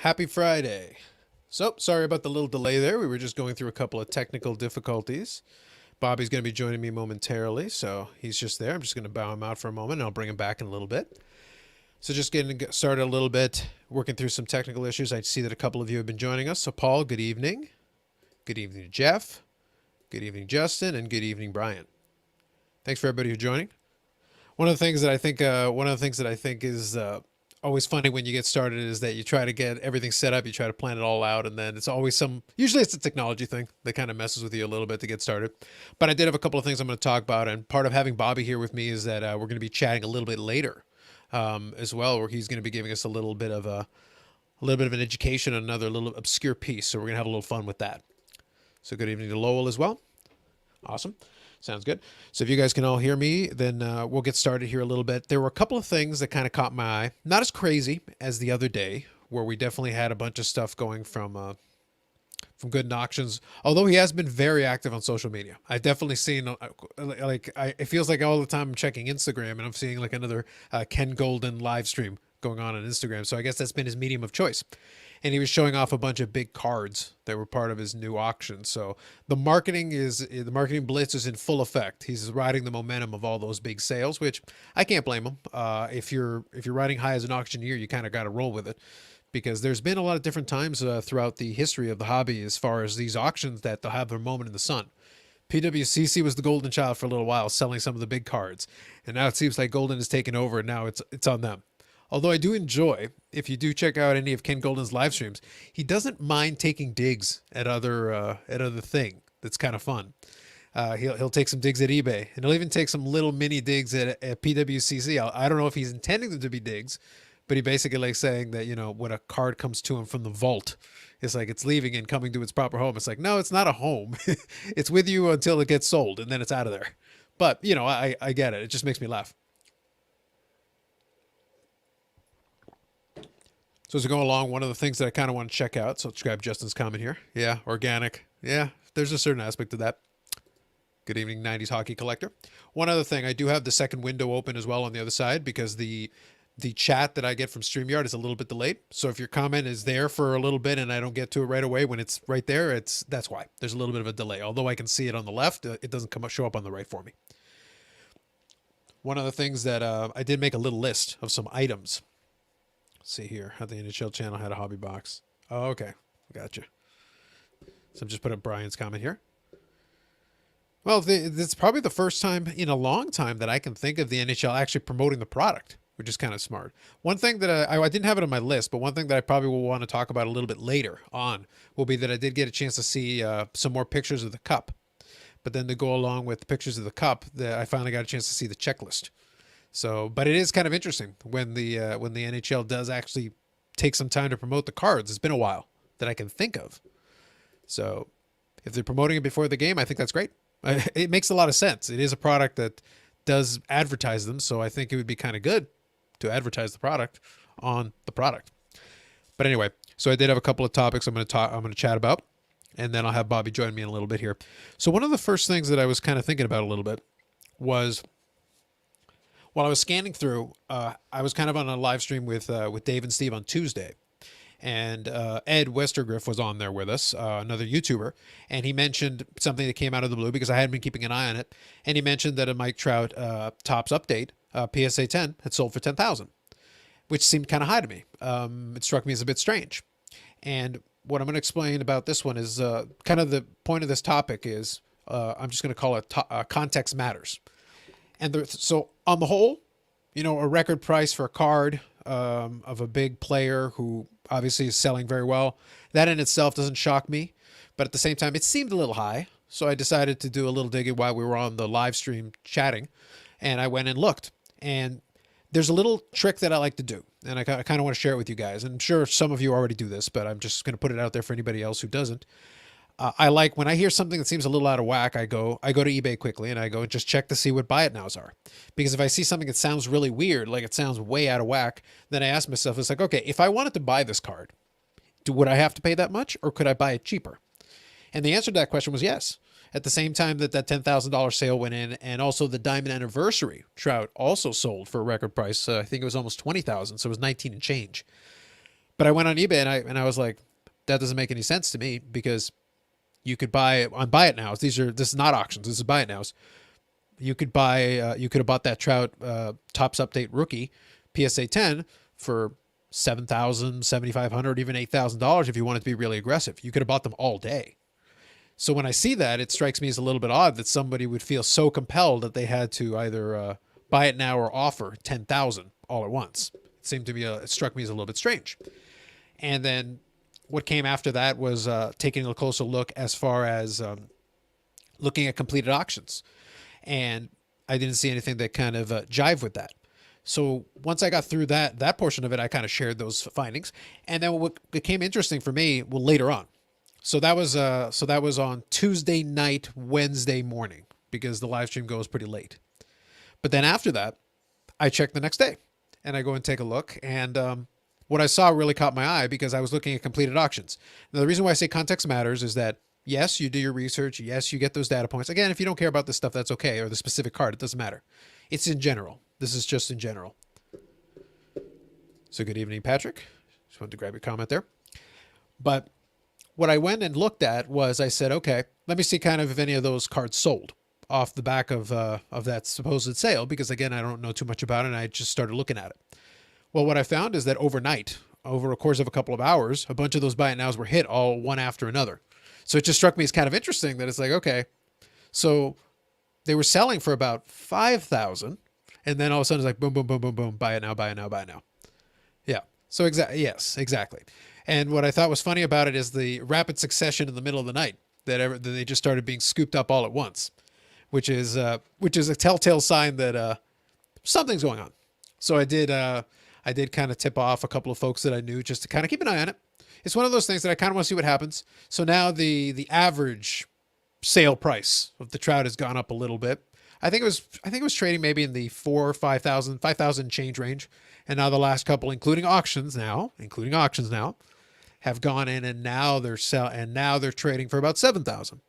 Happy Friday. So, sorry about the little delay there. We were just going through a couple of technical difficulties. Bobby's going to be joining me momentarily, so he's just there. I'm just going to bow him out for a moment, and I'll bring him back in a little bit. So just getting started a little bit, working through some technical issues. I see that a couple of you have been joining us. So, Paul, good evening. Good evening, Jeff. Good evening, Justin, and good evening, Brian. Thanks for everybody who's joining. One of the things that I think is always funny when you get started is that you try to get everything set up, you try to plan it all out, and then it's always usually it's a technology thing that kind of messes with you a little bit to get started. But I did have a couple of things I'm going to talk about, and part of having Bobby here with me is that we're going to be chatting a little bit later as well, where he's going to be giving us a little bit of an education on another little obscure piece. So we're going to have a little fun with that. So good evening to Lowell as well. Awesome. Sounds good. So if you guys can all hear me, then we'll get started here a little bit. There were a couple of things that kind of caught my eye. Not as crazy as the other day, where we definitely had a bunch of stuff going from Good Auctions. Although he has been very active on social media. I've definitely seen, it feels like all the time I'm checking Instagram and I'm seeing like another Ken Golden live stream going on Instagram. So I guess that's been his medium of choice. And he was showing off a bunch of big cards that were part of his new auction. So the marketing blitz is in full effect. He's riding the momentum of all those big sales, which I can't blame him. If you're riding high as an auctioneer, you kind of got to roll with it, because there's been a lot of different times throughout the history of the hobby as far as these auctions that they'll have their moment in the sun. PWCC was the golden child for a little while, selling some of the big cards, and now it seems like Golden has taken over, and now it's on them. Although I do enjoy, if you do check out any of Ken Golden's live streams, he doesn't mind taking digs at other thing. That's kind of fun. He'll take some digs at eBay, and he'll even take some little mini digs at PWCC. I don't know if he's intending them to be digs, but he basically likes saying that, when a card comes to him from the vault, it's like it's leaving and coming to its proper home. It's like, no, it's not a home. It's with you until it gets sold, and then it's out of there. But, I get it. It just makes me laugh. So as we go along, one of the things that I kind of want to check out, so let's grab Justin's comment here. Yeah, organic. Yeah, there's a certain aspect to that. Good evening, 90s Hockey Collector. One other thing, I do have the second window open as well on the other side, because the chat that I get from StreamYard is a little bit delayed. So if your comment is there for a little bit and I don't get to it right away when it's right there, that's why. There's a little bit of a delay. Although I can see it on the left, it doesn't show up on the right for me. One of the things that I did make a little list of some items. Let's see here how the NHL channel had a hobby box. Oh, okay. Gotcha. So I'm just putting up Brian's comment here. Well, it's probably the first time in a long time that I can think of the NHL actually promoting the product, which is kind of smart. One thing that I didn't have it on my list, but one thing that I probably will want to talk about a little bit later on will be that I did get a chance to see some more pictures of the cup. But then to go along with the pictures of the cup, I finally got a chance to see the checklist. So, but it is kind of interesting when the NHL does actually take some time to promote the cards. It's been a while that I can think of. So if they're promoting it before the game, I think that's great. It makes a lot of sense. It is a product that does advertise them. So I think it would be kind of good to advertise the product on the product. But anyway, so I did have a couple of topics I'm going to chat about, and then I'll have Bobby join me in a little bit here. So one of the first things that I was kind of thinking about a little bit was, while I was scanning through, I was kind of on a live stream with Dave and Steve on Tuesday, and Ed Westergriff was on there with us, another YouTuber, and he mentioned something that came out of the blue because I hadn't been keeping an eye on it, and he mentioned that a Mike Trout Topps update, PSA 10, had sold for $10,000, which seemed kind of high to me. It struck me as a bit strange, and what I'm going to explain about this one is kind of the point of this topic is I'm just going to call it context matters. And so on the whole, a record price for a card of a big player who obviously is selling very well, that in itself doesn't shock me. But at the same time, it seemed a little high. So I decided to do a little digging while we were on the live stream chatting. And I went and looked. And there's a little trick that I like to do. And I kind of want to share it with you guys. And I'm sure some of you already do this, but I'm just going to put it out there for anybody else who doesn't. I like when I hear something that seems a little out of whack, I go to eBay quickly and I go just check to see what buy it nows are. Because if I see something that sounds really weird, like it sounds way out of whack, then I ask myself, it's like, okay, if I wanted to buy this card, would I have to pay that much or could I buy it cheaper? And the answer to that question was yes. At the same time that $10,000 sale went in, and also the Diamond Anniversary Trout also sold for a record price. I think it was almost $20,000, so it was 19 and change. But I went on eBay and I was like, that doesn't make any sense to me because you could buy it on Buy It Nows. This is not auctions. This is Buy It Nows. You could have bought that Trout Topps Update rookie PSA 10 for $7,000, $7,500, even $8,000 if you wanted to be really aggressive. You could have bought them all day. So when I see that, it strikes me as a little bit odd that somebody would feel so compelled that they had to either buy it now or offer 10,000 all at once. It struck me as a little bit strange. And then what came after that was taking a closer look as far as looking at completed auctions. And I didn't see anything that kind of jived with that. So once I got through that portion of it, I kind of shared those findings. And then what became interesting for me, well, later on. So that was on Tuesday night, Wednesday morning, because the live stream goes pretty late. But then after that, I checked the next day and I go and take a look. And what I saw really caught my eye because I was looking at completed auctions. Now, the reason why I say context matters is that, yes, you do your research. Yes, you get those data points. Again, if you don't care about this stuff, that's okay. Or the specific card, it doesn't matter. It's in general. This is just in general. So good evening, Patrick. Just wanted to grab your comment there. But what I went and looked at was I said, okay, let me see kind of if any of those cards sold off the back of that supposed sale, because again, I don't know too much about it and I just started looking at it. Well, what I found is that overnight, over a course of a couple of hours, a bunch of those Buy It Nows were hit all one after another. So it just struck me as kind of interesting that it's like, okay, so they were selling for about 5,000 and then all of a sudden it's like boom, boom, boom, boom, boom, buy it now, buy it now, buy it now. Yeah. So yes, exactly. And what I thought was funny about it is the rapid succession in the middle of the night that they just started being scooped up all at once, which is a telltale sign that something's going on. So I did kind of tip off a couple of folks that I knew just to kind of keep an eye on it. It's one of those things that I kind of want to see what happens. So now the average sale price of the Trout has gone up a little bit. I think it was trading maybe in the 4,000 or 5,000 change range. And now the last couple, including auctions now, have gone in and now they're trading for about 7,000.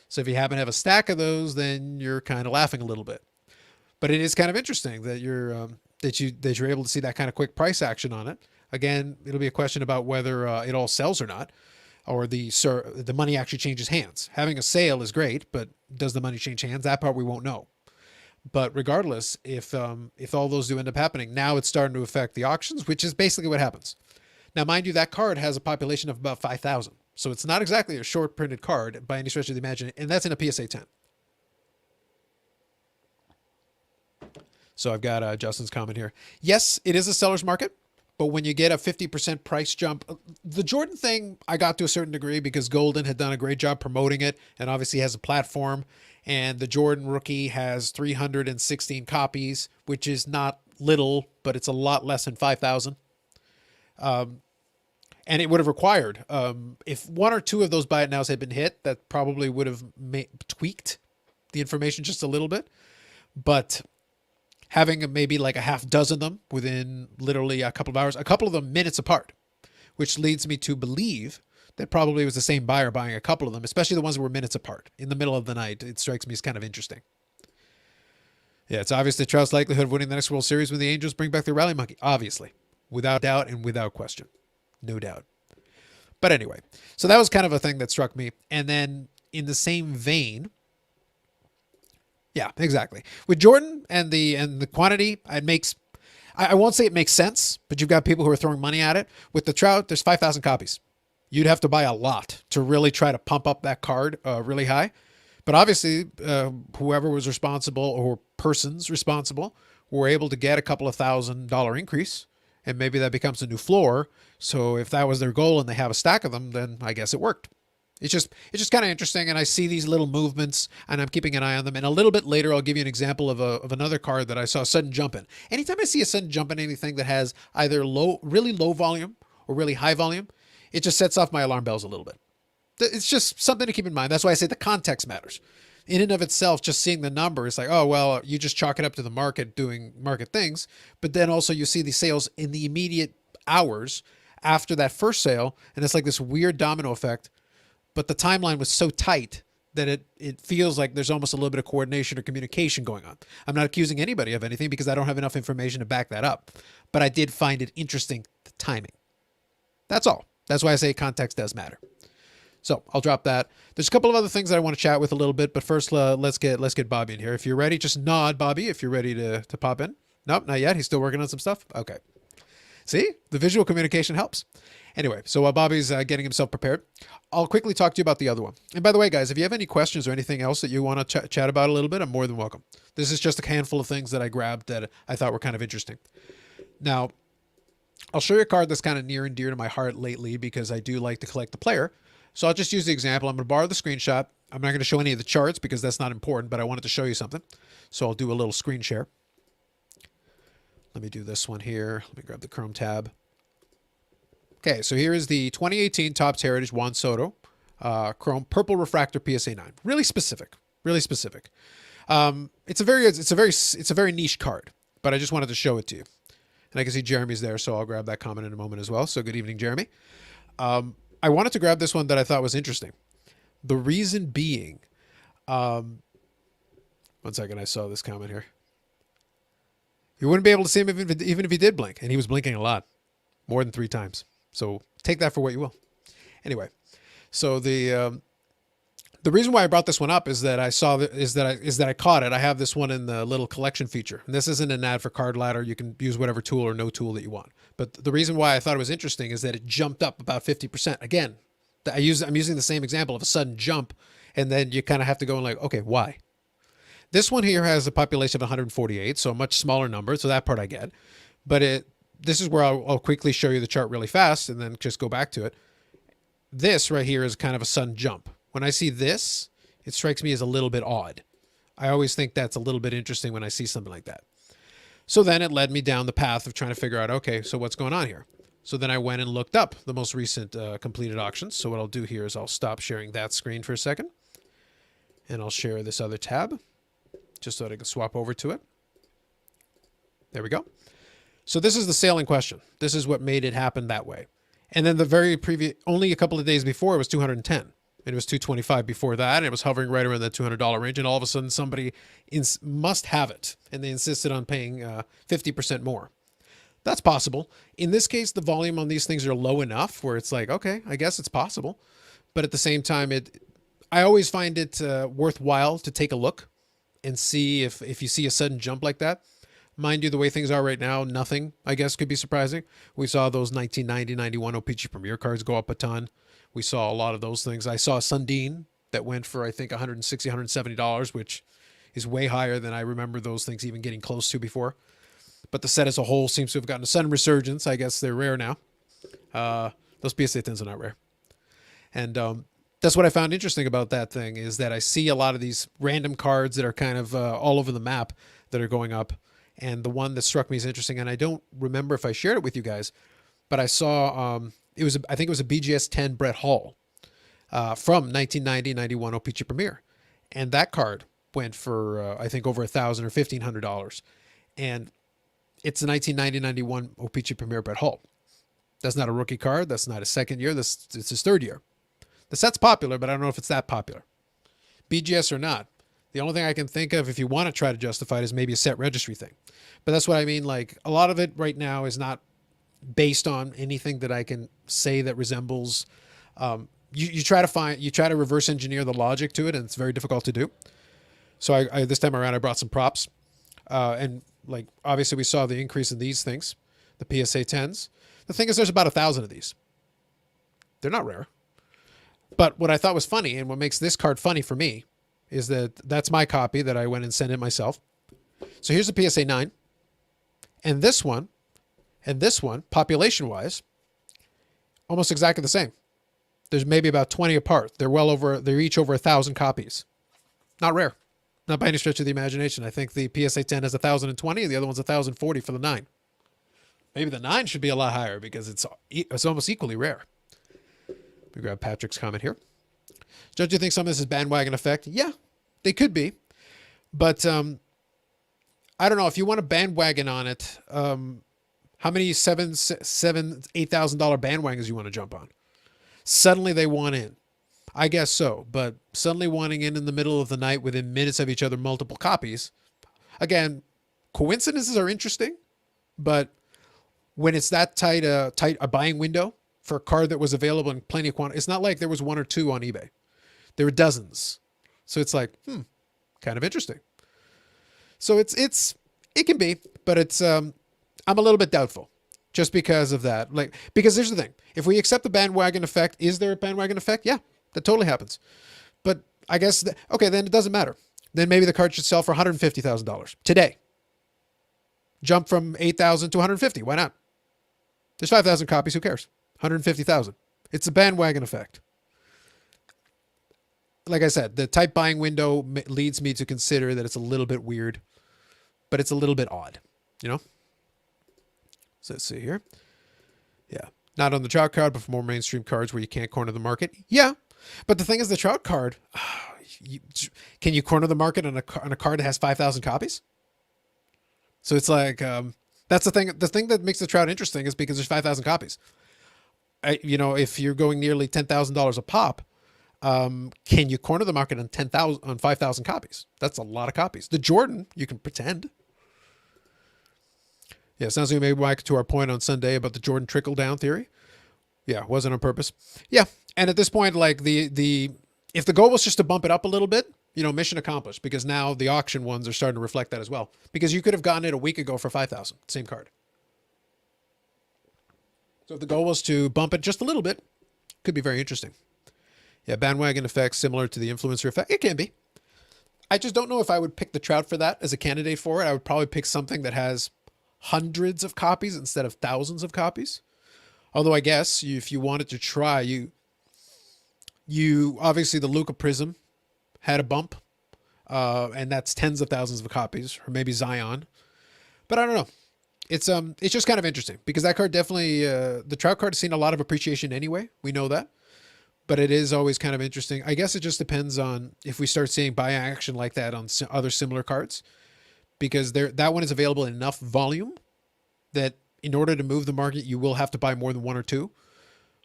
So if you happen to have a stack of those, then you're kind of laughing a little bit. But it is kind of interesting that you're able to see that kind of quick price action on it. Again, it'll be a question about whether it all sells or not, or the money actually changes hands. Having a sale is great, but does the money change hands? That part we won't know. But regardless, if all those do end up happening, now it's starting to affect the auctions, which is basically what happens. Now, mind you, that card has a population of about 5,000. So it's not exactly a short printed card by any stretch of the imagination, and that's in a PSA 10. So I've got Justin's comment here. Yes, it is a seller's market, but when you get a 50% price jump, the Jordan thing, I got to a certain degree because Golden had done a great job promoting it and obviously has a platform. And the Jordan rookie has 316 copies, which is not little, but it's a lot less than 5,000. And it would have required, if one or two of those Buy It Nows had been hit, that probably would have tweaked the information just a little bit. But having maybe like a half dozen of them within literally a couple of hours, a couple of them minutes apart, which leads me to believe that probably was the same buyer buying a couple of them, especially the ones that were minutes apart in the middle of the night. It strikes me as kind of interesting. Yeah, it's obvious that Trout's likelihood of winning the next World Series when the Angels bring back their rally monkey. Obviously, without doubt and without question. No doubt. But anyway, so that was kind of a thing that struck me. And then in the same vein, yeah, exactly. With Jordan and the quantity, it makes, I won't say it makes sense, but you've got people who are throwing money at it. With the Trout, there's 5,000 copies. You'd have to buy a lot to really try to pump up that card really high. But obviously, whoever was responsible or persons responsible were able to get a couple of $1,000 increase, and maybe that becomes a new floor. So if that was their goal and they have a stack of them, then I guess it worked. It's just kind of interesting, and I see these little movements, and I'm keeping an eye on them. And a little bit later, I'll give you an example of another card that I saw a sudden jump in. Anytime I see a sudden jump in anything that has either really low volume or really high volume, it just sets off my alarm bells a little bit. It's just something to keep in mind. That's why I say the context matters. In and of itself, just seeing the number, it's like, oh, well, you just chalk it up to the market doing market things. But then also you see the sales in the immediate hours after that first sale, and it's like this weird domino effect. But the timeline was so tight that it feels like there's almost a little bit of coordination or communication going on. I'm not accusing anybody of anything because I don't have enough information to back that up. But I did find it interesting, the timing. That's all. That's why I say context does matter. So I'll drop that. There's a couple of other things that I want to chat with a little bit, but first let's get Bobby in here. If you're ready, just nod, Bobby, if you're ready to pop in. Nope, not yet. He's still working on some stuff. Okay. See, the visual communication helps. Anyway, so while Bobby's getting himself prepared, I'll quickly talk to you about the other one. And by the way, guys, if you have any questions or anything else that you want to chat about a little bit, I'm more than welcome. This is just a handful of things that I grabbed that I thought were kind of interesting. Now, I'll show you a card that's kind of near and dear to my heart lately because I do like to collect the player. So I'll just use the example. I'm going to borrow the screenshot. I'm not going to show any of the charts because that's not important, but I wanted to show you something. So I'll do a little screen share. Let me do this one here. Let me grab the Chrome tab. Okay, so here is the 2018 Topps Heritage Juan Soto Chrome Purple Refractor PSA 9. Really specific. Really specific. It's a very niche card, but I just wanted to show it to you. And I can see Jeremy's there, so I'll grab that comment in a moment as well. So good evening, Jeremy. I wanted to grab this one that I thought was interesting. The reason being, one second, I saw this comment here. You wouldn't be able to see him even if he did blink, and he was blinking a lot, more than 3 times. So take that for what you will. Anyway, so the reason why I brought this one up is that I caught it. I have this one in the little collection feature. And this isn't an ad for Card Ladder. You can use whatever tool or no tool that you want. But the reason why I thought it was interesting is that it jumped up about 50%. Again, I'm using the same example of a sudden jump, and then you kind of have to go and like, okay, why? This one here has a population of 148, so a much smaller number. So that part I get. But this is where I'll quickly show you the chart really fast and then just go back to it. This right here is kind of a sudden jump. When I see this, it strikes me as a little bit odd. I always think that's a little bit interesting when I see something like that. So then it led me down the path of trying to figure out, okay, so what's going on here? So then I went and looked up the most recent completed auctions. So what I'll do here is I'll stop sharing that screen for a second. And I'll share this other tab just so that I can swap over to it. There we go. So this is the sale in question. This is what made it happen that way. And then the very previous, only a couple of days before, it was 210. It was 225 before that, and it was hovering right around that $200 range. And all of a sudden, somebody must have it, and they insisted on paying 50% more. That's possible. In this case, the volume on these things are low enough where it's like, okay, I guess it's possible. But at the same time, I always find it worthwhile to take a look and see if you see a sudden jump like that. Mind you, the way things are right now, nothing, I guess, could be surprising. We saw those 1990-91 OPG Premier cards go up a ton. We saw a lot of those things. I saw a Sundin that went for, I think, $160, $170, which is way higher than I remember those things even getting close to before. But the set as a whole seems to have gotten a sudden resurgence. I guess they're rare now. Those PSA 10s are not rare. And that's what I found interesting about that thing is that I see a lot of these random cards that are kind of all over the map that are going up. And the one that struck me as interesting, and I don't remember if I shared it with you guys, but I saw I think it was a BGS 10 Brett Hall from 1990-91 OPG Premier, and that card went for I think over $1,000 or $1,500, and it's a 1990-91 OPG Premier Brett Hall. That's not a rookie card. That's not his second year. It's his third year. The set's popular, but I don't know if it's that popular, BGS or not. The only thing I can think of, if you want to try to justify it, is maybe a set registry thing. But that's what I mean. Like, a lot of it right now is not based on anything that I can say that resembles. You try to reverse engineer the logic to it, and it's very difficult to do. So I this time around, I brought some props. And like, obviously we saw the increase in these things, the PSA 10s. The thing is, there's about 1,000 of these. They're not rare. But what I thought was funny, and what makes this card funny for me, is that's my copy that I went and sent in myself. So here's the PSA 9. And this one, population-wise, almost exactly the same. There's maybe about 20 apart. They're each over 1,000 copies. Not rare. Not by any stretch of the imagination. I think the PSA 10 has 1,020 and the other one's 1,040 for the 9. Maybe the 9 should be a lot higher because it's almost equally rare. Let me grab Patrick's comment here. Don't you think some of this is bandwagon effect? Yeah, they could be. But I don't know. If you want a bandwagon on it, how many $8,000 bandwagons you want to jump on? Suddenly they want in. I guess so. But suddenly wanting in the middle of the night within minutes of each other, multiple copies. Again, coincidences are interesting. But when it's that tight a buying window for a card that was available in plenty of quantity. It's not like there was one or two on eBay. There were dozens. So it's like, kind of interesting. So it can be, but it's I'm a little bit doubtful just because of that. Like, because here's the thing. If we accept the bandwagon effect, is there a bandwagon effect? Yeah, that totally happens. But I guess okay, then it doesn't matter. Then maybe the card should sell for $150,000 today. Jump from 8,000 to 150. Why not? There's 5,000 copies. Who cares? 150,000. It's a bandwagon effect. Like I said, the type buying window leads me to consider that it's a little bit weird, but it's a little bit odd, you know? So let's see here. Yeah. Not on the Trout card, but for more mainstream cards where you can't corner the market. Yeah. But the thing is, the Trout card, can you corner the market on a card that has 5,000 copies? So it's like, that's the thing. The thing that makes the Trout interesting is because there's 5,000 copies. If you're going nearly $10,000 a pop, can you corner the market on 5,000 copies? That's a lot of copies. The Jordan, you can pretend. Yeah, sounds like maybe back to our point on Sunday about the Jordan trickle down theory. Yeah, wasn't on purpose. Yeah, and at this point, like if the goal was just to bump it up a little bit, mission accomplished, because now the auction ones are starting to reflect that as well. Because you could have gotten it a week ago for 5,000, same card. So if the goal was to bump it just a little bit, could be very interesting. Yeah, bandwagon effect similar to the influencer effect. It can be. I just don't know if I would pick the Trout for that as a candidate for it. I would probably pick something that has hundreds of copies instead of thousands of copies. Although I guess if you wanted to try, you obviously the Luka Prism had a bump, and that's tens of thousands of copies, or maybe Zion. But I don't know. It's just kind of interesting because that card definitely, the Trout card has seen a lot of appreciation anyway. We know that. But it is always kind of interesting. I guess it just depends on if we start seeing buy action like that on other similar cards, because that one is available in enough volume that in order to move the market, you will have to buy more than one or two,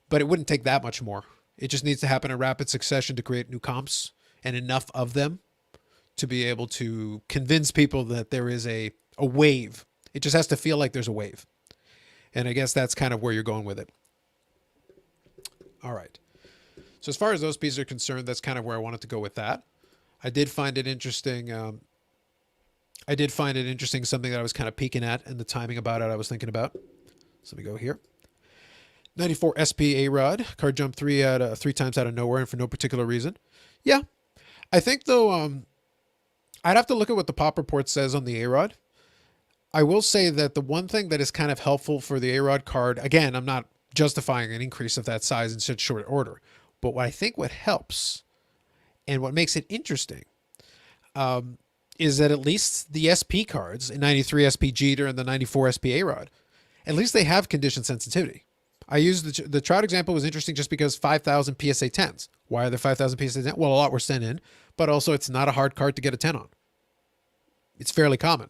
but it wouldn't take that much more. It just needs to happen in rapid succession to create new comps and enough of them to be able to convince people that there is a wave. It just has to feel like there's a wave. And I guess that's kind of where you're going with it. All right. So as far as those pieces are concerned, that's kind of where I wanted to go with that. I did find it interesting. Something that I was kind of peeking at, and the timing about it I was thinking about. So let me go here. 94 SP A-Rod. Card jump three times out of nowhere and for no particular reason. Yeah. I think, though, I'd have to look at what the pop report says on the A-Rod. I will say that the one thing that is kind of helpful for the A-Rod card, again, I'm not justifying an increase of that size in such short order, but what helps and what makes it interesting is that at least the SP cards, in 93 SP Jeter and the 94 SP A-Rod, at least they have condition sensitivity. I used the Trout example was interesting just because 5,000 PSA 10s. Why are there 5,000 PSA 10s? Well, a lot were sent in, but also it's not a hard card to get a 10 on. It's fairly common.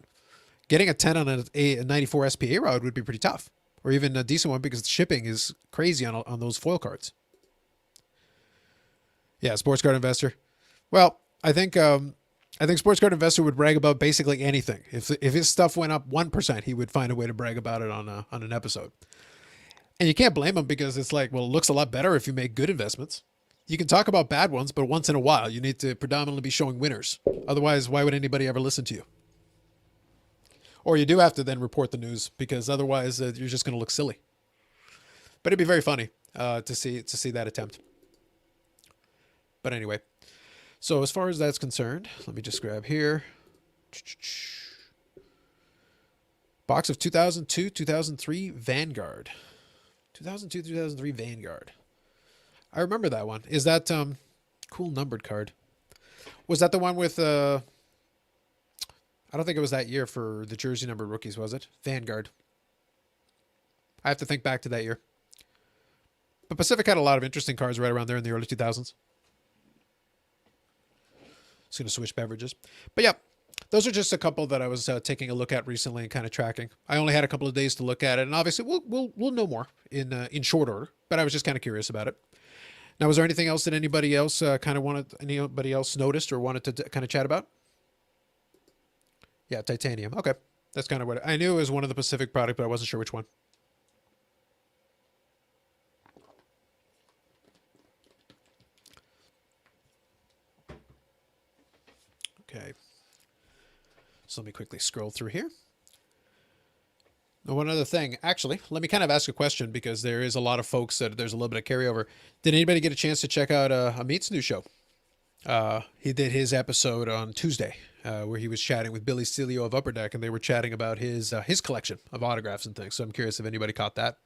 Getting a 10 on a 94 SP A-Rod would be pretty tough, or even a decent one because the shipping is crazy on those foil cards. Yeah, sports card investor. Well, I think sports card investor would brag about basically anything. If his stuff went up 1%, he would find a way to brag about it on an episode. And you can't blame him because it's like, well, it looks a lot better if you make good investments. You can talk about bad ones, but once in a while, you need to predominantly be showing winners. Otherwise, why would anybody ever listen to you? Or you do have to then report the news because otherwise you're just going to look silly. But it'd be very funny to see that attempt. But anyway, so as far as that's concerned, let me just grab here. Box of 2002, 2003 Vanguard. 2002, 2003 Vanguard. I remember that one. Is that cool numbered card? Was that the one with I don't think it was that year for the jersey numbered rookies, was it? Vanguard. I have to think back to that year. But Pacific had a lot of interesting cards right around there in the early 2000s. Just going to switch beverages. But yeah, those are just a couple that I was taking a look at recently and kind of tracking. I only had a couple of days to look at it, and obviously we'll know more in short order. But I was just kind of curious about it. Now, was there anything else that anybody else noticed or wanted to kind of chat about? Yeah, titanium. Okay, that's kind of what I knew it was one of the Pacific product, but I wasn't sure which one. Okay. So let me quickly scroll through here. Now, one other thing, actually, let me kind of ask a question because there is a lot of folks that there's a little bit of carryover. Did anybody get a chance to check out Amit's new show? He did his episode on Tuesday, where he was chatting with Billy Celio of Upper Deck, and they were chatting about his collection of autographs and things. So I'm curious if anybody caught that.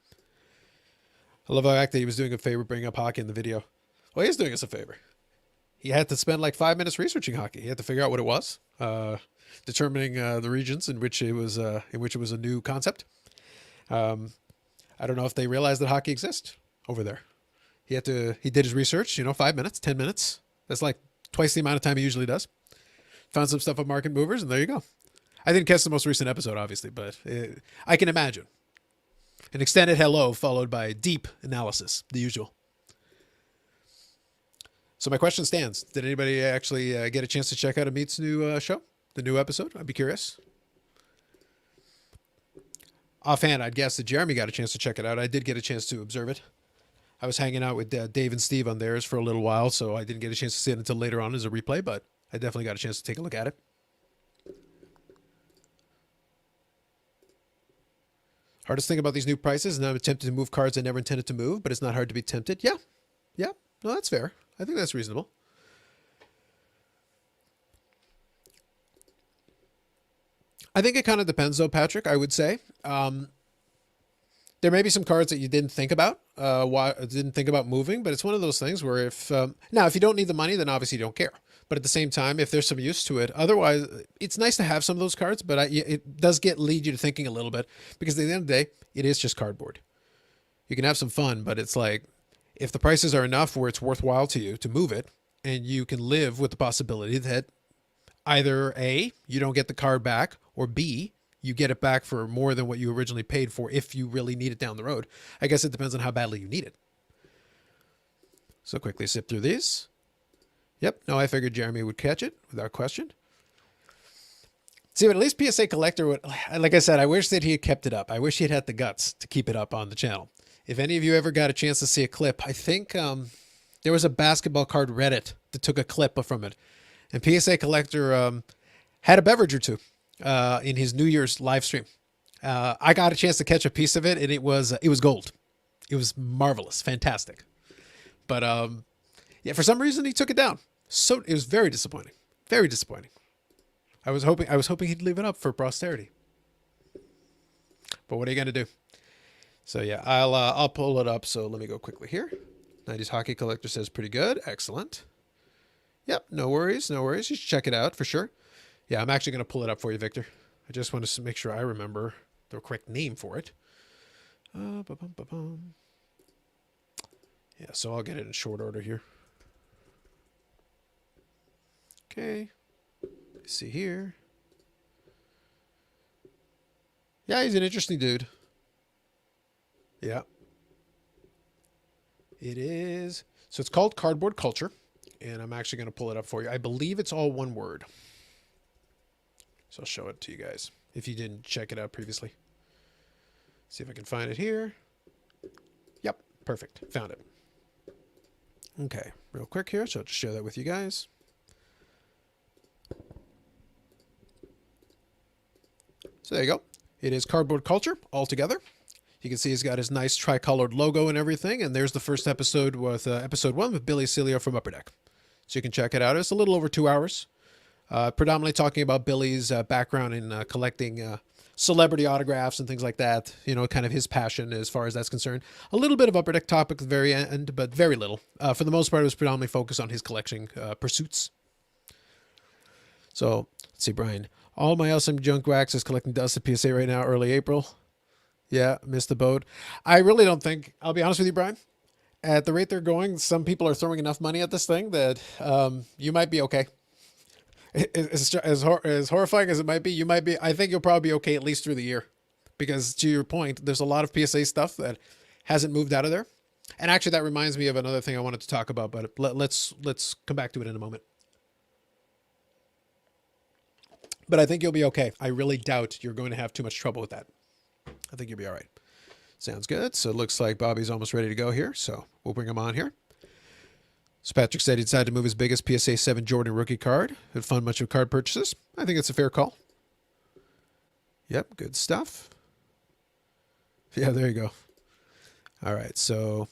I love the fact that he was doing a favor bringing up hockey in the video. Well, he is doing us a favor. He had to spend like 5 minutes researching hockey. He had to figure out what it was, determining the regions in which it was a new concept. I don't know if they realized that hockey exists over there. He did his research, 5 minutes, 10 minutes. That's like twice the amount of time he usually does. Found some stuff on Market Movers, and there you go. I didn't catch the most recent episode, obviously, but I can imagine. An extended hello followed by deep analysis, the usual. So my question stands. Did anybody actually get a chance to check out Amit's new show? The new episode? I'd be curious. Offhand, I'd guess that Jeremy got a chance to check it out. I did get a chance to observe it. I was hanging out with Dave and Steve on theirs for a little while, so I didn't get a chance to see it until later on as a replay, but I definitely got a chance to take a look at it. Hardest thing about these new prices, and I'm tempted to move cards I never intended to move, but it's not hard to be tempted. Yeah. No, that's fair. I think that's reasonable. I think it kind of depends, though, Patrick, I would say. There may be some cards that you didn't think about, moving, but it's one of those things where if you don't need the money, then obviously you don't care. But at the same time, if there's some use to it, otherwise, it's nice to have some of those cards, but it does lead you to thinking a little bit, because at the end of the day, it is just cardboard. You can have some fun, but it's like, if the prices are enough where it's worthwhile to you to move it, and you can live with the possibility that either A, you don't get the card back, or B, you get it back for more than what you originally paid for if you really need it down the road. I guess it depends on how badly you need it. So quickly zip through these. Yep, no, I figured Jeremy would catch it without question. See, but at least PSA Collector would, like I said, I wish that he had kept it up. I wish he had the guts to keep it up on the channel. If any of you ever got a chance to see a clip, I think there was a basketball card Reddit that took a clip from it. And PSA Collector had a beverage or two in his New Year's live stream. I got a chance to catch a piece of it, and it was gold. It was marvelous, fantastic. But yeah, for some reason he took it down. So it was very disappointing. Very disappointing. I was hoping he'd leave it up for posterity. But what are you going to do? So yeah, I'll pull it up. So let me go quickly here. 90s Hockey Collector says pretty good. Excellent. Yep, no worries, no worries. You should check it out for sure. Yeah, I'm actually going to pull it up for you, Victor. I just want to make sure I remember the correct name for it. Yeah, so I'll get it in short order here. Okay. Let's see here. Yeah, he's an interesting dude. Yeah. It is. So it's called Cardboard Culture, and I'm actually going to pull it up for you. I believe it's all one word. So I'll show it to you guys if you didn't check it out previously. See if I can find it here. Yep, perfect. Found it. Okay, real quick here. So I'll just share that with you guys. So there you go. It is Cardboard Culture all together. You can see he's got his nice tricolored logo and everything. And there's the first episode with episode 1 with Billy Celio from Upper Deck. So you can check it out. It's a little over 2 hours. Predominantly talking about Billy's background in collecting celebrity autographs and things like that. You know, kind of his passion as far as that's concerned. A little bit of Upper Deck topic at the very end, but very little. For the most part, it was predominantly focused on his collection pursuits. So, let's see, Brian. All my awesome junk wax is collecting dust at PSA right now, early April. Yeah, missed the boat. I really don't think, I'll be honest with you, Brian. At the rate they're going, some people are throwing enough money at this thing that you might be okay. As horrifying as it might be, you might be. I think you'll probably be okay at least through the year, because to your point, there's a lot of PSA stuff that hasn't moved out of there. And actually, that reminds me of another thing I wanted to talk about, but let's come back to it in a moment. But I think you'll be okay. I really doubt you're going to have too much trouble with that. I think you'll be all right. Sounds good. So it looks like Bobby's almost ready to go here. So we'll bring him on here. So Patrick said he decided to move his biggest PSA 7 Jordan rookie card. He'd fund much of card purchases. I think it's a fair call. Yep, good stuff. Yeah, there you go. All right, so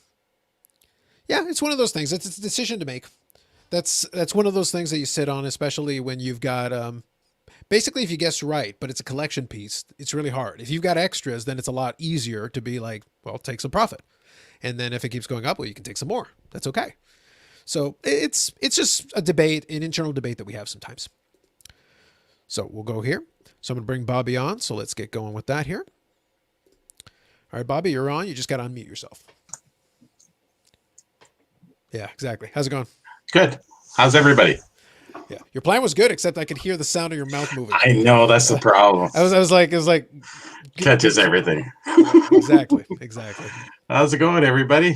yeah, it's one of those things. It's a decision to make. That's one of those things that you sit on, especially when you've got basically if you guess right, but it's a collection piece, it's really hard. If you've got extras, then it's a lot easier to be like, well, take some profit. And then if it keeps going up, well, you can take some more. That's okay. So it's just a debate, an internal debate that we have sometimes. So we'll go here. So I'm going to bring Bobby on. So let's get going with that here. All right, Bobby, you're on. You just got to unmute yourself. Yeah, exactly. How's it going? Good. How's everybody? Yeah, your plan was good, except I could hear the sound of your mouth moving. I know that's the problem. I was like, it was like Catches everything. Exactly. How's it going, everybody?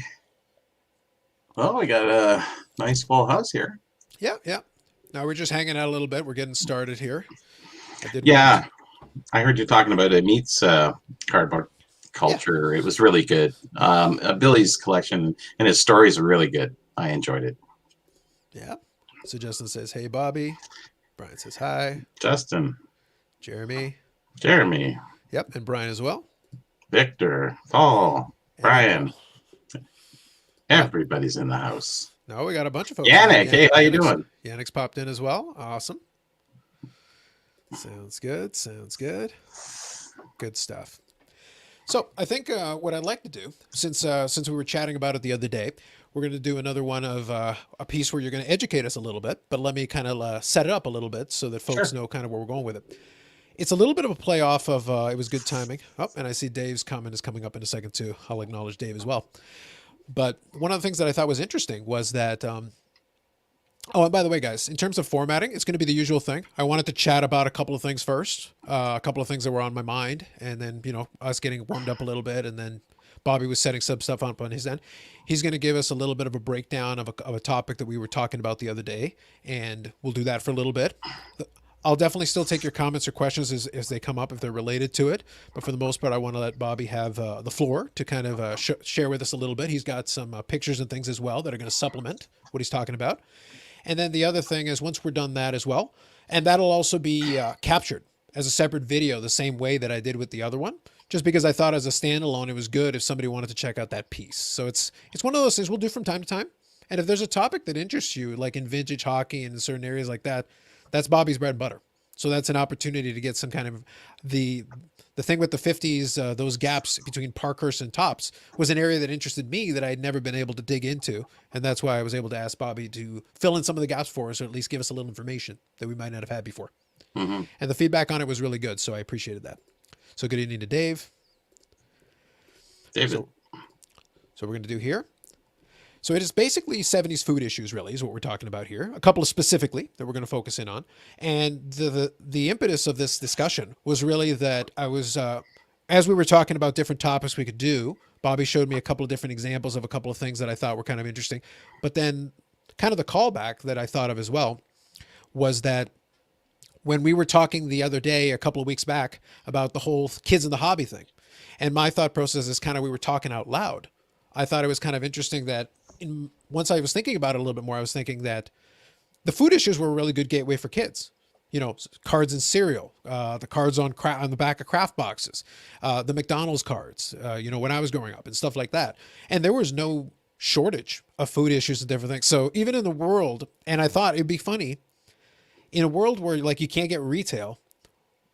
Well, we got a nice full house here. Yeah. Now we're just hanging out a little bit. We're getting started here. I heard you talking about a meets cardboard culture. Yeah. It was really good. Billy's collection and his stories are really good. I enjoyed it. Yeah. So Justin says, hey, Bobby. Brian says, hi. Justin. Jeremy. Yep. And Brian as well. Victor. Paul. Brian. Everybody's in the house. No, we got a bunch of folks. Yannick, hey, how you doing? Yannick's popped in as well. Awesome. Sounds good. Good stuff. So I think what I'd like to do, since we were chatting about it the other day, we're going to do another one of a piece where you're going to educate us a little bit, but let me kind of set it up a little bit so that folks know kind of where we're going with it. It's a little bit of a play off of it was good timing. Oh, and I see Dave's comment is coming up in a second too. I'll acknowledge Dave as well. But one of the things that I thought was interesting was that, oh, and by the way, guys, in terms of formatting, it's going to be the usual thing. I wanted to chat about a couple of things first, a couple of things that were on my mind, and then, us getting warmed up a little bit, and then Bobby was setting some stuff up on his end. He's going to give us a little bit of a breakdown of a topic that we were talking about the other day, and we'll do that for a little bit. I'll definitely still take your comments or questions as they come up if they're related to it. But for the most part, I want to let Bobby have the floor to kind of share with us a little bit. He's got some pictures and things as well that are going to supplement what he's talking about. And then the other thing is once we're done that as well, and that'll also be captured as a separate video the same way that I did with the other one, just because I thought as a standalone, it was good if somebody wanted to check out that piece. So it's one of those things we'll do from time to time. And if there's a topic that interests you, like in vintage hockey and in certain areas like that, that's Bobby's bread and butter. So that's an opportunity to get some kind of the thing with the 50s, those gaps between Parkhurst and Tops was an area that interested me that I had never been able to dig into. And that's why I was able to ask Bobby to fill in some of the gaps for us, or at least give us a little information that we might not have had before. Mm-hmm. And the feedback on it was really good. So I appreciated that. So good evening to Dave. David. So we're going to do here. So it is basically 70s food issues, really, is what we're talking about here. A couple of specifically that we're going to focus in on. And the impetus of this discussion was really that I was, as we were talking about different topics we could do, Bobby showed me a couple of different examples of a couple of things that I thought were kind of interesting. But then kind of the callback that I thought of as well was that when we were talking the other day, a couple of weeks back, about the whole kids in the hobby thing, and my thought process is kind of we were talking out loud. I thought it was kind of interesting that once I was thinking about it a little bit more, I was thinking that the food issues were a really good gateway for kids. Cards in cereal, the cards on the back of craft boxes, the McDonald's cards, when I was growing up and stuff like that. And there was no shortage of food issues and different things. So even in the world, and I thought it'd be funny, in a world where like you can't get retail,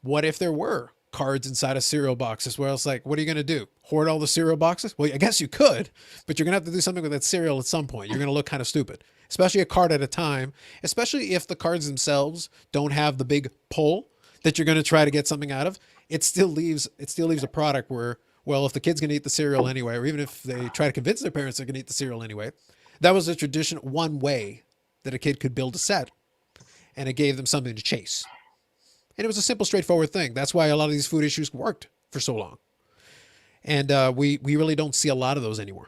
what if there were cards inside of cereal boxes where it's like, what are you going to do? Hoard all the cereal boxes? Well, I guess you could, but you're going to have to do something with that cereal at some point. You're going to look kind of stupid, especially a card at a time, especially if the cards themselves don't have the big pull that you're going to try to get something out of. It still leaves a product where, well, if the kid's going to eat the cereal anyway, or even if they try to convince their parents they're going to eat the cereal anyway, that was a tradition, one way that a kid could build a set, and it gave them something to chase. And it was a simple, straightforward thing. That's why a lot of these food issues worked for so long. And we really don't see a lot of those anymore.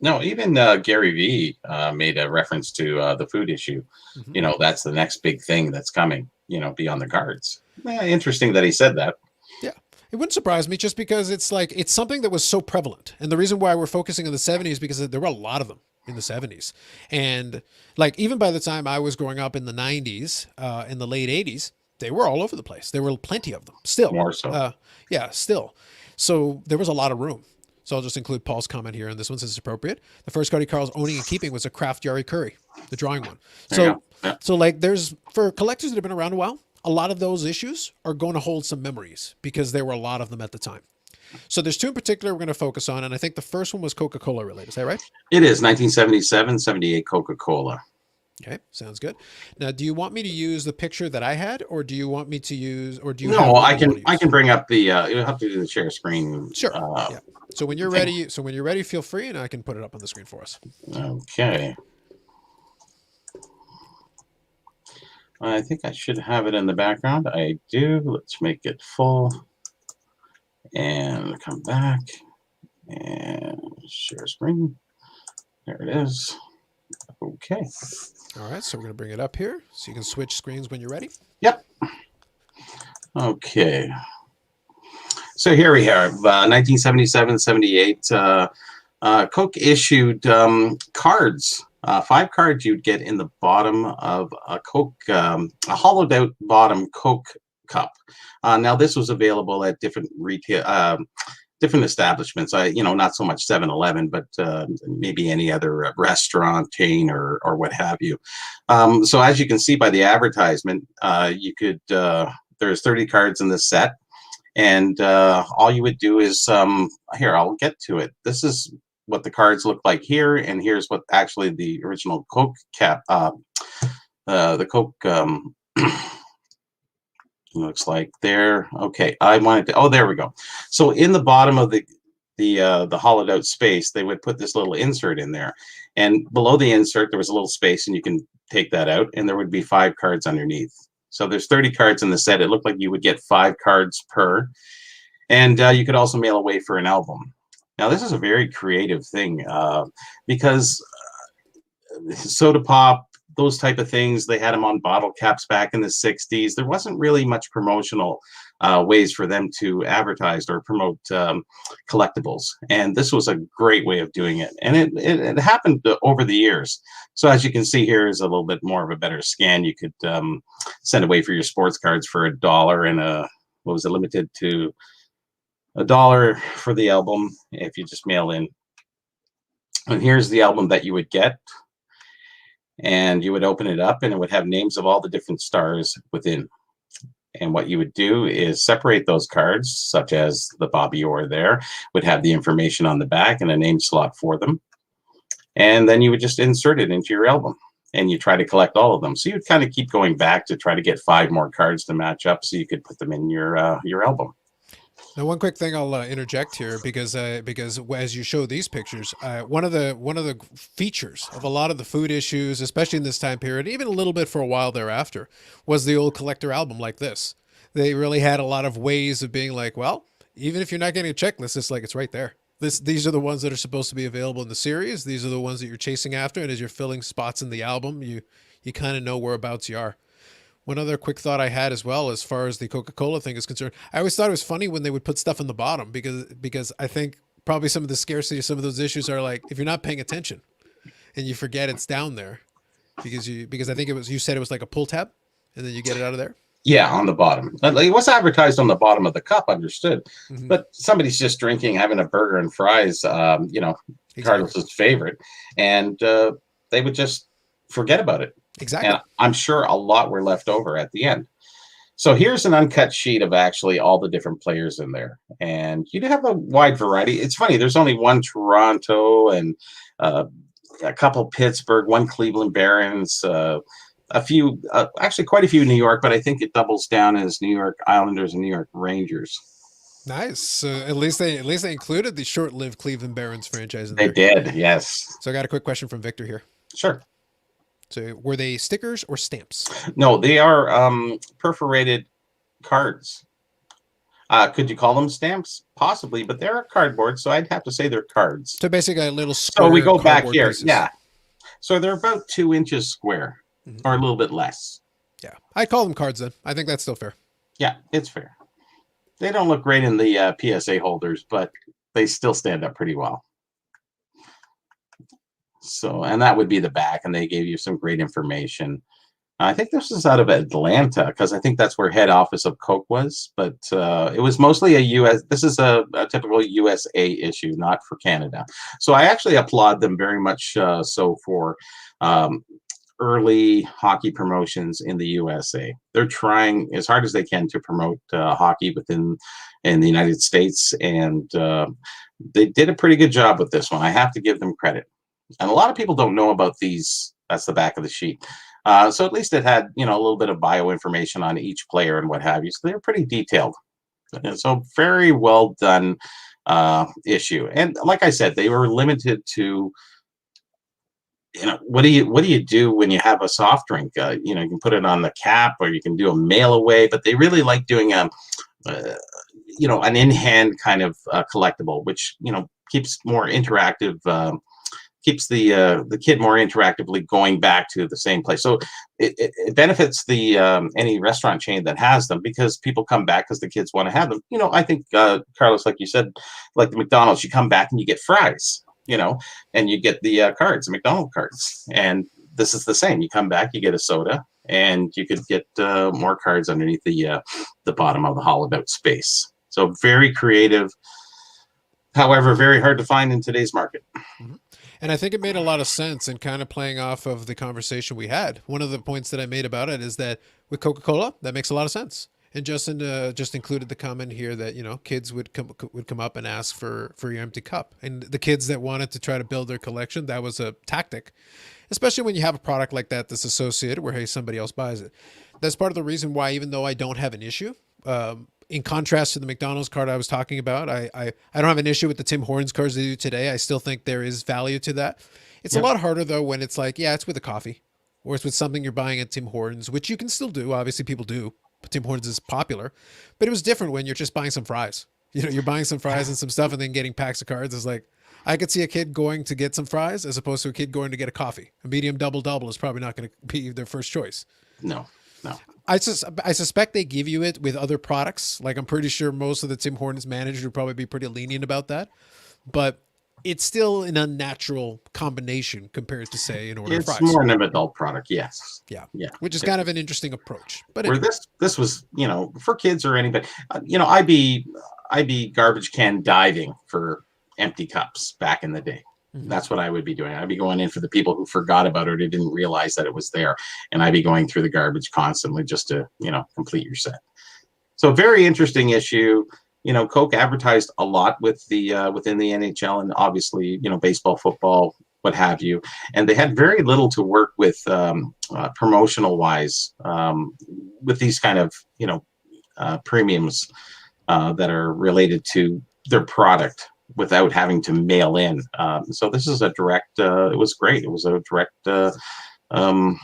No, even Gary Vee made a reference to the food issue. Mm-hmm. That's the next big thing that's coming, beyond the cards. Interesting that he said that. Yeah. It wouldn't surprise me just because it's something that was so prevalent. And the reason why we're focusing on the 70s is because there were a lot of them. in the 70s. And like even by the time I was growing up in the 90s, in the late 80s, they were all over the place. There were plenty of them still. More so. Yeah, still. So there was a lot of room. So I'll just include Paul's comment here, and this one says it's appropriate. The first card he Carl's owning and keeping was a Kraft Yari Curry, the drawing one. There you So, go. Yeah. so like there's for collectors that have been around a while, a lot of those issues are going to hold some memories because there were a lot of them at the time. So there's two in particular we're going to focus on, and I think the first one was Coca-Cola related. Is that right? It is 1977, 78 Coca-Cola. Okay, sounds good. Now, do you want me to use the picture that I had, or do you want me to use, or do you have No, one I you can want to I use? can bring up the you'll have to do the share screen. Sure. Yeah. So when you're thing. ready, feel free, and I can put it up on the screen for us. Okay. I think I should have it in the background. I do. Let's make it full. And come back. And share screen. There it is. Okay. All right, so we're going to bring it up here, so you can switch screens when you're ready. Yep. Okay. So here we are, 1977, 78. Coke issued cards, 5 cards you'd get in the bottom of a Coke, a hollowed out bottom Coke cup. Now this was available at different retail, different establishments. Not so much 7-Eleven, but maybe any other restaurant chain or what have you. So as you can see by the advertisement, you could there's 30 cards in this set. And all you would do is here, I'll get to it. This is what the cards look like here, and here's what actually the original Coke cap, the Coke looks like there. Okay, I wanted to. Oh, there we go. So in the bottom of the hollowed out space, they would put this little insert in there, and below the insert there was a little space, and you can take that out, and there would be 5 cards underneath. So there's 30 cards in the set. It looked like you would get 5 cards per. And you could also mail away for an album. Now, this is a very creative thing because soda pop, those type of things, they had them on bottle caps back in the 60s. There wasn't really much promotional ways for them to advertise or promote collectibles. And this was a great way of doing it. And it happened over the years. So as you can see here is a little bit more of a better scan. You could send away for your sports cards for $1 and what was it, limited to $1 for the album if you just mail in. And here's the album that you would get. And you would open it up and it would have names of all the different stars within. And what you would do is separate those cards, such as the Bobby Orr there, would have the information on the back and a name slot for them. And then you would just insert it into your album and you try to collect all of them. So you'd kind of keep going back to try to get 5 more cards to match up so you could put them in your album. Now, one quick thing I'll interject here because as you show these pictures, one of the features of a lot of the food issues, especially in this time period, even a little bit for a while thereafter, was the old collector album like this. They really had a lot of ways of being like, well, even if you're not getting a checklist, it's like it's right there. These are the ones that are supposed to be available in the series. These are the ones that you're chasing after, and as you're filling spots in the album, you kind of know whereabouts you are. One other quick thought I had as well, as far as the Coca-Cola thing is concerned, I always thought it was funny when they would put stuff in the bottom because I think probably some of the scarcity, some of those issues are like if you're not paying attention and you forget it's down there because I think you said it was like a pull tab and then you get it out of there. Yeah, on the bottom. It was advertised on the bottom of the cup, understood. Mm-hmm. But somebody's just drinking, having a burger and fries, Exactly. Carlos's favorite, and they would just forget about it. Exactly. And I'm sure a lot were left over at the end. So here's an uncut sheet of actually all the different players in there. And you have a wide variety. It's funny, there's only one Toronto and a couple Pittsburgh, one Cleveland Barons, a few, actually quite a few New York, but I think it doubles down as New York Islanders and New York Rangers. Nice. So at least they included the short-lived Cleveland Barons franchise in there. They did, yes. So I got a quick question from Victor here. Sure. So were they stickers or stamps? No, they are perforated cards. Could you call them stamps? Possibly, but they're cardboard, so I'd have to say they're cards. So basically a little square. So we go back here. Pieces. Yeah. So they're about 2 inches square, or a little bit less. Yeah. I'd call them cards then. I think that's still fair. Yeah, it's fair. They don't look great in the PSA holders, but they still stand up pretty well. So, and that would be the back, and they gave you some great information. I think this is out of Atlanta because I think that's where head office of Coke was, but it was mostly a U.S. This is a typical USA issue, not for Canada. So I actually applaud them very much so for um, early hockey promotions in the USA. They're trying as hard as they can to promote hockey within in the United States, and they did a pretty good job with this one. I have to give them credit. And a lot of people don't know about these. That's the back of the sheet. So at least it had, a little bit of bio information on each player and what have you. So they're pretty detailed. And so very well done issue. And like I said, they were limited to, what do you do when you have a soft drink? You can put it on the cap or you can do a mail away, but they really like doing uh, an in hand kind of collectible, which keeps more interactive. Keeps the kid more interactively going back to the same place. So it benefits the any restaurant chain that has them because people come back because the kids want to have them. I think Carlos, like you said, like the McDonald's, you come back and you get fries, and you get the cards, the McDonald's cards, and this is the same. You come back, you get a soda, and you could get more cards underneath the bottom of the hollowed out space. So very creative. However, very hard to find in today's market. Mhm. And I think it made a lot of sense and kind of playing off of the conversation we had. One of the points that I made about it is that with Coca-Cola, that makes a lot of sense. And Justin just included the comment here that kids would come up and ask for your empty cup, and the kids that wanted to try to build their collection, that was a tactic, especially when you have a product like that that's associated where hey somebody else buys it. That's part of the reason why even though I don't have an issue, in contrast to the McDonald's card I was talking about, I don't have an issue with the Tim Hortons cards they do today. I still think there is value to that. It's a lot harder though when it's like, yeah, it's with a coffee or it's with something you're buying at Tim Hortons, which you can still do. Obviously people do, but Tim Hortons is popular, but it was different when you're just buying some fries. You're buying some fries and some stuff and then getting packs of cards. It's like, I could see a kid going to get some fries as opposed to a kid going to get a coffee. A medium double is probably not going to be their first choice. No, no. I suspect they give you it with other products. Like I'm pretty sure most of the Tim Hortons managers would probably be pretty lenient about that, but it's still an unnatural combination compared to say an order of It's fries. more an adult product, yes. Yeah, Yeah. which is kind of an interesting approach. But Where anyway. this was, for kids or anybody, I'd be garbage can diving for empty cups back in the day. Mhm. That's what I would be doing. I'd be going in for the people who forgot about it or didn't realize that it was there, and I'd be going through the garbage constantly just to, complete your set. So very interesting issue. Coke advertised a lot with the within the NHL and obviously, baseball, football, what have you. And they had very little to work with promotional wise with these kind of, premiums that are related to their product without having to mail in. So this is a direct, it was great. It was a direct um,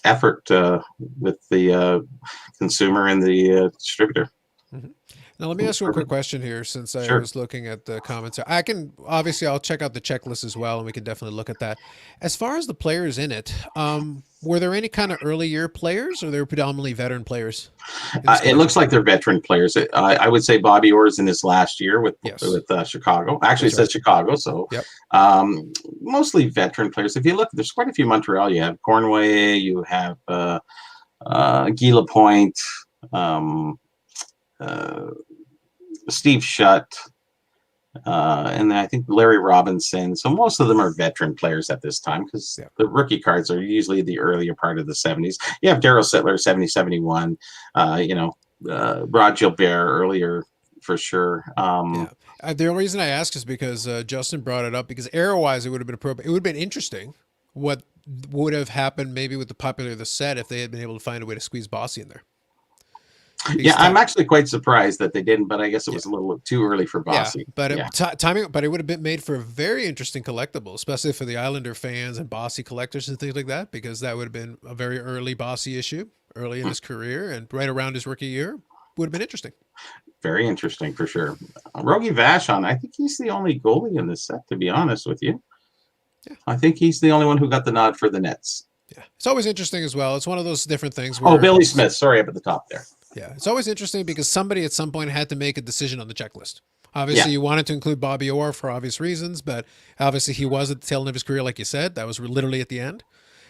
effort with the consumer and the distributor. Mhm. Now, let me ask you a quick question here since I Sure. was looking at the comments. I'll check out the checklist as well, and we can definitely look at that. As far as the players in it, were there any kind of early year players or they were predominantly veteran players in this It collection? looks like they're veteran players. I would say Bobby Orr's in his last year with Yes, Chicago. Actually, it that's says right. Chicago, so Yep. mostly veteran players. If you look, there's quite a few Montreal. You have Cornway, you have Guy Lapointe, um, uh, Steve Shutt, and then I think Larry Robinson. So most of them are veteran players at this time because Yeah. the rookie cards are usually the earlier part of the 70s. You have Daryl Sittler, 70, 71, Rod Gilbert earlier for sure. Yeah. The only reason I ask is because Justin brought it up because arrow wise, it would have been appropriate. It would have been interesting what would have happened maybe with the popular of the set if they had been able to find a way to squeeze Bossy in there. Yeah, Because I'm actually quite surprised that they didn't, but I guess it yeah. was a little too early for Yeah, Bossy. but Yeah. timing, but it would have been made for a very interesting collectible, especially for the Islander fans and Bossy collectors and things like that, because that would have been a very early Bossy issue, early in his career and right around his rookie year. Would have been interesting. Very interesting for sure. Rogi Vachon, I think he's the only goalie in this set, to be honest with you. Yeah. I think he's the only one who got the nod for the Nets. Yeah, it's always interesting as well. It's one of those different things Oh, where Billy Smith. Sorry, up at the top there. yeah, it's always interesting because somebody at some point had to make a decision on the checklist. Yeah. Obviously, you wanted to include Bobby Orr for obvious reasons, but obviously he was at the tail end of his career, like you said. That was literally at the end.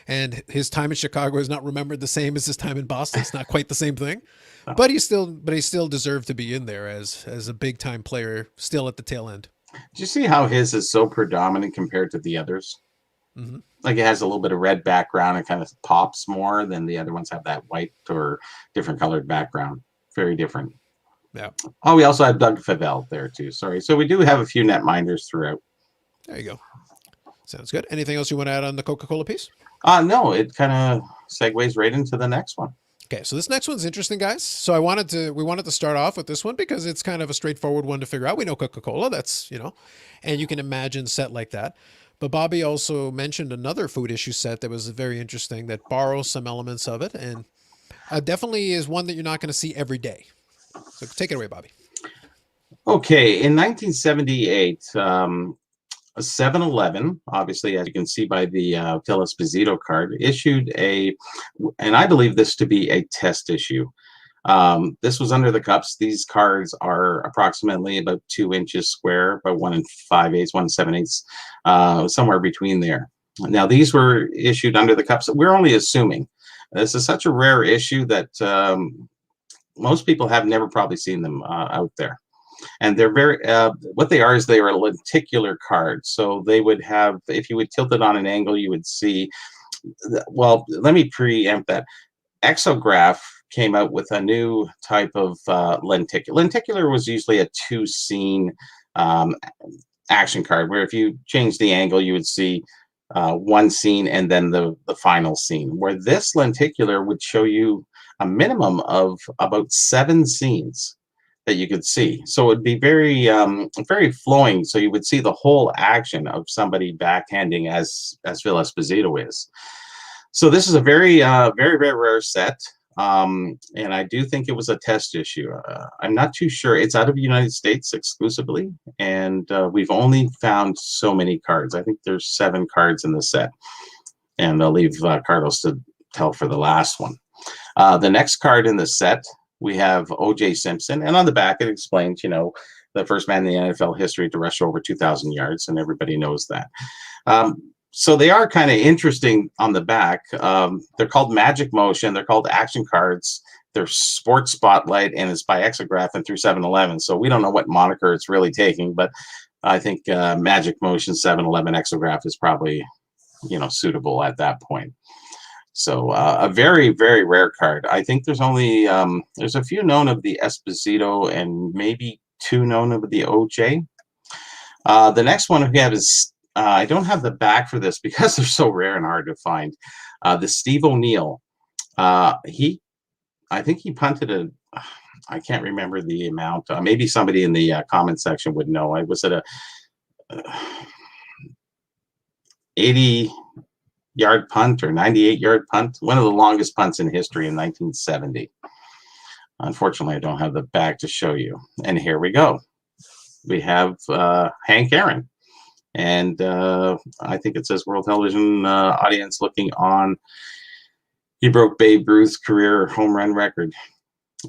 And his time in Chicago is not remembered the same as his time in Boston. It's not quite the same thing, Uh, but he still deserved to be in there as a big time player, still at the tail end. Do you see how his is so predominant compared to the others? Hmm. Like it has a little bit of red background and kind of pops more than the other ones have that white or different colored background. Very different. Yeah, Oh, we also have Doug Favell there too. Sorry. So we do have a few netminders throughout. there you go. Sounds good. Anything else you want to add on the Coca-Cola piece? No, it kind of segues right into the next one. Okay, so this next one's interesting, guys. So we wanted to start off with this one because it's kind of a straightforward one to figure out. We know Coca-Cola, that's, and you can imagine set like that. But Bobby also mentioned another food issue set that was very interesting that borrows some elements of it and definitely is one that you're not going to see every day. So take it away, Bobby. Okay, in 1978, 7-Eleven, obviously, as you can see by the Phil Esposito card, issued and I believe this to be a test issue. This was under the cups. These cards are approximately about 2 inches square, about 1 5/8, 1 7/8, somewhere between there. Now, these were issued under the cups. We're only assuming. This is such a rare issue that most people have never probably seen them out there. And they're very, what they are is they are lenticular cards. So they would have, if you would tilt it on an angle, you would see, well, let me preempt that. Exograph came out with a new type of lenticular. Lenticular was usually a two-scene um, action card, where if you change the angle, you would see one scene and then the final scene. Where this lenticular would show you a minimum of about 7 scenes that you could see. So it would be very flowing. So you would see the whole action of somebody backhanding as Phil Esposito is. So this is a very rare set. And I do think it was a test issue. I'm not too sure. It's out of the United States exclusively, and we've only found so many cards. I think there's 7 cards in the set, and I'll leave Carlos to tell for the last one. The next card in the set, we have O.J. Simpson, and on the back it explains, the first man in the NFL history to rush over 2,000 yards, and everybody knows that. So they are kind of interesting on the back. They're called Magic Motion. They're called action cards. They're Sports Spotlight, and it's by Exograph and through 7-Eleven. So we don't know what moniker it's really taking, but I think Magic Motion 7-Eleven Exograph is probably, suitable at that point. So a very rare card. I think there's only there's a few known of the Esposito and maybe 2 known of the OJ. The next one we have is I don't have the back for this because they're so rare and hard to find. The Steve O'Neill. I think he punted I can't remember the amount. Maybe somebody in the comment section would know. I was at a 80-yard punt or 98-yard punt, one of the longest punts in history in 1970. Unfortunately, I don't have the back to show you. And here we go. We have Hank Aaron. And I think it says World Television audience looking on. He broke Babe Ruth's career home run record,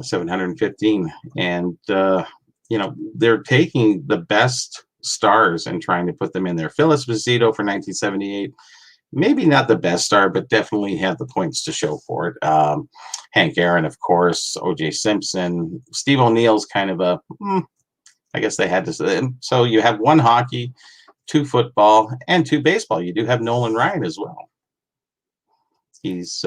715. And, they're taking the best stars and trying to put them in there. Phil Esposito for 1978, maybe not the best star, but definitely had the points to show for it. Hank Aaron, of course, O.J. Simpson. Steve O'Neill's kind of I guess they had to. So you have 1 hockey, 2 football, and 2 baseball. You do have Nolan Ryan as well. He's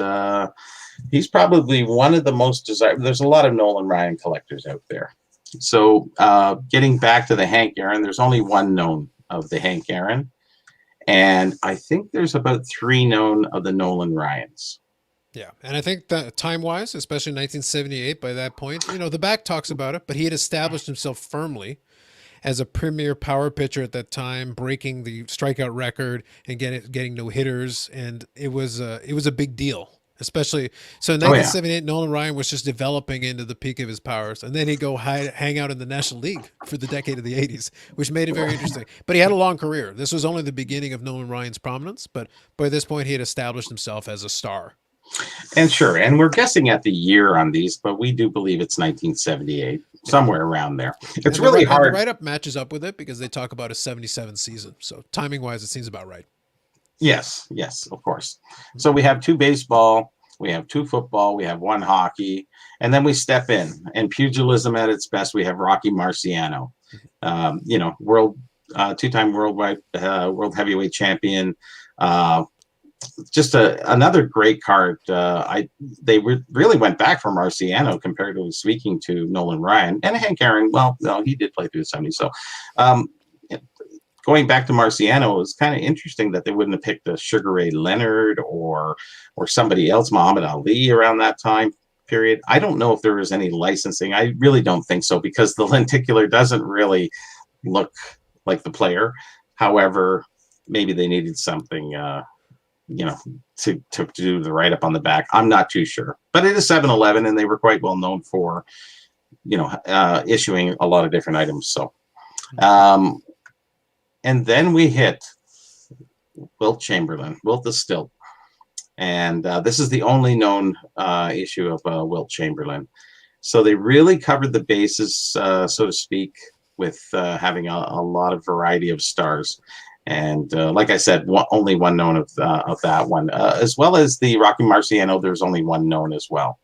probably one of the most desired. There's a lot of Nolan Ryan collectors out there. So getting back to the Hank Aaron, there's only 1 known of the Hank Aaron, and I think there's about 3 known of the Nolan Ryans. Yeah, and I think that time-wise, especially 1978, by that point, the back talks about it, but he had established himself firmly as a premier power pitcher at that time, breaking the strikeout record and getting no hitters, and it was a big deal. Especially so in 1978, Nolan Ryan was just developing into the peak of his powers, and then he'd go hang out in the National League for the decade of the 80s, which made it very interesting. But he had a long career. This was only the beginning of Nolan Ryan's prominence, but by this point, he had established himself as a star. And sure, and we're guessing at the year on these, but we do believe it's 1978, Yeah. somewhere around there. It's And really the hard. write up matches up with it because they talk about a 77 season. So timing wise, it seems about right. Yes, yes, of course. So we have two baseball, we have two football, we have one hockey, and then we step in. And pugilism at its best, we have Rocky Marciano, world two-time world heavyweight champion. Uh, just another great card. Really went back for Marciano compared to speaking to Nolan Ryan and Hank Aaron. Well, no, he did play through the 70s. So um, going back to Marciano, it was kind of interesting that they wouldn't have picked a Sugar Ray Leonard or somebody else, Muhammad Ali, around that time period. I don't know if there was any licensing. I really don't think so because the lenticular doesn't really look like the player. However, maybe they needed something to do the write up on the back. I'm not too sure, but it is 7-Eleven, and they were quite well known for, issuing a lot of different items. So, and then we hit Wilt Chamberlain, Wilt the Stilt, and this is the only known issue of Wilt Chamberlain. So they really covered the bases, so to speak, with having a lot of variety of stars. And like I said, only one known of that one, as well as the Rocky Marciano. There's only one known as well.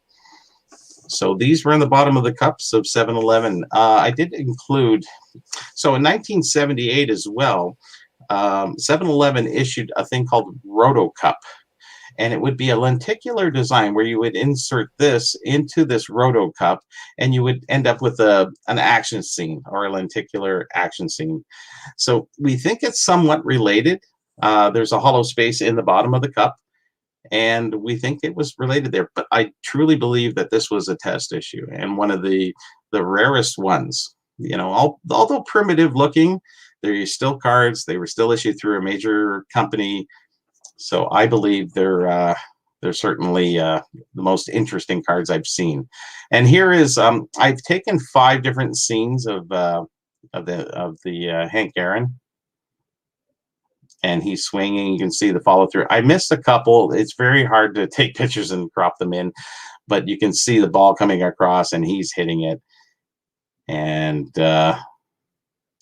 So these were in the bottom of the cups of 7-Eleven. I did include, so in 1978 as well, 7-Eleven issued a thing called Roto Cup. And it would be a lenticular design where you would insert this into this Roto Cup, and you would end up with an action scene or a lenticular action scene. So we think it's somewhat related. There's a hollow space in the bottom of the cup, and we think it was related there. But I truly believe that this was a test issue and one of the rarest ones. Although primitive looking, they're still cards. They were still issued through a major company. So I believe they're certainly the most interesting cards I've seen. And here is I've taken 5 different scenes of the Hank Aaron, and he's swinging. You can see the follow through. I missed a couple. It's very hard to take pictures and crop them in, but you can see the ball coming across, and he's hitting it, and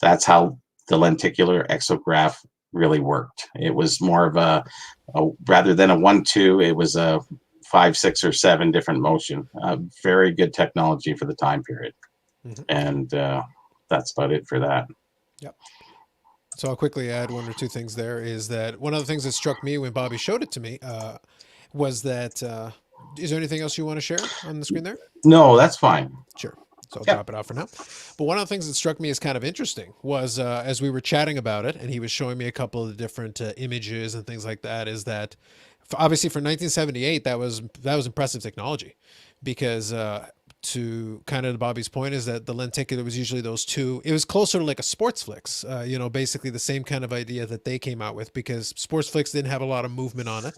that's how the lenticular exograph really worked. It was more of a rather than a 1-2, it was a 5, 6, or 7 different motion. Very good technology for the time period. Mm-hmm. And that's about it for that. Yep. So I'll quickly add 1 or 2 things there. Is that one of the things that struck me when Bobby showed it to me was that, is there anything else you want to share on the screen there? No, that's fine. Sure. So I'll drop it out for now. But one of the things that struck me as kind of interesting was as we were chatting about it, and he was showing me a couple of the different images and things like that, is that obviously for 1978, that was impressive technology, because to kind of Bobby's point is that the lenticular was usually those 2. It was closer to like a sports flicks, basically the same kind of idea that they came out with, because sports flicks didn't have a lot of movement on it.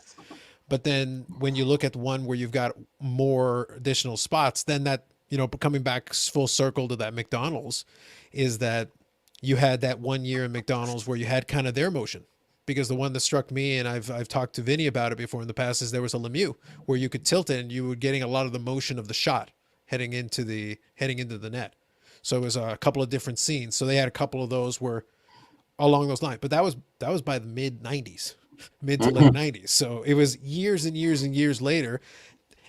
But then when you look at one where you've got more additional spots, then that, coming back full circle to that McDonald's, is that you had that 1 year in McDonald's where you had kind of their motion. Because the one that struck me, and I've talked to Vinny about it before in the past, is there was a Lemieux where you could tilt it and you were getting a lot of the motion of the shot heading into the net. So it was a couple of different scenes. So they had a couple of those where along those lines, but that was by the mid to late 90s. So it was years and years and years later.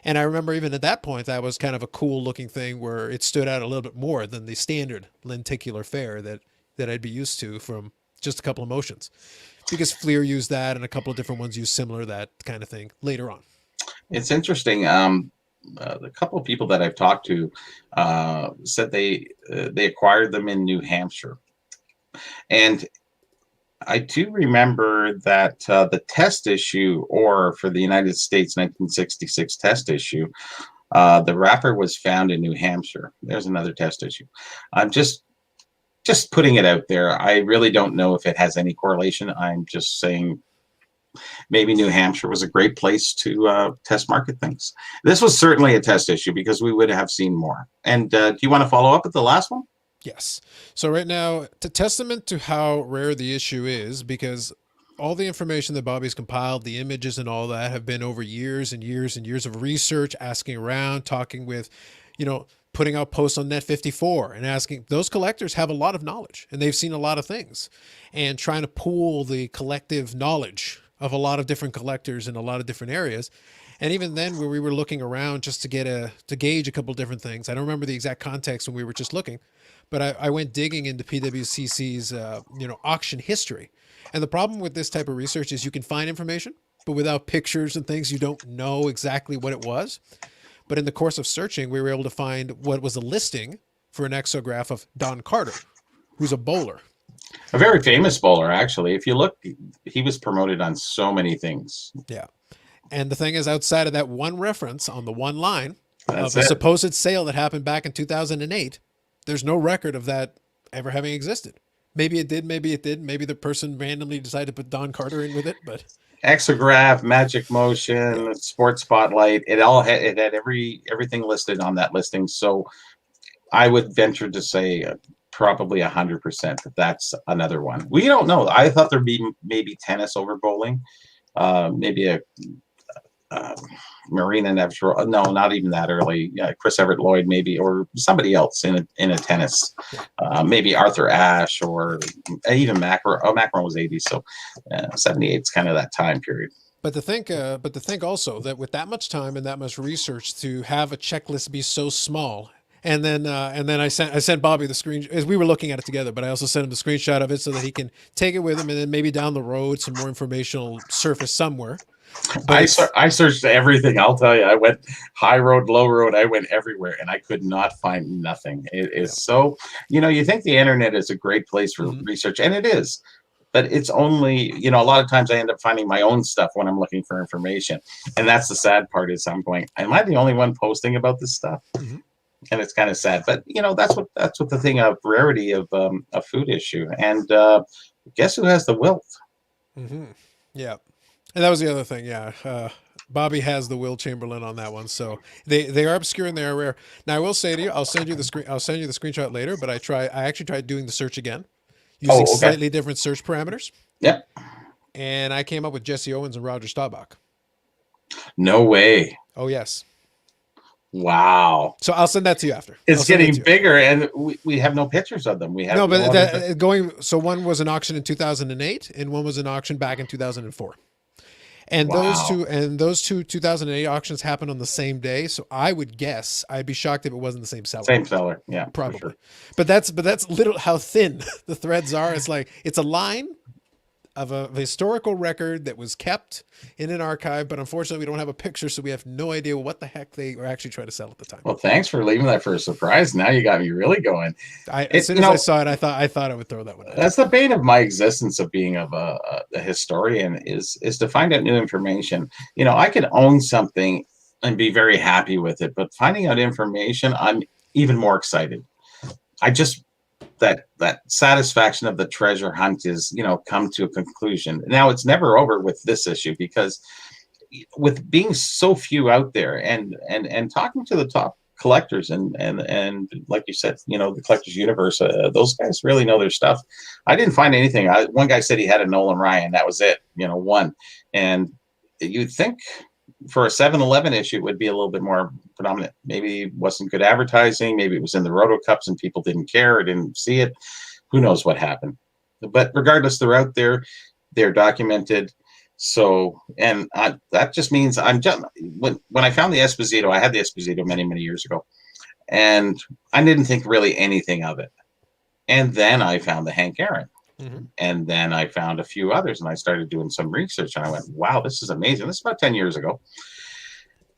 And I remember even at that point, that was kind of a cool looking thing where it stood out a little bit more than the standard lenticular fare that I'd be used to from just a couple of motions, because Fleer used that and a couple of different ones used similar, that kind of thing later on. It's interesting. The couple of people that I've talked to said they acquired them in New Hampshire, and I do remember that the test issue, or for the United States 1966 test issue, the wrapper was found in New Hampshire. There's another test issue. I'm just putting it out there. I really don't know if it has any correlation. I'm just saying maybe New Hampshire was a great place to test market things. This was certainly a test issue because we would have seen more. And do you want to follow up with the last one? Yes. So right now, to testament to how rare the issue is, because all the information that Bobby's compiled, the images and all that have been over years and years and years of research, asking around, talking with, putting out posts on Net 54 and asking. Those collectors have a lot of knowledge and they've seen a lot of things, and trying to pool the collective knowledge of a lot of different collectors in a lot of different areas. And even then, where we were looking around just to gauge a couple different things. I don't remember the exact context when we were just looking, but I went digging into PWCC's auction history. And the problem with this type of research is you can find information, but without pictures and things, you don't know exactly what it was. But in the course of searching, we were able to find what was a listing for an exograph of Don Carter, who's a bowler. A very famous bowler, actually. If you look, he was promoted on so many things. Yeah. And the thing is, outside of that one reference on the one line That's of a it. supposed sale that happened back in 2008, there's no record of that ever having existed. Maybe it did, maybe it didn't. Maybe the person randomly decided to put Don Carter in with it, but Exograph, Magic Motion, yeah. Sports Spotlight. It had everything listed on that listing. So I would venture to say probably 100% that that's another one. We don't know. I thought there'd be maybe tennis over bowling, maybe a Marina Neves. No, not even that early. Yeah, Chris Everett Lloyd maybe, or somebody else in a tennis. Maybe Arthur Ashe or even Macron. Oh, Macron was 80, so 78 is kind of that time period. But to think also that with that much time and that much research, to have a checklist be so small, and then I sent Bobby the screen as we were looking at it together, but I also sent him the screenshot of it so that he can take it with him, and then maybe down the road some more information will surface somewhere. I searched everything. I'll tell you, I went high road, low road. I went everywhere, and I could not find nothing. It is so, you think the internet is a great place for research, and it is. But it's only, a lot of times I end up finding my own stuff when I'm looking for information. And that's the sad part is I'm going, am I the only one posting about this stuff? Mm-hmm. And it's kind of sad. But, that's what the thing of rarity of a food issue. And guess who has the wealth? Mm-hmm. Yeah. And that was the other thing. Yeah. Bobby has the Will Chamberlain on that one. So they are obscure and they are rare. Now I will say to you, I'll send you the screenshot later, but I actually tried doing the search again using slightly different search parameters. Yep. And I came up with Jesse Owens and Roger Staubach. No way. Oh, yes. Wow. So I'll send that to you after. It's getting bigger, and we have no pictures of them. We have no, but so one was an auction in 2008, and one was an auction back in 2004. And those two 2008 auctions happened on the same day. So I would guess, I'd be shocked if it wasn't the same seller. Same seller, yeah, probably. Sure. But that's literally how thin the threads are. It's like it's a line of a historical record that was kept in an archive, but unfortunately we don't have a picture, so we have no idea what the heck they were actually trying to sell at the time. Well, thanks for leaving that for a surprise. Now you got me really going. As soon as I saw it, I thought I would throw that one out. That's the bane of my existence of being a historian is to find out new information. I could own something and be very happy with it, but finding out information, I'm even more excited. I just that satisfaction of the treasure hunt is come to a conclusion. Now it's never over with this issue, because with being so few out there and talking to the top collectors and like you said, the collectors universe, those guys really know their stuff. I didn't find anything. One guy said he had a Nolan Ryan, that was it, one. And you'd think for a 7-Eleven issue, it would be a little bit more predominant. Maybe it wasn't good advertising. Maybe it was in the Roto Cups and people didn't care or didn't see it. Who knows what happened? But regardless, they're out there. They're documented. So, and that just means I'm just, when I found the Esposito, I had the Esposito many, many years ago, and I didn't think really anything of it. And then I found the Hank Aaron. Mm-hmm. And then I found a few others, and I started doing some research, and I went, wow, this is amazing. This is about 10 years ago.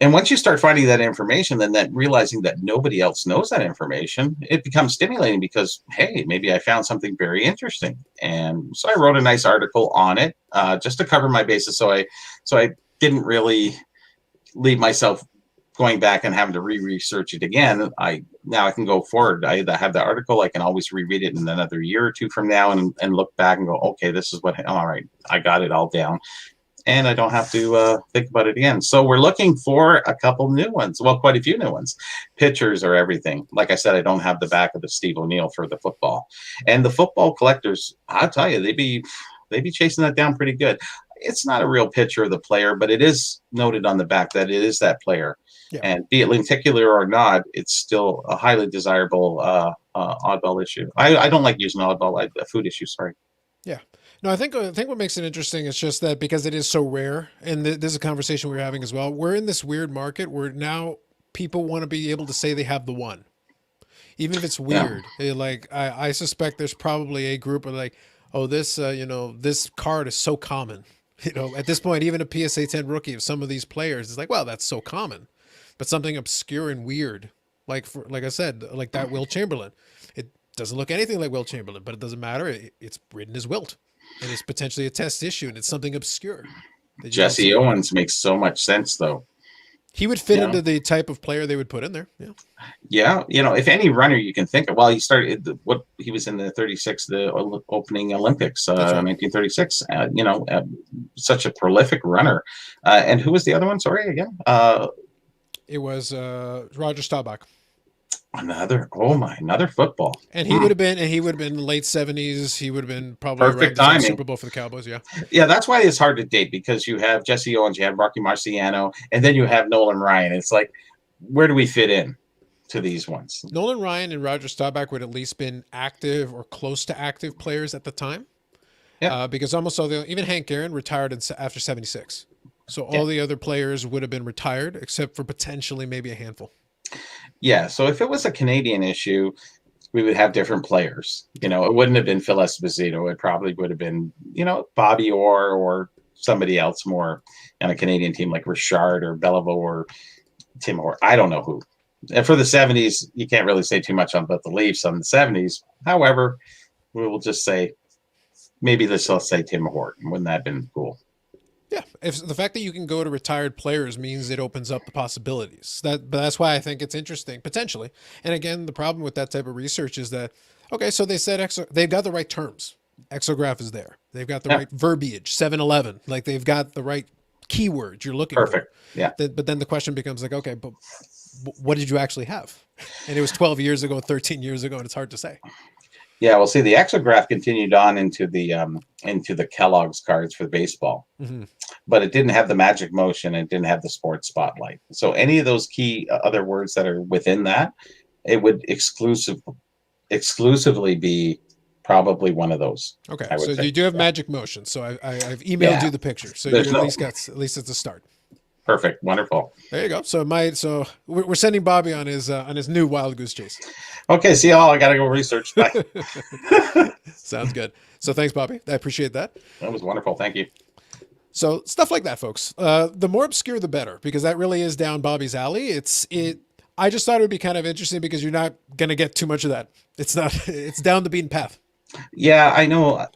And once you start finding that information, then realizing that nobody else knows that information, it becomes stimulating because, hey, maybe I found something very interesting. And so I wrote a nice article on it, just to cover my bases. So I didn't really leave myself going back and having to research it again. Now I can go forward. I have the article. I can always reread it in another year or two from now and look back and go, okay, this is what, all right, I got it all down. And I don't have to think about it again. So we're looking for a couple new ones. Well, quite a few new ones. Pictures are everything. Like I said, I don't have the back of the Steve O'Neill for the football. And the football collectors, I'll tell you, they they'd be chasing that down pretty good. It's not a real picture of the player, but it is noted on the back that it is that player. Yeah. And be it lenticular or not, it's still a highly desirable oddball issue. I don't like using oddball, a food issue, sorry. Yeah. No, I think what makes it interesting is just that because it is so rare, and this is a conversation we were having as well. We're in this weird market where now people want to be able to say they have the one, even if it's weird. Like I suspect there's probably a group of like, oh, this this card is so common. At this point, even a PSA 10 rookie of some of these players is like, well, that's so common, but something obscure and weird, like I said, like that Will Chamberlain. It doesn't look anything like Will Chamberlain, but it doesn't matter. It's written as Wilt, and it's potentially a test issue, and it's something obscure. Jesse Owens makes so much sense, though. He would fit into the type of player they would put in there. Yeah. If any runner you can think of, well, he started he was in the 36, the opening Olympics, 1936. Such a prolific runner. And who was the other one? Sorry, again. It was Roger Staubach. Another football. And he would have been late 70s. He would have been probably perfect timing. Super Bowl for the Cowboys. Yeah. Yeah, that's why it's hard to date, because you have Jesse Owens, you have Marky Marciano, and then you have Nolan Ryan. It's like, where do we fit in to these ones? Nolan Ryan and Roger Staubach would at least been active or close to active players at the time. Yeah. Because almost all even Hank Aaron retired after 76. So all the other players would have been retired, except for potentially maybe a handful. Yeah, so if it was a Canadian issue, we would have different players. It wouldn't have been Phil Esposito. It probably would have been, Bobby Orr or somebody else more on a Canadian team like Richard or Beliveau or Tim Hort. I don't know who. And for the 70s, you can't really say too much about the Leafs on the 70s. However, we will just say maybe let's say Tim Horton. Wouldn't that have been cool? Yeah, if the fact that you can go to retired players means it opens up the possibilities. But that's why I think it's interesting potentially. And again, the problem with that type of research is that so they said they've got the right terms. Exograph is there. They've got the right verbiage. 7-Eleven, like they've got the right keywords you're looking for. Yeah. But then the question becomes like, okay, but what did you actually have? And it was 12 years ago, 13 years ago, and it's hard to say. Yeah, well, see, the Exograph continued on into the Kellogg's cards for baseball, but it didn't have the magic motion. It didn't have the sports spotlight. So any of those key other words that are within that, it would exclusively be probably one of those. Okay, so you do have magic motion. So I've emailed you the picture, so you at least it's a start. Perfect, wonderful. There you go. So we're sending Bobby on his new Wild Goose Chase. Okay, see y'all. I gotta go research. Bye. Sounds good. So thanks, Bobby. I appreciate that. That was wonderful. Thank you. So stuff like that, folks. The more obscure, the better, because that really is down Bobby's alley. I just thought it would be kind of interesting because you're not gonna get too much of that. It's down the beaten path. Yeah, I know.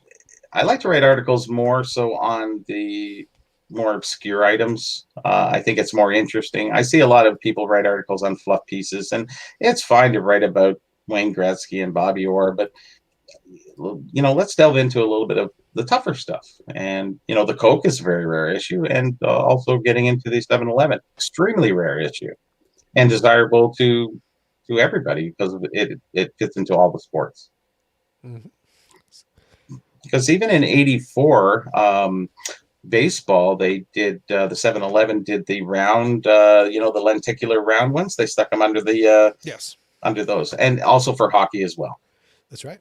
I like to write articles more so on the more obscure items. I think it's more interesting. I see a lot of people write articles on fluff pieces, and it's fine to write about Wayne Gretzky and Bobby Orr, but let's delve into a little bit of the tougher stuff. And the Coke is a very rare issue, and also getting into the 7-Eleven, extremely rare issue, and desirable to everybody because it fits into all the sports. Because even in '84. Baseball, they did the 7-Eleven did the round, the lenticular round ones. They stuck them under the under those, and also for hockey as well. That's right.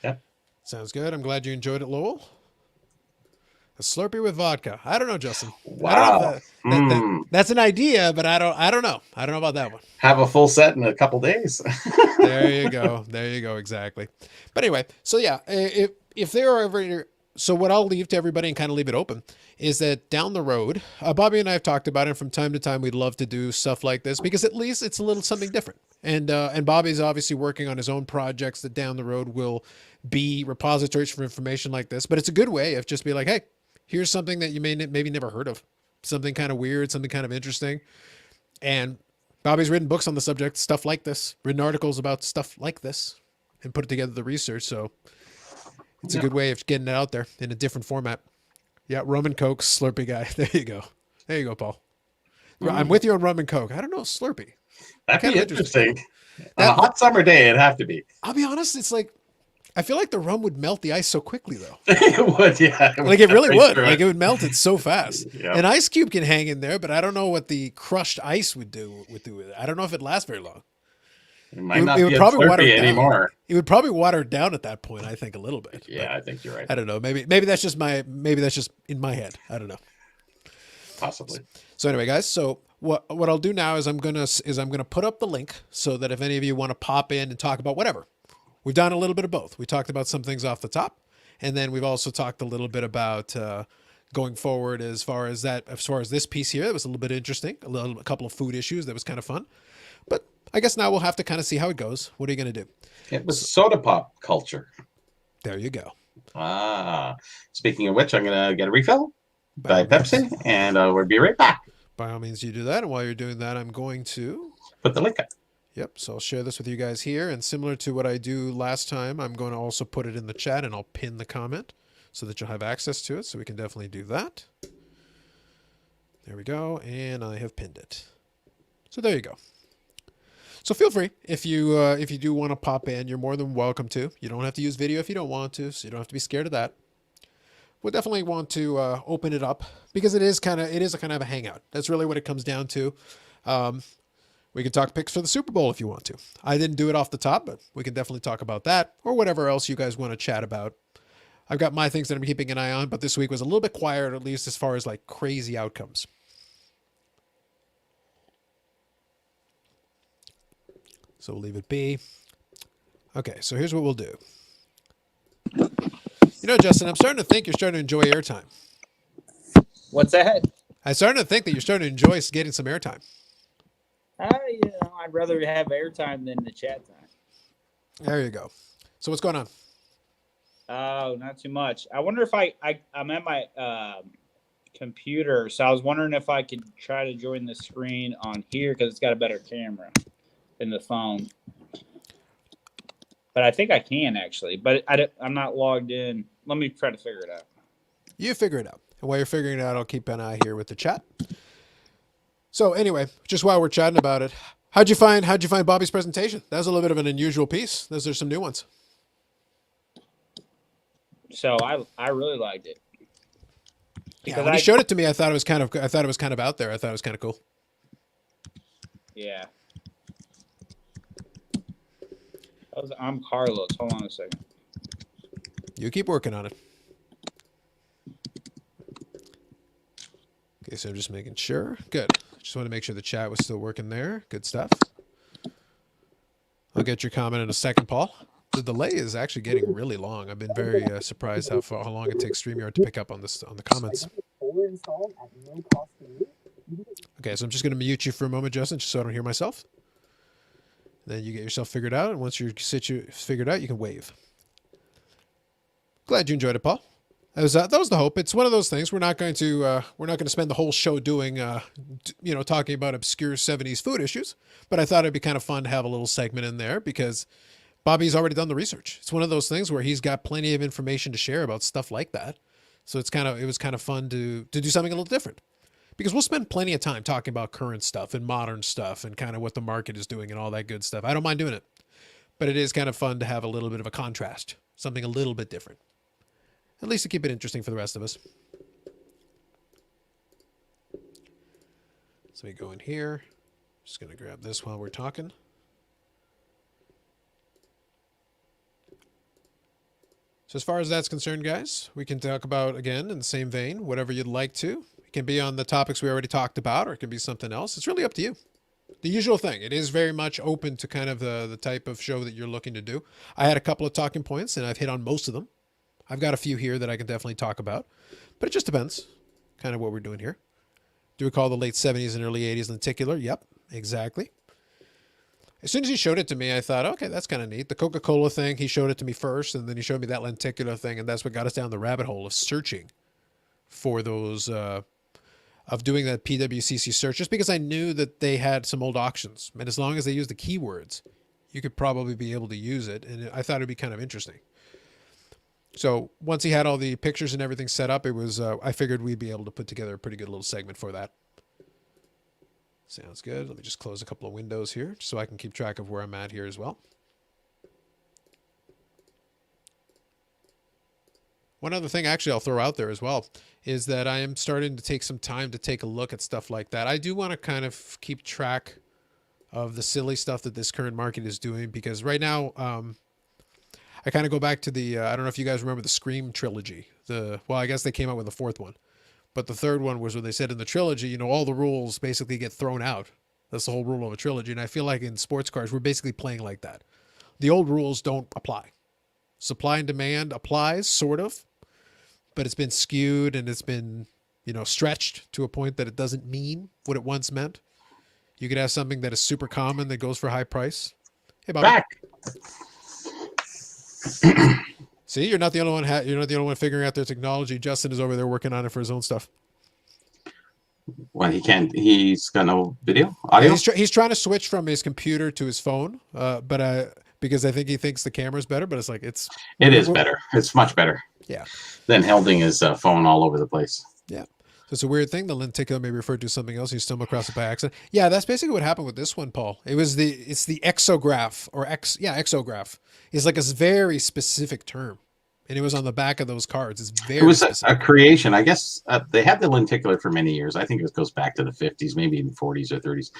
Yeah, sounds good. I'm glad you enjoyed it, Lowell. A Slurpee with vodka. I don't know, Justin. Wow, that's an idea, but I don't know. I don't know about that one. Have a full set in a couple days. There you go. Exactly. But anyway, so yeah, if there are ever. So what I'll leave to everybody and kind of leave it open is that down the road, Bobby and I have talked about it. And from time to time, we'd love to do stuff like this because at least it's a little something different. And Bobby's obviously working on his own projects that down the road will be repositories for information like this. But it's a good way of just be like, hey, here's something that you maybe never heard of, something kind of weird, something kind of interesting. And Bobby's written books on the subject, stuff like this, written articles about stuff like this, and put together the research. So it's a good way of getting it out there in a different format. Yeah, rum and Coke, Slurpee guy. There you go, Paul. I'm with you on rum and Coke. I don't know, Slurpee. That'd be interesting. On a hot summer day, it'd have to be. I'll be honest, it's like I feel like the rum would melt the ice so quickly, though. It would, yeah. Like it really Right would. through Like it would melt it so fast. Yeah. An ice cube can hang in there, but I don't know what the crushed ice would do with it. I don't know if it lasts very long. It might It not would be as probably water slurpy it down. anymore. It would probably water it down at that point. I think a little bit. Yeah, But I think you're right. I don't know. Maybe that's just in my head. I don't know. Possibly. So anyway, guys. So what I'll do now is I'm gonna put up the link so that if any of you want to pop in and talk about whatever, we've done a little bit of both. We talked about some things off the top, and then we've also talked a little bit about going forward as far as this piece here. That was a little bit interesting. A couple of food issues that was kind of fun, but I guess now we'll have to kind of see how it goes. What are you gonna do? It was soda pop culture. There you go. Speaking of which, I'm gonna get a refill, By all Diet means. Pepsi, and we'll be right back. By all means, you do that. And while you're doing that, I'm going to. Put the link up. Yep. So I'll share this with you guys here. And similar to what I do last time, I'm going to also put it in the chat and I'll pin the comment so that you'll have access to it. So we can definitely do that. There we go. And I have pinned it. So there you go. So feel free if you do want to pop in, you're more than welcome to. You don't have to use video if you don't want to, so you don't have to be scared of that. We'll definitely want to open it up because it is a kind of a hangout. That's really what it comes down to. We can talk picks for the Super Bowl if you want to. I didn't do it off the top, but we can definitely talk about that or whatever else you guys want to chat about. I've got my things that I'm keeping an eye on, but this week was a little bit quieter, at least as far as like crazy outcomes. So we'll leave it be. Okay, so here's what we'll do. You know, Justin, I'm starting to think you're starting to enjoy airtime. What's that? I'm starting to think that you're starting to enjoy getting some airtime. I'd rather have airtime than the chat time. There you go. So what's going on? Oh, not too much. I wonder if I'm at my computer, so I was wondering if I could try to join the screen on here because it's got a better camera than the phone. But I think I can actually, but I'm not logged in. Let me try to figure it out. You figure it out. And while you're figuring it out, I'll keep an eye here with the chat. So anyway, just while we're chatting about it, how'd you find Bobby's presentation? That was a little bit of an unusual piece. Those are some new ones. So I really liked it. Yeah, when he showed it to me, I thought it was kind of out there. I thought it was kind of cool. Yeah. I'm Carlos. Hold on a second. You keep working on it. Okay, so I'm just making sure. Good. Just want to make sure the chat was still working there. Good stuff. I'll get your comment in a second, Paul. The delay is actually getting really long. I've been very surprised how long it takes StreamYard to pick up on the comments. Okay, so I'm just going to mute you for a moment, Justin, just so I don't hear myself. Then you get yourself figured out, and once you're figured out, you can wave. Glad you enjoyed it, Paul. That was the hope. It's one of those things. We're not going to spend the whole show doing talking about obscure 70s food issues, but I thought it'd be kind of fun to have a little segment in there because Bobby's already done the research. It's one of those things where he's got plenty of information to share about stuff like that. So it was kind of fun to do something a little different. Because we'll spend plenty of time talking about current stuff and modern stuff and kind of what the market is doing and all that good stuff. I don't mind doing it. But it is kind of fun to have a little bit of a contrast, something a little bit different. At least to keep it interesting for the rest of us. So we go in here. Just going to grab this while we're talking. So as far as that's concerned, guys, we can talk about, again, in the same vein, whatever you'd like to. It can be on the topics we already talked about, or it can be something else. It's really up to you. The usual thing. It is very much open to kind of the type of show that you're looking to do. I had a couple of talking points, and I've hit on most of them. I've got a few here that I can definitely talk about, but it just depends kind of what we're doing here. Do we call the late 70s and early 80s lenticular? Yep, exactly. As soon as he showed it to me, I thought, okay, that's kind of neat. The Coca-Cola thing, he showed it to me first, and then he showed me that lenticular thing, and that's what got us down the rabbit hole of searching for those, of doing that PWCC search, just because I knew that they had some old auctions. And as long as they used the keywords, you could probably be able to use it, and I thought it'd be kind of interesting. So once he had all the pictures and everything set up, it was I figured we'd be able to put together a pretty good little segment for that. Sounds good. Let me just close a couple of windows here so I can keep track of where I'm at here as well. One other thing, actually, I'll throw out there as well, is that I am starting to take some time to take a look at stuff like that. I do want to kind of keep track of the silly stuff that this current market is doing, because right now, I kind of go back to the, I don't know if you guys remember the Scream trilogy. Well, I guess they came out with the fourth one, but the third one was where they said in the trilogy, you know, all the rules basically get thrown out. That's the whole rule of a trilogy. And I feel like in sports cars, we're basically playing like that. The old rules don't apply. Supply and demand applies, sort of, but it's been skewed and it's been, you know, stretched to a point that it doesn't mean what it once meant. You could have something that is super common that goes for high price. Hey, Bobby. Back. See, you're not the only one. You're not the only one figuring out their technology. Justin is over there working on it for his own stuff. Well, he can't. He's got no video, audio. Yeah, he's trying to switch from his computer to his phone, but because I think he thinks the camera's better. But it's like it is better. It's much better. Yeah. Than holding his phone all over the place. Yeah. So it's a weird thing. The lenticular may refer to something else. You stumble across it by accident. Yeah, that's basically what happened with this one, Paul. It's the exograph exograph. It's like a very specific term. And it was on the back of those cards. It's very. It was a creation. I guess they had the lenticular for many years. I think it goes back to the 50s, maybe even 40s or 30s.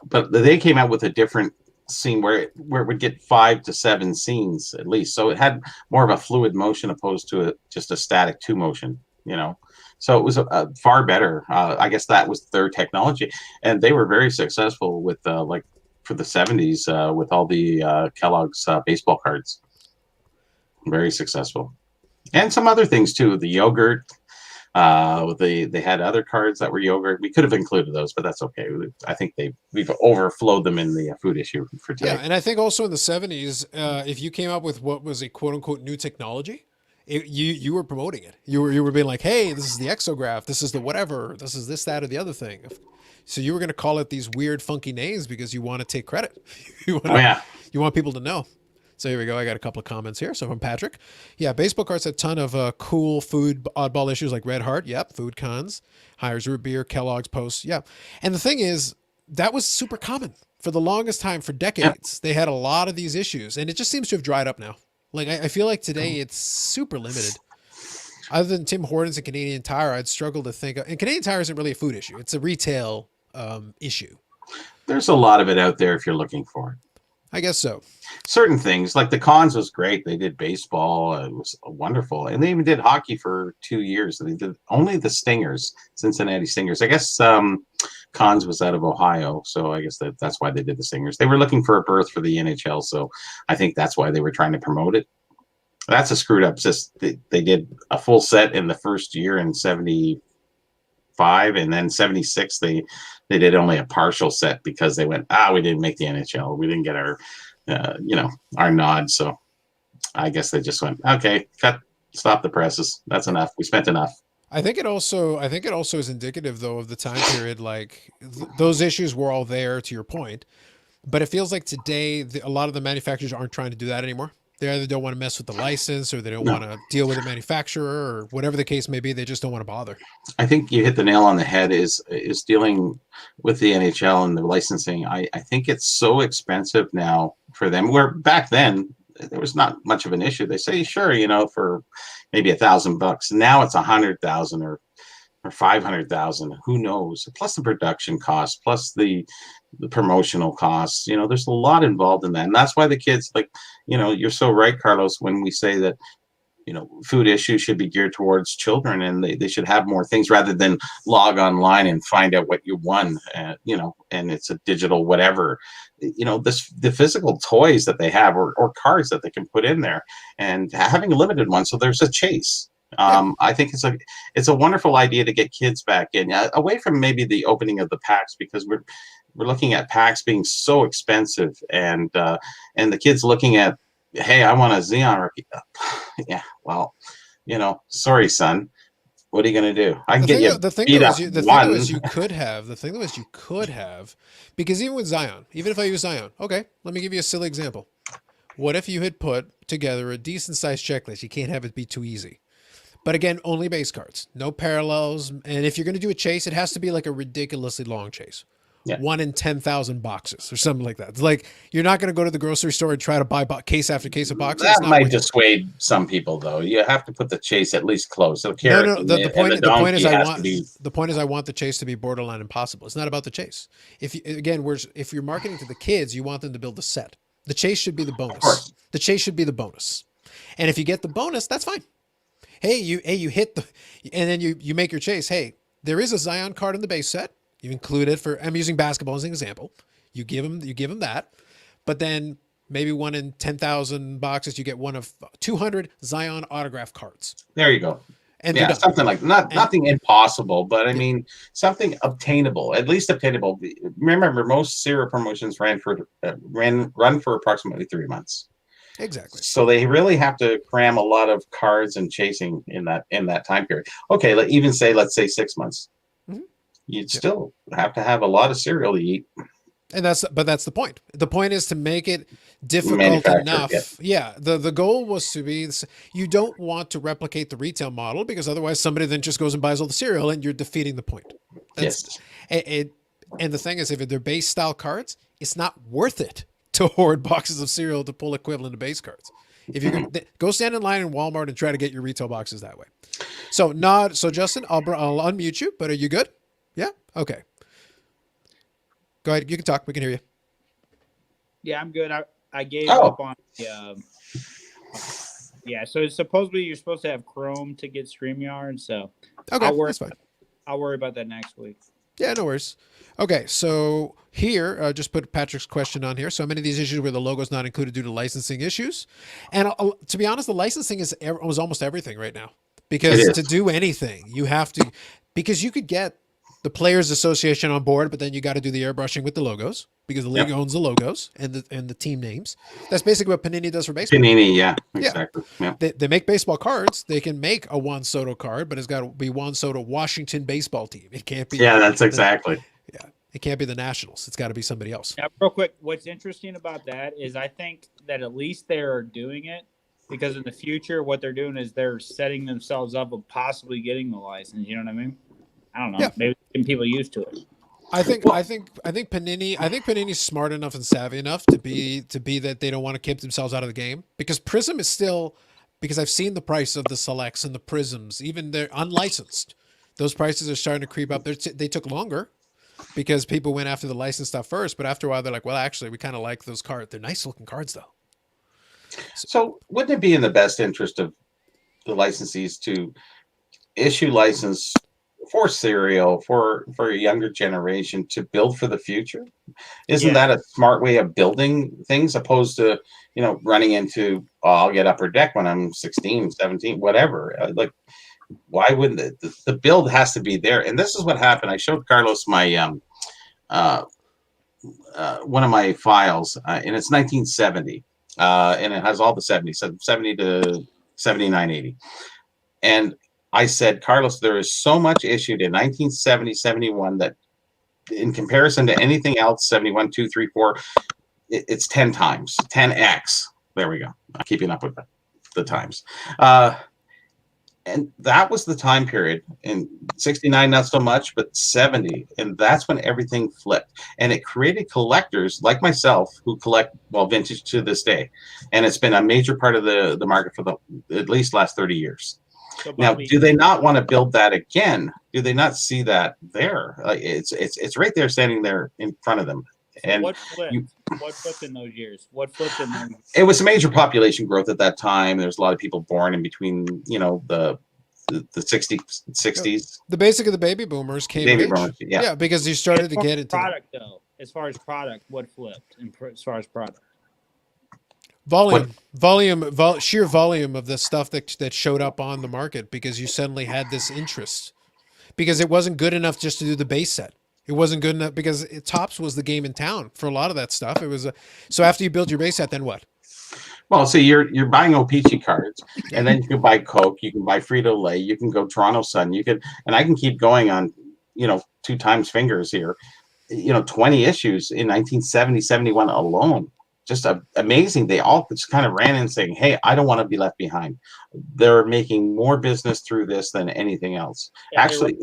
But they came out with a different scene where it would get 5 to 7 scenes at least. So it had more of a fluid motion opposed to just a static 2 motion. You know, so it was far better. I guess that was their technology, and they were very successful with like for the 70s with all the Kellogg's baseball cards. Very successful, and some other things too. The yogurt, they had other cards that were yogurt. We could have included those, but that's okay. I think we've overflowed them in the food issue for today. Yeah, and I think also in the 70s, if you came up with what was a quote unquote new technology, you were promoting it. You were being like, hey, this is the exograph, this is the whatever, this is this, that, or the other thing. So you were going to call it these weird, funky names because you want to take credit. You want people to know. So here we go. I got a couple of comments here. So from Patrick. Yeah, baseball cards had a ton of cool food oddball issues like Red Heart. Yep. Food cons. Hires Root Beer. Kellogg's Post. Yeah. And the thing is, that was super common for the longest time, for decades. Yep. They had a lot of these issues, and it just seems to have dried up now. Like, I feel like today it's super limited. Other than Tim Hortons and Canadian Tire, I'd struggle to think of, and Canadian Tire isn't really a food issue. It's a retail issue. There's a lot of it out there if you're looking for it. I guess so. Certain things, like the cons was great. They did baseball. It was wonderful. And they even did hockey for 2 years. They did only the Stingers, Cincinnati Stingers. I guess cons was out of Ohio. So I guess that's why they did the Stingers. They were looking for a berth for the NHL. So I think that's why they were trying to promote it. That's a screwed up system. They did a full set in the first year in 75, and then 76 they did only a partial set because they went, we didn't make the NHL, we didn't get our our nod. So I guess they just went, okay, stop the presses, that's enough, we spent enough. I think it also is indicative though of the time period. Like those issues were all there, to your point, but it feels like today a lot of the manufacturers aren't trying to do that anymore. They either don't want to mess with the license, or they don't want to deal with the manufacturer, or whatever the case may be. They just don't want to bother. I think you hit the nail on the head. Is dealing with the NHL and the licensing. I think it's so expensive now for them. Where back then there was not much of an issue. They say, sure, for maybe $1,000. Now it's 100,000 or 500,000. Who knows? Plus the production costs, plus the promotional costs. There's a lot involved in that, and that's why the kids, like, you're so right, Carlos, when we say that food issues should be geared towards children, and they should have more things rather than log online and find out what you won, and it's a digital whatever. The physical toys that they have, or cards that they can put in there, and having a limited one, so there's a chase. I think it's a wonderful idea to get kids back in, away from maybe the opening of the packs, because we're looking at packs being so expensive, and the kids looking at, hey, I want a Xeon rookie. Yeah, well, sorry, son. What are you going to do? I can get you. The thing you could have, because even with Zion, even if I use Zion, okay, let me give you a silly example. What if you had put together a decent sized checklist? You can't have it be too easy. But again, only base cards, no parallels. And if you're going to do a chase, it has to be like a ridiculously long chase. Yeah. 1 in 10,000 boxes or something like that. It's like you're not going to go to the grocery store and try to buy case after case of boxes. It's That not might worth it. dissuade some people, though. You have to put the chase at least close. So No, carrot no. and The the point is donkey I has want to be. the point is I want the chase to be borderline impossible. It's not about the chase. If you, again, if you're marketing to the kids, you want them to build the set. The chase should be the bonus. Of course. The chase should be the bonus. And if you get the bonus, that's fine. Hey, you hit the, and then you make your chase. Hey, there is a Zion card in the base set. You include it for. I'm using basketball as an example. You give them that, but then maybe 1 in 10,000 boxes, you get one of 200 Zion autograph cards. There you go. And Yeah, they're done. something like nothing impossible, but I mean something obtainable, at least obtainable. Remember, most cereal promotions run for approximately 3 months. Exactly. So they really have to cram a lot of cards and chasing in that time period. Okay, let's say 6 months. Mhm. You'd still have to have a lot of cereal to eat. And that's the point. The point is to make it difficult Manufactured, enough. Yeah. The goal was to be, you don't want to replicate the retail model because otherwise somebody then just goes and buys all the cereal and you're defeating the point. Yes. And the thing is, if they're base style cards, it's not worth it to hoard boxes of cereal to pull equivalent to base cards. If you can go stand in line in Walmart and try to get your retail boxes that way. So Justin, I'll unmute you, but are you good? Yeah. Okay. Go ahead. You can talk. We can hear you. Yeah, I'm good. I gave up on the. Yeah, so supposedly you're supposed to have Chrome to get StreamYard, so Okay, that's fine. I'll worry about that next week. Yeah, no worries. Okay, so here, just put Patrick's question on here. So many of these issues where the logo's not included due to licensing issues. And to be honest, the licensing was almost everything right now. Because to do anything, you have to, because you could get the Players Association on board, but then you got to do the airbrushing with the logos because the league owns the logos and the team names. That's basically what Panini does for baseball. Panini, yeah, exactly. Yeah. They make baseball cards. They can make a Juan Soto card, but it's got to be Juan Soto Washington baseball team. It can't be. Yeah, that's exactly. It can't be the Nationals. It's got to be somebody else. Yeah, real quick, what's interesting about that is I think that at least they're doing it because in the future, what they're doing is they're setting themselves up of possibly getting the license. You know what I mean? I don't know. Yeah. Maybe getting people used to it. I think Panini's smart enough and savvy enough to be that they don't want to keep themselves out of the game because Prism is still, because I've seen the price of the selects and the Prisms, even they're unlicensed. Those prices are starting to creep up. They took longer because people went after the licensed stuff first, but after a while they're like, well, actually, we kind of like those cards. They're nice looking cards though. So wouldn't it be in the best interest of the licensees to issue license for cereal for a younger generation to build for the future? Isn't that a smart way of building things opposed to, running into, I'll get upper deck when I'm 16, 17, whatever. Like, why wouldn't the build has to be there? And this is what happened. I showed Carlos my one of my files, and it's 1970, and it has all the 70s, 70 to 79, 80. And I said, Carlos, there is so much issued in 1970, 71 that in comparison to anything else, 71, 2, 3, 4, it's 10 times, 10x. There we go. I'm keeping up with the times. And that was the time period. In 69, not so much, but 70. And that's when everything flipped. And it created collectors like myself who collect, vintage to this day. And it's been a major part of the market for at least last 30 years. So now, do they not want to build that again? Do they not see that there? Like it's right there, standing there in front of them. And what flipped? What flipped in those years? What flipped in those? It was a major population growth at that time. There's a lot of people born in between, the 60s. The basic of the baby boomers came. Baby boomers, yeah, because you started to get into product though. As far as product, what flipped? As far as product. Sheer volume of the stuff that showed up on the market because you suddenly had this interest because it wasn't good enough just to do the base set. It wasn't good enough because Topps was the game in town for a lot of that stuff. It was so after you build your base set, then what? Well, so you're buying O-Pee-Chee cards, and then you can buy Coke, you can buy Frito-Lay, you can go Toronto Sun, and I can keep going on, 2 times fingers here, 20 issues in 1970, 71 alone. Just amazing. They all just kind of ran in saying, hey, I don't want to be left behind. They're making more business through this than anything else. Yeah, actually,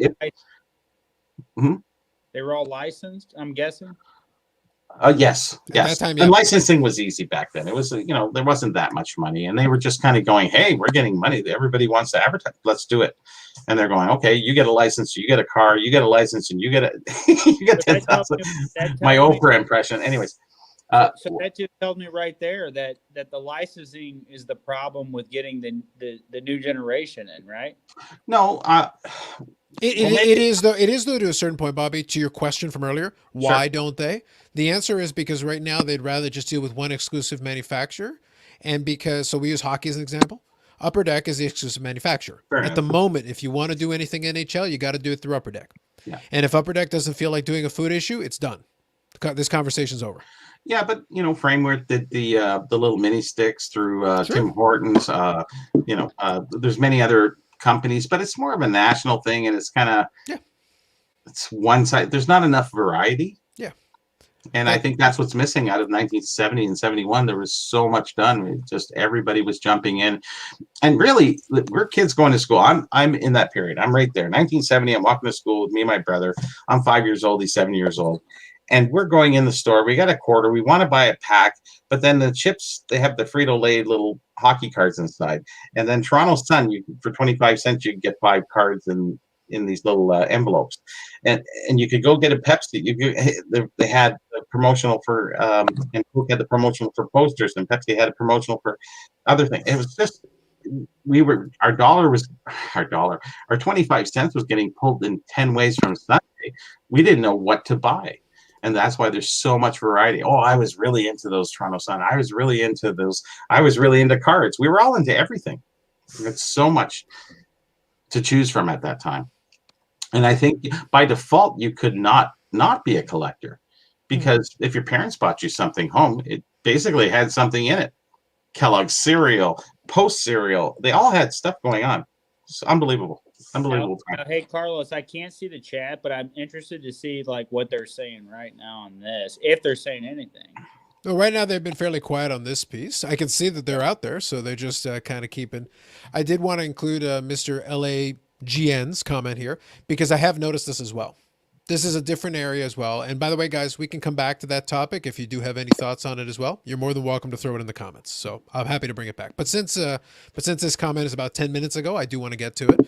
They were all licensed, I'm guessing. Yes, At yes. that time, And yeah. licensing was easy back then. It was, there wasn't that much money, and they were just kind of going, "Hey, we're getting money. Everybody wants to advertise. Let's do it." And they're going, "Okay, you get a license, you get a car, you get a license, and you get you get But that tells 10,000." me, that My tells me Oprah impression. Anyways, so that just tells me right there that the licensing is the problem with getting the new generation in, right? no, It is though. It is though to a certain point, Bobby. To your question from earlier, why sure. don't they? The answer is because right now they'd rather just deal with one exclusive manufacturer, and because so we use hockey as an example. Upper Deck is the exclusive manufacturer. Fair At the enough. moment, if you want to do anything NHL, you got to do it through Upper Deck. Yeah. And if Upper Deck doesn't feel like doing a food issue, it's done. This conversation's over. Yeah, but Framework did the little mini sticks through Sure. Tim Hortons. There's many other companies, but it's more of a national thing, and it's kind of Yeah. it's one side. There's not enough variety. Yeah. And I think that's what's missing out of 1970 and 71. There was so much done. It just everybody was jumping in, and really, we're kids going to school. I'm in that period. I'm right there. 1970. I'm walking to school with me and my brother. I'm 5 years old. He's 7 years old. And we're going in the store. We got a quarter. We want to buy a pack, but then the chips, they have the Frito-Lay little hockey cards inside. And then Toronto Sun, for 25 cents, you can get 5 cards in these little envelopes. And you could go get a Pepsi. They had the promotional for, and Coke had the promotional for posters, and Pepsi had a promotional for other things. It was just, our 25 cents was getting pulled in 10 ways from Sunday. We didn't know what to buy. And that's why there's so much variety. Oh, I was really into those Toronto Sun. I was really into those. I was really into cards. We were all into everything. It's so much to choose from at that time. And I think by default, you could not be a collector, because if your parents bought you something home, it basically had something in it. Kellogg's cereal, Post cereal, they all had stuff going on. It's unbelievable. Unbelievable. Hey, Carlos, I can't see the chat, but I'm interested to see like what they're saying right now on this, if they're saying anything. Well, right now they've been fairly quiet on this piece. I can see that they're out there, so they're just kind of keeping. I did want to include Mr. LAGN's comment here because I have noticed this as well. This is a different area as well. And by the way, guys, we can come back to that topic if you do have any thoughts on it as well. You're more than welcome to throw it in the comments. So I'm happy to bring it back. But since this comment is about 10 minutes ago, I do want to get to it.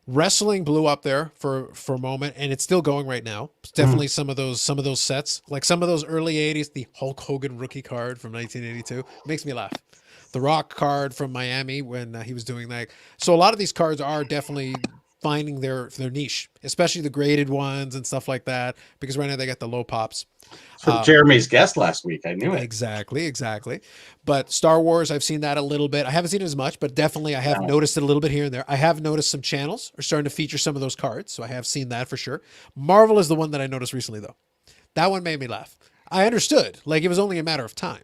Wrestling blew up there for a moment, and it's still going right now. It's definitely some of those sets, like some of those early 80s, the Hulk Hogan rookie card from 1982 makes me laugh. The Rock card from Miami when he was doing that. So a lot of these cards are definitely finding their niche, especially the graded ones and stuff like that, because right now they got the low pops. So Jeremy's guest last week. I knew it. Exactly. But Star Wars, I've seen that a little bit. I haven't seen it as much, but definitely I have noticed it a little bit here and there. I have noticed some channels are starting to feature some of those cards, so I have seen that for sure. Marvel is the one that I noticed recently, though. That one made me laugh. I understood. Like, it was only a matter of time,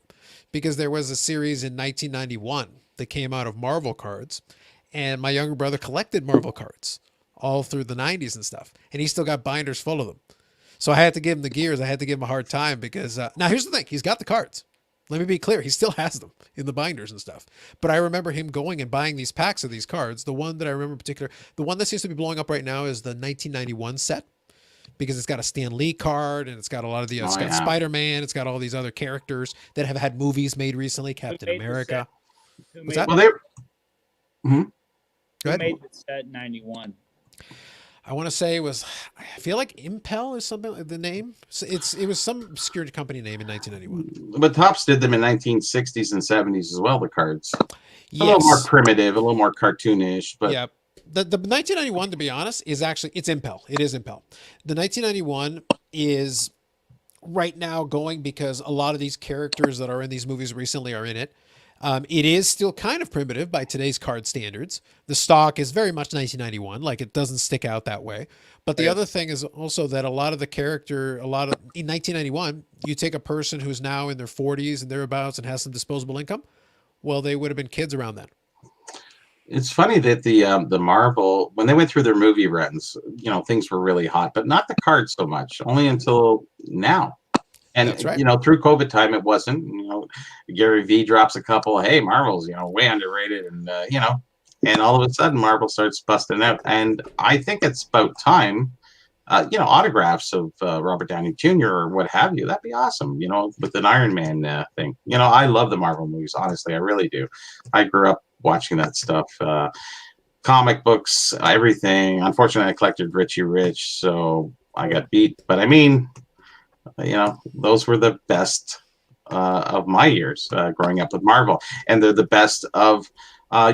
because there was a series in 1991 that came out of Marvel cards, and my younger brother collected Marvel cards all through the 90s and stuff, and he still got binders full of them. So I had to give him the gears. I had to give him a hard time because now here's the thing. He's got the cards. Let me be clear. He still has them in the binders and stuff. But I remember him going and buying these packs of these cards. The one that I remember in particular, the one that seems to be blowing up right now is the 1991 set, because it's got a Stan Lee card and it's got a lot of the, it's got Spider-Man. It's got all these other characters that have had movies made recently. Captain America. What's that? Well, they. Who made the set 91? I want to say it was, I feel like Impel is something like the name. So it was some obscure company name in 1991. But Topps did them in 1960s and 70s as well, the cards. Yes. A little more primitive, a little more cartoonish. But yeah. The 1991, to be honest, is actually, it's Impel. It is Impel. The 1991 is right now going because a lot of these characters that are in these movies recently are in it. It is still kind of primitive by today's card standards. The stock is very much 1991, like it doesn't stick out that way. But the other thing is also that a lot of the character, in 1991, you take a person who's now in their 40s and thereabouts and has some disposable income. Well, they would have been kids around then. It's funny that the Marvel, when they went through their movie runs, things were really hot, but not the cards so much, only until now. And, that's right. Through COVID time, it wasn't, Gary V drops a couple, hey, Marvel's, way underrated. And, and all of a sudden Marvel starts busting out. And I think it's about time autographs of Robert Downey Jr. or what have you. That'd be awesome. With an Iron Man thing. I love the Marvel movies. Honestly, I really do. I grew up watching that stuff. Comic books, everything. Unfortunately, I collected Richie Rich, so I got beat. But I mean, those were the best of my years growing up with Marvel, and they're the best of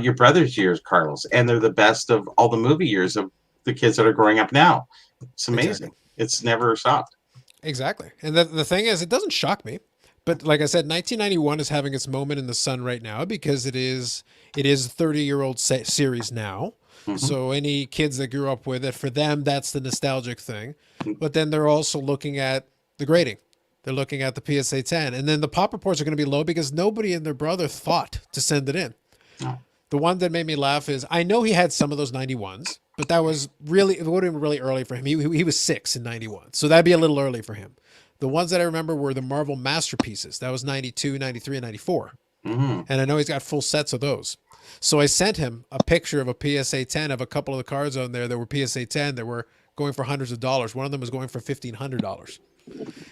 your brother's years, Carlos, and they're the best of all the movie years of the kids that are growing up now. It's amazing. Exactly. It's never stopped. Exactly. And the thing is, it doesn't shock me. But like I said, 1991 is having its moment in the sun right now because it is a 30-year-old series now. Mm-hmm. So any kids that grew up with it, for them, that's the nostalgic thing. But then they're also looking at the grading. They're looking at the PSA 10. And then the pop reports are going to be low because nobody and their brother thought to send it in. No. The one that made me laugh is, I know he had some of those 91s, but it would have been really early for him. He was 6 in 91. So that'd be a little early for him. The ones that I remember were the Marvel Masterpieces. That was 92, 93, and 94. Mm-hmm. And I know he's got full sets of those. So I sent him a picture of a PSA 10 of a couple of the cards on there that were PSA 10 that were going for hundreds of dollars. One of them was going for $1,500.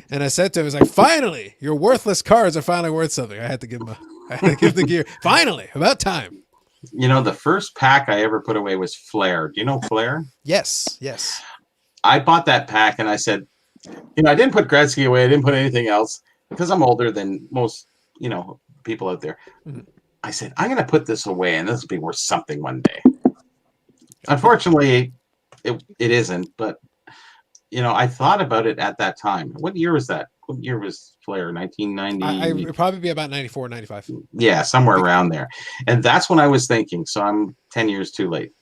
And I said to him, I was like, finally, your worthless cards are finally worth something. I had to give the gear. Finally, about time. The first pack I ever put away was Flair. Do you know Flair? Yes. I bought that pack and I said, I didn't put Gretzky away. I didn't put anything else because I'm older than most, people out there. Mm-hmm. I said, I'm going to put this away and this will be worth something one day. Unfortunately, it isn't, but, I thought about it at that time. What year was that? What year was Flair? 1990? It'd probably be about 94, 95. Yeah, somewhere around there. And that's when I was thinking. So I'm 10 years too late.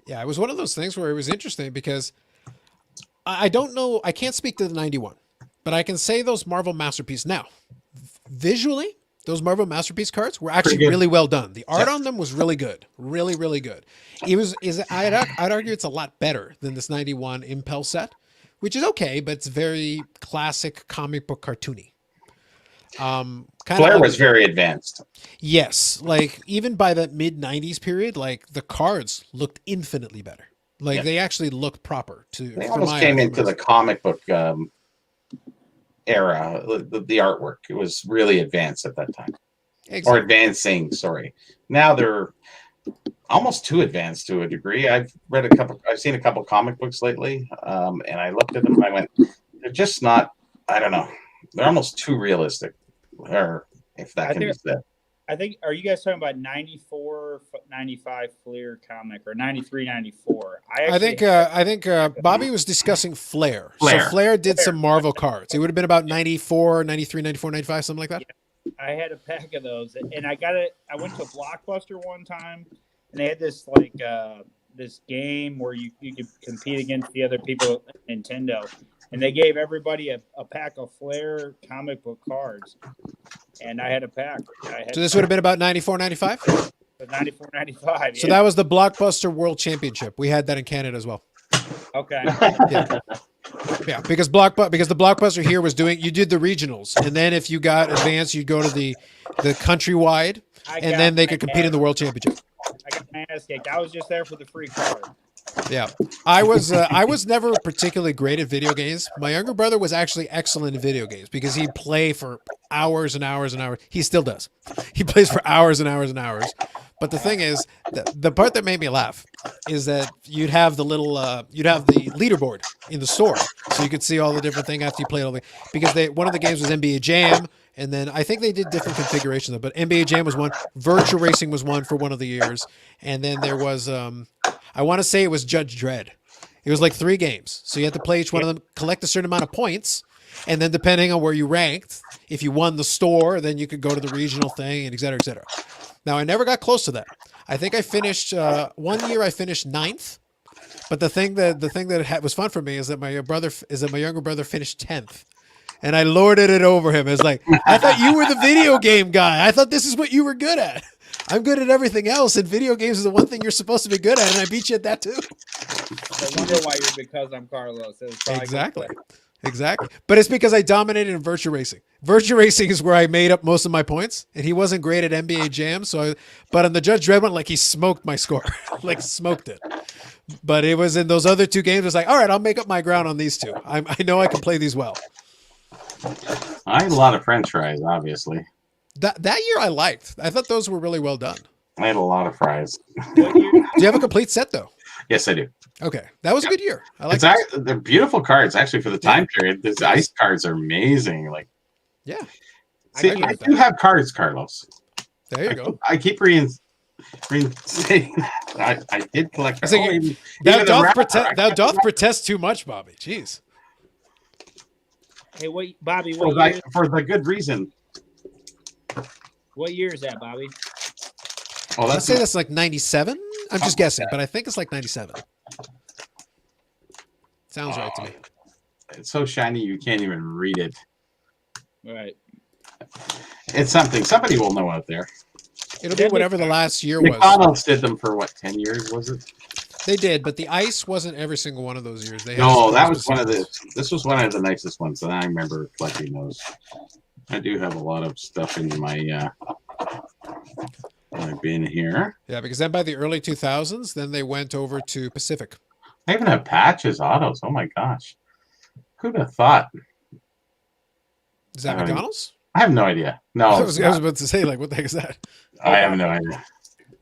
Yeah, it was one of those things where it was interesting because I don't know. I can't speak to the 91, but I can say those Marvel Masterpiece. Now, visually, those Marvel Masterpiece cards were actually really well done. The art on them was really good. Really, really good. I'd argue it's a lot better than this 91 Impel set, which is okay, but it's very classic comic book cartoony. Flair was very advanced. Yes. Like even by the mid 90s period, like the cards looked infinitely better. Like they actually looked proper. They almost came into the comic book era. The artwork, it was really advanced at that time. Exactly. Or advancing, sorry. Now they're almost too advanced to a degree. I've seen a couple comic books lately, and I looked at them and I went, they're just not, I don't know. They're almost too realistic, or if that can be said. I think, are you guys talking about 94, 95 Flair comic or 93, 94? I think Bobby was discussing Flair. So Flair did some Marvel cards. It would have been about 94, 93, 94, 95, something like that. Yeah. I had a pack of those, and I went to Blockbuster one time, and they had this this game where you could compete against the other people at Nintendo. And they gave everybody a pack of Flair comic book cards. And I had a pack. So this would have been about 94, 95? 94, 95. So that was the Blockbuster World Championship. We had that in Canada as well. Okay. Yeah, because the Blockbuster here was you did the regionals. And then if you got advanced, you'd go to the countrywide. And then they could compete in the World Championship. I got my ass kicked. I was just there for the free card. Yeah, I was never particularly great at video games. My younger brother was actually excellent in video games because he'd play for hours and hours and hours. He still does. He plays for hours and hours and hours. But the thing is, the part that made me laugh is that you'd have the leaderboard in the store, so you could see all the different things after you played all the. Because one of the games was NBA Jam, and then I think they did different configurations. But NBA Jam was one, Virtual Racing was one for one of the years, and then there was I want to say it was Judge Dredd. It was like 3 games, so you had to play each one of them, collect a certain amount of points, and then depending on where you ranked, if you won the store, then you could go to the regional thing, and et cetera, et cetera. Now, I never got close to that. I think I finished, one year I finished 9th, but the thing that was fun for me is that my younger brother finished 10th. And I lorded it over him. It's like, I thought you were the video game guy. I thought this is what you were good at. I'm good at everything else, and video games is the one thing you're supposed to be good at, and I beat you at that too. I wonder why you're because I'm Carlos. Exactly. But it's because I dominated in Virtual Racing. Virtual Racing is where I made up most of my points, and he wasn't great at NBA Jam. But on the Judge Dredd one, he smoked my score, smoked it. But it was in those other two games. It's like, all right, I'll make up my ground on these two. I know I can play these well. I had a lot of French fries, obviously. That year I liked. I thought those were really well done. I had a lot of fries. What year? Do you have a complete set though? Yes, I do. Okay, that was a good year. I like. They're beautiful cards, actually, for the time period. These ice cards are amazing. Like, Yeah. see, agree I with do that. have cards, Carlos. There you go. I keep reinstating. I did collect cards. So Even Thou the doth rapper, protest. I Thou kept doth the rapper protest too much, Bobby. Jeez. Hey, what, Bobby? for What year? for the good reason. What year is that, Bobby? Oh, Let's that's say that's like 97. I'm just Oh, guessing, but I think it's like 97. Sounds right to me. it's so shiny you can't even read it. Right. It's something. Somebody will know out there. It'll be whatever the last year was. McDonald's did them for what, 10 years, was it? They did, but the ice wasn't every single one of those years. They had No, some that was one of the. specifics. This was one of the nicest ones, and I remember collecting those. I do have a lot of stuff in my bin here. Yeah, because then by the early 2000s, then they went over to Pacific. I even have patches, autos. Oh my gosh, who'd have thought? Is that I don't McDonald's? I have no idea. No, I it's was not. about to say, like, what the heck is that? I have no idea.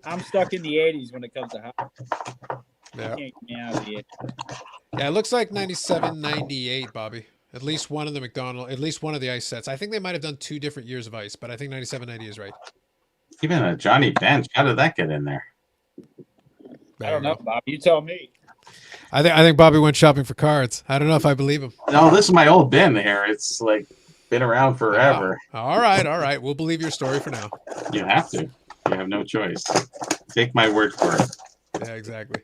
I'm stuck in the 80s when it comes to house. Yeah. Can't get me out of the 80s. Yeah, it looks like 97, 98, Bobby. At least one of the McDonald, at least one of the ice sets. I think they might have done 2 different years of ice, but I think 97, 90 is right. Even a Johnny Bench. How did that get in there? I don't know, Bob. You tell me. I think Bobby went shopping for cards. I don't know if I believe him. No, this is my old bin here. It's like been around forever. All right. We'll believe your story for now. You have to. You have no choice. Take my word for it. Yeah, exactly.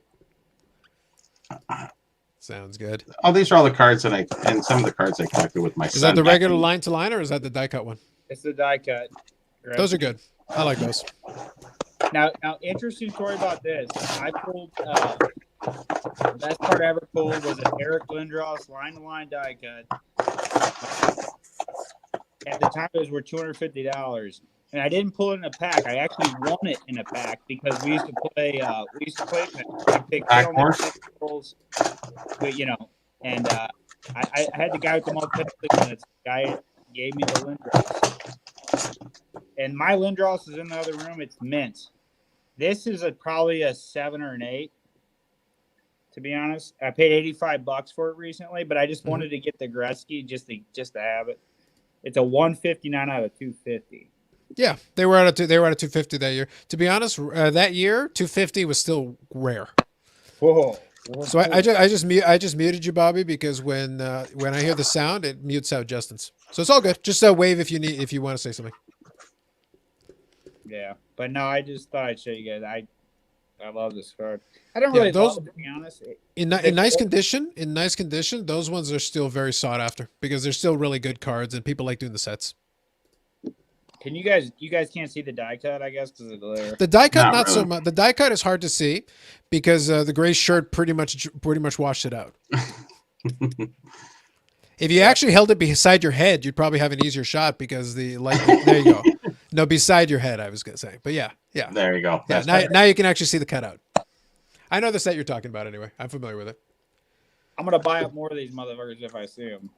Sounds good. Oh, these are all the cards and some of the cards I collected with my son. Is that the back regular in- line to line or is that the die cut one? It's the die cut. Right? Those are good. I like those. Now, interesting story about this. I pulled the best card I ever pulled was an Eric Lindros line-to-line die cut. At the time, those were $250, and I didn't pull it in a pack. I actually won it in a pack because we used to play. I picked Pack horse? pulls, but and I had the guy with the multiple minutes. The guy gave me the Lindros. And my Lindros is in the other room. It's mint. This is probably a 7 or an 8. To be honest, I paid $85 for it recently, but I just wanted to get the Gretzky just to have it. It's a 159 out of 250. Yeah, they were at 250 that year. To be honest, that year 250 was still rare. Whoa. So I just muted you, Bobby, because when I hear the sound, it mutes out Justin's. So it's all good. Just wave if you want to say something. Yeah, but no, I just thought I'd show you guys. I love this card. I don't really those- love it, to be honest. In nice condition, those ones are still very sought after because they're still really good cards and people like doing the sets. Can you guys can't see the die cut, I guess, because of the glare. The die cut, Not not so really. much. The die cut is hard to see because the gray shirt pretty much washed it out. If you actually held it beside your head, you'd probably have an easier shot because the light. There you go. No, beside your head, I was gonna say. But yeah. There you go. Yeah, That's now, better. now you can actually see the cutout. I know the set you're talking about anyway. I'm familiar with it. I'm gonna buy up more of these motherfuckers if I see them.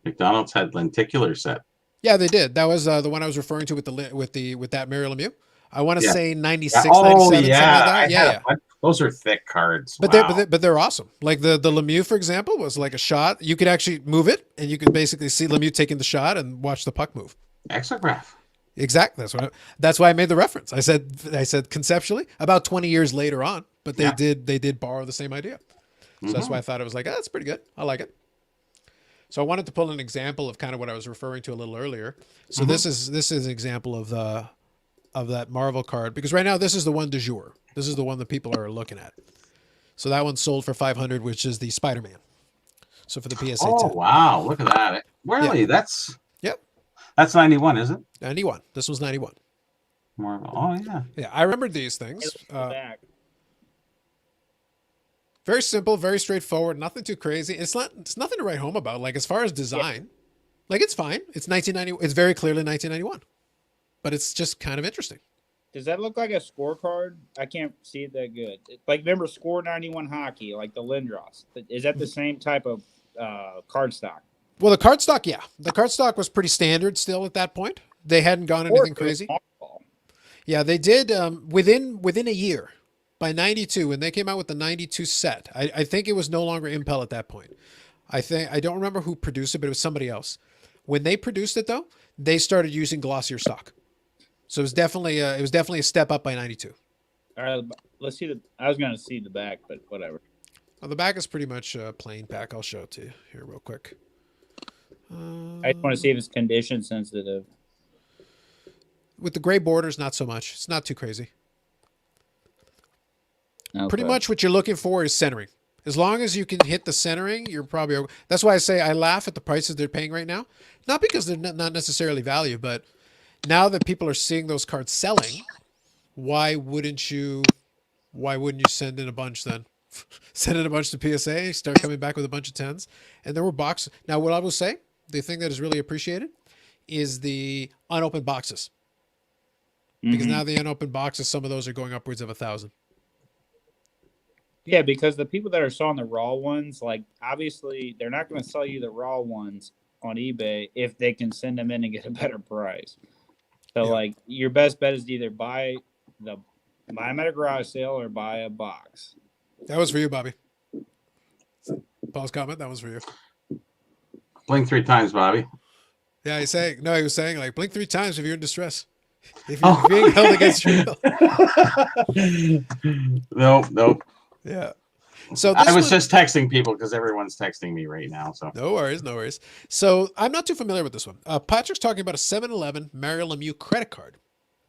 McDonald's had lenticular set. Yeah, they did. That was the one I was referring to with that Mary Lemieux. I want to Yeah. say 96, Oh 97, something yeah, like I that. Yeah, have one. Those are thick cards. But Wow. they're awesome. Like the Lemieux, for example, was like a shot. You could actually move it, and you could basically see Lemieux taking the shot and watch the puck move. Exograph. Exactly. That's why I made the reference. I said conceptually about 20 years later on, but they did borrow the same idea. So that's why I thought it was like, that's pretty good. I like it. So I wanted to pull an example of kind of what I was referring to a little earlier. So this is an example of that Marvel card because right now this is the one du jour. This is the one that people are looking at. So that one sold for 500, which is the Spider-Man. So for the PSA Oh 10. wow, look at that. Really? That's Yep. 91, isn't it? 91. This was 91. Marvel. Oh yeah. Yeah, I remembered these things. Back. Very simple, very straightforward, nothing too crazy. It's nothing to write home about. Like as far as design, like it's fine. It's 1990. It's very clearly 1991, but it's just kind of interesting. Does that look like a scorecard? I can't see it that good. Like, remember Score 91 hockey, like the Lindros. Is that the same type of card stock? Well, the card stock, yeah. The card stock was pretty standard still at that point. They hadn't gone anything crazy. Yeah, they did within a year. By 92, when they came out with the 92 set, I think it was no longer Impel at that point. I don't remember who produced it, but it was somebody else. When they produced it, though, they started using glossier stock. So it was definitely a step up by 92. All right, let's see I was going to see the back, but whatever. Well, the back is pretty much a plain pack. I'll show it to you here real quick. I just want to see if it's condition sensitive. With the gray borders, not so much. It's not too crazy. Okay. Pretty much what you're looking for is centering. As long as you can hit the centering, you're probably okay. That's why I say I laugh at the prices they're paying right now. Not because they're not necessarily value, but now that people are seeing those cards selling, why wouldn't you send in a bunch then? Send in a bunch to PSA, start coming back with a bunch of 10s. And there were boxes. Now, what I will say, the thing that is really appreciated is the unopened boxes. Because now the unopened boxes, some of those are going upwards of 1,000. Yeah, because the people that are selling the raw ones, like, obviously they're not going to sell you the raw ones on eBay if they can send them in and get a better price. So, like, your best bet is to either buy them at a garage sale or buy a box. That was for you, Bobby. Paul's comment, that was for you. Blink 3 times, Bobby. Yeah, he was saying, like, blink 3 times if you're in distress. If you're being held against your will. Nope. Yeah. So I was just texting people because everyone's texting me right now. So no worries. So I'm not too familiar with this one. Patrick's talking about a 7-Eleven Mario Lemieux credit card.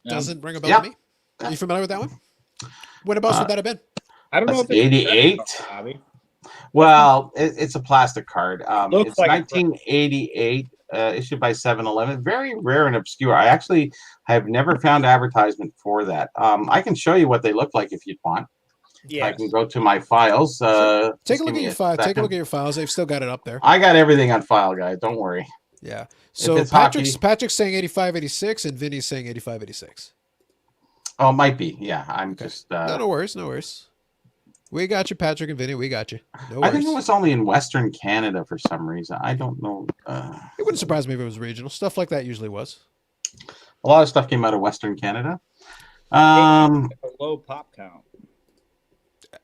Doesn't ring a bell to me. Are you familiar with that one? What else would that have been? I don't know if it's 88. Well, it's a plastic card. It's like 1988, issued by 7-Eleven. Very rare and obscure. I actually have never found advertisement for that. I can show you what they look like if you'd want. Yeah, I can go to my files. Take a look at your file. Take a look at your files. They've still got it up there. I got everything on file, guys. Don't worry. Yeah. So Patrick's saying 85-86, and Vinny's saying 85-86. Oh, it might be. Yeah, I'm just. No worries. We got you, Patrick and Vinny. We got you. No worries. I think it was only in Western Canada for some reason. I don't know. It wouldn't surprise me if it was regional. Stuff like that usually was. A lot of stuff came out of Western Canada. A low pop count.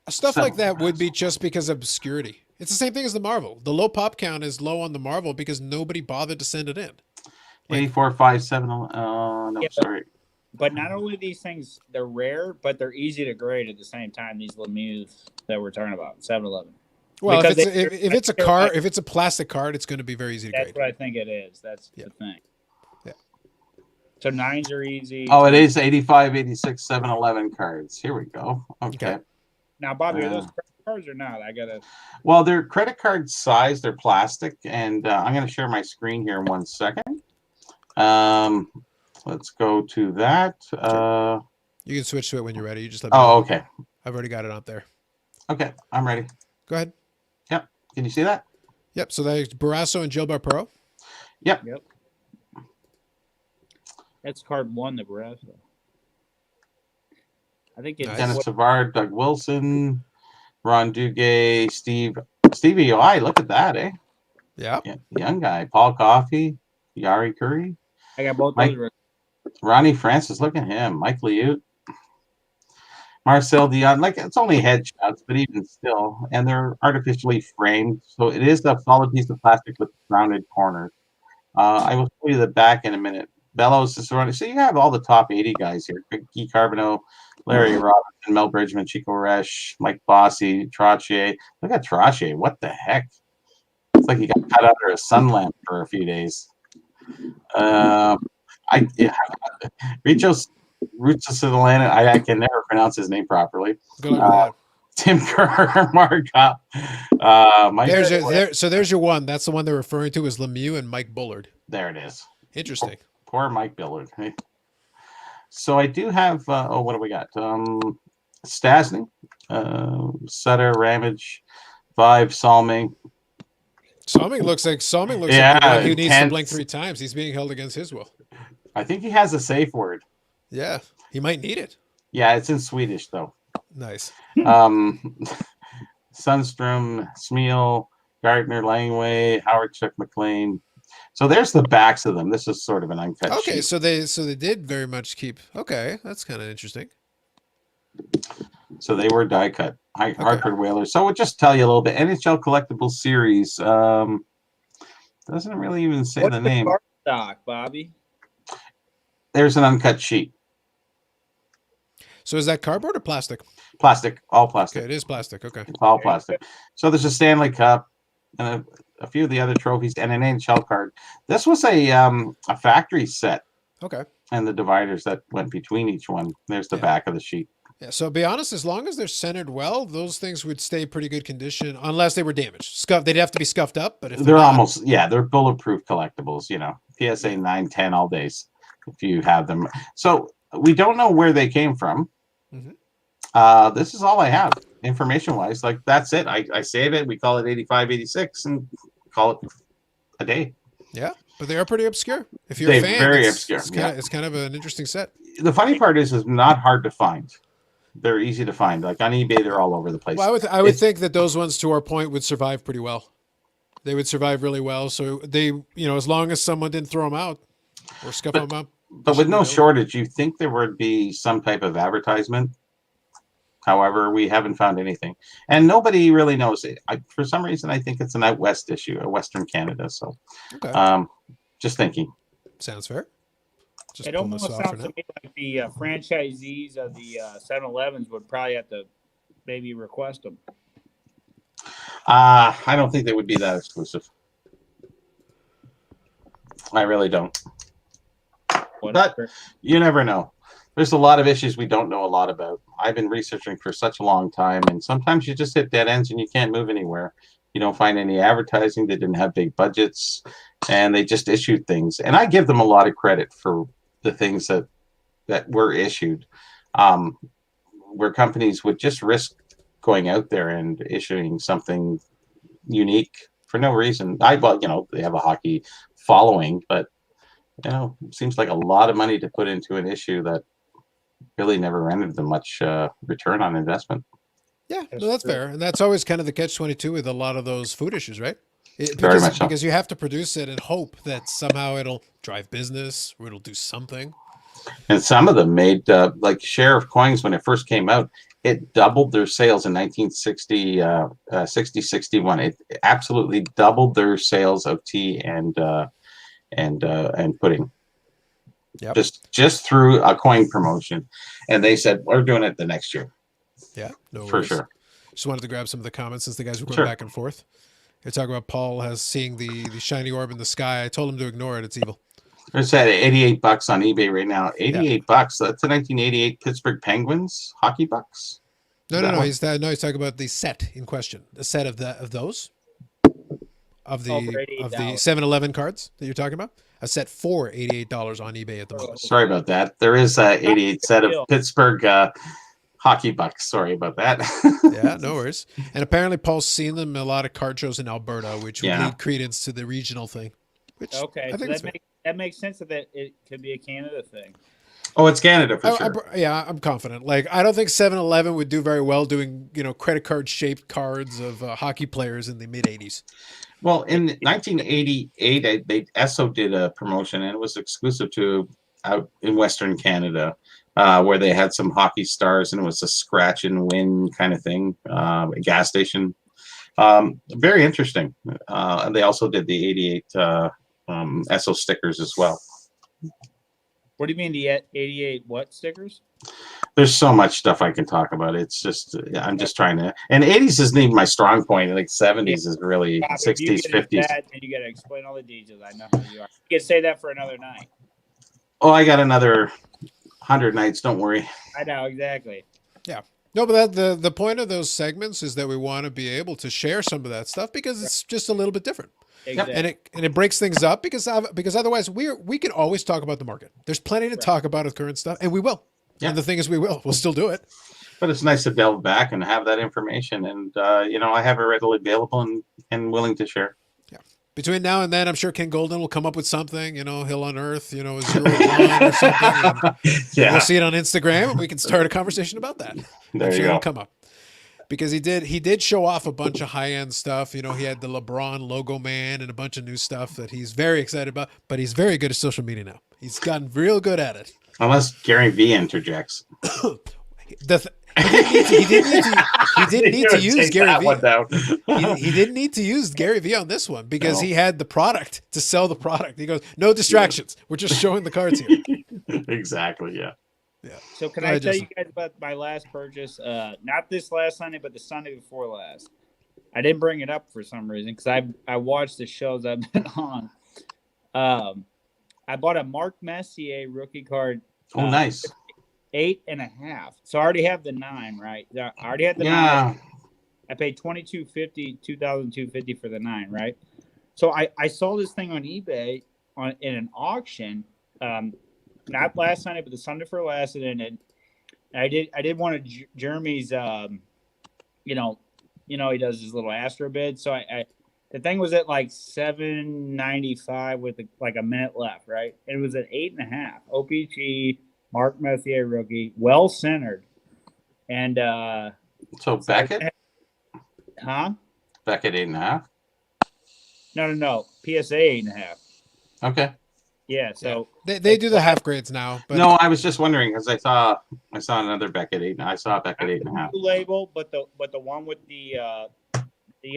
Stuff like that would be just because of obscurity. It's the same thing as the Marvel. The low pop count is low on the Marvel because nobody bothered to send it in. 84, 5, 7. Sorry. But not only these things, they're rare, but they're easy to grade at the same time. These Lemieux that we're talking about, 7-Eleven. Well, if it's a card, if it's a plastic card, it's going to be very easy to grade. That's what I think it is. That's the thing. Yeah. So 9s are easy. Oh, it is 85, 86, 7-Eleven cards. Here we go. Okay. Now, Bobby, are those credit cards or not? Well, they're credit card size. They're plastic, and I'm going to share my screen here in 1 second. Let's go to that. You can switch to it when you're ready. You just let me know. Okay. I've already got it out there. Okay, I'm ready. Go ahead. Yep. Can you see that? Yep. So that's Barrasso and Gilbert Perreault. Yep. That's card 1, the Barrasso. I think it's Dennis Savard, Doug Wilson, Ron Duguay, Stevie O. Look at that, eh? Yeah. Young guy. Paul Coffey, Yari Curry. I got both those. Ronnie Francis, look at him. Mike Liut. Marcel Dion. Like, it's only headshots, but even still. And they're artificially framed. So it is a solid piece of plastic with rounded corners. I will show you the back in a minute. Bellows is surrounded. So you have all the top 80 guys here. Guy Carbonneau, Larry Robinson, Mel Bridgman, Chico Resch, Mike Bossy, Trottier. Look at Trottier. What the heck? It's like he got cut under a sun lamp for a few days. Richos Atlanta. I can never pronounce his name properly. Tim Kerr, Markov. There's your one. That's the one they're referring to as Lemieux and Mike Bullard. There it is. Interesting. Poor Mike Bullard. So I do have. What do we got? Stasny, Sutter, Ramage, Vibe, Salming. Salming looks like the one who needs to blink 3 times. He's being held against his will. I think he has a safe word. Yeah, he might need it. Yeah, it's in Swedish though. Nice. Um, Sundstrom, Smeal, Gardner, Langway, Howard, Chuck, McLean. So there's the backs of them. This is sort of an uncut Okay, sheet. so they did very much keep. Okay, that's kind of interesting. So they were die cut. Hartford Whalers. So we'll just tell you a little bit. NHL Collectible Series. Doesn't really even say What's the name. card stock, Bobby? There's an uncut sheet. So is that cardboard or plastic? Plastic, all plastic. Okay, it is plastic. Okay. It's all plastic. So there's a Stanley Cup and a few of the other trophies and an NHL card. This was a factory set. Okay. And the dividers that went between each one. There's the back of the sheet. Yeah, so be honest, as long as they're centered well, those things would stay pretty good condition unless they were damaged. Scuffed, they'd have to be scuffed up, but if they're not, almost, they're bulletproof collectibles, PSA 9, 10 all days if you have them. So we don't know where they came from. Mm-hmm. This is all I have information wise. Like, that's it. I save it. We call it 85, 86 and call it a day. Yeah, but they are pretty obscure. If you're a fan, very obscure. It's kind of an interesting set. The funny part is not hard to find. They're easy to find. Like on eBay, they're all over the place. Well, I would think that those ones, to our point, would survive pretty well. They would survive really well. So they, as long as someone didn't throw them out or scuff them up. But with no shortage, you think there would be some type of advertisement. However, we haven't found anything, and nobody really knows it. For some reason, I think it's an out west issue, a Western Canada. So, just thinking. Sounds fair. Just it almost sounds to me like the franchisees of the 7-Elevens would probably have to maybe request them. I don't think they would be that exclusive. I really don't. But you never know. There's a lot of issues we don't know a lot about. I've been researching for such a long time, and sometimes you just hit dead ends and you can't move anywhere. You don't find any advertising. They didn't have big budgets, and they just issued things. And I give them a lot of credit for the things that were issued, where companies would just risk going out there and issuing something unique for no reason. They have a hockey following, but it seems like a lot of money to put into an issue that really never rendered them much return on investment. Yeah, no, that's fair. And that's always kind of the catch-22 with a lot of those food issues, right? Very much so. Because you have to produce it and hope that somehow it'll drive business or it'll do something. And some of them made, like Sheriff Coins, when it first came out, it doubled their sales in 1960, 61. It absolutely doubled their sales of tea and pudding. Yep. Just through a coin promotion. And they said, we're doing it the next year. Yeah, no for worries. Sure. Just wanted to grab some of the comments since the guys were going back and forth. They talk about Paul has seeing the shiny orb in the sky. I told him to ignore it. It's evil. It's at $88 on eBay right now. $88. That's the 1988 Pittsburgh Penguins hockey bucks. No. He's talking about the set in question. The set of those of the 7-Eleven cards that you're talking about. A set for $88 on eBay at the moment. Sorry about that. There is a 88 set of Pittsburgh hockey bucks. Sorry about that. Yeah, no worries. And apparently Paul's seen them in a lot of card shows in Alberta, which would lead credence to the regional thing. Which I think that makes sense that it could be a Canada thing. Oh, it's Canada for sure. I'm confident. Like, I don't think 7-Eleven would do very well doing, credit card shaped cards of hockey players in the mid 80s. Well, in 1988, Esso did a promotion, and it was exclusive to out in Western Canada, where they had some hockey stars, and it was a scratch and win kind of thing, a gas station. Very interesting. And they also did the 88 Esso stickers as well. What do you mean the 88 what stickers? There's so much stuff I can talk about. It's just, I'm just trying to, and 80s isn't even my strong point. Like 70s is really 60s, 50s. And you got to explain all the details. I know how you are. You can say that for another night. Oh, I got another 100 nights. Don't worry. I know, exactly. Yeah. No, but the point of those segments is that we want to be able to share some of that stuff because it's just a little bit different. Exactly. And it breaks things up because otherwise we can always talk about the market. There's plenty to talk about with current stuff, and we will. Yeah. And the thing is, we'll still do it. But it's nice to delve back and have that information, and I have it readily available and willing to share. Yeah. Between now and then, I'm sure Ken Golden will come up with something. He'll unearth, a 0-1 or something. And Yeah. we'll see it on Instagram, and we can start a conversation about that. There I'm you sure go. it'll come up. Because he did show off a bunch of high-end stuff. He had the LeBron logo man and a bunch of new stuff that he's very excited about. But he's very good at social media now. He's gotten real good at it. Unless Gary V interjects. He didn't need to use Gary V. He didn't need to use Gary V on this one because he had the product to sell the product. He goes, no distractions. We're just showing the cards here. Exactly. Yeah. Yeah. So can I tell you guys about my last purchase? Not this last Sunday, but the Sunday before last. I didn't bring it up for some reason because I watched the shows I've been on. I bought a Mark Messier rookie card. Oh, nice. 8.5. So I already have the 9, right? I already had the 9. I paid $2,250 for the 9, right? So I saw this thing on eBay in an auction. Not last Sunday, but the Sunday for last, and I did one of Jeremy's. He does his little Astro bid. So the thing was at like $7.95 with like a minute left, right? It was at 8.5. OPG Mark Messier rookie, well centered, and so Beckett, huh? Beckett 8.5. No. PSA 8.5. Okay. Yeah, so they do the half grades now. But no, I was just wondering because I saw another Beckett 8. I saw Beckett 8.5 label, but the one with the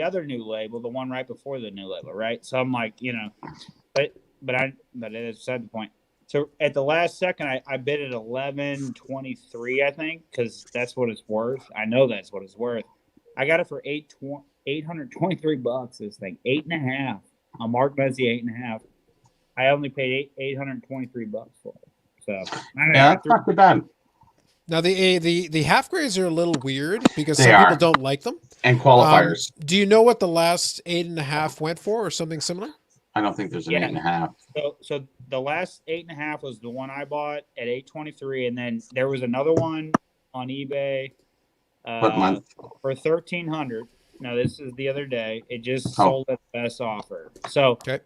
other new label, the one right before the new label, right? So I'm like, but it is beside the point. So at the last second, I bid at 11.23, I think, because that's what it's worth. I know that's what it's worth. I got it for $823. This thing, 8.5 on Mark Messier, 8.5. I only paid $823 for it. So that's not too bad. Now the half grades are a little weird because They some people are. don't like them. And qualifiers. Do you know what the last 8.5 went for, or something similar? I don't think there's an 8.5. So the last 8.5 was the one I bought at 823, and then there was another one on eBay. What month? For $1,300. Now this is the other day. It just sold at the best offer. So okay.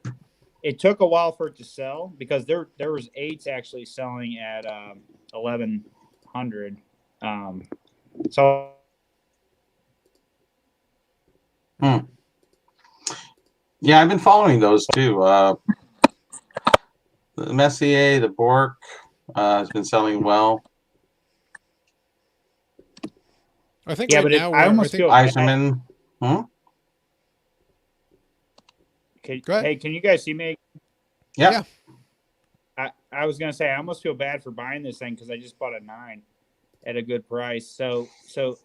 It took a while for it to sell because there was 8s actually selling at $1,100. Yeah, I've been following those too. The Messier, the Bork has been selling well. I think now I almost feel Eiserman. Hey, can you guys see me? Yeah. I was gonna say I almost feel bad for buying this thing because I just bought a 9 at a good price. So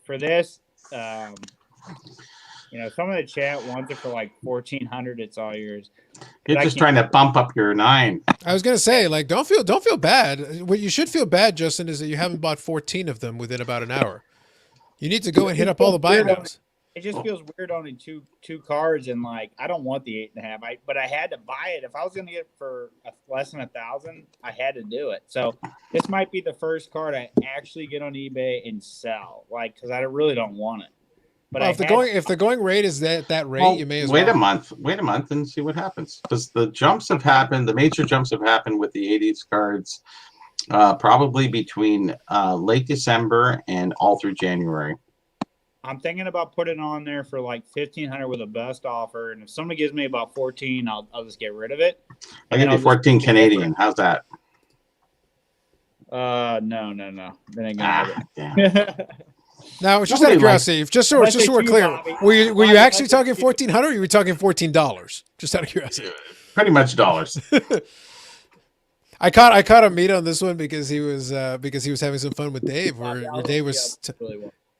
for this, some of the chat wants it for like $1,400. It's all yours. You're just trying to bump up your 9. I was gonna say, like, don't feel bad. What you should feel bad, Justin, is that you haven't bought 14 of them within about an hour. You need to go and hit up all the buy nows. It just feels weird owning two cards, and like I don't want the 8.5. But I had to buy it if I was going to get it for less than $1,000. I had to do it. So this might be the first card I actually get on eBay and sell, like because I really don't want it. But if the going rate is that rate, you may as well wait a month and see what happens because the jumps have happened. The major jumps have happened with the 80s cards, probably between late December and all through January. I'm thinking about putting it on there for like $1,500 with a best offer, and if somebody gives me about 14, I'll just get rid of it. I'll give you 14 Canadian. How's that? No. Then ain't gonna have it. Now, just out of curiosity, just so we're clear, were you actually talking $1,400, or you were talking $14? Just out of curiosity. Pretty much dollars. I caught a meet on this one because he was having some fun with Dave, where Dave was.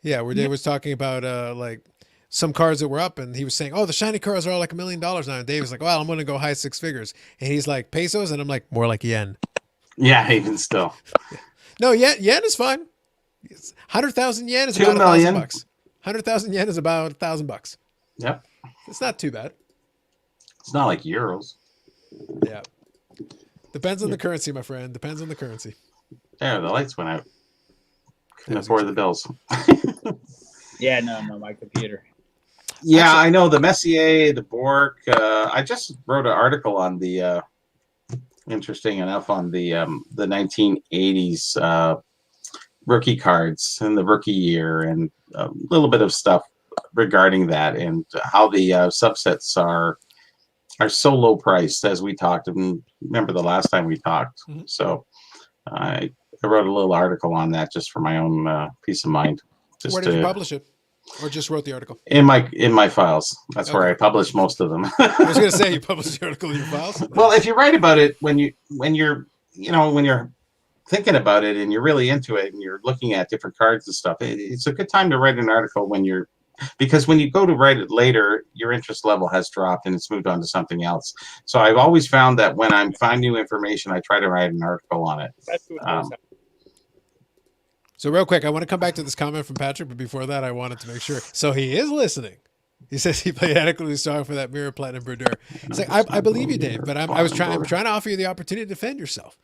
Where Dave was talking about like some cards that were up, and he was saying, "Oh, the shiny cards are all like $1 million now." And Dave was like, "Well, I'm going to go high 6 figures," and he's like, "Pesos," and I'm like, "More like yen." Yeah, even still. No, yen is fine. 100,000 yen is $2 about million. $1,000. 100,000 yen is about $1,000. Yep. It's not too bad. It's not like euros. Yeah. Depends on the currency, my friend. Depends on the currency. Yeah, the lights went out. Couldn't afford the bills. Yeah, no, my computer. Yeah, Actually- I know the Messier, the Bork. I just wrote an article on the interesting enough on the 1980s rookie cards and the rookie year and a little bit of stuff regarding that and how the subsets are so low priced as we talked. And remember the last time we talked. Mhm. So I wrote a little article on that just for my own peace of mind. Just Where did you publish it? Or just wrote the article? in my files. That's where Okay. I publish most of them. I was going to say you published the article in your files. Well, if you write about it when you're thinking about it and you're really into it and you're looking at different cards and stuff, it's a good time to write an article because when you go to write it later, your interest level has dropped and it's moved on to something else. So I've always found that when I find new information, I try to write an article on it. So real quick, I want to come back to this comment from Patrick, but before that, I wanted to make sure. So he is listening. He says he played adequately strong for that Mirror Platinum Brodeur. It's like I believe you, Dave, but I'm trying to offer you the opportunity to defend yourself.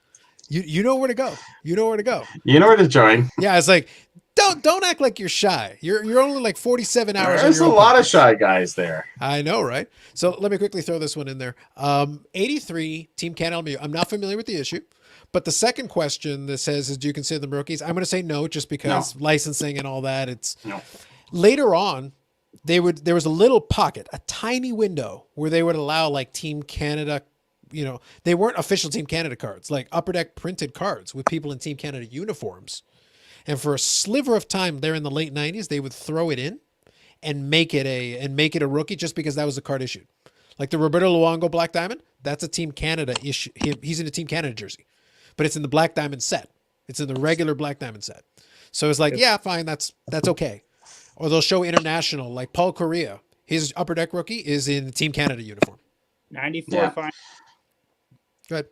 You know where to go. You know where to go. You know where to join. Yeah, it's like don't act like you're shy. You're only like 47 hours. There's a lot of shy guys there. I know, right? So let me quickly throw this one in there. 83 Team Canada LMU. I'm not familiar with the issue, but the second question that says, "Do you consider them rookies?" I'm going to say no, just because licensing and all that. It's later on. There was a little pocket, a tiny window where they would allow like Team Canada. They weren't official Team Canada cards, like Upper Deck printed cards with people in Team Canada uniforms. And for a sliver of time there in the late 90s, they would throw it in and make it a rookie just because that was the card issued. Like the Roberto Luongo Black Diamond, that's a Team Canada issue. He's in a Team Canada jersey, but it's in the Black Diamond set. It's in the regular Black Diamond set. So it's like, yeah, fine, that's okay. Or they'll show international, like Paul Correa. His Upper Deck rookie is in the Team Canada uniform. 94 finest. Go ahead.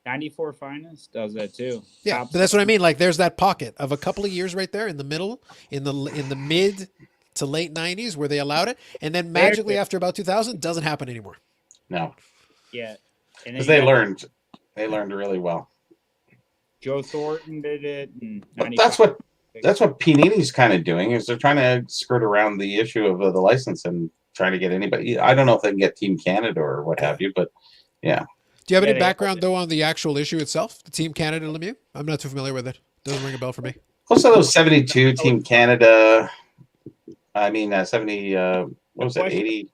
94 finest does that too. Yeah, but that's what I mean. Like, there's that pocket of a couple of years right there in the middle, in the mid to late 90s where they allowed it, and then magically after about 2000, doesn't happen anymore. No. Yeah, because they learned really well. Joe Thornton did it. And that's what Panini's kind of doing is they're trying to skirt around the issue of the license and trying to get anybody. I don't know if they can get Team Canada or what have you, but yeah. Do you have any background though on the actual issue itself, the Team Canada Lemieux? I'm not too familiar with it. Doesn't ring a bell for me. Also, those 72 Team Canada. I mean, 70. What was it? 80.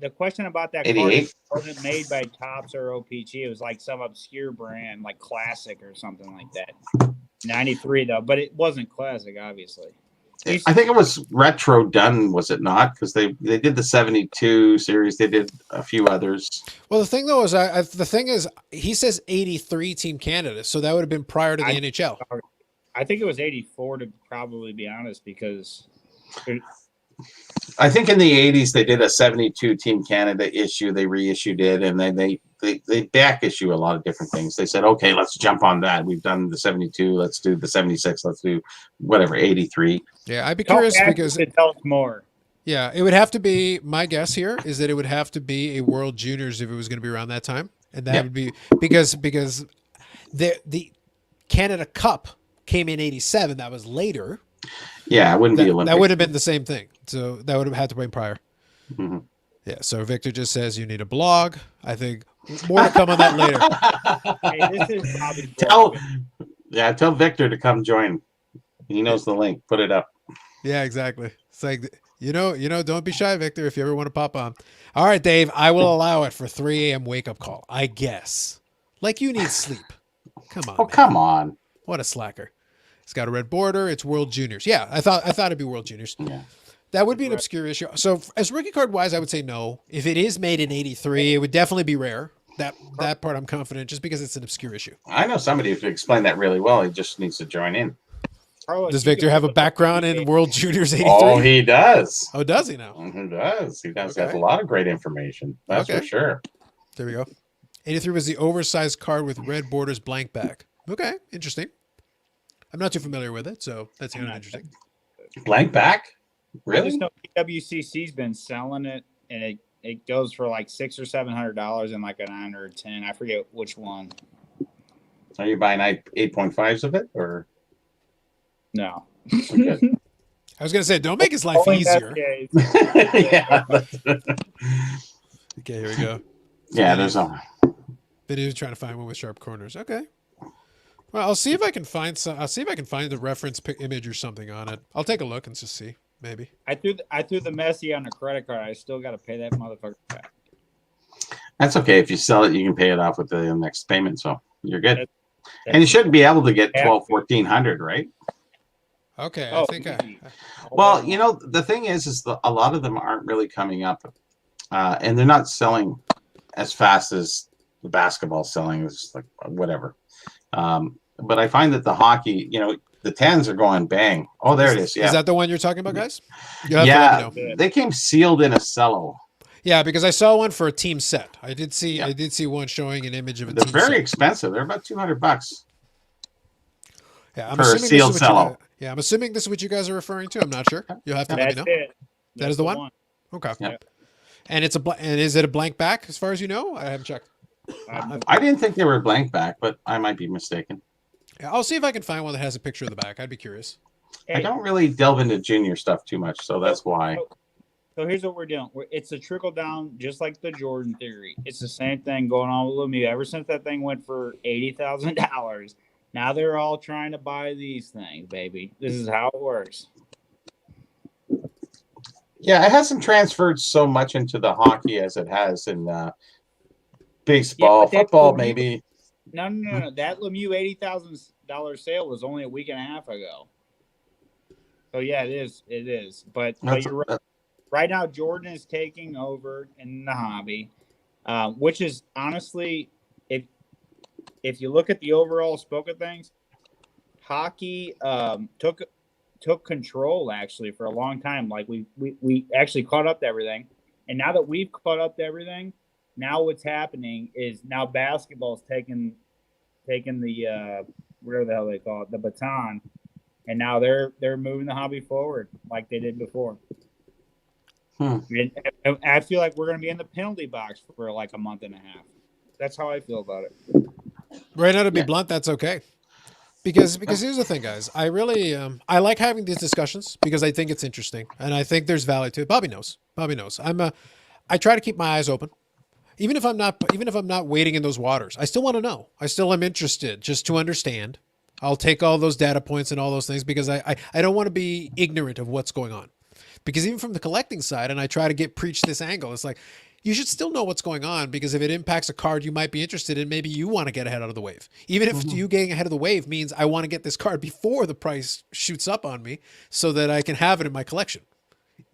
The question about that 88 wasn't made by Topps or OPG. It was like some obscure brand, like Classic or something like that. 93 though, but it wasn't Classic, obviously. I think it was retro done, was it not? Because they did the 72 series. They did a few others. Well, the thing though is, he says 83 Team Canada, so that would have been prior to the NHL. I think it was 84 to probably be honest, because I think in the 80s they did a 72 Team Canada issue. They reissued it, and then they back issue a lot of different things. They said, okay, let's jump on that. We've done the 72. Let's do the 76. Let's do whatever 83. Yeah, I'd be curious because tell us more. Yeah, it would have to be. My guess here is that it would have to be a World Juniors if it was going to be around that time, and that would be because the Canada Cup came in '87. That was later. Yeah, it wouldn't be Olympic. That would have been the same thing. So that would have had to be prior. Mm-hmm. Yeah. So Victor just says you need a blog. I think more to come on that later. Hey, this is Bobby's tell Victor to come join. He knows the link. Put it up. Yeah, exactly. It's like don't be shy, Victor. If you ever want to pop on. All right, Dave. I will allow it for 3 a.m. wake up call. I guess. Like you need sleep. Come on. Oh, man. Come on. What a slacker. It's got a red border. It's World Juniors. Yeah, I thought it'd be World Juniors. Yeah. That would be an obscure issue. So as rookie card wise, I would say no. If it is made in '83, it would definitely be rare. That part I'm confident, just because it's an obscure issue. I know somebody who can explain that really well. He just needs to join in. Does Victor have a background in World Juniors '83? Oh, he does. Oh, does he now? He does. He does. Okay. Has a lot of great information. That's for sure. There we go. '83 was the oversized card with red borders, blank back. Okay, interesting. I'm not too familiar with it, so that's kind of interesting. Blank back? I just Really? know PWCC's been selling it, and it goes for like $600 or $700 in like a 9 or 10. I forget which one. Are you buying 8.5s of it, or? No. Okay. I was gonna say, don't make his life Only easier. Messier. Yeah. Okay, here we go. Yeah, there's a. Video trying to find one with sharp corners. Okay. Well, I'll see if I can find some. I'll see if I can find the reference image or something on it. I'll take a look and just see. Maybe. I threw the Messi on a credit card. I still got to pay that motherfucker back. That's okay. If you sell it, you can pay it off with the next payment. So you're good. And you That's- should be able to get 1,200, 1,400, right? Okay. Oh, I think easy. Well, you know, the thing is a lot of them aren't really coming up, and they're not selling as fast as the basketball selling. Is like whatever. But I find that the hockey, you know, the 10s are going bang. Oh, there it is. Yeah. Is that the one you're talking about, guys? You'll have to let me know. They came sealed in a cello. Yeah, because I saw one for a team set. I did see one showing an image of a They're team very set. expensive. They're about $200. Yeah, I'm for a assuming sealed this is what you cello. guys, yeah, I'm assuming this is what you guys are referring to. I'm not sure. You'll have to let That's me know. it. That is the one? Okay. Yeah. And it's and is it a blank back as far as you know? I haven't checked. I didn't think they were blank back, but I might be mistaken. Yeah, I'll see if I can find one that has a picture of the back. I'd be curious. I don't really delve into junior stuff too much, so that's why. So here's what we're doing. It's a trickle down, just like the Jordan theory. It's the same thing going on with Lemieux. Ever since that thing went for $80,000, now they're all trying to buy these things, baby. This is how it works. Yeah, it hasn't transferred so much into the hockey as it has in baseball, but that football, Lemieux- maybe. No. That Lemieux $80,000 sale was only a week and a half ago. So yeah, it is. But you're right. Right now, Jordan is taking over in the hobby, which is honestly, if you look at the overall scope of things, hockey took control actually for a long time. Like we actually caught up to everything, and now that we've caught up to everything, now what's happening is now basketball's taking the whatever the hell they call it, the baton, and now they're moving the hobby forward like they did before. And I feel like we're going to be in the penalty box for like a month and a half. That's how I feel about it. Right now, to be blunt, that's okay. Because here's the thing, guys. I really I like having these discussions because I think it's interesting and I think there's value to it. Bobby knows. I try to keep my eyes open. Even if I'm not wading in those waters, I still want to know. I still am interested just to understand. I'll take all those data points and all those things because I don't want to be ignorant of what's going on. Because even from the collecting side, and I try to preach this angle, it's like you should still know what's going on because if it impacts a card you might be interested in, maybe you want to get ahead of the wave. Even if you getting ahead of the wave means I want to get this card before the price shoots up on me so that I can have it in my collection.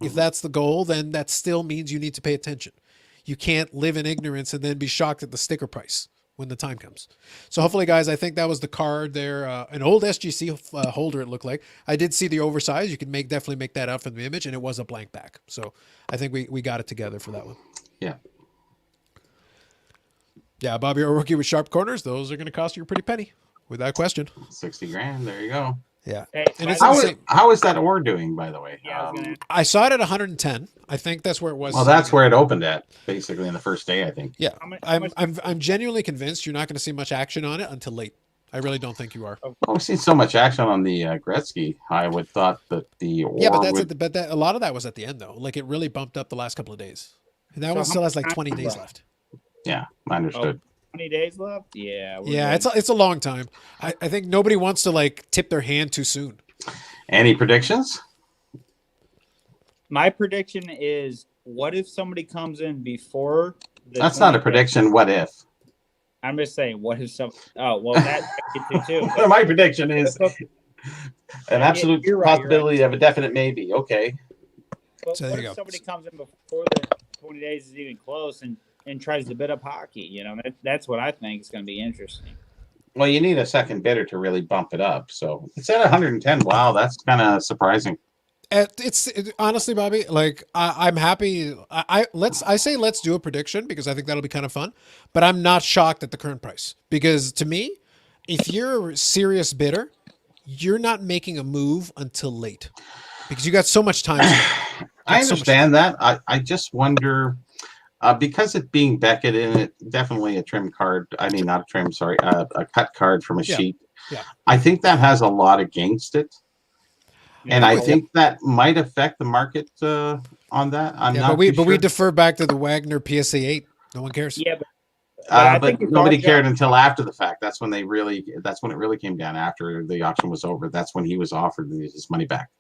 If that's the goal, then that still means you need to pay attention. You can't live in ignorance and then be shocked at the sticker price when the time comes. So hopefully, guys, I think that was the card there. An old SGC holder, it looked like. I did see the oversized. You can definitely make that out from the image, and it was a blank back. So I think we got it together for that one. Yeah. Yeah, Bobby, a rookie with sharp corners, those are going to cost you a pretty penny, without question. 60 grand. There you go. Yeah. Hey, And it's How is that ore doing, by the way? Yeah, I saw it at 110. I think that's where it was. Well, that's where it opened at, basically, in the first day, I think. Yeah. How much- I'm genuinely convinced you're not going to see much action on it until late. I really don't think you are. Oh, we've seen so much action on the Gretzky. I would thought that the ore Yeah, but that's would... a lot of that was at the end though. Like it really bumped up the last couple of days. And that So one how still has much like time 20 is days left? left. Yeah, I understood. 20 days left? Yeah. Yeah, it's a long time. I think nobody wants to like tip their hand too soon. Any predictions? My prediction is, what if somebody comes in before the That's not a 20 prediction. What if? I'm just saying, what if some? Oh, well, that too. My prediction is an absolute You're right, possibility of a definite maybe. Okay. But So there what you if go. somebody comes in before the 20 days is even close and tries to bid up hockey? You know, that's what I think is going to be interesting. Well, you need a second bidder to really bump it up. So it's at 110. Wow, that's kind of surprising. Honestly, Bobby, like I'm happy. I say let's do a prediction because I think that'll be kind of fun. But I'm not shocked at the current price because to me, if you're a serious bidder, you're not making a move until late because you got so much time. I understand that. I just wonder because it being Beckett in it, definitely a trim card. I mean, not a trim, sorry, a cut card from a sheet. Yeah. I think that has a lot against it. And I think that might affect the market on that. I'm Yeah, not but too we sure. defer back to the Wagner PSA 8. No one cares. Yeah, but I But think it's nobody our cared job. until after the fact. That's when it really came down after the auction was over. That's when he was offered his money back.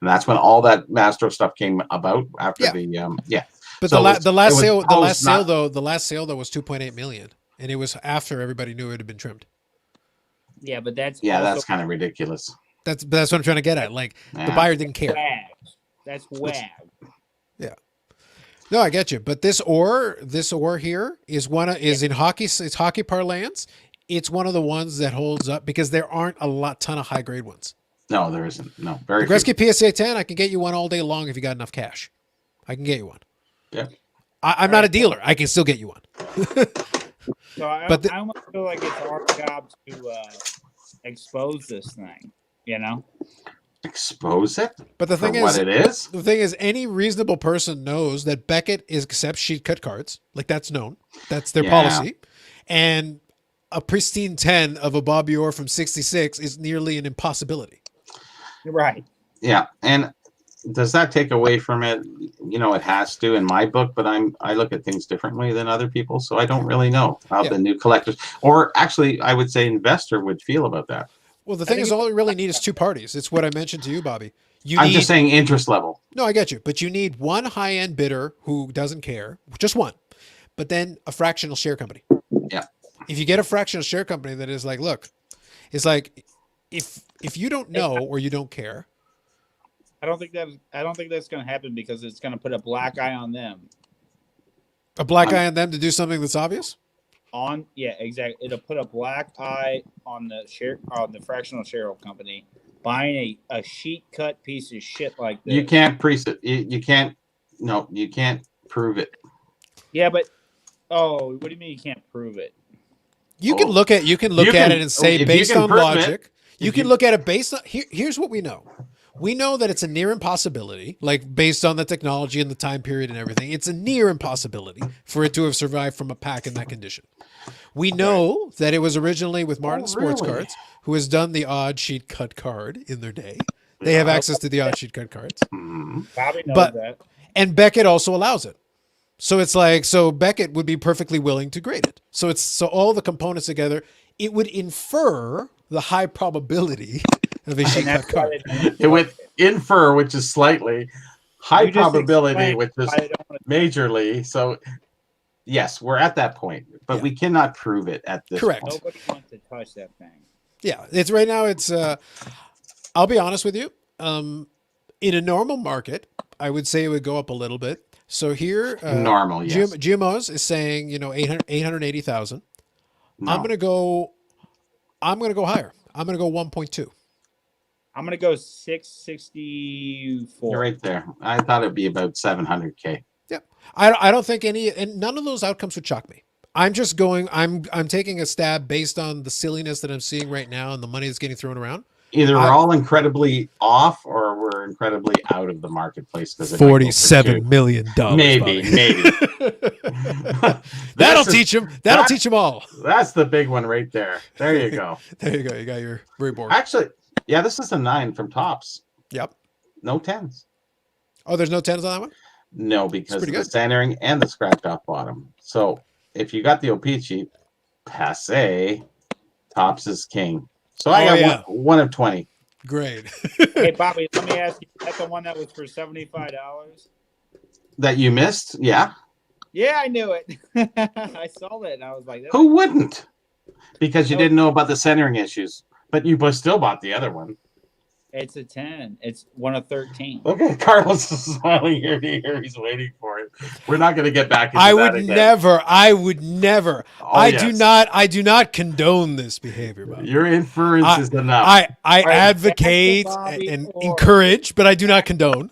And that's when all that Mastro stuff came about after Yeah. the But So the last sale post, the last sale though was 2.8 million, and it was after everybody knew it had been trimmed. Yeah, but that's that's kind of ridiculous. That's what I'm trying to get at. Like the Yeah. buyer didn't care. wags. That's wag. Yeah. No, I get you. But this ore here is in hockey. It's hockey parlance. It's one of the ones that holds up because there aren't a ton of high grade ones. No, there isn't. No, very The Gretzky few. PSA 10, I can get you one all day long if you got enough cash. I can get you one. Yeah. I'm not a dealer. I can still get you one. So I almost feel like it's our job to expose this thing. You know. Expose it. But the for thing what it is. The thing is, any reasonable person knows that Beckett accepts sheet cut cards. Like that's known. That's their policy. And a pristine 10 of a Bobby Orr from 66 is nearly an impossibility. Right. Yeah, and does that take away from it? It has to in my book, but I look at things differently than other people, so I don't really know how the new collectors, or actually, I would say investor would feel about that. Well, the thing is, all you really need is two parties. It's what I mentioned to you, Bobby. I'm just saying interest level. No, I get you, but you need one high-end bidder who doesn't care, just one, but then a fractional share company. Yeah. If you get a fractional share company that is like, look, it's like if you don't know or you don't care. I don't think that's going to happen because it's going to put a black eye on them. A black eye on them to do something that's obvious? Exactly. It'll put a black eye on the fractional share company buying a sheet cut piece of shit like this. You can't you can't prove it. Yeah, but what do you mean you can't prove it? You can look at it and say based on logic. You can look at it based on here's what we know. We know that it's a near impossibility, like based on the technology and the time period and everything. It's a near impossibility for it to have survived from a pack in that condition. We know that it was originally with Martin Sports Cards, who has done the odd sheet cut card in their day. They have access to the odd sheet cut cards. Bobby knows that. And Beckett also allows it. So it's like, Beckett would be perfectly willing to grade it. So all the components together, it would infer the high probability of a sheet cut card. It would infer, which is slightly high probability, which is majorly. So yes, we're at that point, but we cannot prove it at this point. Nobody wants to touch that thing. Yeah, it's right now. It's I'll be honest with you. In a normal market, I would say it would go up a little bit. So here, normal, yes. GMOs is saying 880,000. No. I'm gonna go higher. I'm gonna go 1.2. I'm gonna go 664. You're right there. I thought it'd be about 700K. Yeah, I don't think none of those outcomes would shock me. I'm just going. I'm taking a stab based on the silliness that I'm seeing right now and the money that's getting thrown around. Either we're all incredibly off, or we're incredibly out of the marketplace because $47 million. Maybe. That'll teach them. That'll teach them all. That's the big one right there. There you go. There you go. You got your very bored. Actually, yeah, this is a 9 from Tops. Yep. No 10s. Oh, there's no 10s on that one? No, because of the centering and the scratched off bottom. So if you got the OP cheap, passe, Tops is king. So I got one of 20. Great. Hey, Bobby, let me ask you, that's the one that was for $75? That you missed? Yeah. Yeah, I knew it. I saw that and I was like, who wouldn't? Because you didn't know about the centering issues, but you still bought the other one. It's a 10. It's one of 13. Okay, Carlos is smiling here to here. He's waiting for it. We're not going to get back into I that would never. Oh, I do not condone this behavior, Bobby. Your inference is enough. I advocate and encourage, but I do not condone.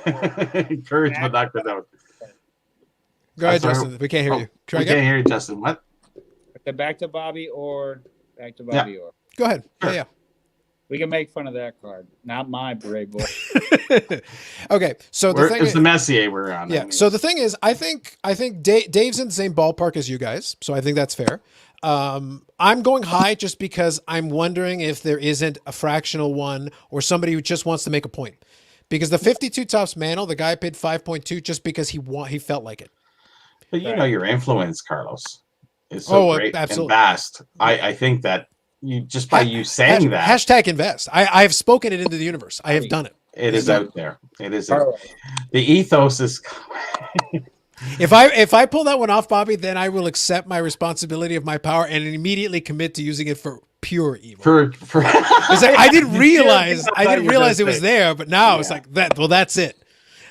Encourage, but not condone. Go ahead, Justin. We can't hear you. Can't hear you, Justin. What? Back to Bobby or back to Bobby or. Go ahead. Sure. Yeah. We can make fun of that card. Not my parade boy. Okay, so the thing It's is, the Messier we're on. yeah. So the thing is, I think Dave's in the same ballpark as you guys, so I think that's fair. I'm going high just because I'm wondering if there isn't a fractional one or somebody who just wants to make a point. Because the 52 tops Mantle, the guy paid 5.2 just because he felt like it. But you Right. know your influence, Carlos, is so great and absolutely. vast. I think that you just by you saying that hashtag invest. I have spoken it into the universe. I have done it. it is out there. It is All right. the ethos is. If I pull that one off, Bobby, then I will accept my responsibility of my power and immediately commit to using it for pure evil. for It's like, I didn't realize it was there, but now it's Yeah. like that. Well, that's it.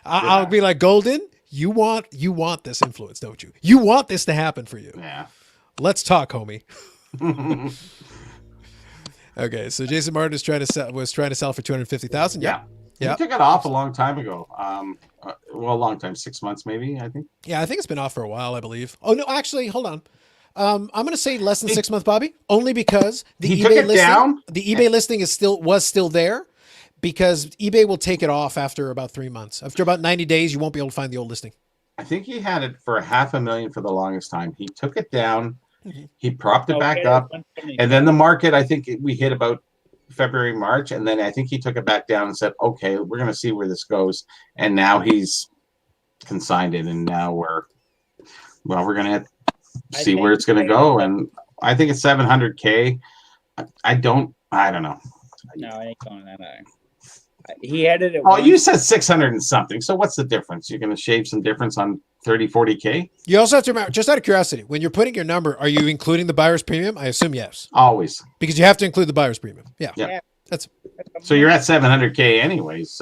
I'll be like, Golden, you want this influence, don't you? You want this to happen for you. Yeah. Let's talk, homie. Okay, so Jason Martin was trying to sell for 250,000. Yeah. Yeah. He took it off a long time ago. Well, a long time, 6 months maybe, I think. Yeah, I think it's been off for a while, I believe. Oh no, actually, hold on. I'm going to say less than 6 months, Bobby, only because He took it down? The eBay listing was still there, because eBay will take it off after about 3 months. After about 90 days, you won't be able to find the old listing. I think he had it for $500,000 for the longest time. He took it down. Mhm. He propped it back up. 170. And then the market, I think we hit about February, March. And then I think he took it back down and said, okay, we're going to see where this goes. And now he's consigned it. And now we're going to see where it's going to go. And I think it's 700K. I don't know. No, I ain't going that high. He had it at Oh, you said 600 and something. So what's the difference? You're going to shave some difference on 30, 40K? You also have to remember, just out of curiosity, when you're putting your number, are you including the buyer's premium? I assume yes, Always. because you have to include the buyer's premium. Yeah. Yeah. That's So you're at 700K anyways,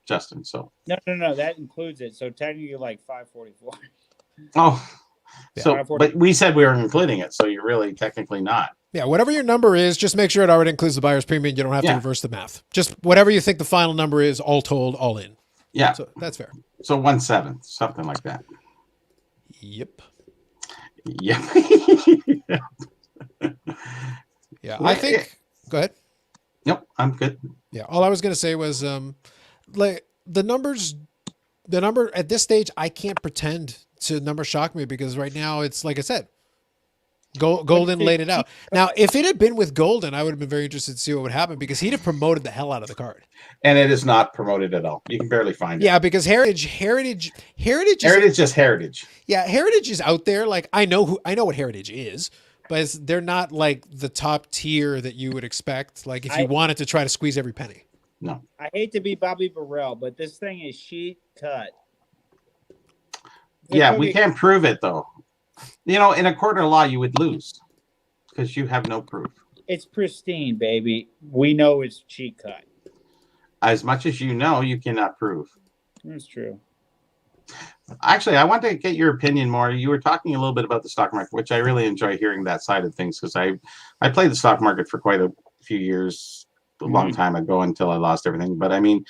Justin. So. No. That includes it. So technically, like 544. Oh. Yeah. So, but we said we were including it. So you're really technically not. yeah. Whatever your number is, just make sure it already includes the buyer's premium. You don't have to Yeah. reverse the math. Just whatever you think the final number is, all told, all in. Yeah. So that's fair. So 1.7, something like that. Yep. Yeah. Yeah. I think. Go ahead. Nope, I'm good. Yeah. All I was gonna say was, like the number at this stage, I can't pretend to number shock me, because right now it's like I said, Golden laid it out. Now, if it had been with Golden, I would have been very interested to see what would happen, because he'd have promoted the hell out of the card. And it is not promoted at all. You can barely find it. Yeah, because Heritage is, just heritage. yeah, Heritage is out there. Like I know what Heritage is, but they're not like the top tier that you would expect. Like if you wanted to try to squeeze every penny. No. I hate to be Bobby Burrell, but this thing is sheet cut. Yeah, we can't prove it though. You know, in a court of law, you would lose because you have no proof. It's pristine, baby. We know it's sheet cut. As much as you know, you cannot prove. That's true. Actually, I want to get your opinion more. You were talking a little bit about the stock market, which I really enjoy hearing that side of things, because I played the stock market for quite a few years, a long time ago, until I lost everything. But I mean,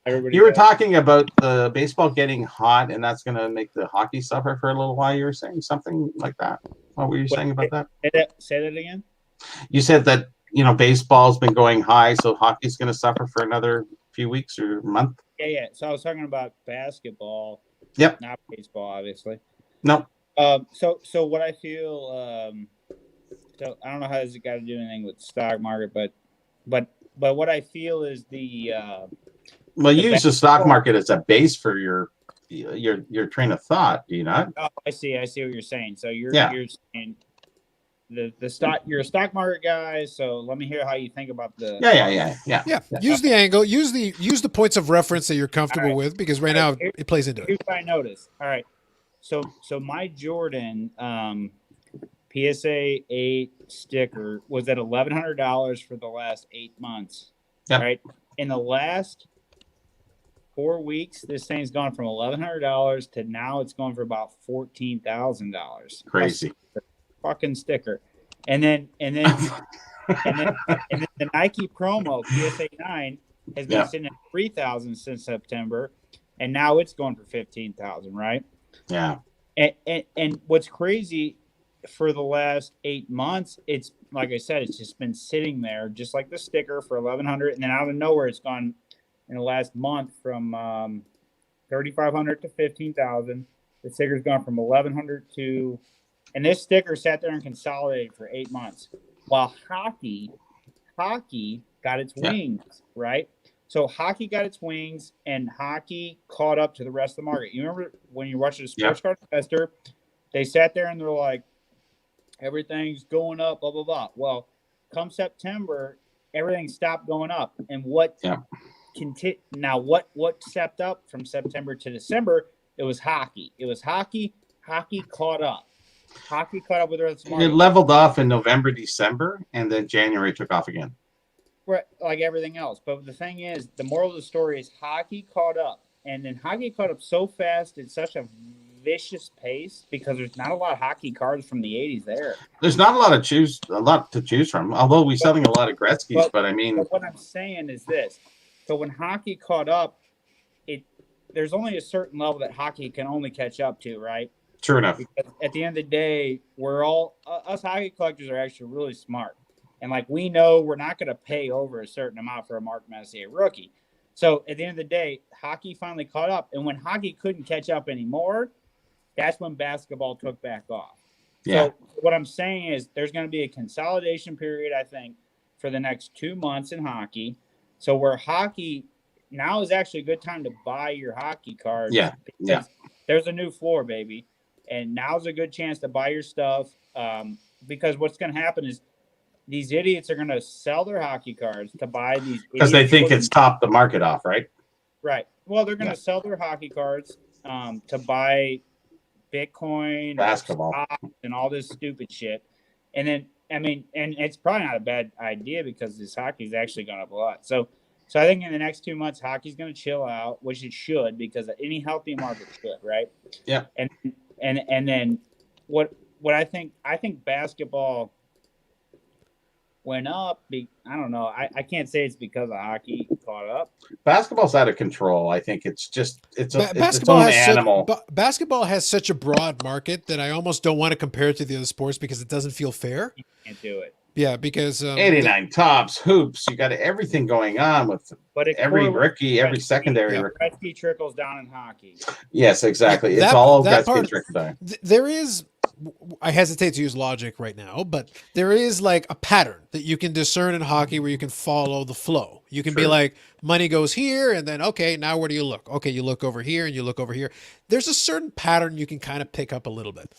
you were talking about the baseball getting hot, and that's going to make the hockey suffer for a little while. You were saying something like that. What were you saying about that? Say that again. You said that, you know, baseball's been going high, so hockey's going to suffer for another few weeks or month. Yeah. So I was talking about basketball. Yep. Not baseball, obviously. No. So what I feel, so I don't know how this has got to do anything with the stock market, but what I feel is well, you use the stock market as a base for your train of thought, do you not? Oh, I see what you're saying. So you're saying the stock, you're a stock market guy. So let me hear how you think about the. Yeah. Use the angle. Use the points of reference that you're comfortable with, because right now it plays into Here's it. what I noticed. All right. So my Jordan PSA 8 sticker was at $1,100 for the last 8 months. Yep. Right. In the last 4 weeks, this thing's gone from $1,100 to now it's going for about $14,000. Crazy. Fucking sticker. And then the Nike promo PSA 9 has been sitting at $3,000 since September, and now it's going for $15,000, right? Yeah. And what's crazy, for the last 8 months, it's like I said, it's just been sitting there, just like the sticker for 1,100, and then out of nowhere, it's gone in the last month from 3,500 to 15,000. The sticker's gone from 1,100 to, and this sticker sat there and consolidated for 8 months, while hockey got its wings, right? So hockey got its wings, and hockey caught up to the rest of the market. You remember when you watched the sports card investor, they sat there and they're like, everything's going up, blah, blah, blah. Well, come September, everything stopped going up. And what stepped up from September to December? It was hockey. Hockey caught up. Hockey caught up with the rest of the market. It leveled off in November, December, and then January took off again. Right, like everything else. But the thing is, the moral of the story is hockey caught up. And then hockey caught up so fast at such a vicious pace because there's not a lot of hockey cards from the 80s there. There's not a lot to choose from, although we're selling a lot of Gretzky's, but I mean. But what I'm saying is this. So when hockey caught up, there's only a certain level that hockey can only catch up to, right? True enough. Because at the end of the day, we're all us hockey collectors are actually really smart, and like we know we're not going to pay over a certain amount for a Mark Messier rookie. So at the end of the day, hockey finally caught up, and when hockey couldn't catch up anymore, that's when basketball took back off. Yeah. So what I'm saying is there's going to be a consolidation period, I think, for the next 2 months in hockey. So where hockey now is actually a good time to buy your hockey cards. Yeah. Yeah. There's a new floor, baby. And now's a good chance to buy your stuff because what's going to happen is these idiots are going to sell their hockey cards to buy these. Because they think it's topped the market off, right? Right. Well, they're going to sell their hockey cards to buy Bitcoin, basketball, and all this stupid shit. And then, I mean, and it's probably not a bad idea because this hockey is actually going up a lot. So I think in the next 2 months, hockey's going to chill out, which it should because any healthy market should, right? Yeah. And then what I think basketball went up. I don't know. I can't say it's because of hockey caught up. Basketball's out of control. I think it's its own animal. Basketball has such a broad market that I almost don't want to compare it to the other sports because it doesn't feel fair. You can't do it. Yeah, because 89 tops, hoops. You got everything going on with every rookie, every secondary. Gretzky trickles down in hockey. Yes, exactly. It's all Gretzky trickle down. There is. I hesitate to use logic right now, but there is like a pattern that you can discern in hockey where you can follow the flow. You can be like, money goes here, and then, okay, now where do you look? Okay, you look over here, and you look over here. There's a certain pattern you can kind of pick up a little bit.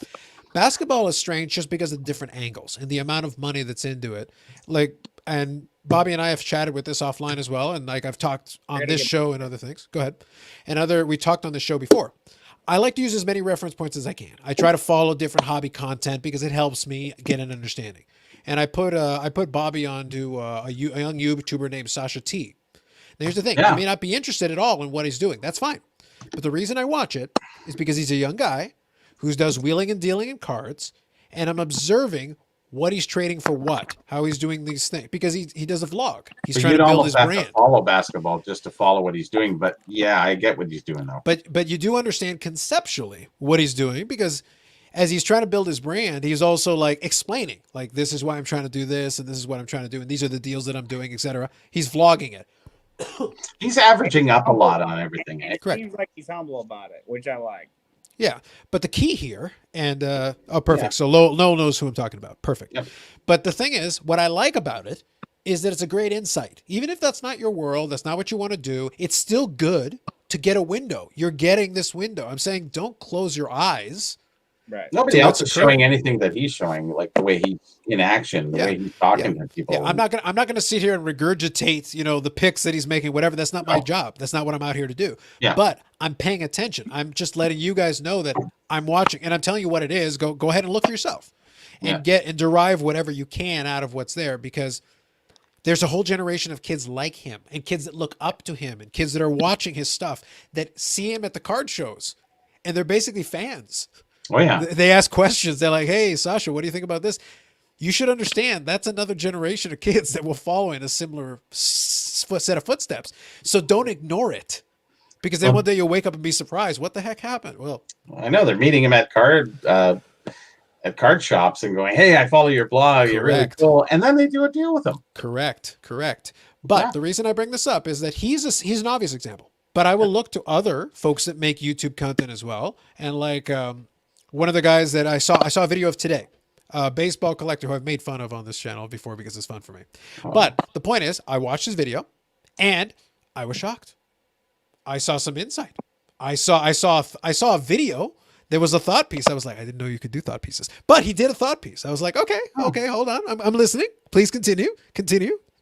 Basketball is strange just because of different angles and the amount of money that's into it. Like, and Bobby and I have chatted with this offline as well, and like I've talked on this show and other things. Go ahead. We talked on the show before. I like to use as many reference points as I can. I try to follow different hobby content because it helps me get an understanding. And I put Bobby onto a young YouTuber named Sasha T. Now, here's the thing. You may not be interested at all in what he's doing. That's fine. But the reason I watch it is because he's a young guy who does wheeling and dealing in cards, and I'm observing what he's trading for what, how he's doing these things, because he does a vlog. He's trying to build his brand. To follow basketball just to follow what he's doing, but yeah, I get what he's doing though. But you do understand conceptually what he's doing because as he's trying to build his brand, he's also like explaining, like this is why I'm trying to do this, and this is what I'm trying to do, and these are the deals that I'm doing, etc. He's vlogging it. He's averaging up a lot on everything. It seems like he's humble about it, which I like. Yeah, but the key here, and perfect. Yeah. So Noel knows who I'm talking about. Perfect. Yep. But the thing is, what I like about it is that it's a great insight. Even if that's not your world, that's not what you want to do, it's still good to get a window. You're getting this window. I'm saying don't close your eyes. Right. Nobody else is showing anything that he's showing, like the way he's in action, the way he's talking to people. Yeah. I'm not gonna sit here and regurgitate, the picks that he's making, whatever. That's not my job. That's not what I'm out here to do. Yeah. But I'm paying attention. I'm just letting you guys know that I'm watching, and I'm telling you what it is. Go ahead and look for yourself, and get and derive whatever you can out of what's there, because there's a whole generation of kids like him, and kids that look up to him, and kids that are watching his stuff that see him at the card shows, and they're basically fans. Oh yeah. They ask questions. They're like, "Hey, Sasha, what do you think about this?" You should understand that's another generation of kids that will follow in a similar set of footsteps. So don't ignore it, because then one day you'll wake up and be surprised. What the heck happened? Well, I know they're meeting him at card at card shops and going, "Hey, I follow your blog. You're really Correct. cool," and then they do a deal with them. Correct. But Yeah. the reason I bring this up is that he's an obvious example. But I will look to other folks that make YouTube content as well. And like one of the guys that I saw a video of today, a baseball collector who I've made fun of on this channel before because it's fun for me. But the point is, I watched his video and I was shocked. I saw some insight. I saw a video. There was a thought piece. I was like, I didn't know you could do thought pieces. But he did a thought piece. I was like, okay, hold on. I'm listening. Please continue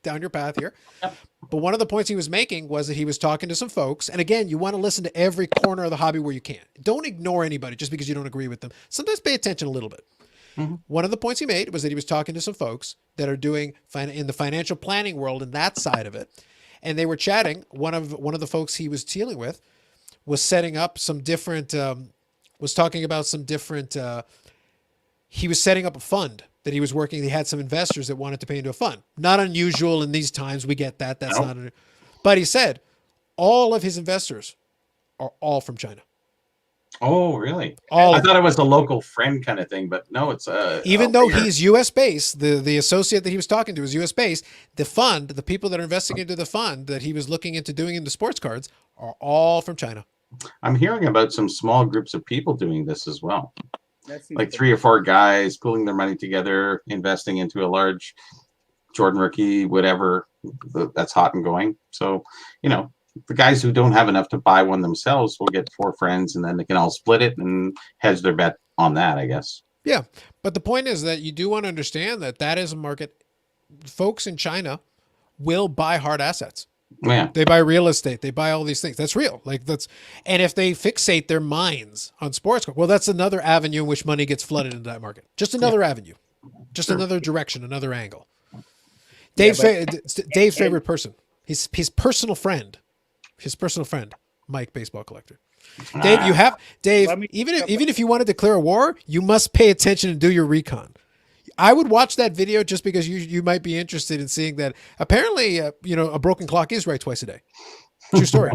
down your path here. But one of the points he was making was that he was talking to some folks. And again, you want to listen to every corner of the hobby where you can. Don't ignore anybody just because you don't agree with them. Sometimes pay attention a little bit. Mm-hmm. One of the points he made was that he was talking to some folks that are doing in the financial planning world and that side of it. And they were chatting. One of the folks he was dealing with was setting up some different, was talking about some different, he was setting up a fund that he was working. He had some investors that wanted to pay into a fund. Not unusual in these times. We get that. That's not, but he said all of his investors are all from China. Oh, really? All I thought it was a local friend kind of thing, but no, it's even though he's U.S. based, the associate that he was talking to was U.S. based. The fund, the people that are investing into the fund that he was looking into doing into sports cards are all from China. I'm hearing about some small groups of people doing this as well. Like That's 3 or 4 guys pulling their money together, investing into a large Jordan rookie, whatever that's hot and going. So, the guys who don't have enough to buy one themselves will get 4 friends, and then they can all split it and hedge their bet on that, I guess. Yeah. But the point is that you do want to understand that is a market. Folks in China will buy hard assets. Yeah. They buy real estate. They buy all these things. That's real. And if they fixate their minds on sports, well, that's another avenue in which money gets flooded into that market. Just another avenue, just another direction, another angle. Dave's favorite person. His personal friend, Mike, baseball collector. Dave, even if you want to declare a war, you must pay attention and do your recon. I would watch that video just because you might be interested in seeing that apparently, a broken clock is right twice a day. True story.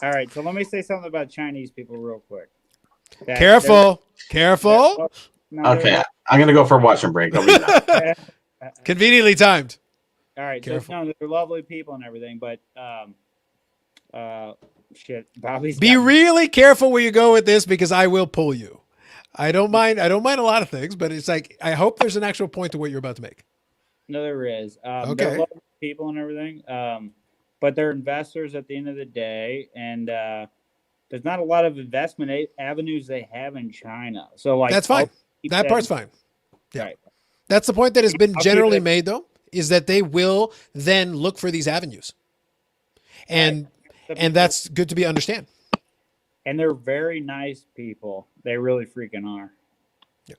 All right, so let me say something about Chinese people real quick. Careful. Okay, I'm going to go for a watch and break. I'll be back. Conveniently timed. All right, so, they're lovely people and everything, but Bobby's Be really careful where you go with this because I will pull you. I don't mind a lot of things, but it's like I hope there's an actual point to what you're about to make. No, there is. Okay. They're lovely people and everything, but they're investors at the end of the day, and there's not a lot of investment avenues they have in China. So like that's fine. That part's fine. Yeah. Right. That's the point that has been generally made, though, is that they will then look for these avenues, and that's good to be understand. And they're very nice people. They really freaking are. Yeah.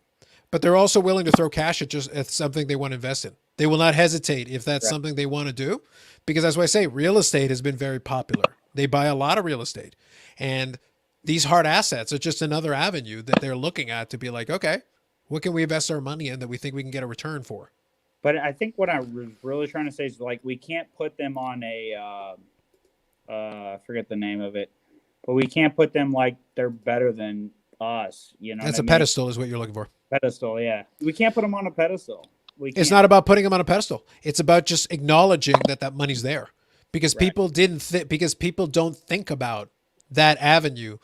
But they're also willing to throw cash at something they want to invest in. They will not hesitate if that's something they want to do, because that's why I say real estate has been very popular. They buy a lot of real estate, and these hard assets are just another avenue that they're looking at to be like, okay, what can we invest our money in that we think we can get a return for? But I think what I was really trying to say is like we can't put them on a I forget the name of it, but we can't put them like they're better than us. That's a pedestal is what you're looking for. Pedestal, yeah. We can't put them on a pedestal. It's not about putting them on a pedestal. It's about just acknowledging that money's there, because people people don't think about that avenue.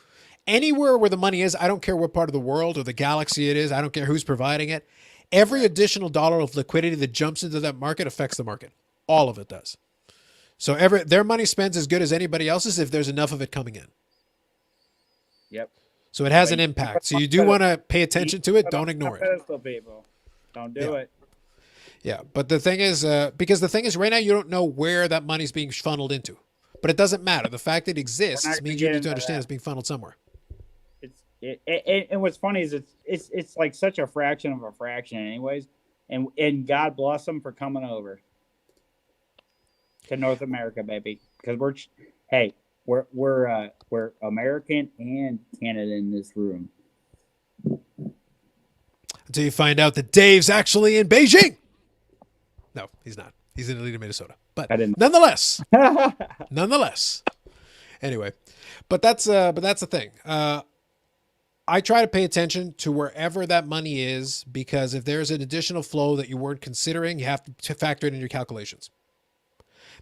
Anywhere where the money is, I don't care what part of the world or the galaxy it is. I don't care who's providing it. Every additional dollar of liquidity that jumps into that market affects the market. All of it does. So their money spends as good as anybody else's if there's enough of it coming in. Yep. So it has an impact. So you do want to pay attention to it. Don't ignore it. Pedestal people. Don't do it. Yeah. But the thing is, because the thing is right now, you don't know where that money's being funneled into, but it doesn't matter. The fact that it exists means you need to understand it's being funneled somewhere. And what's funny is it's like such a fraction of a fraction anyways. And God bless them for coming over to North America, baby. Because we're American and Canada in this room. Until you find out that Dave's actually in Beijing. No, he's not. He's in Alita, Minnesota. But nonetheless. Anyway, but that's the thing. I try to pay attention to wherever that money is, because if there's an additional flow that you weren't considering, you have to factor it in your calculations.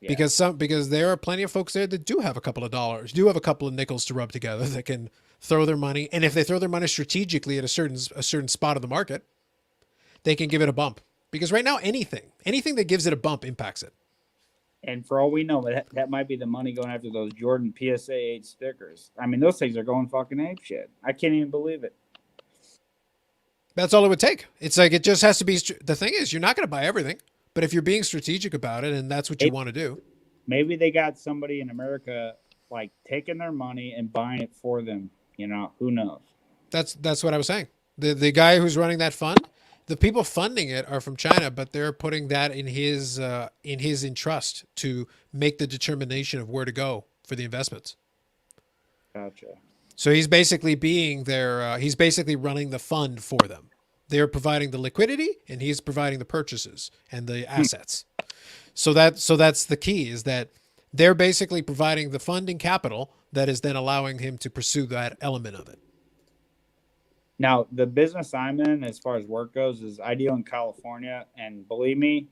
Yeah. Because there are plenty of folks there that do have a couple of dollars, do have a couple of nickels to rub together, that can throw their money, and if they throw their money strategically at a certain spot of the market, they can give it a bump. Because right now, anything that gives it a bump impacts it. And for all we know, that might be the money going after those Jordan PSA 8 stickers. I mean, those things are going fucking ape shit. I can't even believe it. That's all it would take. It's like, it just has to be. The thing is, you're not going to buy everything, but if you're being strategic about it and that's what you want to do, maybe they got somebody in America like taking their money and buying it for them. You know, who knows? That's what I was saying. The guy who's running that fund, the people funding it are from China, but they're putting that in his trust to make the determination of where to go for the investments. Gotcha. So he's basically he's basically running the fund for them. They're providing the liquidity and he's providing the purchases and the assets. So that's the key, is that they're basically providing the funding capital that is then allowing him to pursue that element of it. Now, the business I'm in, as far as work goes, is I deal in California, and believe me,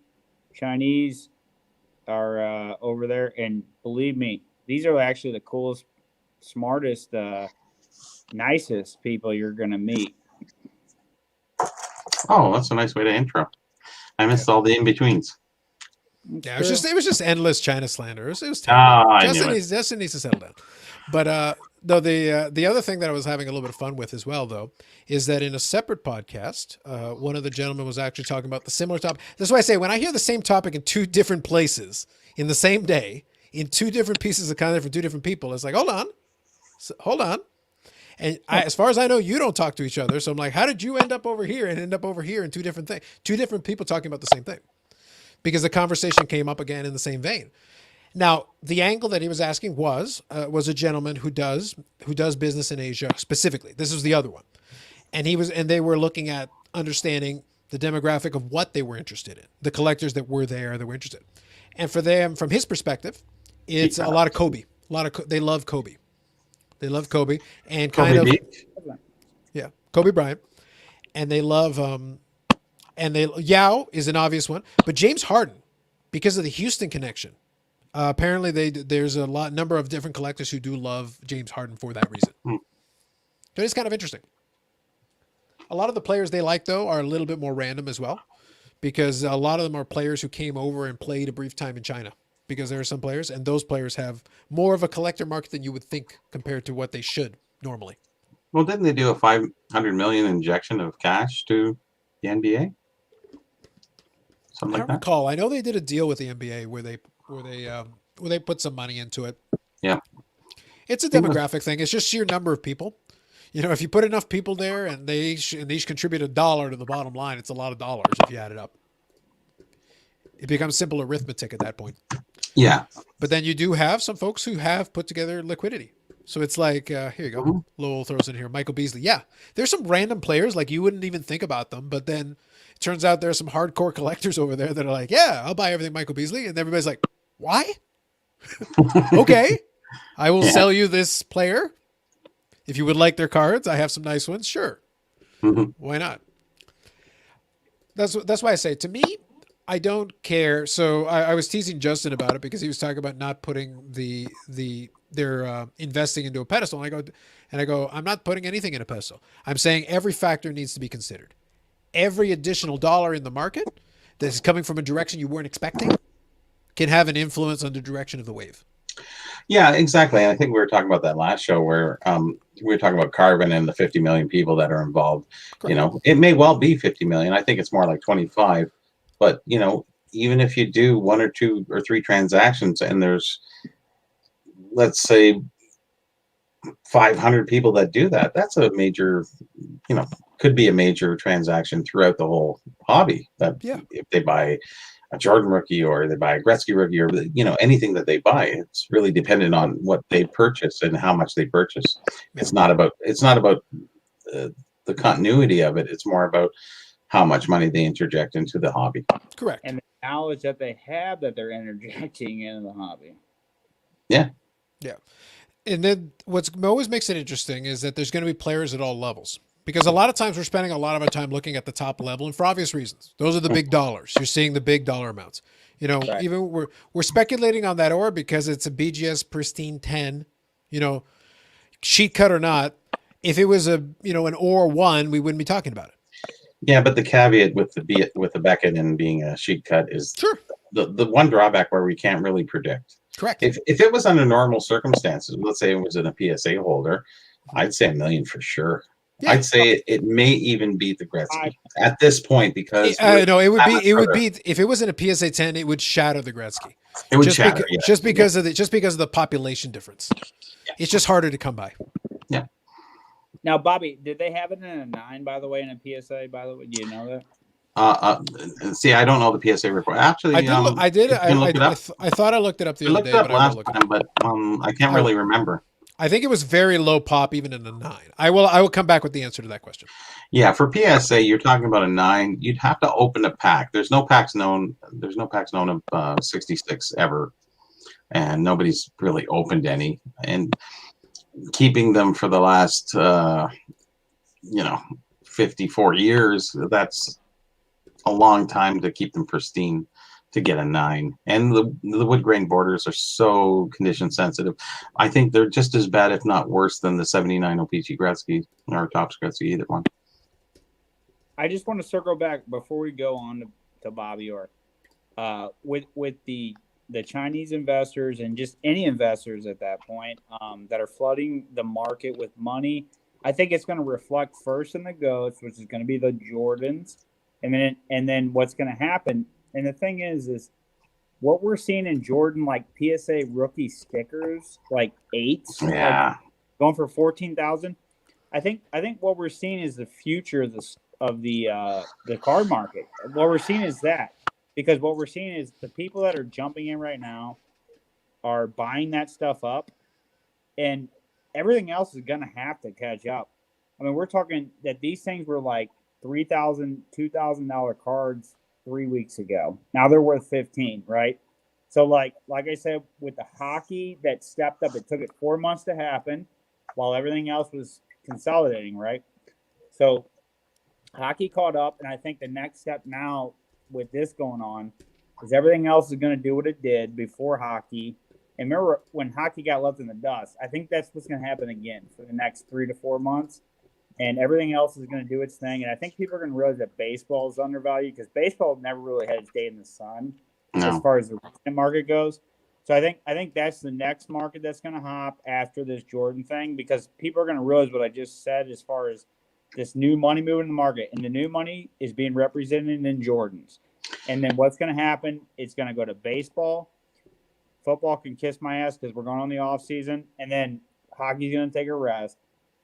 Chinese are over there, and believe me, these are actually the coolest, smartest, nicest people you're gonna meet. Oh, that's a nice way to intro. I missed all the in-betweens. Yeah, it was just endless China slander. It was terrible. Justin needs to settle down. But though the other thing that I was having a little bit of fun with as well, though, is that in a separate podcast, one of the gentlemen was actually talking about the similar topic. That's why I say, when I hear the same topic in two different places in the same day, in two different pieces of content from two different people, it's like, hold on. And as far as I know, you don't talk to each other. So I'm like, how did you end up over here and end up over here in two different things? Two different people talking about the same thing. Because the conversation came up again in the same vein. Now, the angle that he was asking was a gentleman who does business in Asia specifically. This was the other one. And they were looking at understanding the demographic of what they were interested in, the collectors that were there that were interested. And for them, from his perspective, it's a lot of Kobe. They love Kobe. They love Kobe and Kobe Bryant. And they love Yao is an obvious one, but James Harden, because of the Houston connection. Apparently, there's a number of different collectors who do love James Harden for that reason. So it's kind of interesting. A lot of the players they like, though, are a little bit more random as well, because a lot of them are players who came over and played a brief time in China, because there are some players, and those players have more of a collector market than you would think compared to what they should normally. Well, didn't they do a $500 million injection of cash to the NBA? Something like that. I don't recall. I know they did a deal with the NBA where they put some money into it. Yeah, it's a demographic thing. It's just sheer number of people. You know, if you put enough people there and they each contribute $1 to the bottom line, it's a lot of dollars if you add it up. It becomes simple arithmetic at that point. Yeah. But then you do have some folks who have put together liquidity. So it's like, here you go. Mm-hmm. Lowell throws in here, Michael Beasley. Yeah, there's some random players, like you wouldn't even think about them. But then it turns out there's some hardcore collectors over there that are like, yeah, I'll buy everything Michael Beasley. And everybody's like, why? Okay, I will sell you this player. If you would like their cards, I have some nice ones. Sure. Mm-hmm. Why not? That's why I say, to me, I don't care. So I was teasing Justin about it because he was talking about not putting they're investing into a pedestal. And I go, I'm not putting anything in a pedestal. I'm saying every factor needs to be considered. Every additional dollar in the market that is coming from a direction you weren't expecting can have an influence on the direction of the wave. Yeah, exactly. And I think we were talking about that last show where we were talking about carbon and the 50 million people that are involved. Correct. You know, it may well be 50 million. I think it's more like 25. But, you know, even if you do 1 or 2 or 3 transactions and there's, let's say, 500 people that do that, that's a major, you know, could be a major transaction throughout the whole hobby. That if they buy a Jordan rookie or they buy a Gretzky rookie or, you know, anything that they buy, it's really dependent on what they purchase and how much they purchase. It's not about the continuity of it. It's more about how much money they interject into the hobby. Correct. And the knowledge that they have that they're interjecting into the hobby. Yeah. Yeah. And then what's always makes it interesting is that there's going to be players at all levels. Because a lot of times we're spending a lot of our time looking at the top level, and for obvious reasons. Those are the big dollars. You're seeing the big dollar amounts. You know, Right. even we're speculating on that ore because it's a BGS pristine 10, you know, sheet cut or not. If it was an ore 1, we wouldn't be talking about it. Yeah, but the caveat with the Beckett and being a sheet cut is Sure. the one drawback where we can't really predict. Correct. If it was under normal circumstances, let's say it was in a PSA holder, I'd say $1 million for sure. Yeah. I'd say it may even beat the Gretzky at this point because no, it would that be much it would further. be if it was in a PSA 10, it would shatter the Gretzky. It would just shatter, just because of the population difference. Yeah. It's just harder to come by. Yeah. Now, Bobby, did they have it in a 9, by the way, in a PSA, by the way? Do you know that? See, I don't know the PSA report. Actually, I did. I thought I looked it up the I other looked day, it up but I last will look it time, up. but I can't really remember. I think it was very low pop, even in a 9. I will come back with the answer to that question. Yeah, for PSA, you're talking about a 9. You'd have to open a pack. There's no packs known of 66 ever, and nobody's really opened any. And keeping them for the last 54 years, that's a long time to keep them pristine to get a 9. And the wood grain borders are so condition sensitive. I think they're just as bad, if not worse, than the 79 OPG Gretzky or Topps Gretzky, either one. I just want to circle back before we go on to Bobby Orr. With the Chinese investors and just any investors at that point that are flooding the market with money, I think it's going to reflect first in the GOATs, which is going to be the Jordans, and then what's going to happen. And the thing is what we're seeing in Jordan, like PSA rookie stickers, like 8s, like going for 14,000. I think what we're seeing is the future of the card market. What we're seeing is that, because what we're seeing is the people that are jumping in right now are buying that stuff up, and everything else is going to have to catch up. I mean, we're talking that these things were like $3,000, $2,000 cards 3 weeks ago. Now they're worth 15, right? So like I said, with the hockey that stepped up, it took it 4 months to happen while everything else was consolidating, right? So hockey caught up, and I think the next step now with this going on is everything else is going to do what it did before hockey. And remember when hockey got left in the dust, I think that's what's going to happen again for the next 3 to 4 months. And everything else is going to do its thing. And I think people are going to realize that baseball is undervalued because baseball never really had its day in the sun as far as the market goes. So I think that's the next market that's going to hop after this Jordan thing, because people are going to realize what I just said as far as this new money moving in the market. And the new money is being represented in Jordans. And then what's going to happen, it's going to go to baseball. Football can kiss my ass because we're going on the off season. And then hockey's going to take a rest.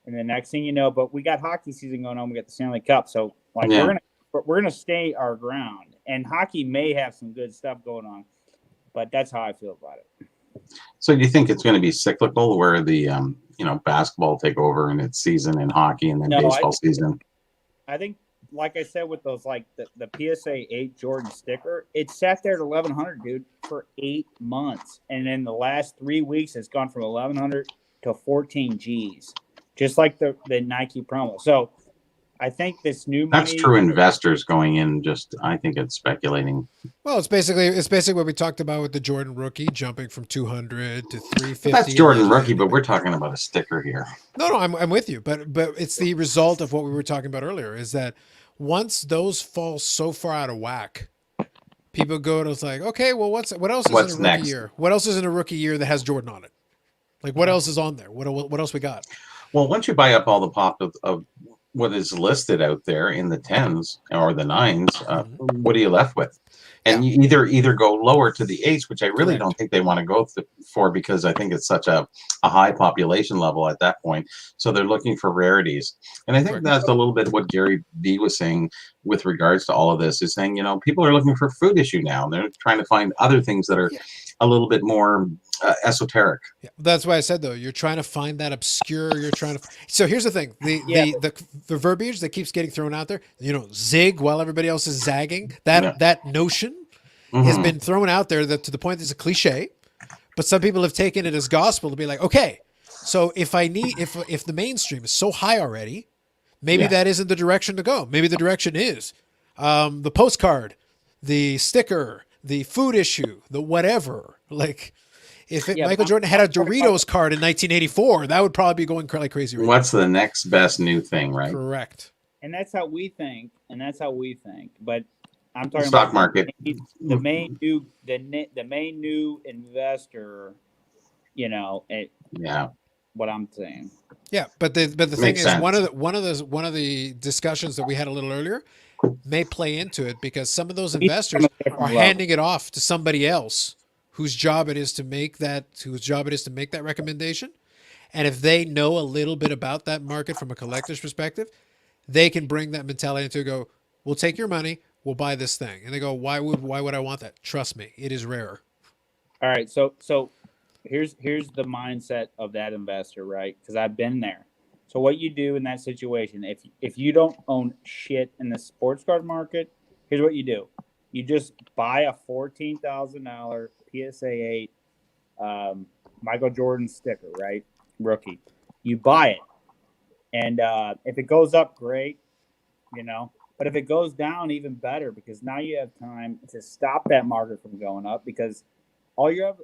And the next thing you know, but we got hockey season going on. We got the Stanley Cup. So we're gonna stay our ground. And hockey may have some good stuff going on. But that's how I feel about it. So do you think it's going to be cyclical, where the basketball take over in its season and hockey, and then baseball season? I think, like I said, with those, like the PSA 8 Jordan sticker, it sat there at 1,100, dude, for 8 months, and in the last 3 weeks, it's gone from 1,100 to 14 G's, just like the Nike promo. So I think this new money, that's true investors going in. Just, I think it's speculating. Well, it's basically what we talked about with the Jordan rookie jumping from 200 to 350. That's Jordan rookie, but we're talking about a sticker here. No, I'm with you, but it's the result of what we were talking about earlier. Is that once those fall so far out of whack, people go to, it's like, okay, well, what else is in a rookie year? What else is in a rookie year that has Jordan on it? Like, what else is on there? What else we got? Well, once you buy up all the pop of what is listed out there in the 10s or the 9s, what are you left with? And you either go lower to the 8s, which I really don't think they want to go for, because I think it's such a high population level at that point. So they're looking for rarities. And I think that's a little bit what Gary B was saying with regards to all of this, is saying, people are looking for fruit issue now. They're trying to find other things that are a little bit more esoteric. Yeah, that's why I said, though, you're trying to find that obscure. You're trying to. So here's the thing: the verbiage that keeps getting thrown out there. Zig while everybody else is zagging. That notion has been thrown out there to the point that it's a cliche. But some people have taken it as gospel to be like, okay, So if the mainstream is so high already, maybe Yeah. that isn't the direction to go. Maybe the direction is the postcard, the sticker, the food issue, the whatever. Like Yeah, but Michael Jordan had a talking about Doritos card in 1984, that would probably be going like crazy right What's the next best new thing, now. right? Correct. and that's how we think, But I'm talking Stock about market. the main new investor. Yeah. What I'm saying. Yeah, but the thing Makes is, sense. one of the discussions that we had a little earlier may play into it, because some of those From investors a different are level. handing it off to somebody else whose job it is to make that recommendation. And if they know a little bit about that market from a collector's perspective, they can bring that mentality to go, we'll take your money, we'll buy this thing. And they go, why would I want that? Trust me, it is rarer. All right, so here's the mindset of that investor, right? Because I've been there. So what you do in that situation, if you don't own shit in the sports card market, here's what you do: you just buy a $14,000 PSA 8 Michael Jordan sticker, right? Rookie. You buy it, and if it goes up, great, But if it goes down, even better, because now you have time to stop that market from going up, because all your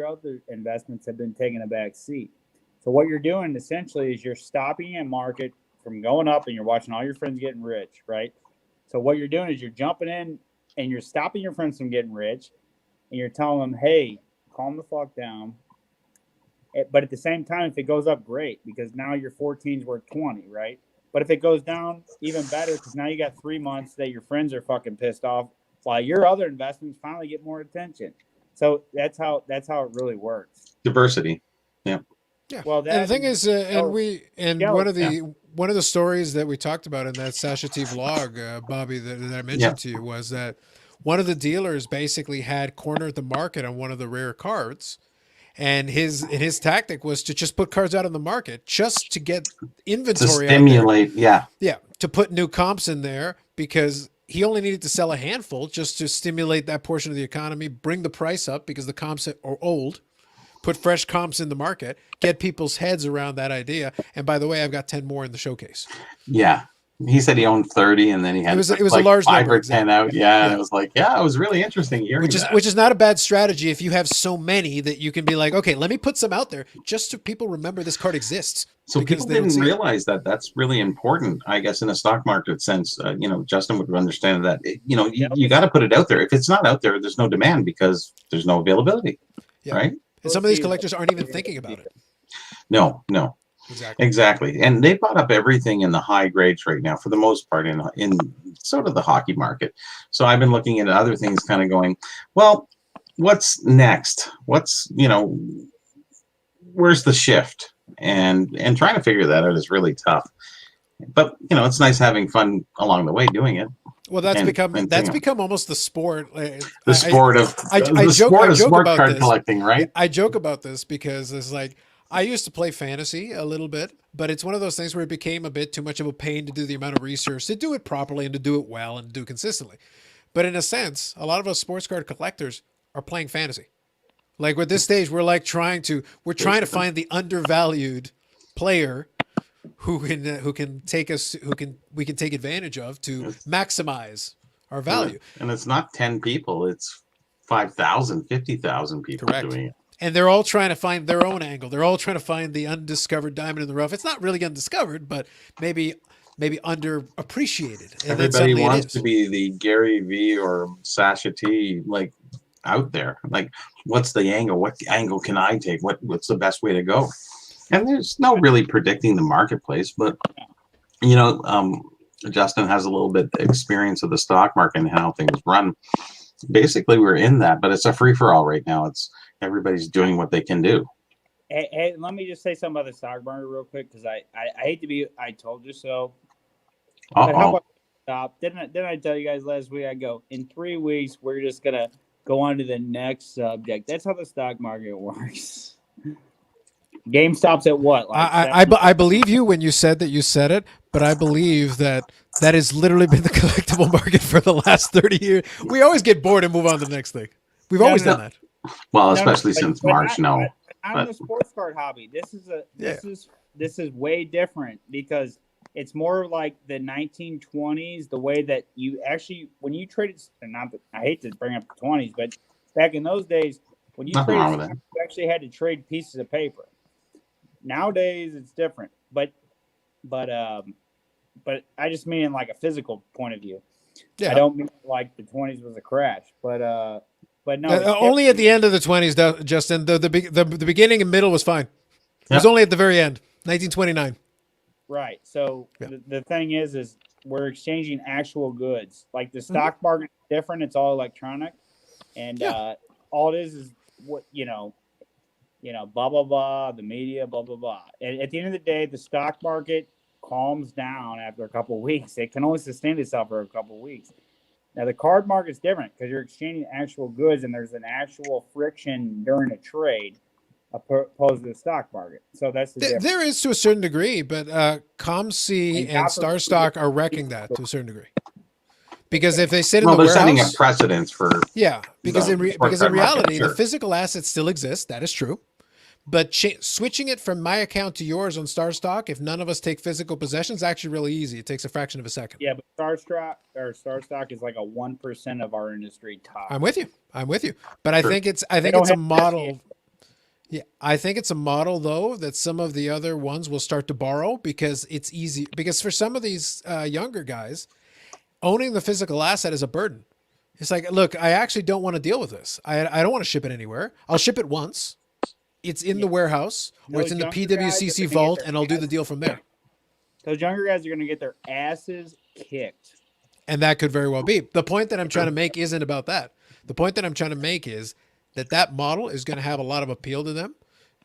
other investments have been taking a back seat. So what you're doing essentially is you're stopping a market from going up, and you're watching all your friends getting rich, right? So what you're doing is you're jumping in and you're stopping your friends from getting rich, and you're telling them, hey, calm the fuck down. But at the same time, if it goes up, great, because now your 14's worth 20, right? But if it goes down, even better, because now you got 3 months that your friends are fucking pissed off, while your other investments finally get more attention. So that's how it really works. Diversity. Yeah. Well, And the thing is, Yeah. one of the stories that we talked about in that Sasha T vlog, Bobby, that I mentioned to you, was that one of the dealers basically had cornered the market on one of the rare cards, and his tactic was to just put cards out on the market just to get To inventory out stimulate. Yeah. there. Yeah, to put new comps in there, because he only needed to sell a handful just to stimulate that portion of the economy, bring the price up because the comps are old. Put fresh comps in the market, get people's heads around that idea. And by the way, I've got 10 more in the showcase. Yeah. He said he owned 30, and then he had It was a like large 5 number, or 10 exactly. out. Yeah. And Yeah. it was like, yeah, it was really interesting hearing that. Which is not a bad strategy if you have so many that you can be like, okay, let me put some out there just so people remember this card exists. So because people they don't didn't see it. realize that. That's really important, I guess, in a stock market sense. Justin would understand that. You got to put it out there. If it's not out there, there's no demand because there's no availability, Yeah. right? And some of these collectors aren't even thinking about it. No, Exactly. And they bought up everything in the high grades right now, for the most part, in sort of the hockey market. So I've been looking at other things, kind of going, well, what's next? Where's the shift? And trying to figure that out is really tough. But it's nice having fun along the way doing it. Well, that's And become almost the sport. The sport of sport card this. collecting, right? I joke about this because it's like, I used to play fantasy a little bit, but it's one of those things where it became a bit too much of a pain to do the amount of research, to do it properly and to do it well and do it consistently. But in a sense, a lot of us sports card collectors are playing fantasy. Like at this stage, we're trying to find the undervalued player who can take advantage of to maximize our value. And it's not 10 people; it's 5,000, 50,000 people Correct. doing it. And they're all trying to find their own angle. They're all trying to find the undiscovered diamond in the rough. It's not really undiscovered, but maybe underappreciated. And everybody wants to be the Gary V or Sasha T, like, out there. Like, what's the angle? What angle can I take? What's the best way to go? And there's no really predicting the marketplace, but Justin has a little bit experience of the stock market and how things run. Basically, we're in that, but it's a free for all right now. It's everybody's doing what they can do. Hey, let me just say something about the stock market real quick, because I hate to be I told you so. But how about stop? Didn't I tell you guys last week? I go, in 3 weeks we're just gonna go on to the next subject. That's how the stock market works. GameStop's at what? I believe you when you said that you said it, but I believe that has literally been the collectible market for the last 30 years. We always get bored and move on to the next thing. We've always done that. Well, especially since March, no. not in the sports card hobby. This is way different because it's more like the 1920s. The way that you actually when you traded, not that I hate to bring up the 20s, but back in those days when you Nothing wrong traded, with that. you actually had to trade pieces of paper. Nowadays it's different, but I just mean in like a physical point of view. Yeah. I don't mean like the 20s was a crash, but no. Only at the end of the 20s, Justin. The beginning and middle was fine. It was only at the very end, 1929. Right. So the thing is we're exchanging actual goods. Like the stock market is different. It's all electronic, and all it is what blah blah blah. The media, blah blah blah. And at the end of the day, the stock market calms down after a couple of weeks. It can only sustain itself for a couple of weeks. Now the card market's different because you're exchanging actual goods, and there's an actual friction during a trade, opposed to the stock market. So that's the difference. There is to a certain degree, but ComC and Star Stock are wrecking that to a certain degree. Because if they sit in the warehouse, they're setting a precedence for because in reality, market, sure. the physical assets still exist. That is true. But switching it from my account to yours on Star Stock, if none of us take physical possession, is actually really easy. It takes a fraction of a second. Yeah, but Star Stock is like a 1% of our industry top. I'm with you. But I think it's a model. Yeah, I think it's a model though that some of the other ones will start to borrow because it's easy. Because for some of these younger guys, owning the physical asset is a burden. It's like, look, I actually don't want to deal with this. I don't want to ship it anywhere. I'll ship it once. It's in the warehouse or it's in the PWCC vault, and I'll do the deal from there. Those younger guys are going to get their asses kicked. And that could very well be. The point that I'm trying to make isn't about that. The point that I'm trying to make is that model is going to have a lot of appeal to them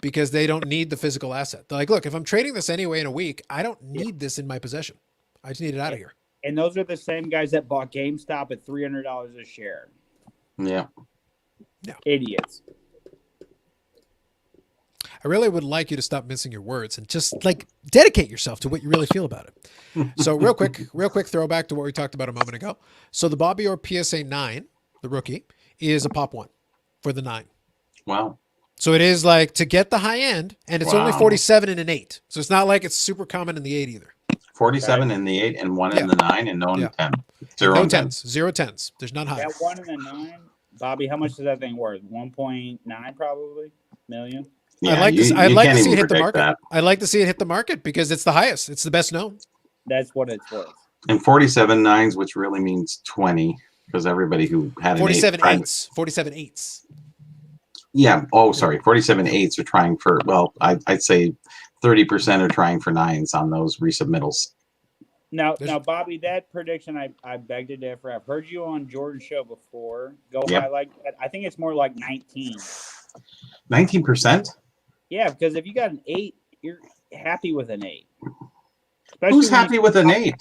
because they don't need the physical asset. They're like, look, if I'm trading this anyway in a week, I don't need this in my possession. I just need it out of here. And those are the same guys that bought GameStop at $300 a share. Yeah. Idiots. I really would like you to stop mincing your words and just like dedicate yourself to what you really feel about it. So real quick throwback to what we talked about a moment ago. So the Bobby Orr PSA 9, the rookie, is a pop 1 for the 9. Wow. So it is like to get the high end, and it's only 47 in an 8. So it's not like it's super common in the 8 either. 47 in the 8 and 1 in the 9 and no in the 10. Zero no in 10s. 0 10s. There's none high. That 1 in the 9, Bobby, how much is that thing worth? 1.9 probably million. Yeah, I'd like to see it hit the market. That. I'd like to see it hit the market because it's the highest. It's the best known. That's what it's worth. And 47 9s, which really means 20, because everybody who had 47 8s. 47 8s. Yeah. Oh, sorry. 47 8s are trying for, well, I'd say 30% are trying for 9s on those resubmittals. Now, Bobby, that prediction, I beg to differ. I've heard you on Jordan's show before. Highlight that. I think it's more like 19. 19%? Yeah, because if you got an 8, you're happy with an 8. Who's happy with an 8?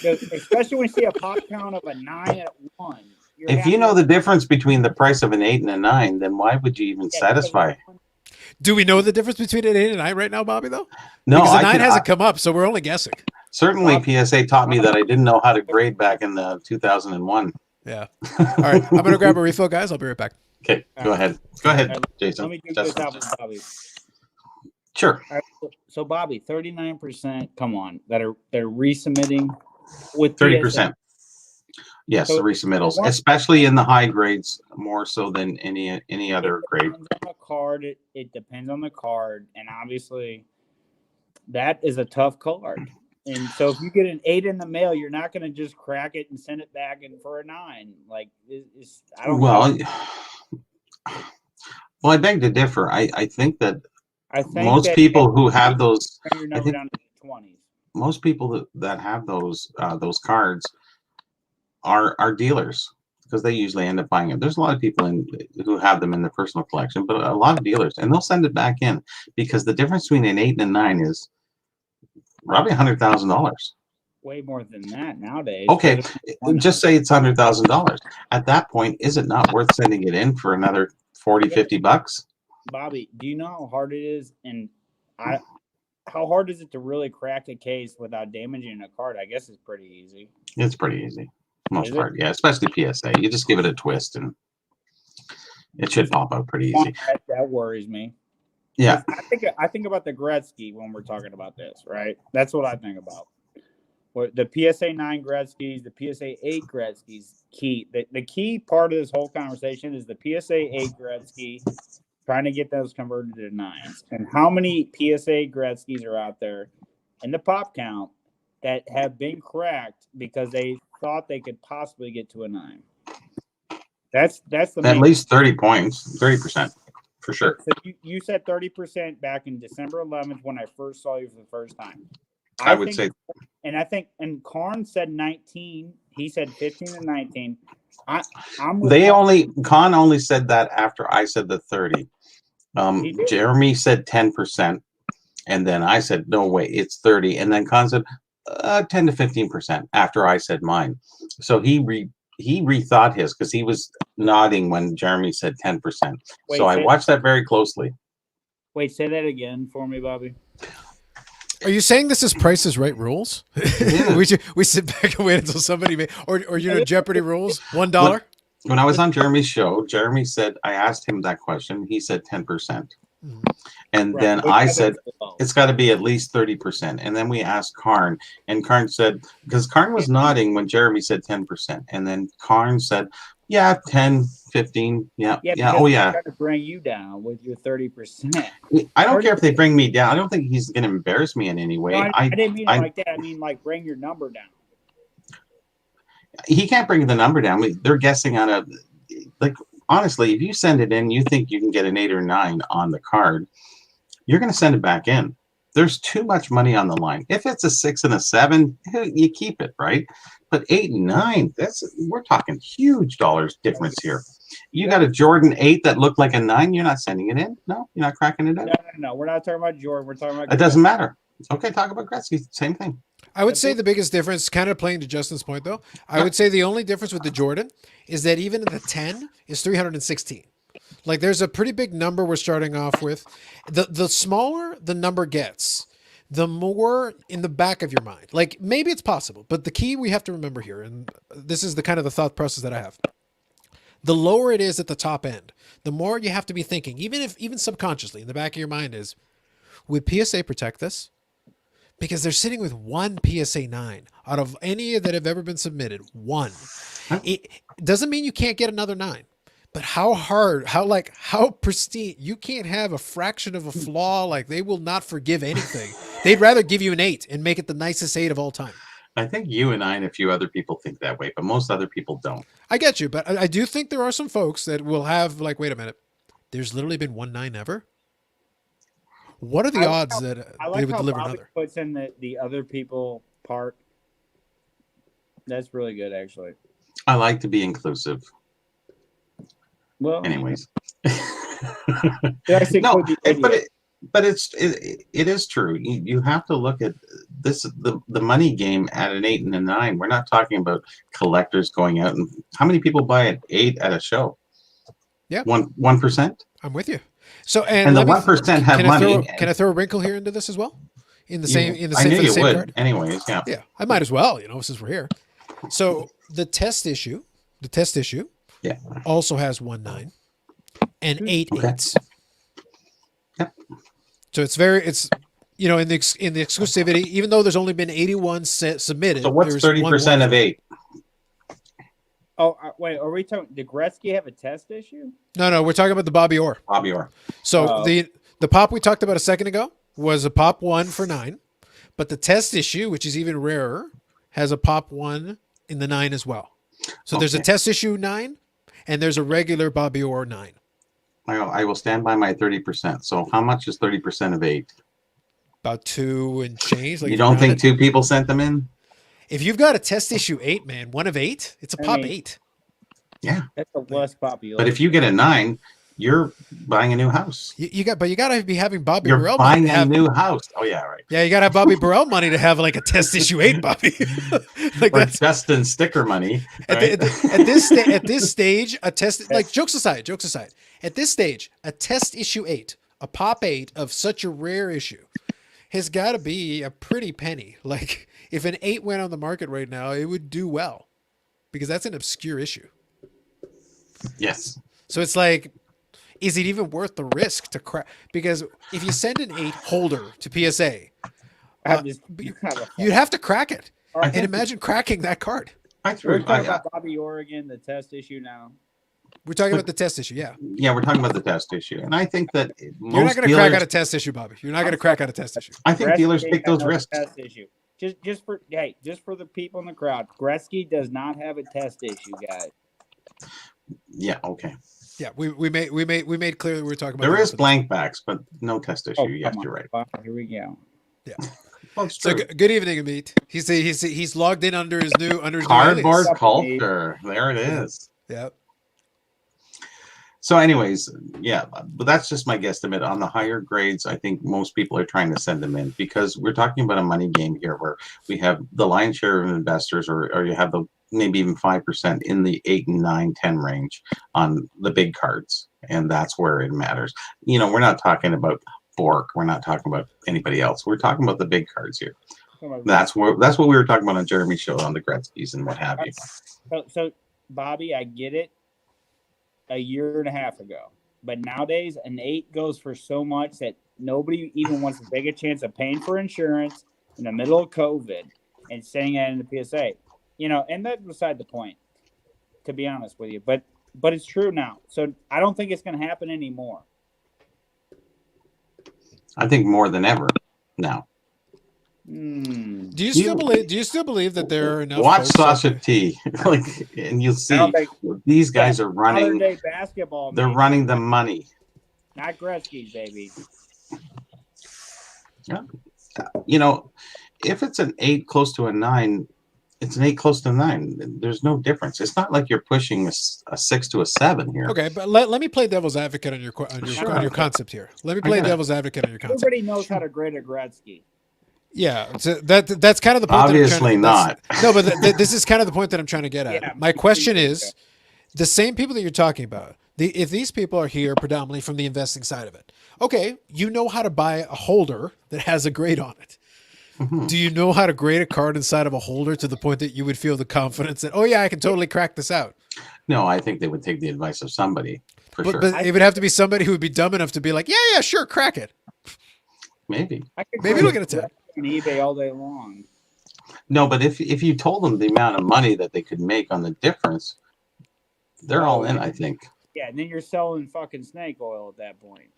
Especially when you see a pop count of a 9 at 1. If you know the difference between the price of an 8 and a 9, then why would you even satisfy? Do we know the difference between an 8 and a 9 right now, Bobby, though? No, because the 9 hasn't come up, so we're only guessing. Certainly, PSA taught me that I didn't know how to grade back in 2001. Yeah. All right. I'm going to grab a refill, guys. I'll be right back. Okay, go ahead. Go ahead, Jason. Let me do this out with Bobby. Sure. All right, so Bobby, 39%. Come on, they're resubmitting with 30%. Yes, so the resubmittals, especially in the high grades, more so than any other grade. It depends on the card, and obviously, that is a tough card. And so, if you get an 8 in the mail, you're not going to just crack it and send it back in for a 9. Like, I don't know. Well, I beg to differ. I think that most people who have those, I think most people that have those cards are dealers because they usually end up buying it. There's a lot of people who have them in their personal collection, but a lot of dealers, and they'll send it back in because the difference between an 8 and a 9 is probably $100,000. Way more than that nowadays. Okay, just say it's $100,000. At that point, is it not worth sending it in for another 40, 50 bucks? Bobby, do you know how hard it is? And how hard is it to really crack a case without damaging a card? I guess it's pretty easy. It's pretty easy. Most part, yeah, especially PSA. You just give it a twist and it should pop out pretty easy. That worries me. Yeah. I think about the Gretzky when we're talking about this, right? That's what I think about. What the PSA 9 Gretzky's, the PSA 8 Gretzky's key. The key part of this whole conversation is the PSA 8 Gretzky trying to get those converted to nines. And how many PSA Gretzky's are out there in the pop count that have been cracked because they thought they could possibly get to a 9? That's the At main. least 30 points, 30% for sure. So you said 30% back in December 11th when I first saw you for the first time. I would say, and Karn said 19. He said 15 and 19. Con only said that after I said the 30. Jeremy said 10%, and then I said no way, it's 30, and then Con said 10 to 15% after I said mine. So he rethought his because he was nodding when Jeremy said 10%. So I watched that very closely. Wait, say that again for me, Bobby. Are you saying this is Price is Right rules? Yeah. we sit back and wait until somebody or Jeopardy rules? $1? When I was on Jeremy's show, Jeremy said, I asked him that question. He said 10%. And then I said, it's got to be at least 30%. And then we asked Karn, and Karn said, because Karn was nodding when Jeremy said 10%. And then Karn said, yeah, 10, 15. Yeah. Oh, yeah. Trying to bring you down with your 30%. I don't care if they bring me down. I don't think he's going to embarrass me in any way. No, I didn't mean it like that. I mean, like, bring your number down. He can't bring the number down. They're guessing on honestly, if you send it in, you think you can get an 8 or 9 on the card, you're going to send it back in. There's too much money on the line. If it's a 6 and a 7, you keep it, right? But 8 and 9, we're talking huge dollars difference here. You got a Jordan 8 that looked like a 9, you're not sending it in? No, you're not cracking it in? No. We're not talking about Jordan. We're talking about It doesn't matter. Okay, talk about Gretzky. Same thing. I would say the biggest difference, kind of playing to Justin's point though, I would say the only difference with the Jordan is that even the 10 is 316. Like there's a pretty big number we're starting off with. The smaller the number gets, the more in the back of your mind. Like maybe it's possible, but the key we have to remember here, and this is the kind of the thought process that I have. The lower it is at the top end, the more you have to be thinking, even subconsciously in the back of your mind is, would PSA protect this? Because they're sitting with one PSA 9 out of any that have ever been submitted. One. It doesn't mean you can't get another 9. But how pristine, you can't have a fraction of a flaw. Like they will not forgive anything. They'd rather give you an 8 and make it the nicest 8 of all time. I think you and I and a few other people think that way, but most other people don't. I get you, but I do think there are some folks that will have like, wait a minute, there's literally been one 9 ever. What are the odds that they would deliver another? Puts in the other people part. That's really good, actually. I like to be inclusive. Well, anyways, no, but it is true. You have to look at this the money game at an 8 and a 9. We're not talking about collectors going out and how many people buy an 8 at a show? Yeah, 1%. I'm with you. So and the 1% have money. Can I throw a wrinkle here into this as well? In the same card? Card? Anyways, yeah. Yeah, I might as well, since we're here. So the test issue, yeah, also has 1 9 and 8 8s. Yep. So it's in the exclusivity, even though there's only been 81 submitted. So what's 30% of 8? Oh, wait, are we talking? Did Gretzky have a test issue? No, we're talking about the Bobby Orr. Bobby Orr. So the pop we talked about a second ago was a pop 1 for 9, but the test issue, which is even rarer, has a pop 1 in the 9 as well. So there's a test issue 9, and there's a regular Bobby Orr 9. I will stand by my 30%. So how much is 30% of 8? About 2 and change. Like you don't think 2 people sent them in? If you've got a test issue 8, man, 1 of 8, it's a pop 8. Yeah, that's the less popular. But if you get a 9, you're buying a new house. You got to be having Bobby You're Burrell buying money a new house. Oh yeah, right. Yeah, you got to have Bobby Burrell money to have like a test issue 8, Bobby. Like or that's Justin sticker money. Right? At this stage, a test, like jokes aside, at this stage, a test issue 8, a pop 8 of such a rare issue, has got to be a pretty penny. Like if an 8 went on the market right now, it would do well because that's an obscure issue. Yes. So it's like, is it even worth the risk to crack? Because if you send an 8 holder to PSA, I'm just you'd have to crack it. All right, I And think imagine cracking that card. I we're threw. talking about Bobby Oregon, the test issue now. We're talking about the test issue, yeah. Yeah, we're talking about the test issue, and I think that You're not most going to crack dealers. out a test issue, Bobby. You're not going to crack out a test issue. I think dealers Gretzky take has those no risks. Test issue. Just for the crowd, Gretzky does not have a test issue, guys. Yeah. Okay. Yeah, we made clear that we were talking about There that is for this. blank backs, but no test issue. Oh, Yes, come on. you're right. Here we go. Yeah. Well, it's So true. good evening, Amit. He's logged in under his new Cardboard alias. culture. There it is. Yeah. So, anyways, yeah, but that's just my guesstimate on the higher grades. I think most people are trying to send them in because we're talking about a money game here, where we have the lion's share of investors, or you have the maybe even 5% in the 8 and 9, 10 range on the big cards, and that's where it matters. You know, we're not talking about Bork. We're not talking about anybody else. We're talking about the big cards here. That's what we were talking about on Jeremy's show on the Gretzky's and what have you. So Bobby, I get it. A year and a half ago, but nowadays an 8 goes for so much that nobody even wants to take a chance of paying for insurance in the middle of COVID and sending it in the PSA. You know, and that's beside the point, to be honest with you. But it's true now. So I don't think it's going to happen anymore. I think more than ever now. Hmm. Do you still believe that there are enough? Watch folks out Sasha there- T, like, and you'll I see don't think these guys are running. modern day basketball. They're man. running the money. Not Gretzky's, baby. You know, if it's an 8 close to a 9, it's an 8 close to 9. There's no difference. It's not like you're pushing a 6 to a 7 here. Okay, but let me play devil's advocate on your Sure. on your concept here. Let me I play get it. devil's advocate on your concept. Everybody knows how to grade a Gretzky. Yeah, so that's kind of the point. Obviously that I'm trying to, not. No, but this is kind of the point that I'm trying to get at. Yeah, My question is, the same people that you're talking about, if these people are here predominantly from the investing side of it, okay, you know how to buy a holder that has a grade on it. Mhm. Do you know how to grade a card inside of a holder to the point that you would feel the confidence that, oh yeah, I can totally crack this out? No, I think they would take the advice of somebody for But, sure. but it would have to be somebody who would be dumb enough to be like, yeah, sure, crack it. Maybe. I could Maybe grade look at a 10. on eBay all day long. No, but if you told them the amount of money that they could make on the difference, they're all in, I think. Yeah, and then you're selling fucking snake oil at that point.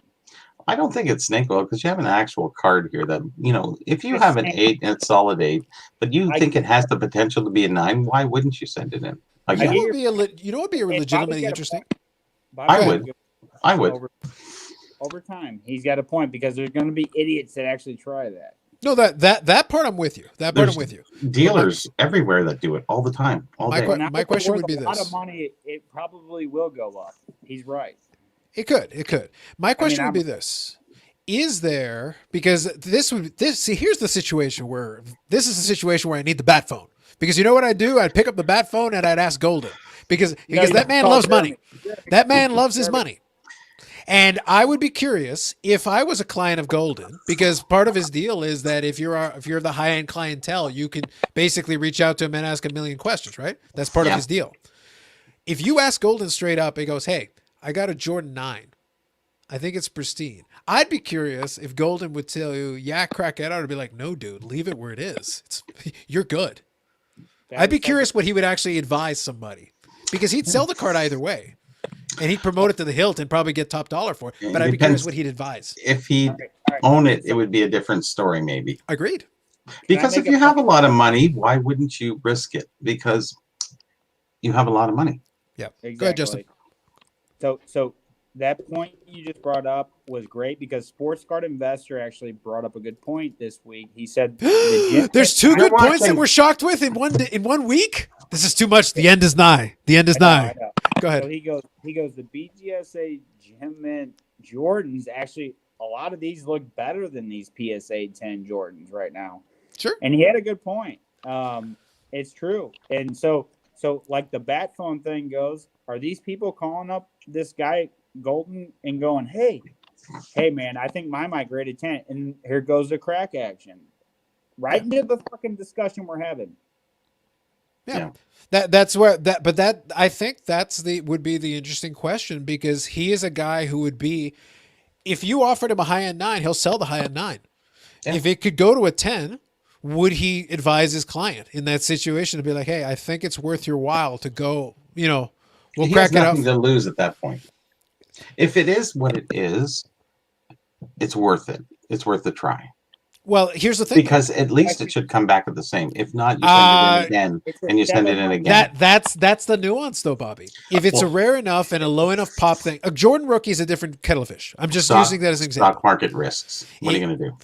I don't think it's snake oil because you have an actual card here that, you know, if you It's have an snake. 8 and it's solid 8, but you I- think it has the potential to be a 9, why wouldn't you send it in? You Again, know get what would be Bobby legitimately got a interesting? Bobby I got a would. good I would. over time. He's got a point because there's going to be idiots that actually try that. No, that part I'm with you. That part There's I'm with you. dealers everywhere that do it all the time, all My day. que- Now, my if question it's would be worth a lot this. of money, it probably will go up. He's right. It could. My question would be I'm- this. Is there, because see, here's the situation where this is the situation where I need the bat phone. Because you know what I'd do? I'd pick up the bat phone and I'd ask Golden. Because No, you that don't man call loves Jeremy. money. That man loves his money. And I would be curious if I was a client of Golden, because part of his deal is that if you're the high end clientele, you can basically reach out to him and ask a million questions, right? That's part of Yeah. his deal. If you ask Golden straight up, he goes, "Hey, I got a Jordan 9. I think it's pristine." I'd be curious if Golden would tell you, "Yeah, crack it out," or be like, "No, dude, leave it where it is. You're good." I'd be curious what he would actually advise somebody, because he'd sell the card either way, and he'd promote it to the hilt and probably get top dollar for it. It But I'd be depends. curious what he'd advise. If he All right. own it, it would be a different story, maybe. Agreed. Because make if you a have a point? lot of money, why wouldn't you risk it? Because you have a lot of money. Yeah. Exactly. Go ahead, Justin. So that point you just brought up was great because Sports Card Investor actually brought up a good point this week. He said the gym- There's two good You're points that watching- we're shocked with in 1 week. This is too much. The end is nigh. The end is I know, nigh. I know. Go ahead. So he goes, the BGSA Gem Mint Jordans actually, a lot of these look better than these PSA 10 Jordans right now. Sure. And he had a good point. It's true. And so like the bat phone thing goes, are these people calling up this guy Golden and going, hey man, I think my might grade a 10, and here goes the crack action. Right into the fucking discussion we're having. Yeah. That's where that, but that I think that's would be the interesting question, because he is a guy who would be, if you offered him a high end 9, he'll sell the high end 9. Yeah. If it could go to a 10, would he advise his client in that situation to be like, hey, I think it's worth your while to go, we'll He crack has it out. nothing to lose at that point. If it is what it is, it's worth it. It's worth the try. Well, here's the thing, because at least it should come back at the same. If not, you send it in again, and you send it in again. That's the nuance, though, Bobby. If it's a rare enough and a low enough pop thing, a Jordan rookie is a different kettle of fish. I'm just using that as an example. Stock market risks. What are you going to do?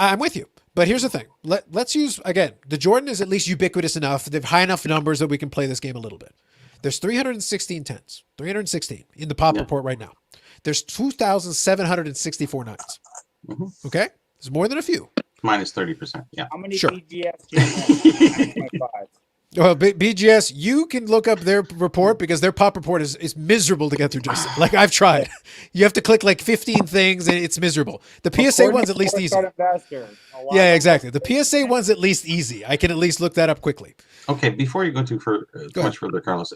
I'm with you. But here's the thing. Let's use, again, the Jordan is at least ubiquitous enough. They have high enough numbers that we can play this game a little bit. There's 316 10s, 316 in the pop report right now. There's 2,764 9s. Mm-hmm. Okay? There's more than a few. Minus 30%. Yeah. How many Sure. BGS? Well, BGS, you can look up their report, because their pop report is miserable to get through, Justin. Like, I've tried. You have to click like 15 things, and it's miserable. The PSA one's at least easy. Yeah, exactly. The PSA one's at least easy. I can at least look that up quickly. Okay, before you go too much further, Carlos.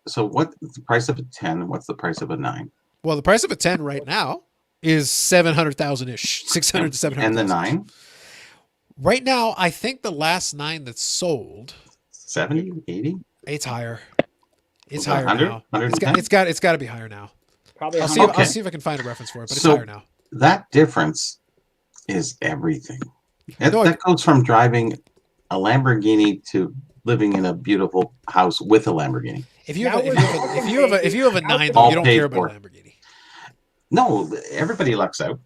So what's the price of a 10? What's the price of a 9? Well, the price of a 10 right now is 700,000-ish, 600 to 700,000. And the 9? Right now, I think the last 9 that's sold, 70, 80? It's higher. It's Okay, higher 100, now. 110? It's got to be higher now. Probably. I'll Okay. see if I can find a reference for it, but it's So- higher now. That difference is everything. That goes from driving a Lamborghini to living in a beautiful house with a Lamborghini. If you have a 9, though, All you don't paid care about for. a Lamborghini. No, everybody lucks out.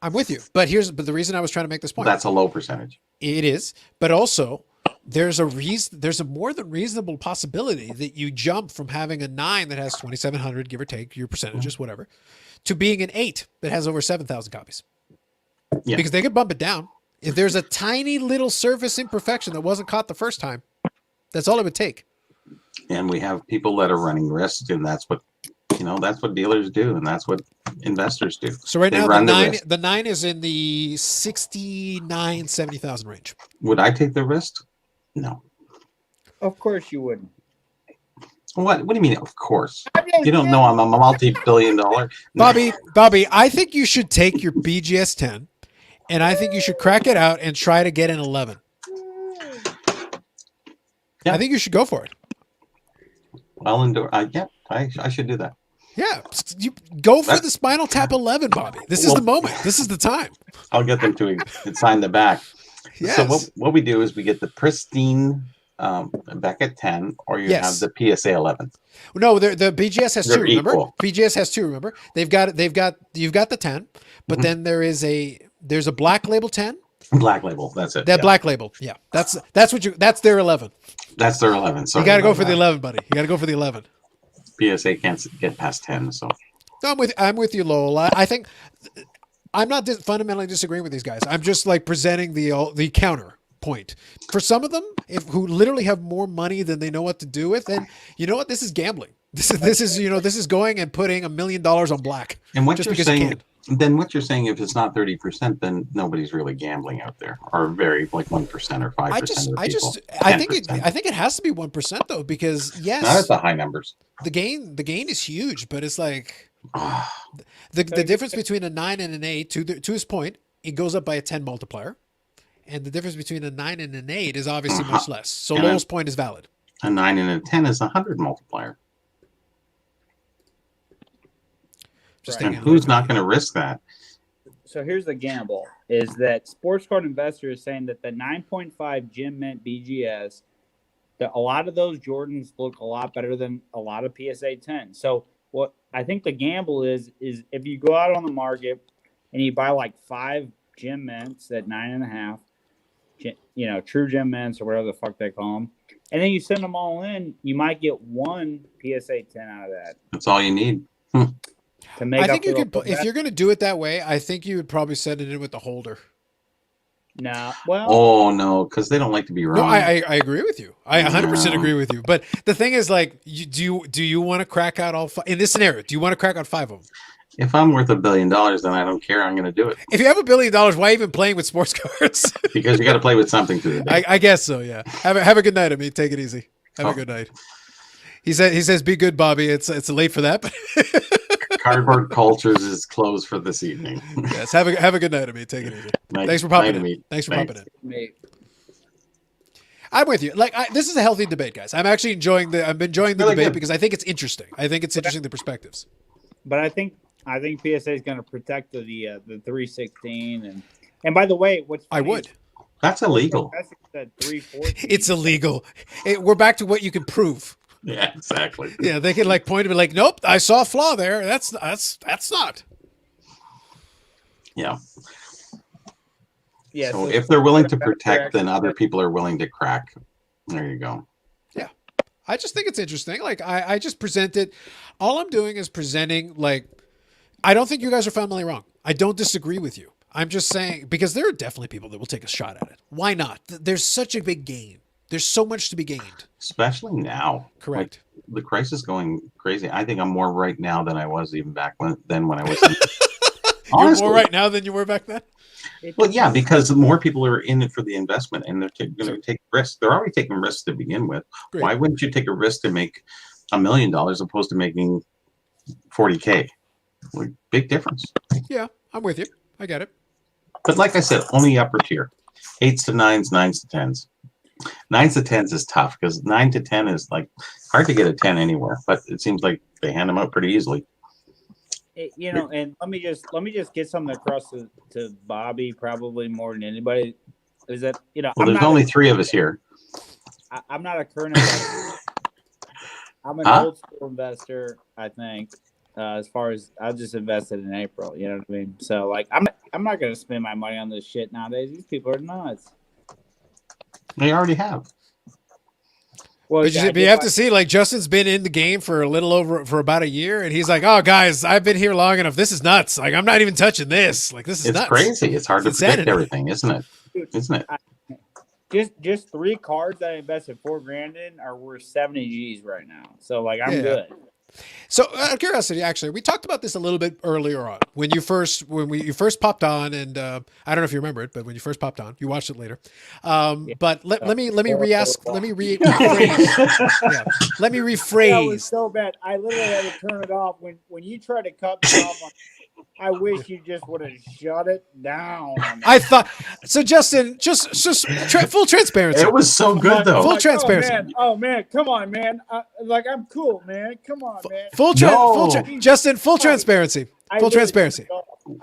I'm with you, but the reason I was trying to make this point. That's a low percentage. It is, but also there's a more than reasonable possibility that you jump from having a 9 that has 2,700, give or take your percentages, whatever, to being an 8 that has over 7,000 copies. Yeah. Because they could bump it down. If there's a tiny little surface imperfection that wasn't caught the first time, that's all it would take. And we have people that are running risk, and that's what dealers do, and that's what investors do. So right They now run the the risk. 9 is in the 69, 70,000 range. Would I take the risk? No. Of course you wouldn't. What do you mean? Of course. You don't know I'm a multi-billion-dollar. No. Bobby, I think you should take your BGS 10, and I think you should crack it out and try to get an 11. Yeah. I think you should go for it. I'll endure. Yeah, I should do that. Yeah, you go for the Spinal Tap 11, Bobby. This is the moment. This is the time. I'll get them to sign the back. Yes. So what we do is we get the pristine back at 10, or you have the PSA 11. No, the BGS has They're 2. Remember, equal. BGS has 2. Remember, you've got the 10, but then there's a black label 10. Black label. That's it. That black label. Yeah, that's their 11. That's their 11. Sorry, You got to go for the 11, buddy. You got to go for the 11. PSA can't get past 10. So No, I'm with you, Lowell. I think I'm not fundamentally disagreeing with these guys. I'm just like presenting the counter point for some of them who literally have more money than they know what to do with. And you know what? This is gambling. This is going and putting $1 million on black. and what just you're because you saying. can. Then what you're saying, if it's not 30%, then nobody's really gambling out there, or very like 1% or 5% of people. I think it has to be 1% though, because Not at the high numbers. the gain is huge, but it's like the difference between a 9 and an 8, to his point, it goes up by a 10 multiplier, and the difference between a 9 and an 8 is obviously much less. So And Lowell's point is valid. A 9 and a 10 is 100 multiplier. Just And thinking who's like- not going to risk that? So here's the gamble: is that Sports Card Investor is saying that the 9.5 Gem Mint BGS, that a lot of those Jordans look a lot better than a lot of PSA 10. So what I think the gamble is if you go out on the market and you buy like 5 Gem Mints at 9.5, true Gem Mints or whatever the fuck they call them, and then you send them all in, you might get one PSA 10 out of that. That's all you need. To make I up think you for could, the- if you're going to do it that way, I think you would probably send it in with the holder. No, well, Oh no, because they don't like to be wrong. No, I agree with you. I 100% agree with you. But the thing is, like, do you want to crack out all in this scenario? Do you want to crack out 5 of them? If I'm worth $1 billion, then I don't care. I'm going to do it If you have $1 billion, why even playing with sports cards? because you got to play with something to it. I guess so. Yeah. Have a good night. I mean, take it easy. Have a good night. He says, be good, Bobby. It's late for that, but Cardboard Cultures is closed for this evening. yes, have a good night, Amit. Take it easy. Thanks for popping in. Thanks for popping in. Mate. I'm with you. Like this is a healthy debate, guys. I'm actually enjoying the Really debate good. because I think it's interesting. I think it's interesting the perspectives. But I think PSA is going to protect the 316 and by the way, what's I funny would. is That's illegal. Professor said 314. It's illegal. We're back to what you can prove. Yeah, exactly. Yeah, they can like point to be like, nope, I saw a flaw there. That's not. Yeah. Yeah. So if they're willing to protect, then other people are willing to crack. There you go. Yeah. I just think it's interesting. Like I just present it. All I'm doing is presenting like I don't think you guys are fundamentally wrong. I don't disagree with you. I'm just saying because there are definitely people that will take a shot at it. Why not? There's such a big gain. There's so much to be gained. Especially now. Correct. Like, the crisis going crazy. I think I'm more right now than I was even back when I was in You're honestly. more right now than you were back then? Well, yeah, because more people are in it for the investment and they're going to take risks. They're already taking risks to begin with. Great. Why wouldn't you take a risk to make $1 million opposed to making 40K? Like, big difference. Yeah, I'm with you. I get it. But like I said, only upper tier. 8s to 9s, 9s to 10s. 9s to 10s is tough because 9 to 10 is like hard to get a 10 anywhere, but it seems like they hand them out pretty easily. And let me just get something across to Bobby, probably more than anybody, is that Well, there's only 3 of us here. I'm not a current investor. I'm an old school investor, I think. As far as I just invested in April, you know what I mean. So like, I'm not going to spend my money on this shit nowadays. These people are nuts. They already have. Well, But you have to see, like, Justin's been in the game for about a year, and he's like, "Oh, guys, I've been here long enough. This is nuts. Like, I'm not even touching this. Like, this is nuts. Crazy. It's hard to insanity. predict everything, isn't it? Isn't it? Just 3 cards that I invested $4,000 in are worth 70 G's right now. So like, I'm good. So, out of curiosity, actually, we talked about this a little bit earlier on when you first popped on, and I don't know if you remember it, but when you first popped on, you watched it later. But let me rephrase. Let me rephrase. That was so bad. I literally had to turn it off when you tried to cut me off. I wish you just would have shut it down. I thought so, Justin. Just full transparency. It was so good though. Full transparency. Oh man, come on, man. Like I'm cool, man. Come on, man. Justin. Full transparency. Full transparency.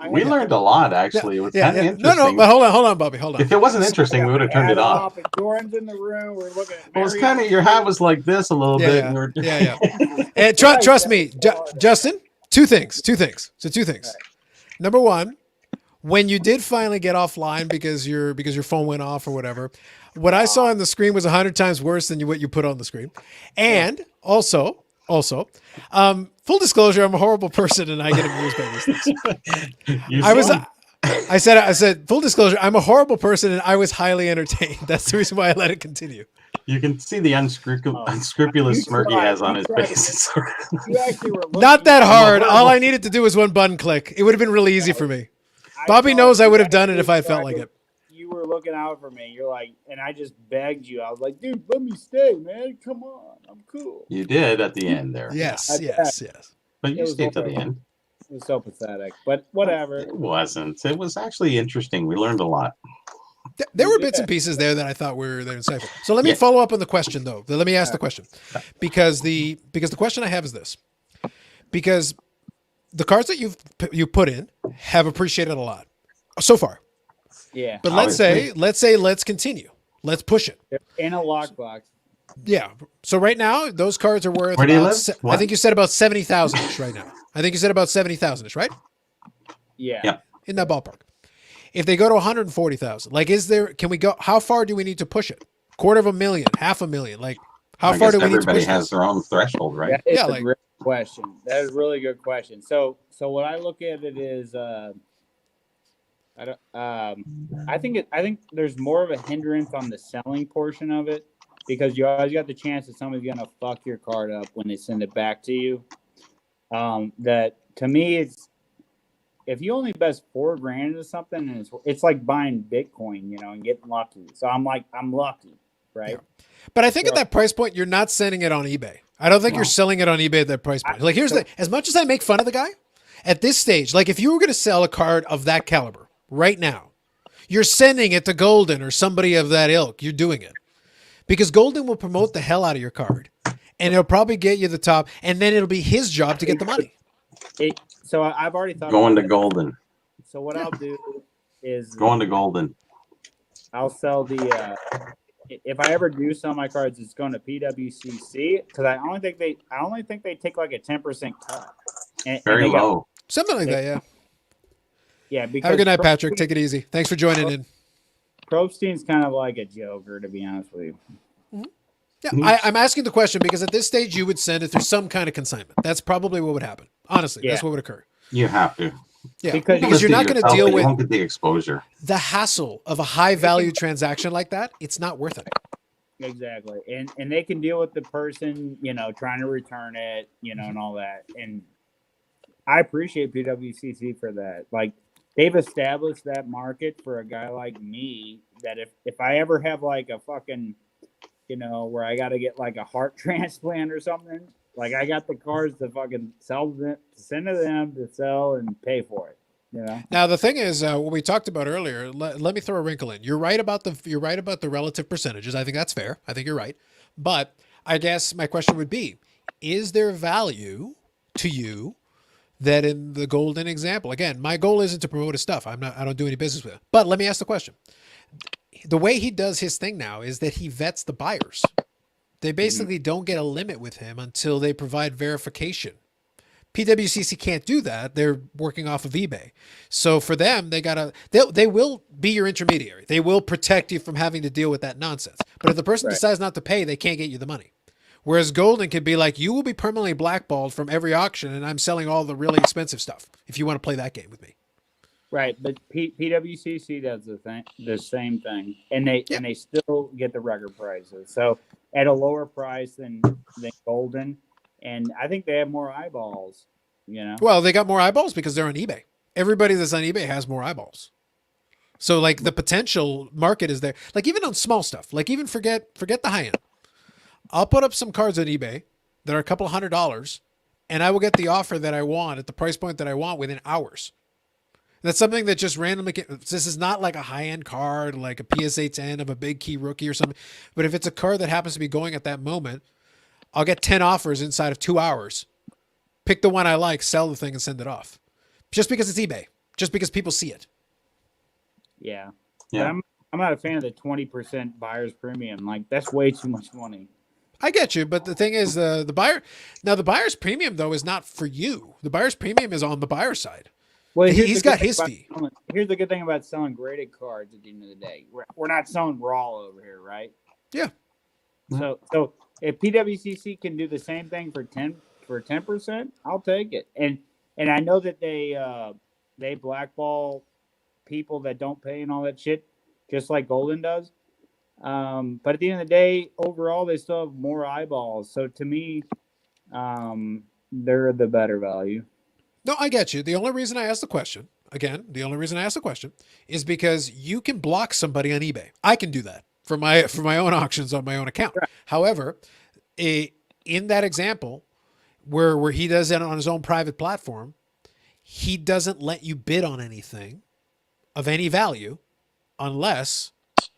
We learned a lot, actually. It was kind of interesting. No, but hold on, Bobby. Hold on. If it wasn't interesting, we would have turned it off. Jordan's in the room. We're looking at. Well, it's kind of your hat was like this a little bit. Yeah. And trust me, Justin. Two things. So 2 things. Number one, when you did finally get offline because your phone went off or whatever, what I saw on the screen was 100 times worse than what you put on the screen. And also, full disclosure, I'm a horrible person and I get amused by these things. I said, full disclosure, I'm a horrible person and I was highly entertained. That's the reason why I let it continue. You can see the unscrupulous smirk he has on his face. Not that hard. All I needed to do was one button click. It would have been really easy for me. Bobby knows I would have done it if I felt like it. You were looking out for me. You're like, and I just begged you. I was like, dude, let me stay, man. Come on. I'm cool. You did at the end there. Yes. But you stayed to the end. It was so pathetic, but whatever. It wasn't. It was actually interesting. We learned a lot. There were bits and pieces there that I thought were insightful. So let me follow up on the question, though. Let me ask the question, because the question I have is this: because the cards that you put in have appreciated a lot so far. Yeah. But let's continue. Let's push it. They're in a lockbox. Yeah. So right now, those cards are worth. Where do you live? I think you said about 70,000 right now. I think you said about 70,000, right? Yeah. In that ballpark. If they go to 140,000, like, can we go? How far do we need to push it? $250,000, $500,000? Like, how far do we need to push it? Everybody has their own threshold, right? It's a great question. That is a really good question. So what I look at it is, I think there's more of a hindrance on the selling portion of it because you always got the chance that somebody's gonna fuck your card up when they send it back to you. That to me, it's if you only invest $4,000 into something, and it's like buying Bitcoin, and getting lucky. So I'm lucky. right? But I think at So- that price point, you're not sending it on eBay. I don't think you're No. selling it on eBay at that price point. Like, here's as much as I make fun of the guy, at this stage, like if you were going to sell a card of that caliber right now, you're sending it to Golden or somebody of that ilk. You're doing it because Golden will promote the hell out of your card, and it'll probably get you the top, and then it'll be his job to get the money. So I've already thought Going about to it. Golden. So what I'll do is Going to Golden. I'll sell the if I ever do sell my cards, it's going to PWCC because I only think they take like a 10% cut. And Very they got- low. Something like that, yeah. yeah, because Have a good night, Patrick. Take it easy. Thanks for joining in. Probstein's kind of like a joker, to be honest with you. Yeah, I'm asking the question because at this stage, you would send it through some kind of consignment. That's probably what would happen. Honestly, that's Yeah. what would occur. You have to. Yeah, Because because you're not going to Yourself, deal but with You won't get the exposure. the hassle of a high value transaction like that. It's not worth it. Exactly. And they can deal with the person, trying to return it, and all that. And I appreciate PWCC for that. Like they've established that market for a guy like me that if I ever have like a fucking, where I got to get like a heart transplant or something, like I got the cards to fucking sell them, send to them to sell and pay for it. Now the thing is, what we talked about earlier. Let me throw a wrinkle in. You're right about the relative percentages. I think that's fair. I think you're right. But I guess my question would be: is there value to you that in the Golden example? Again, my goal isn't to promote his stuff. I don't do any business with it. But let me ask the question: the way he does his thing now is that he vets the buyers. They basically don't get a limit with him until they provide verification. PWCC can't do that. They're working off of eBay. So for them, they will be your intermediary. They will protect you from having to deal with that nonsense. But if the person decides not to pay, they can't get you the money. Whereas Golden could be like, you will be permanently blackballed from every auction, and I'm selling all the really expensive stuff if you want to play that game with me. Right, but PWCC does the same thing, and they still get the record prices. So at a lower price than Golden, and I think they have more eyeballs. Well, they got more eyeballs because they're on eBay. Everybody that's on eBay has more eyeballs. So like the potential market is there. Like even on small stuff, like even forget the high end. I'll put up some cards on eBay that are a couple $100, and I will get the offer that I want at the price point that I want within hours. That's something that just randomly this is not like a high-end card, like a PSA 10 of a big key rookie or something. But if it's a card that happens to be going at that moment, I'll get 10 offers inside of 2 hours. Pick the one I like, sell the thing, and send it off. Just because it's eBay. Just because people see it. Yeah. Yeah. But I'm not a fan of the 20% buyer's premium. Like that's way too much money. I get you, but the thing is, the buyer's premium though is not for you. The buyer's premium is on the buyer side. Well, He's got his fee. Here's the good thing about selling graded cards at the end of the day. We're not selling raw over here, right? Yeah. So if PWCC can do the same thing for 10%, I'll take it. And I know that they blackball people that don't pay and all that shit, just like Golden does. But at the end of the day, overall, they still have more eyeballs. So to me, they're the better value. No, I get you. The only reason I asked the question, is because you can block somebody on eBay. I can do that for my own auctions on my own account. Right. However, in that example, where he does it on his own private platform, he doesn't let you bid on anything of any value unless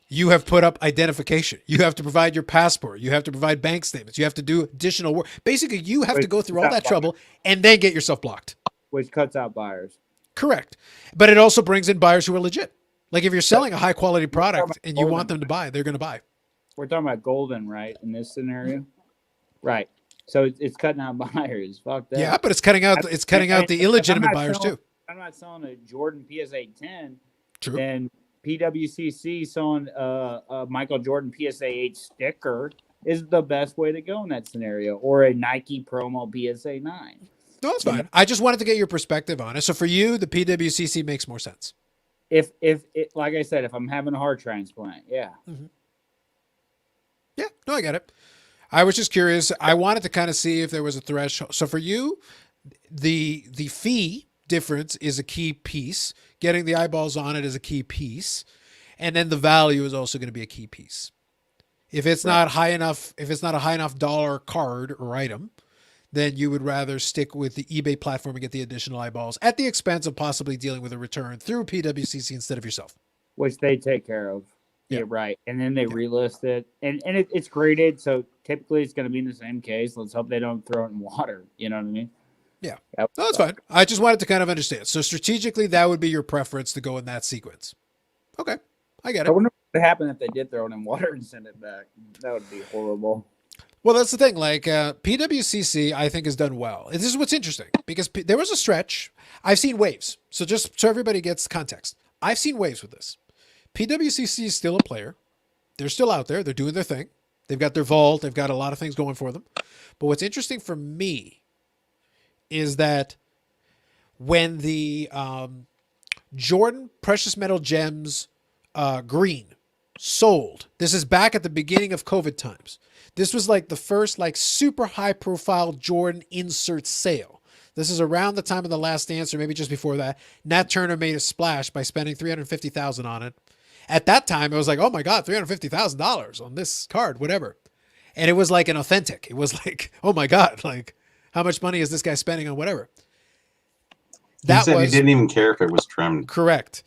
you have put up identification. You have to provide your passport. You have to provide bank statements. You have to do additional work. Basically, you have to go through all that trouble and then get yourself blocked. Which cuts out buyers. Correct. But it also brings in buyers who are legit. Like if you're selling a high quality product and you want them to buy, they're going to buy. We're talking about Golden, right? In this scenario, right? So it's cutting out buyers. Fuck that. Yeah, but it's cutting out the illegitimate buyers too. I'm not selling a Jordan PSA 10. True. Then PWCC selling a Michael Jordan PSA 8 sticker is the best way to go in that scenario, or a Nike promo PSA 9. No, that's fine. I just wanted to get your perspective on it. So for you, the PWCC makes more sense. If it, like I said, if I'm having a heart transplant, yeah. Mm-hmm. Yeah, no, I get it. I was just curious. I wanted to kind of see if there was a threshold. So for you, the fee difference is a key piece. Getting the eyeballs on it is a key piece. And then the value is also going to be a key piece. If it's not high enough, if it's not a high enough dollar card or item, then you would rather stick with the eBay platform and get the additional eyeballs at the expense of possibly dealing with a return through PWCC instead of yourself. Which they take care of. Yeah. Yeah, right. And then they relist it. And it's graded, so typically it's going to be in the same case. Let's hope they don't throw it in water. You know what I mean? Yeah. No, that's fine. I just wanted to kind of understand. So strategically, that would be your preference to go in that sequence. Okay. I get I it. wonder what would happen if they did throw it in water and send it back. That would be horrible. Well, that's the thing. Like PWCC, I think has done well. This is what's interesting because there was a stretch. I've seen waves. So just so everybody gets context, I've seen waves with this. PWCC is still a player. They're still out there. They're doing their thing. They've got their vault. They've got a lot of things going for them. But what's interesting for me is that when the Jordan Precious Metal Gems green sold, this is back at the beginning of COVID times. This was like the first like super high profile Jordan insert sale. This is around the time of the Last Dance or maybe just before that. Nat Turner made a splash by spending $350,000 on it. At that time, it was like, oh my God, $350,000 on this card, whatever. And it was like an authentic. It was like, oh my God, like how much money is this guy spending on whatever? He said he didn't even care if it was trimmed. Correct.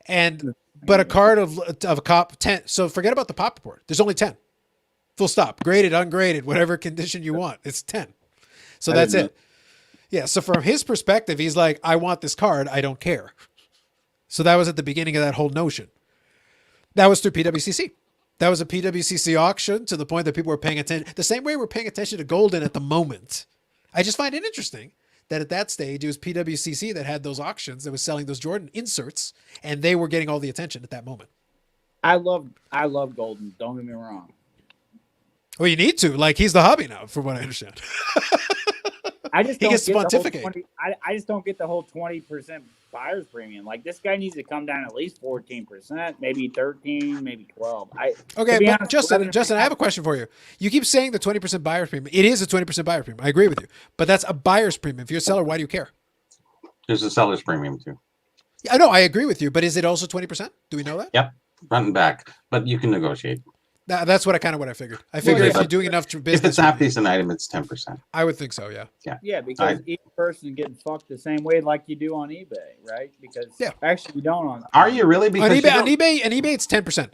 But a card of a cop 10. So forget about the pop report. There's only 10. Full stop. Graded, ungraded, whatever condition you want. It's 10. So that's it. Yeah. So from his perspective, he's like, I want this card. I don't care. So that was at the beginning of that whole notion. That was through PWCC. That was a PWCC auction to the point that people were paying attention. The same way we're paying attention to Golden at the moment. I just find it interesting that at that stage, it was PWCC that had those auctions that was selling those Jordan inserts, and they were getting all the attention at that moment. I love Golden. Don't get me wrong. Well, you need to. Like, he's the hobby now, from what I understand. I just he don't gets get pontificate. I just don't get the whole 20% buyer's premium. Like, this guy needs to come down at least 14%, maybe 13, maybe 12. Okay, but Justin, I have a question for you. You keep saying the 20% buyer's premium. It is a 20% buyer's premium. I agree with you. But that's a buyer's premium. If you're a seller, why do you care? There's a seller's premium too. I know, I agree with you. But is it also 20%? Do we know that? Yep, front and back. But you can negotiate. That's what I figured. I figured if you're doing enough business, if it's half decent item, it's 10%. I would think so. Yeah. Yeah, because each person is getting fucked the same way like you do on eBay, right? Because actually you don't on. Are you really? Because on eBay, it's 10%.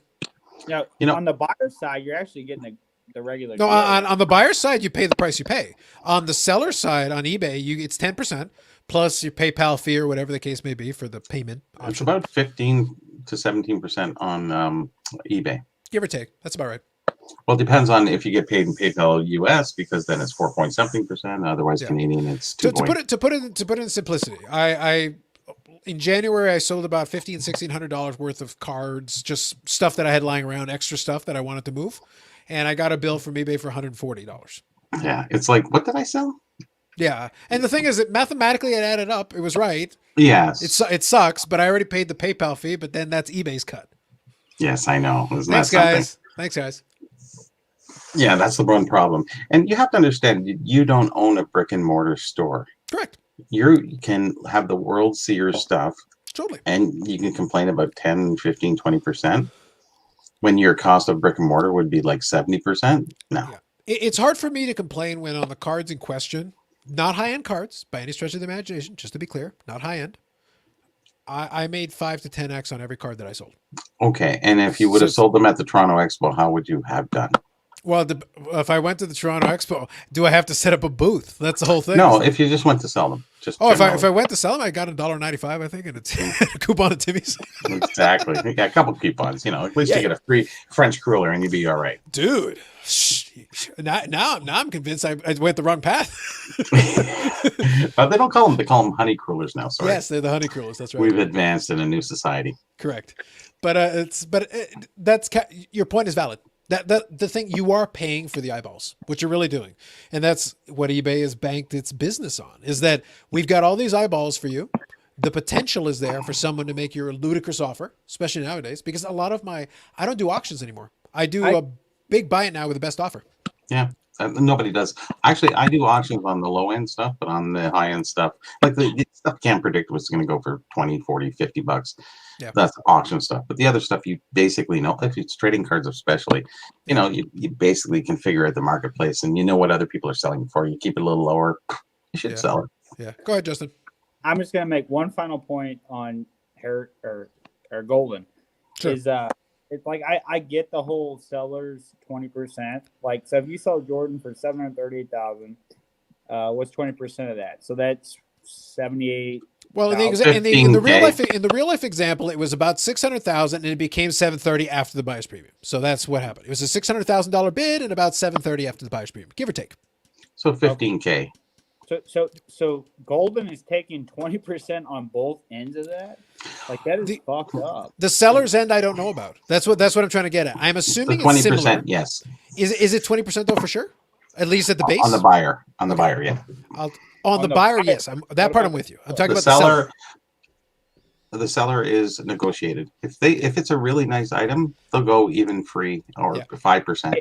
Yeah, you know, on the buyer side, you're actually getting the regular. No, on the buyer side, you pay the price you pay. On the seller side, on eBay, it's 10% plus your PayPal fee or whatever the case may be for the payment option. It's about 15 to 17% on eBay. Give or take. That's about right. Well, it depends on if you get paid in PayPal US, because then it's 4-point-something%. Otherwise, Canadian, it's 2. To put it in simplicity, I in January I sold about $1,500-$1,600 worth of cards, just stuff that I had lying around, extra stuff that I wanted to move, and I got a bill from eBay for $140. Yeah, it's like, what did I sell? Yeah, and the thing is that mathematically it added up. It was right. Yes, it sucks, but I already paid the PayPal fee. But then that's eBay's cut. Yes, I know. Thanks, guys. Thanks, guys. Yeah, that's the one problem. And you have to understand, you don't own a brick and mortar store. Correct. You can have the world see your stuff. Totally. And you can complain about 10, 15, 20% when your cost of brick and mortar would be like 70%. No. Yeah. It's hard for me to complain when on the cards in question, not high-end cards by any stretch of the imagination, just to be clear, not high-end. I made 5 to 10x on every card that I sold. Okay, and if you would have sold them at the Toronto Expo, how would you have done? Well, if I went to the Toronto Expo, do I have to set up a booth? That's the whole thing. No, if you just went to sell them. Just if I went to sell them, I got $1.95, I think, and it's a coupon at Timmy's. Exactly. You got a couple coupons, at least you get a free French cruller and you'd be all right. Dude, now I'm convinced I went the wrong path. But they don't call them, they call them honey crullers now. Sorry. Yes, they're the honey crullers. That's right. We've advanced in a new society. Correct. But your point is valid. The thing, you are paying for the eyeballs, what you're really doing. And that's what eBay has banked its business on, is that we've got all these eyeballs for you. The potential is there for someone to make you a ludicrous offer, especially nowadays, because a lot of I don't do auctions anymore. I do a big buy it now with the best offer. Yeah. Nobody does. Actually, I do auctions on the low end stuff, but on the high end stuff, like the stuff you can't predict what's going to go for 20, 40, $50. Yeah. That's auction stuff. But the other stuff you basically know, if it's trading cards especially, you know, you basically can figure out the marketplace and you know what other people are selling for. You keep it a little lower, you should sell it. Yeah. Go ahead, Justin. I'm just gonna make one final point on her or Golden. Sure. Is it's like I get the whole sellers 20%. Like, so if you sell Jordan for 738,000, what's 20% of that? So that's 78. Well, in the 15K. in the real life example, it was about 600,000, and it became 730 after the buyer's premium. So that's what happened. It was a $600,000 bid, and about 730 after the buyer's premium, give or take. So 15K. So Golden is taking 20% on both ends of that. Like, that is fucked up. The seller's end, I don't know about. That's what I'm trying to get at. I'm The assuming 20%, it's similar. yes. Is it 20% though for sure? At least at the base. On the buyer. On the buyer, yeah. On the buyer, yes. That part I'm with you. I'm talking The about the seller. The seller is negotiated. If it's a really nice item, they'll go even free or 5%.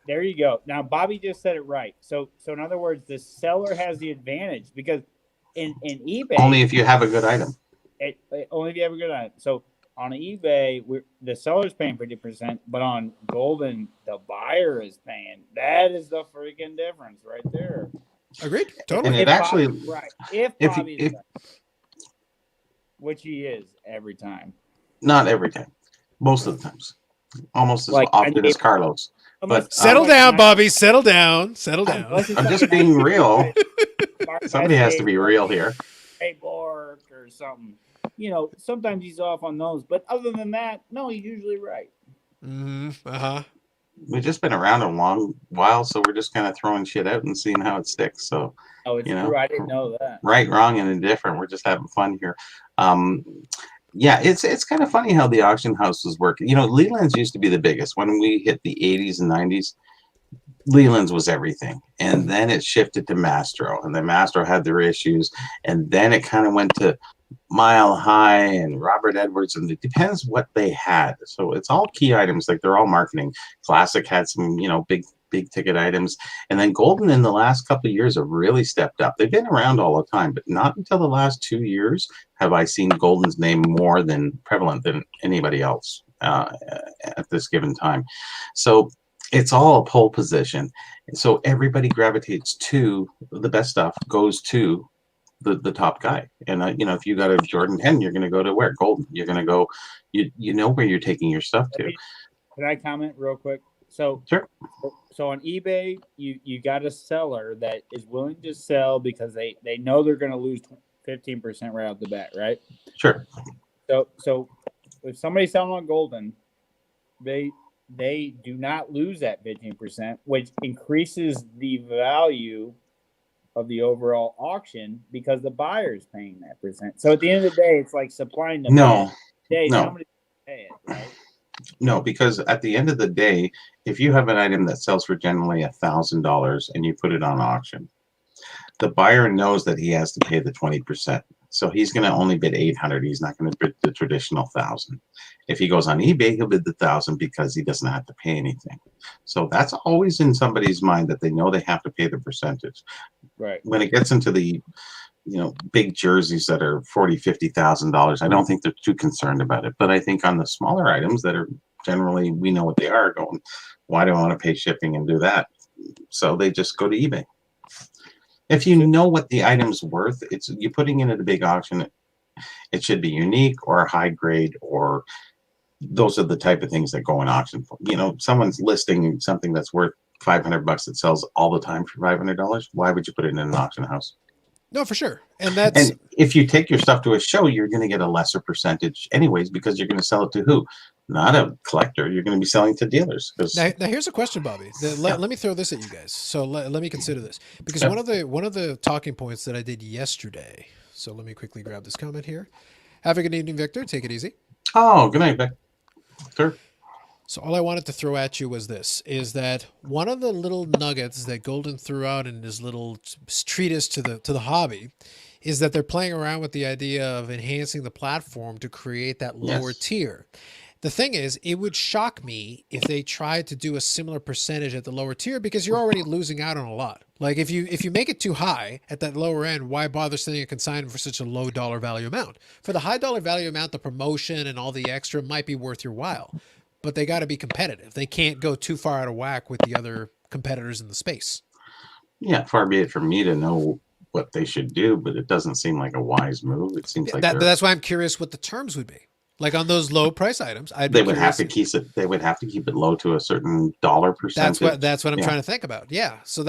There you go. Now, Bobby just said it right. So in other words, the seller has the advantage because in eBay, Only if you have a good item. Only if you have a good item. So on eBay, the seller's paying 50%, but on Golden, the buyer is paying. That is the freaking difference right there. Agreed. Totally. And it actually, right. If Bobby is right, which he is every time. Not every time. Most of the times. Almost as often as Carlos. But settle down, Bobby. Settle down. Settle down. I'm just being real. Somebody has to be real here. Hey, Bork or something. You know, sometimes he's off on those, but other than that, no, he's usually right. We've just been around a long while, so we're just kind of throwing shit out and seeing how it sticks. So, it's true. I didn't know that. Right, wrong, and indifferent. We're just having fun here. Yeah, it's kind of funny how the auction houses work. You know, Leland's used to be the biggest. When we hit the 80s and 90s, Leland's was everything. And then it shifted to Mastro, and then Mastro had their issues. And then it kind of went to Mile High and Robert Edwards, and it depends what they had. So it's all key items, like they're all marketing. Classic had some, you know, big ticket items, and then Golden in the last couple of years have really stepped up. They've been around all the time, but not until the last 2 years have I seen Golden's name more than prevalent than anybody else at this given time. So it's all a pole position. So everybody gravitates to the best stuff, goes to the top guy. And you know, if you got a Jordan 10, you're going to go to where? Golden. You're going to go. You know where you're taking your stuff to. Can I comment real quick? So sure. So on eBay, you got a seller that is willing to sell because they know they're going to lose 15% right off the bat, right? Sure. So if somebody's selling on Golden, they do not lose that 15%, which increases the value of the overall auction because the buyer is paying that percent. So at the end of the day, it's like supply and demand. Somebody's pay it, right? No, because at the end of the day, if you have an item that sells for generally $1,000 and you put it on auction, the buyer knows that he has to pay the 20%. So he's going to only bid 800. He's not going to bid the traditional 1,000. If he goes on eBay, he'll bid the 1,000 because he doesn't have to pay anything. So that's always in somebody's mind, that they know they have to pay the percentage. Right. When it gets into the, you know, big jerseys that are $40,000, $50,000, I don't think they're too concerned about it. But I think on the smaller items that are generally, we know what they are, going, why do I want to pay shipping and do that? So they just go to eBay. If you know what the item's worth, it's you're putting it at a big auction. It should be unique or high grade, or those are the type of things that go in auction for. You know, someone's listing something that's worth $500 that sells all the time for $500. Why would you put it in an auction house? No, for sure. And if you take your stuff to a show, you're going to get a lesser percentage anyways, because you're going to sell it to who? Not a collector. You're going to be selling to dealers. Now here's a question, Bobby. Let me throw this at you guys. So let me consider this, because one of the talking points that I did yesterday. So let me quickly grab this comment here. Have a good evening, Victor. Take it easy. Oh, good night, Vic. Sure. So all I wanted to throw at you was this, is that one of the little nuggets that Golden threw out in his little treatise to the hobby is that they're playing around with the idea of enhancing the platform to create that lower tier. The thing is, it would shock me if they tried to do a similar percentage at the lower tier because you're already losing out on a lot. Like if you make it too high at that lower end, why bother sending a consignment for such a low dollar value amount? For the high dollar value amount, the promotion and all the extra might be worth your while, but they got to be competitive. They can't go too far out of whack with the other competitors in the space. Yeah, far be it from me to know what they should do, but it doesn't seem like a wise move. It seems like But that's why I'm curious what the terms would be. Like on those low price items, they would have to keep it. They would have to keep it low to a certain dollar percentage. That's what I'm trying to think about. Yeah. So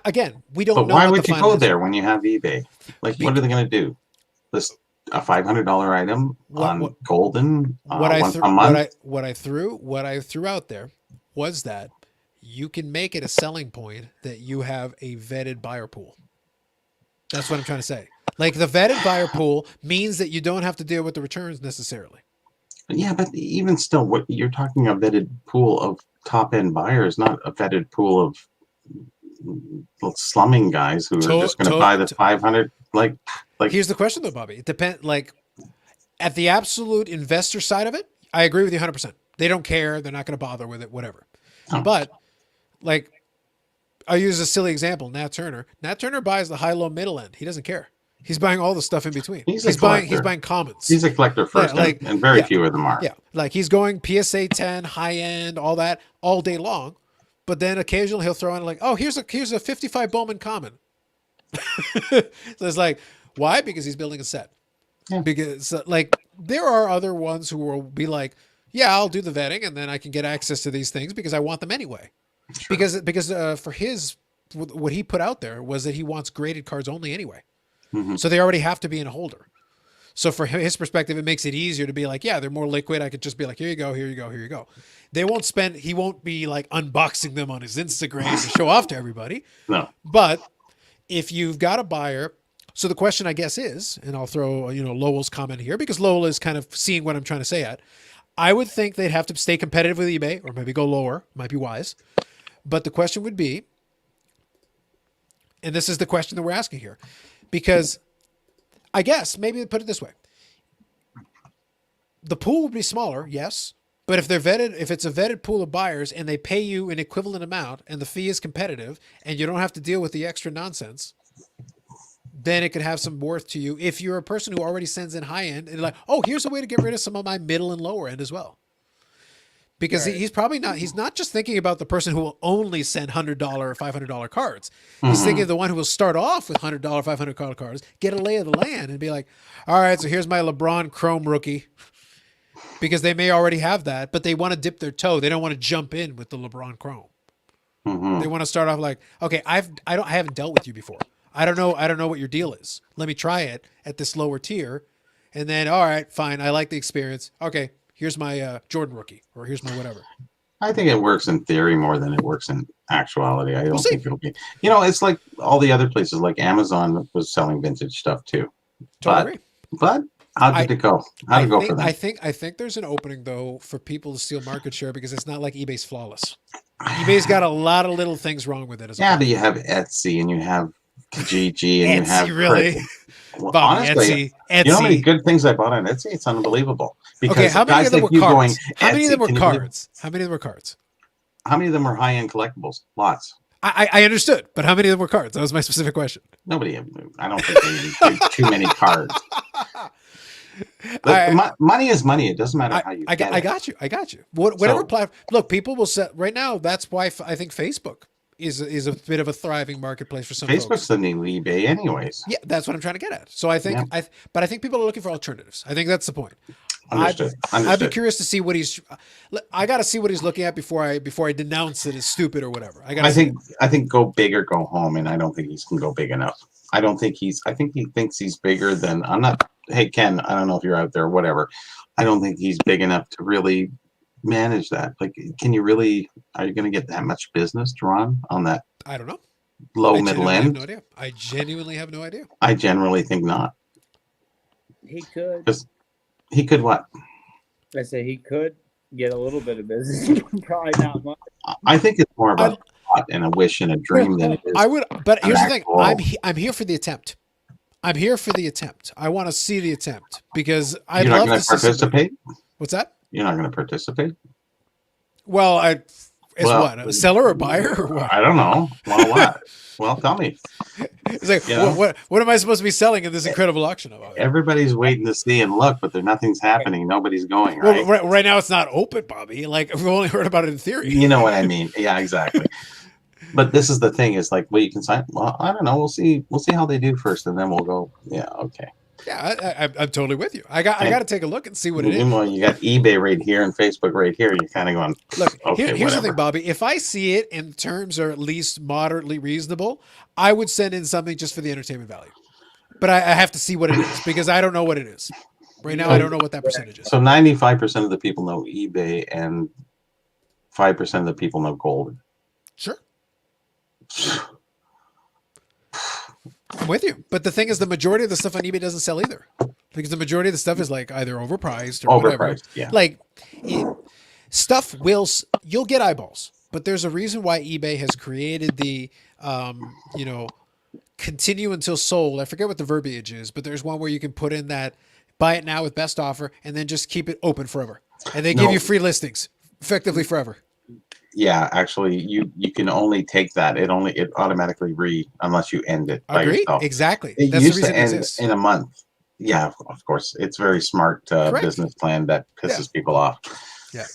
again, we don't. But know why what would the you go is. there when you have eBay? Like, what are they going to do? List a $500 item on golden what I threw out there was that you can make it a selling point that you have a vetted buyer pool. That's what I'm trying to say. Like the vetted buyer pool means that you don't have to deal with the returns necessarily. Yeah, but even still, what you're talking a vetted pool of top end buyers, not a vetted pool of slumming guys who are just going to buy the 500. Like here's the question though, Bobby. It depends. Like at the absolute investor side of it, I agree with you 100%. They don't care. They're not going to bother with it. Whatever. Oh. But like, I'll use a silly example. Nat Turner buys the high, low, middle end. He doesn't care. He's buying all the stuff in between. He's buying commons. He's a collector first, and very few of them are. Yeah, like he's going PSA 10, high end, all that, all day long. But then occasionally he'll throw in like, oh, here's a 55 Bowman common. So it's like, why? Because he's building a set. Yeah. Because like there are other ones who will be like, yeah, I'll do the vetting and then I can get access to these things because I want them anyway. Sure. Because for his what he put out there was that he wants graded cards only anyway. Mm-hmm. So they already have to be in a holder. So for his perspective, it makes it easier to be like, yeah, they're more liquid. I could just be like, here you go, here you go, here you go. He won't be like unboxing them on his Instagram to show off to everybody. No. But if you've got a buyer, so the question I guess is, and I'll throw, Lowell's comment here because Lowell is kind of seeing what I'm trying to say at. I would think they'd have to stay competitive with eBay or maybe go lower, might be wise. But the question would be, and this is the question that we're asking here, because I guess maybe put it this way. The pool would be smaller, yes. But if it's a vetted pool of buyers and they pay you an equivalent amount and the fee is competitive and you don't have to deal with the extra nonsense, then it could have some worth to you if you're a person who already sends in high end and like, oh, here's a way to get rid of some of my middle and lower end as well. Because right. He's not just thinking about the person who will only send $100 or $500 cards. He's thinking of the one who will start off with $100, $500 cards, get a lay of the land and be like, all right, so here's my LeBron Chrome rookie. Because they may already have that, but they want to dip their toe. They don't want to jump in with the LeBron Chrome. Mm-hmm. They want to start off like, okay, I haven't dealt with you before. I don't know what your deal is. Let me try it at this lower tier. And then, all right, fine. I like the experience. Okay. Here's my Jordan rookie, or here's my whatever. I think it works in theory more than it works in actuality. I don't think it'll be. It's like all the other places, like Amazon was selling vintage stuff too. Totally. But how did it go? How did it go for them? I think there's an opening though for people to steal market share because it's not like eBay's flawless. eBay's got a lot of little things wrong with it. But you have Etsy and you have Kijiji and Etsy, you have really. Well, Bobby, honestly, Etsy. You know how many good things I bought on Etsy? It's unbelievable. Because okay, how many of them were cards? How many of them were cards? How many of them were high-end collectibles? Lots. I understood, but how many of them were cards? That was my specific question. Nobody. I don't think they did too many cards. Money is money. It doesn't matter how you get it. I got you. Whatever platform. Look, people will set right now. That's why I think Facebook is a bit of a thriving marketplace for some Facebook's folks. the new eBay anyways. Yeah, that's what I'm trying to get at. So I think but I think people are looking for alternatives. I think that's the point. Understood. I'd be curious to see what I got to see what he's looking at before I denounce it as stupid or whatever. I think go big or go home, and I don't think he can go big enough. I think he thinks he's bigger than hey Ken, I don't know if you're out there or whatever. I don't think he's big enough to really manage that. Like, are you going to get that much business drawn on that? I don't know. Middle end? I have no idea. I genuinely have no idea. I generally think not. He could. He could what? I say he could get a little bit of business. Probably not much. I think it's more about a thought and a wish and a dream than it is. But here's the thing. I'm here for the attempt. I want to see the attempt because I'd love to participate. What's that? You're not going to participate? Well, as Well, what, a seller or buyer or what? I don't know. Well, what? Well, tell me. It's like, You know? what am I supposed to be selling in this incredible auction? Everybody's waiting to see and look, but nothing's happening. Nobody's going, right? Well, right now it's not open, Bobby. Like, we've only heard about it in theory. You know what I mean? Yeah, exactly. But this is the thing: is like, well, you can sign. Well, I don't know. We'll see. We'll see how they do first, and then we'll go. Yeah, okay. Yeah, I'm totally with you. I got to take a look and see what it is. Well, you got eBay right here and Facebook right here. You're kind of going. Look, okay, here's the whatever. thing, Bobby. If I see it and the terms are at least moderately reasonable, I would send in something just for the entertainment value. But I have to see what it is because I don't know what it is. Right now, I don't know what that percentage is. So 95% of the people know eBay, and 5% of the people know gold. Sure. I'm with you. But the thing is, the majority of the stuff on eBay doesn't sell either. Because the majority of the stuff is like either overpriced or whatever. Yeah. Like, stuff you'll get eyeballs. But there's a reason why eBay has created the, continue until sold. I forget what the verbiage is, but there's one where you can put in that buy it now with best offer and then just keep it open forever. And they give you free listings effectively forever. Yeah, actually, you can only take that. It automatically unless you end it by yourself. Exactly. It That's used the reason to it end exists. in a month. Yeah, of course. It's very smart business plan that pisses people off. Yeah.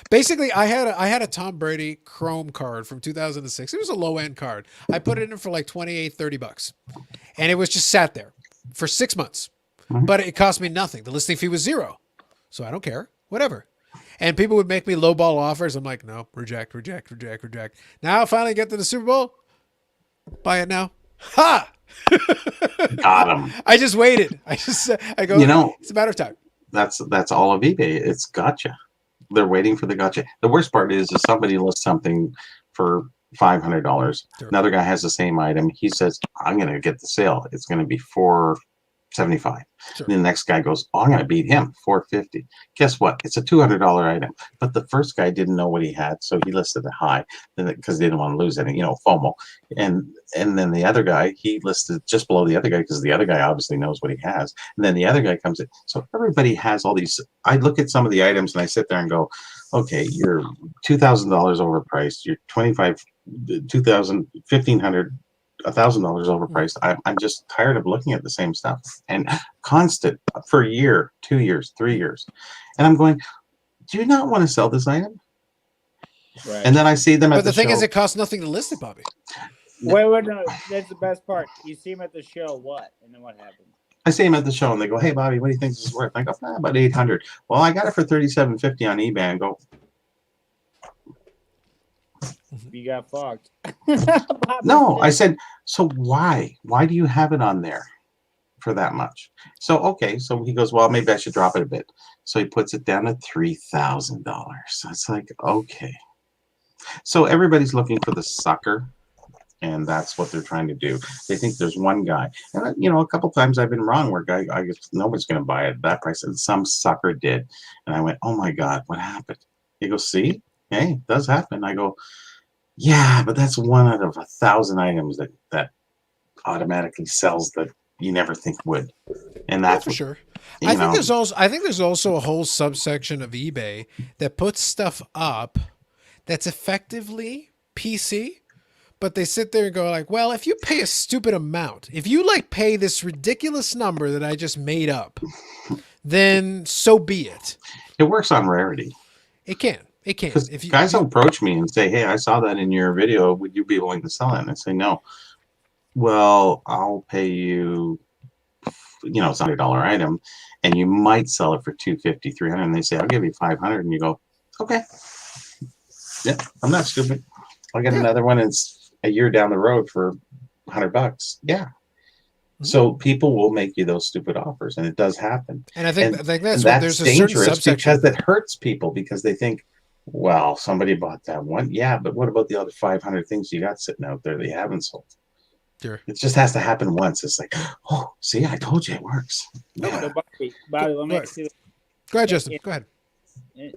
Basically, I had a Tom Brady Chrome card from 2006. It was a low end card. I put it in for like $28-$30, and it was just sat there for 6 months. Mm-hmm. But it cost me nothing. The listing fee was $0, so I don't care. Whatever. And people would make me lowball offers. I'm like, no, reject. Now I finally get to the Super Bowl. Buy it now. Ha! Got him. I just waited. I go, it's a matter of time. That's all of eBay. It's gotcha. They're waiting for the gotcha. The worst part is somebody lists something for $500. Sure. Another guy has the same item. He says, I'm going to get the sale. It's going to be $475. Sure. The next guy goes, oh, I'm going to beat him, $450. Guess what? It's a $200 item. But the first guy didn't know what he had, so he listed it high because they didn't want to lose any, FOMO. And then the other guy, he listed just below the other guy because the other guy obviously knows what he has. And then the other guy comes in. So everybody has all these. I look at some of the items and I sit there and go, okay, you're $2,000 overpriced. You're $2,500, $1,500. $1,000 overpriced. I'm just tired of looking at the same stuff and constant for a year, 2 years, 3 years. And I'm going, do you not want to sell this item? Right. And then I see them at the show. But the thing is, it costs nothing to list it, Bobby. Wait, no, that's the best part. You see them at the show, what? And then what happens? I see them at the show and they go, hey, Bobby, what do you think this is worth? I go, about $800. Well, I got it for $3,750 on eBay. And go, you got fucked. No, I said, so why? Why do you have it on there for that much? So, okay. So he goes, well, maybe I should drop it a bit. So he puts it down to $3,000. So it's like, okay. So everybody's looking for the sucker. And that's what they're trying to do. They think there's one guy. And, a couple times I've been wrong where I guess nobody's going to buy it at that price. And some sucker did. And I went, oh, my God, what happened? He goes, see? Hey, it does happen. I go, yeah, but that's one out of 1,000 items that automatically sells that you never think would. And that's for sure. I think there's also a whole subsection of eBay that puts stuff up that's effectively PC, but they sit there and go like, well, if you pay a stupid amount, if you pay this ridiculous number that I just made up, then so be it. It works on rarity. It can. It can. If guys don't approach me and say, hey, I saw that in your video. Would you be willing to sell it? And I say, no. Well, I'll pay you, it's a $100 item, and you might sell it for $250, $300. And they say, I'll give you $500. And you go, okay. Yeah, I'm not stupid. I'll get another one. It's a year down the road for $100. Yeah. Mm-hmm. So people will make you those stupid offers, and it does happen. And I think that's there's a certain subsection because that hurts people because they think, well, somebody bought that one. Yeah, but what about the other 500 things you got sitting out there that you haven't sold? Sure. It just has to happen once. It's like, oh, see, I told you it works. Yeah. So Bobby, let me ask you this. Go ahead, Justin. Go ahead.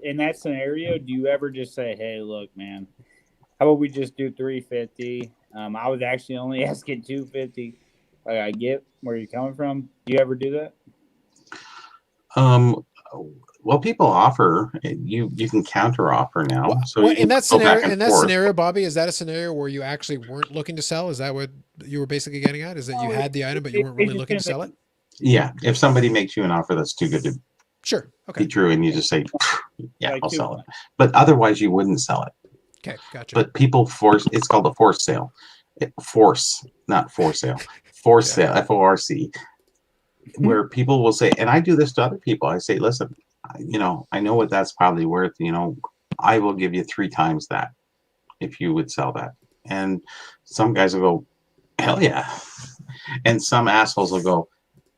In that scenario, do you ever just say, hey, look, man, how about we just do $350? I was actually only asking $250. I get where you're coming from. Do you ever do that? Well, people offer. You can counter offer now, so What you can in that go back scenario? and In that forth. scenario, Bobby, is that a scenario where you actually weren't looking to sell? Is that what you were basically getting at? Is that you had the item but you weren't really looking to sell it? Yeah, if somebody makes you an offer that's too good to Sure. be Okay. true, and you just say, "Yeah, Like I'll two- sell it," but otherwise you wouldn't sell it. Okay. Gotcha. But people force. It's called a force sale. Force, not for sale. Force Yeah. sale. FORC. Where people will say, and I do this to other people. I say, listen, I know what that's probably worth. I will give you 3 times that if you would sell that. And some guys will go, hell yeah. And some assholes will go,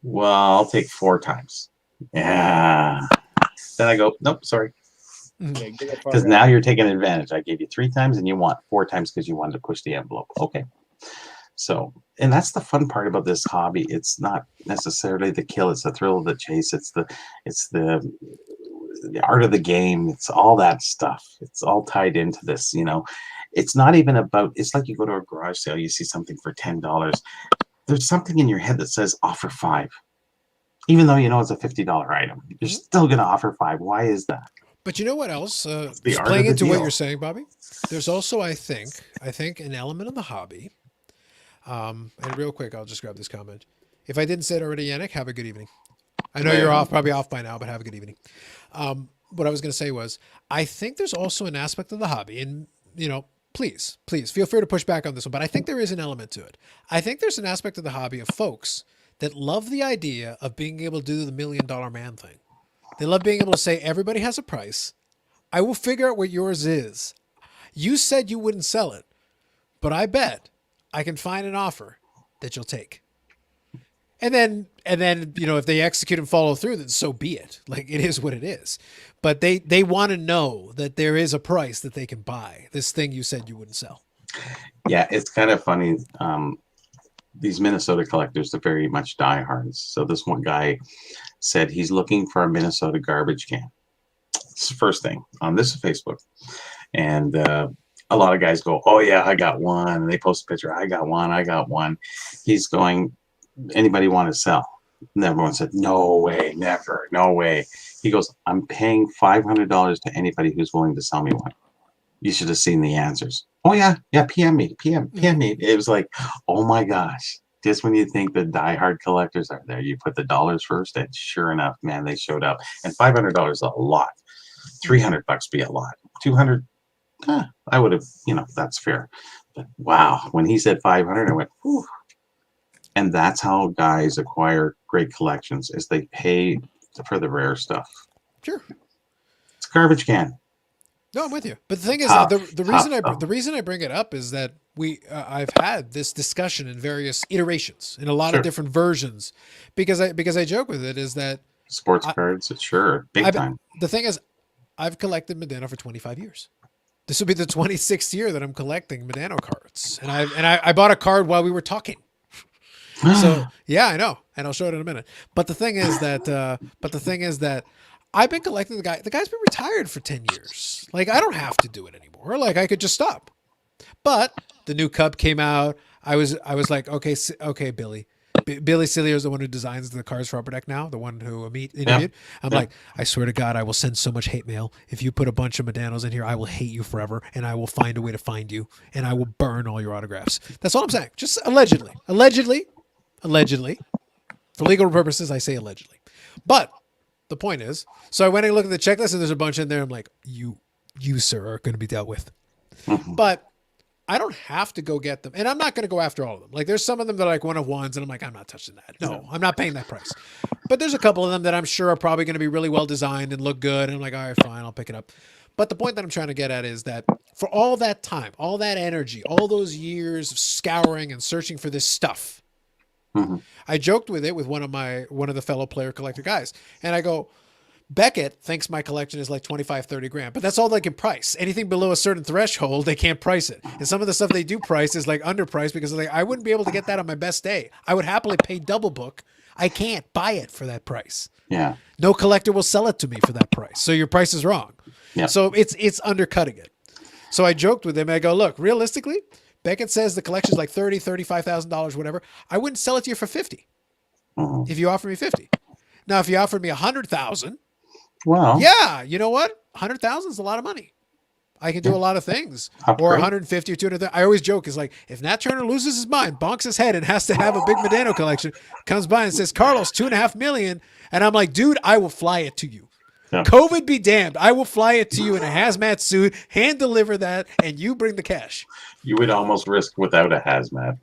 well, I'll take 4 times. Yeah. Then I go, nope, sorry. Mhm. Yeah, get the fuck Because out. now you're taking advantage. I gave you 3 times and you want 4 times because you wanted to push the envelope. Okay. So, and that's the fun part about this hobby. It's not necessarily the kill, it's the thrill of the chase. It's the art of the game. It's all that stuff. It's all tied into this, It's not even about, it's like you go to a garage sale, you see something for $10. There's something in your head that says offer 5. Even though you know it's a $50 item, you're Mhm. still going to offer 5. Why is that? But you know what else? the Just art playing of the into what deal. you're saying, Bobby. There's also, I think, an element of the hobby. And real quick, I'll just grab this comment. If I didn't say it already, Yannick, have a good evening. I know you're probably off by now, but have a good evening. What I was going to say was, I think there's also an aspect of the hobby, and please feel free to push back on this one, but I think there is an element to it. I think there's an aspect of the hobby of folks that love the idea of being able to do the $1 million man thing. They love being able to say, everybody has a price. I will figure out what yours is. You said you wouldn't sell it, but I bet I can find an offer that you'll take. And then, if they execute and follow through, then so be it. Like, it is what it is. But they want to know that there is a price that they can buy this thing you said you wouldn't sell. Yeah, it's kind of funny. These Minnesota collectors are very much diehards. So this one guy said he's looking for a Minnesota garbage can. It's the first thing on this Facebook. And a lot of guys go, oh yeah, I got one. And they post a picture, I got one. He's going, anybody want to sell? And everyone said, no way, never, no way. He goes, I'm paying $500 to anybody who's willing to sell me one. You should have seen the answers. Oh yeah, PM me. It was like, oh my gosh. Just when you think the diehard collectors are there, you put the dollars first, and sure enough, man, they showed up. And $500 is a lot. $300 be a lot. 200, I would have, that's fair. But wow, when he said 500, I went, whew. And that's how guys acquire great collections, is they pay for the rare stuff. Sure. It's a garbage can. No, I'm with you. But the thing is, Tough, the reason I bring it up is that I've had this discussion in various iterations, in a lot of different versions, because I joke with it is that sports cards, sure, big time. The thing is, I've collected Medano for 25 years. This will be the 26th year that I'm collecting Medano cards, and I bought a card while we were talking. So yeah, I know, and I'll show it in a minute. But the thing is that I've been collecting the guy's been retired for 10 years. Like, I don't have to do it anymore. Like, I could just stop. But the new Cub came out. I was like, okay, Billy. Billy Cillier is the one who designs the cards for Upper Deck now, the one who Amit interviewed. I'm like, I swear to God, I will send so much hate mail. If you put a bunch of Medanos in here, I will hate you forever, and I will find a way to find you, and I will burn all your autographs. That's all I'm saying. Just allegedly. For legal purposes, I say allegedly. But the point is, so I went and looked at the checklist, and there's a bunch in there. I'm like, you, sir, are going to be dealt with. But I don't have to go get them. And I'm not going to go after all of them. Like, there's some of them that are like one of ones, and I'm like, I'm not touching that. No, I'm not paying that price. But there's a couple of them that I'm sure are probably going to be really well designed and look good. And I'm like, all right, fine, I'll pick it up. But the point that I'm trying to get at is that for all that time, all that energy, all those years of scouring and searching for this stuff, I joked with it with one of the fellow player collector guys. And I go, Beckett thinks my collection is like 25, 30 grand, but that's all they can price. Anything below a certain threshold, they can't price it. And some of the stuff they do price is like underpriced because like, I wouldn't be able to get that on my best day. I would happily pay double book. I can't buy it for that price. Yeah. No collector will sell it to me for that price. So your price is wrong. Yeah. So it's undercutting it. So I joked with him. I go, look, realistically, Beckett says the collection is like $35,000, whatever. I wouldn't sell it to you for 50 if you offer me 50. Now, if you offered me 100,000, Well, Yeah, you know what? 100,000 is a lot of money. I can do a lot of things. Or upgrade. 150 or 200. I always joke is like, if Nat Turner loses his mind, bonks his head, and has to have a big Medano collection, comes by and says, Carlos, $2.5 million. And I'm like, dude, I will fly it to you. Yeah. COVID be damned. I will fly it to you in a hazmat suit, hand deliver that, and you bring the cash. You would almost risk without a hazmat.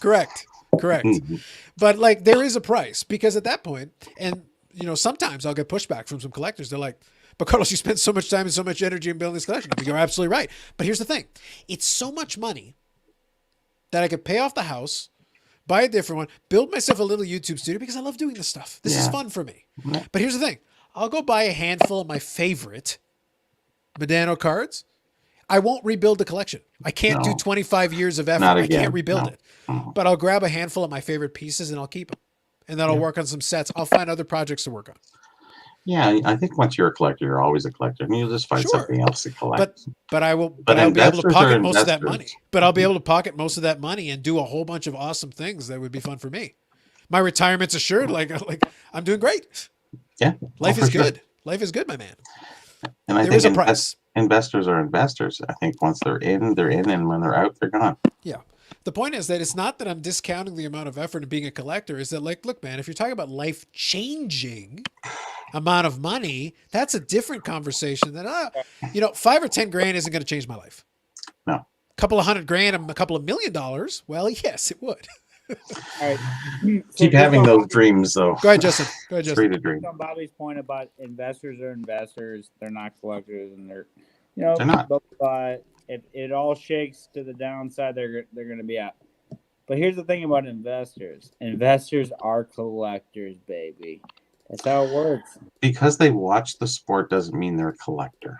Correct. Mhm. But like, there is a price, because at that point, and you know, sometimes I'll get pushback from some collectors. They're like, but Carlos, you spent so much time and so much energy in building this collection. You're absolutely right. But here's the thing. It's so much money that I could pay off the house, buy a different one, build myself a little YouTube studio, because I love doing this stuff. This is Yeah. fun for me. Yeah. But here's the thing. I'll go buy a handful of my favorite Medano cards. I won't rebuild the collection. I can't do No. 25 years of effort. Not I again. can't rebuild No. it. Mhm. But I'll grab a handful of my favorite pieces and I'll keep them. And then I'll Yeah. work on some sets. I'll find other projects to work on. Yeah, I think once you're a collector, you're always a collector. I mean, you'll just find Sure. something else to collect. But I will. But But I'll be able to investors are pocket most of that money. investors. But I'll be able to pocket most of that money and do a whole bunch of awesome things that would be fun for me. My retirement's assured. Like I'm doing great. Yeah, Life for is sure. good. Life is good, my man. And I There think is a price. investors are investors. I think once they're in, and when they're out, they're gone. Yeah. The point is that it's not that I'm discounting the amount of effort of being a collector. Is that like, look, man, if you're talking about life changing amount of money, that's a different conversation than, you know, 5 or 10 grand isn't going to change my life. No. A couple of $100,000, a couple of $1 million. Well, yes, it would. All right. Keep having those dreams, though. Go ahead, Justin. Go ahead, It's Justin. free to dream. On Bobby's point about investors are investors, they're not collectors, and they're They're not. But if it all shakes to the downside, they're going to be out. But here's the thing about investors: investors are collectors, baby. That's how it works. Because they watch the sport doesn't mean they're a collector.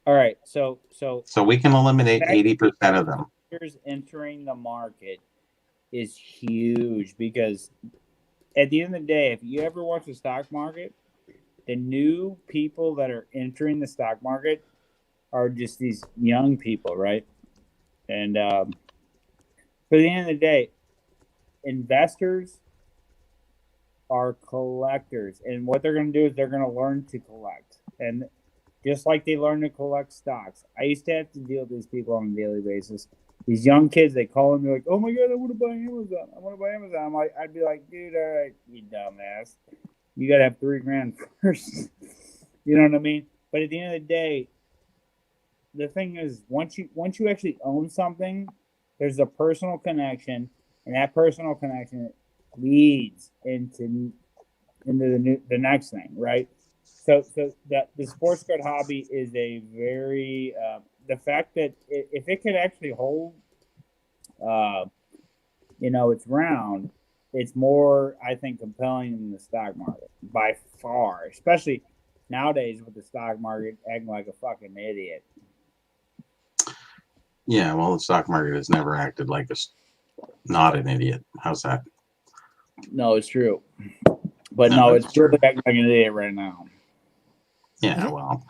All right, so So we can eliminate 80% of them. investors entering the market is huge, because at the end of the day, if you ever watch the stock market, the new people that are entering the stock market are just these young people, right? And for the end of the day, investors are collectors, and what they're going to do is they're going to learn to collect, and just like they learn to collect stocks. I used to have to deal with these people on a daily basis. These young kids, they call and they're like, "Oh my god, I want to buy Amazon. I want to buy Amazon." I'm like, I'd be like, "Dude, all right, you dumbass. You got to have $3,000 first." You know what I mean? But at the end of the day, the thing is, once you actually own something, there's a personal connection, and that personal connection leads into the next thing, right? So that the sports card hobby is a very the fact that if it could actually hold, its round, it's more, I think, compelling than the stock market by far, especially nowadays with the stock market acting like a fucking idiot. Yeah, well, the stock market has never acted like not an idiot. How's that? No, it's true, but No, no, it's it's true. really acting like an idiot right now. Yeah, well,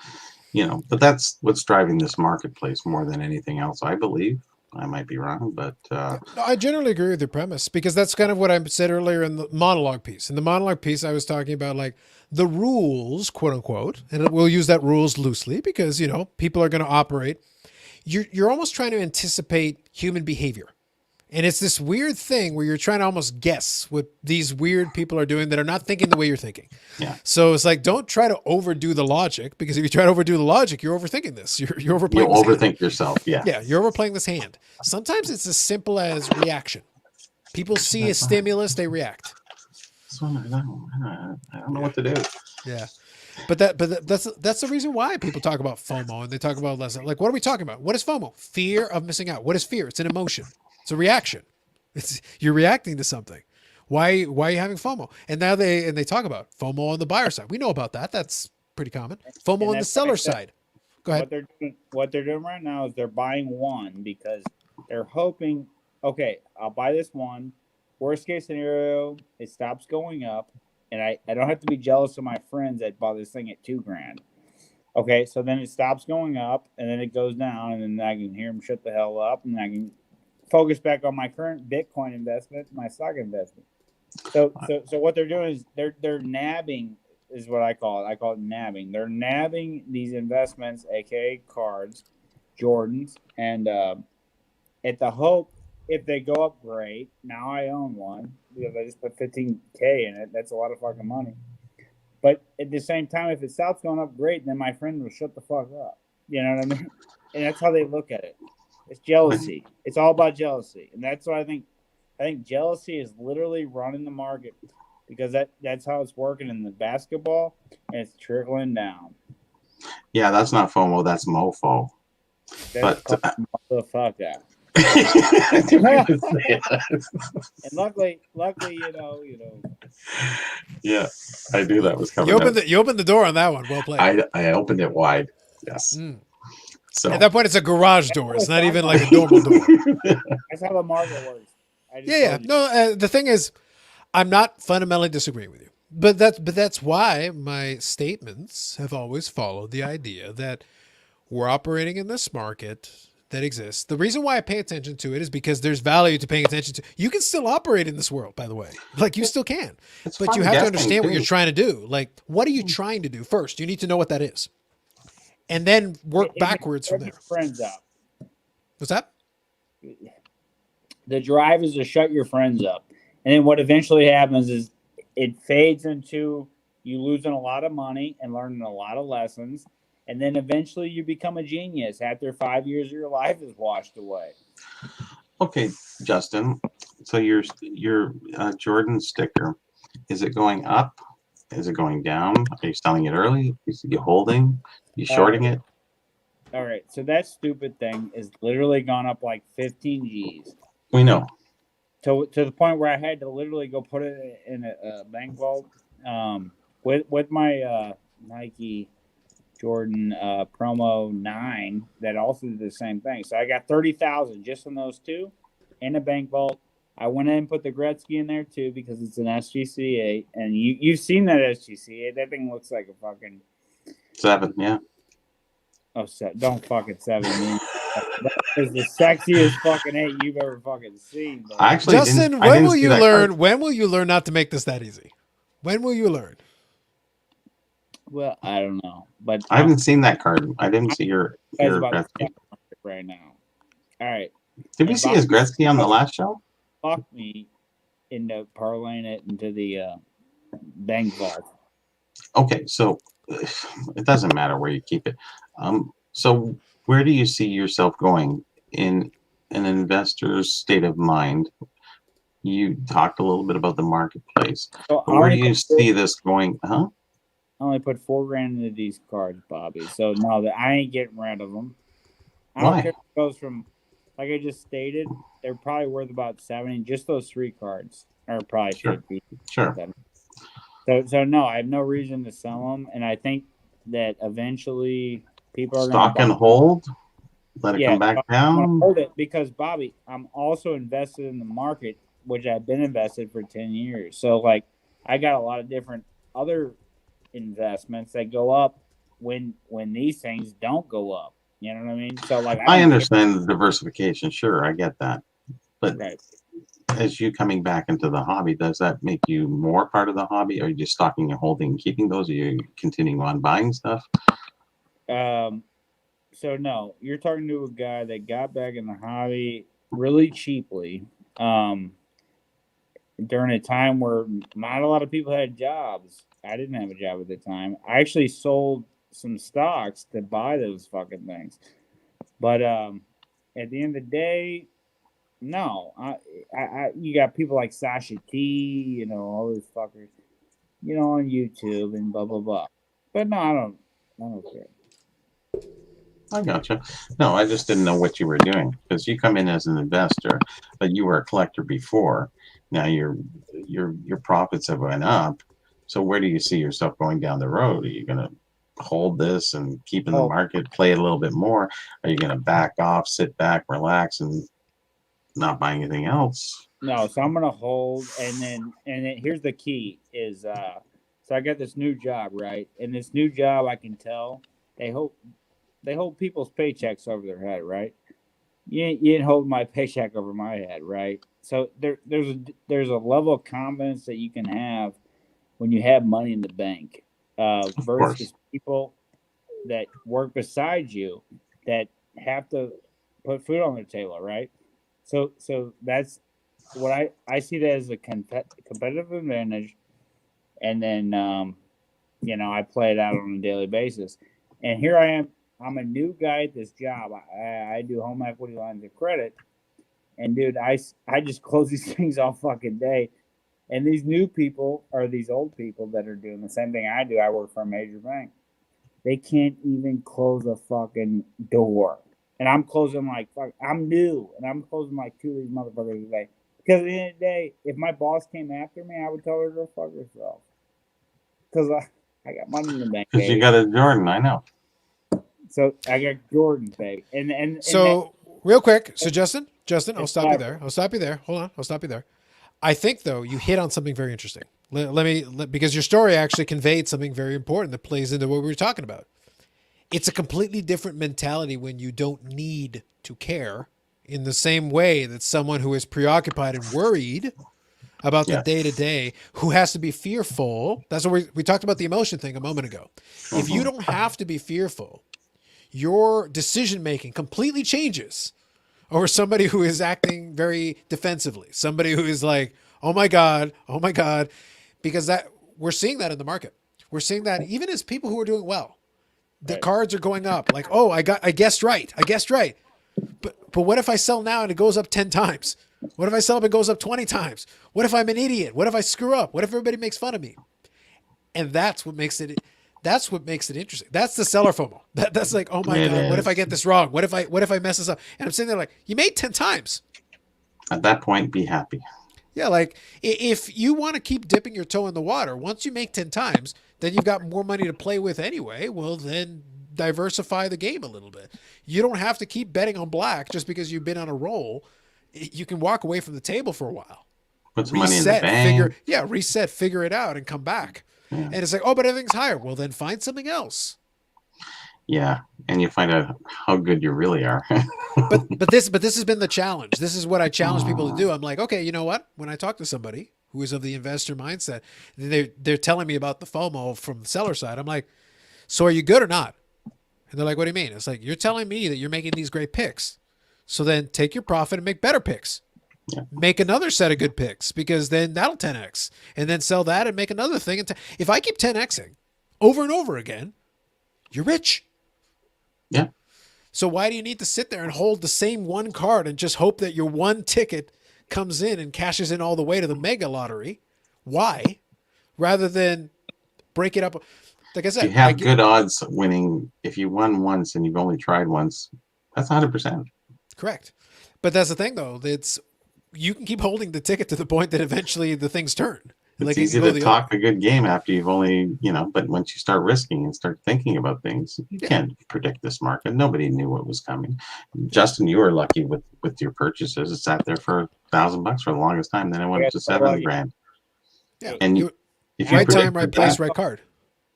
but that's what's driving this marketplace more than anything else, I believe. I might be wrong, but No, I generally agree with your premise, because that's kind of what I said earlier in the monologue piece. In the monologue piece, I was talking about like the rules, quote unquote, and we'll use that rules loosely because, people are going to operate. You're almost trying to anticipate human behavior. And it's this weird thing where you're trying to almost guess what these weird people are doing that are not thinking the way you're thinking. Yeah. So it's like, don't try to overdo the logic, because if you try to overdo the logic, you're overthinking this. You're overplaying you'll this overthink hand. yourself. Yeah. Yeah, you're overplaying this hand. Sometimes it's as simple as reaction. People see a stimulus, they react. So I don't know what to do. Yeah. But that's the reason why people talk about FOMO, and they talk about less. Like, what are we talking about? What is FOMO? Fear of missing out. What is fear? It's an emotion. It's a reaction. You're reacting to something. Why are you having FOMO? And now they talk about FOMO on the buyer side. We know about that. That's pretty common. FOMO And on the that's seller like that. side. Go ahead. What they're doing right now is they're buying one because they're hoping, okay, I'll buy this one. Worst case scenario, it stops going up, and I don't have to be jealous of my friends that bought this thing at $2,000. Okay, so then it stops going up, and then it goes down, and then I can hear them shut the hell up, and I can focus back on my current Bitcoin investment, my stock investment. So what they're doing is they're nabbing. is what I call it. I call it nabbing. They're nabbing these investments, aka cards, Jordans, and at the hope if they go up, great. Now I own one because I just put 15K in it. That's a lot of fucking money. But at the same time, if it stops going up, great. Then my friend will shut the fuck up. You know what I mean? And that's how they look at it. It's jealousy. It's all about jealousy, and that's what I think. I think jealousy is literally running the market because that's how it's working in the basketball, and it's trickling down. Yeah, that's not FOMO. That's MoFo. That's But motherfucker. And luckily, you know. Yeah, I knew that was coming. You opened the door on that one. Well played. I opened it wide. Yes. So at that point, it's a garage door. It's not even like a normal door. That's how the market works. Yeah. No, the thing is, I'm not fundamentally disagreeing with you, but that's why my statements have always followed the idea that we're operating in this market that exists. The reason why I pay attention to it is because there's value to paying attention to. You can still operate in this world, by the way. Like you still can, but you have to understand what you're trying to do. Like, what are you trying to do? First, you need to know what that is, and then work backwards from there. Friends up. What's that? The drive is to shut your friends up. And then what eventually happens is it fades into you losing a lot of money and learning a lot of lessons. And then eventually you become a genius after 5 years of your life is washed away. Okay, Justin. So your Jordan sticker, is it going up? Is it going down? Are you selling it early? Is you holding? Are you shorting it? All right. So that stupid thing is literally gone up like 15 G's. We know. To the point where I had to literally go put it in a bank vault with my Nike Jordan promo 9 that also did the same thing. So I got 30,000 just on those two in a bank vault. I went in and put the Gretzky in there too because it's an SGC8, and you've seen that SGC8. That thing looks like a fucking 7. Yeah. Oh, don't fucking 7 me. That is the sexiest fucking 8 you've ever fucking seen. Bro. Actually, Justin, when will you learn? Card. When will you learn not to make this that easy? When will you learn? Well, I don't know, but I haven't seen that card. I didn't see your Gretzky right now. All right. Did we see his Gretzky on the last show? Fuck me into parlaying it into the bank vault. Okay, so it doesn't matter where you keep it. So where do you see yourself going in an investor's state of mind? You talked a little bit about the marketplace. So where do you see this going? Huh? I only put $4,000 into these cards, Bobby. So no, I ain't getting rid of them. I Why? don't care if it goes from, like I just stated, they're probably worth about 70. Just those 3 cards are probably should be. Sure. So no, I have no reason to sell them, and I think that eventually people are stock and hold. Let it come back down. Hold it because Bobby, I'm also invested in the market, which I've been invested for 10 years. So like, I got a lot of different other investments that go up when these things don't go up. You know what I mean? So like, I understand the diversification. Sure, I get that. But right. As you coming back into the hobby, does that make you more part of the hobby? Are you just stocking and holding and keeping those? Are you continuing on buying stuff? So no, you're talking to a guy that got back in the hobby really cheaply during a time where not a lot of people had jobs. I didn't have a job at the time. I actually sold some stocks to buy those fucking things. But at the end of the day, no. You got people like Sasha T, you know, all those fuckers, you know, on YouTube and blah blah blah. But no, I don't care. I gotcha. No, I just didn't know what you were doing because you come in as an investor, but you were a collector before. Now your profits have went up. So where do you see yourself going down the road? Are you going to hold this and keep in the market, play it a little bit more? Are you going to back off, sit back, relax, and not buy anything else? No, so I'm going to hold, and then here's the key is so I got this new job, right? And this new job, I can tell they hold people's paychecks over their head, right? You didn't hold my paycheck over my head, right? So there's a level of confidence that you can have when you have money in the bank. course. versus people that work beside you that have to put food on their table, right? So that's what I see that as a competitive advantage, and then I play it out on a daily basis. And here I am. I'm a new guy at this job. I do home equity lines of credit, and dude, I just close these things all fucking day. And these new people are these old people that are doing the same thing I do. I work for a major bank. They can't even close a fucking door. And I'm closing like fuck. I'm new, and I'm closing like two of these motherfuckers a day. Because at the end of the day, if my boss came after me, I would tell her to go fuck herself. Because I got money in the bank. Because you Baby. got a Jordan, I know. So I got Jordan, baby. And So real quick, so Justin, I'll It's stop you clever. there. I'll stop you there. Hold on, I'll stop you there. I think though you hit on something very interesting. Because your story actually conveyed something very important that plays into what we were talking about. It's a completely different mentality when you don't need to care in the same way that someone who is preoccupied and worried about the Yeah. day to day, who has to be fearful. That's what we talked about the emotion thing a moment ago. If you don't have to be fearful, your decision making completely changes over somebody who is acting very defensively, somebody who is like, oh my God, because that we're seeing that in the market. We're seeing that even as people who are doing well. The Right. cards are going up. Like, oh, I guessed right. But what if I sell now and it goes up 10 times? What if I sell up and it goes up 20 times? What if I'm an idiot? What if I screw up? What if everybody makes fun of me? And that's what makes it interesting. That's the seller FOMO. That's like, oh my It God, what if I is. get this wrong? What if I mess this up? And I'm sitting there like, you made 10 times. At that point, be happy. Yeah, like if you want to keep dipping your toe in the water, once you make 10 times, then you've got more money to play with anyway. Well, then diversify the game a little bit. You don't have to keep betting on black just because you've been on a roll. You can walk away from the table for a while. Put some money in the Reset, figure it out, and come back. Yeah. And it's like, oh, but everything's higher. Well, then find something else. Yeah, and you find out how good you really are. But this has been the challenge. This is what I challenge people to do. I'm like, okay, you know what? When I talk to somebody who is of the investor mindset, they're telling me about the FOMO from the seller side. I'm like, so are you good or not? And they're like, what do you mean? It's like, you're telling me that you're making these great picks. So then take your profit and make better picks. Yeah. Make another set of good picks, because then that'll 10x, and then sell that and make another thing. And if I keep 10xing over and over again, you're rich. Yeah. So why do you need to sit there and hold the same one card and just hope that your one ticket comes in and cashes in all the way to the mega lottery? Why? Rather than break it up. Like I said, You have good odds of winning. If you won once and you've only tried once, that's 100%. Correct. But that's the thing, though. You can keep holding the ticket to the point that eventually the things turn. It's easy to talk a good game after you've only, but once you start risking and start thinking about things, you can't predict this market. Nobody knew what was coming. Justin, you were lucky with your purchases. It sat there for $1,000 for the longest time. Then it went up to $7,000. Yeah. And if you right time, predicted right place, that- right card.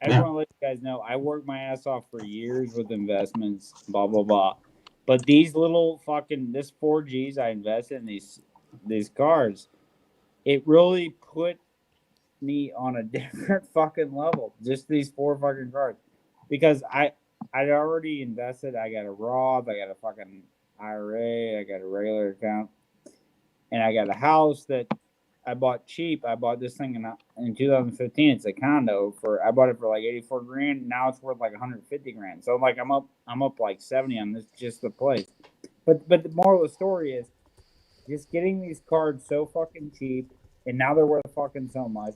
I just want to let you guys know I worked my ass off for years with investments, blah blah blah. But these little this 4Gs I invested in these cards, it really put me on a different fucking level. Just these 4 fucking cards, because I'd already invested. I got a Roth, I got a fucking IRA, I got a regular account, and I got a house that I bought cheap. I bought this thing in 2015. It's a condo I bought it for like 84 grand. Now it's worth like 150 grand. So like I'm up like 70 on this, just the place. But the moral of the story is just getting these cards so fucking cheap, and now they're worth fucking so much.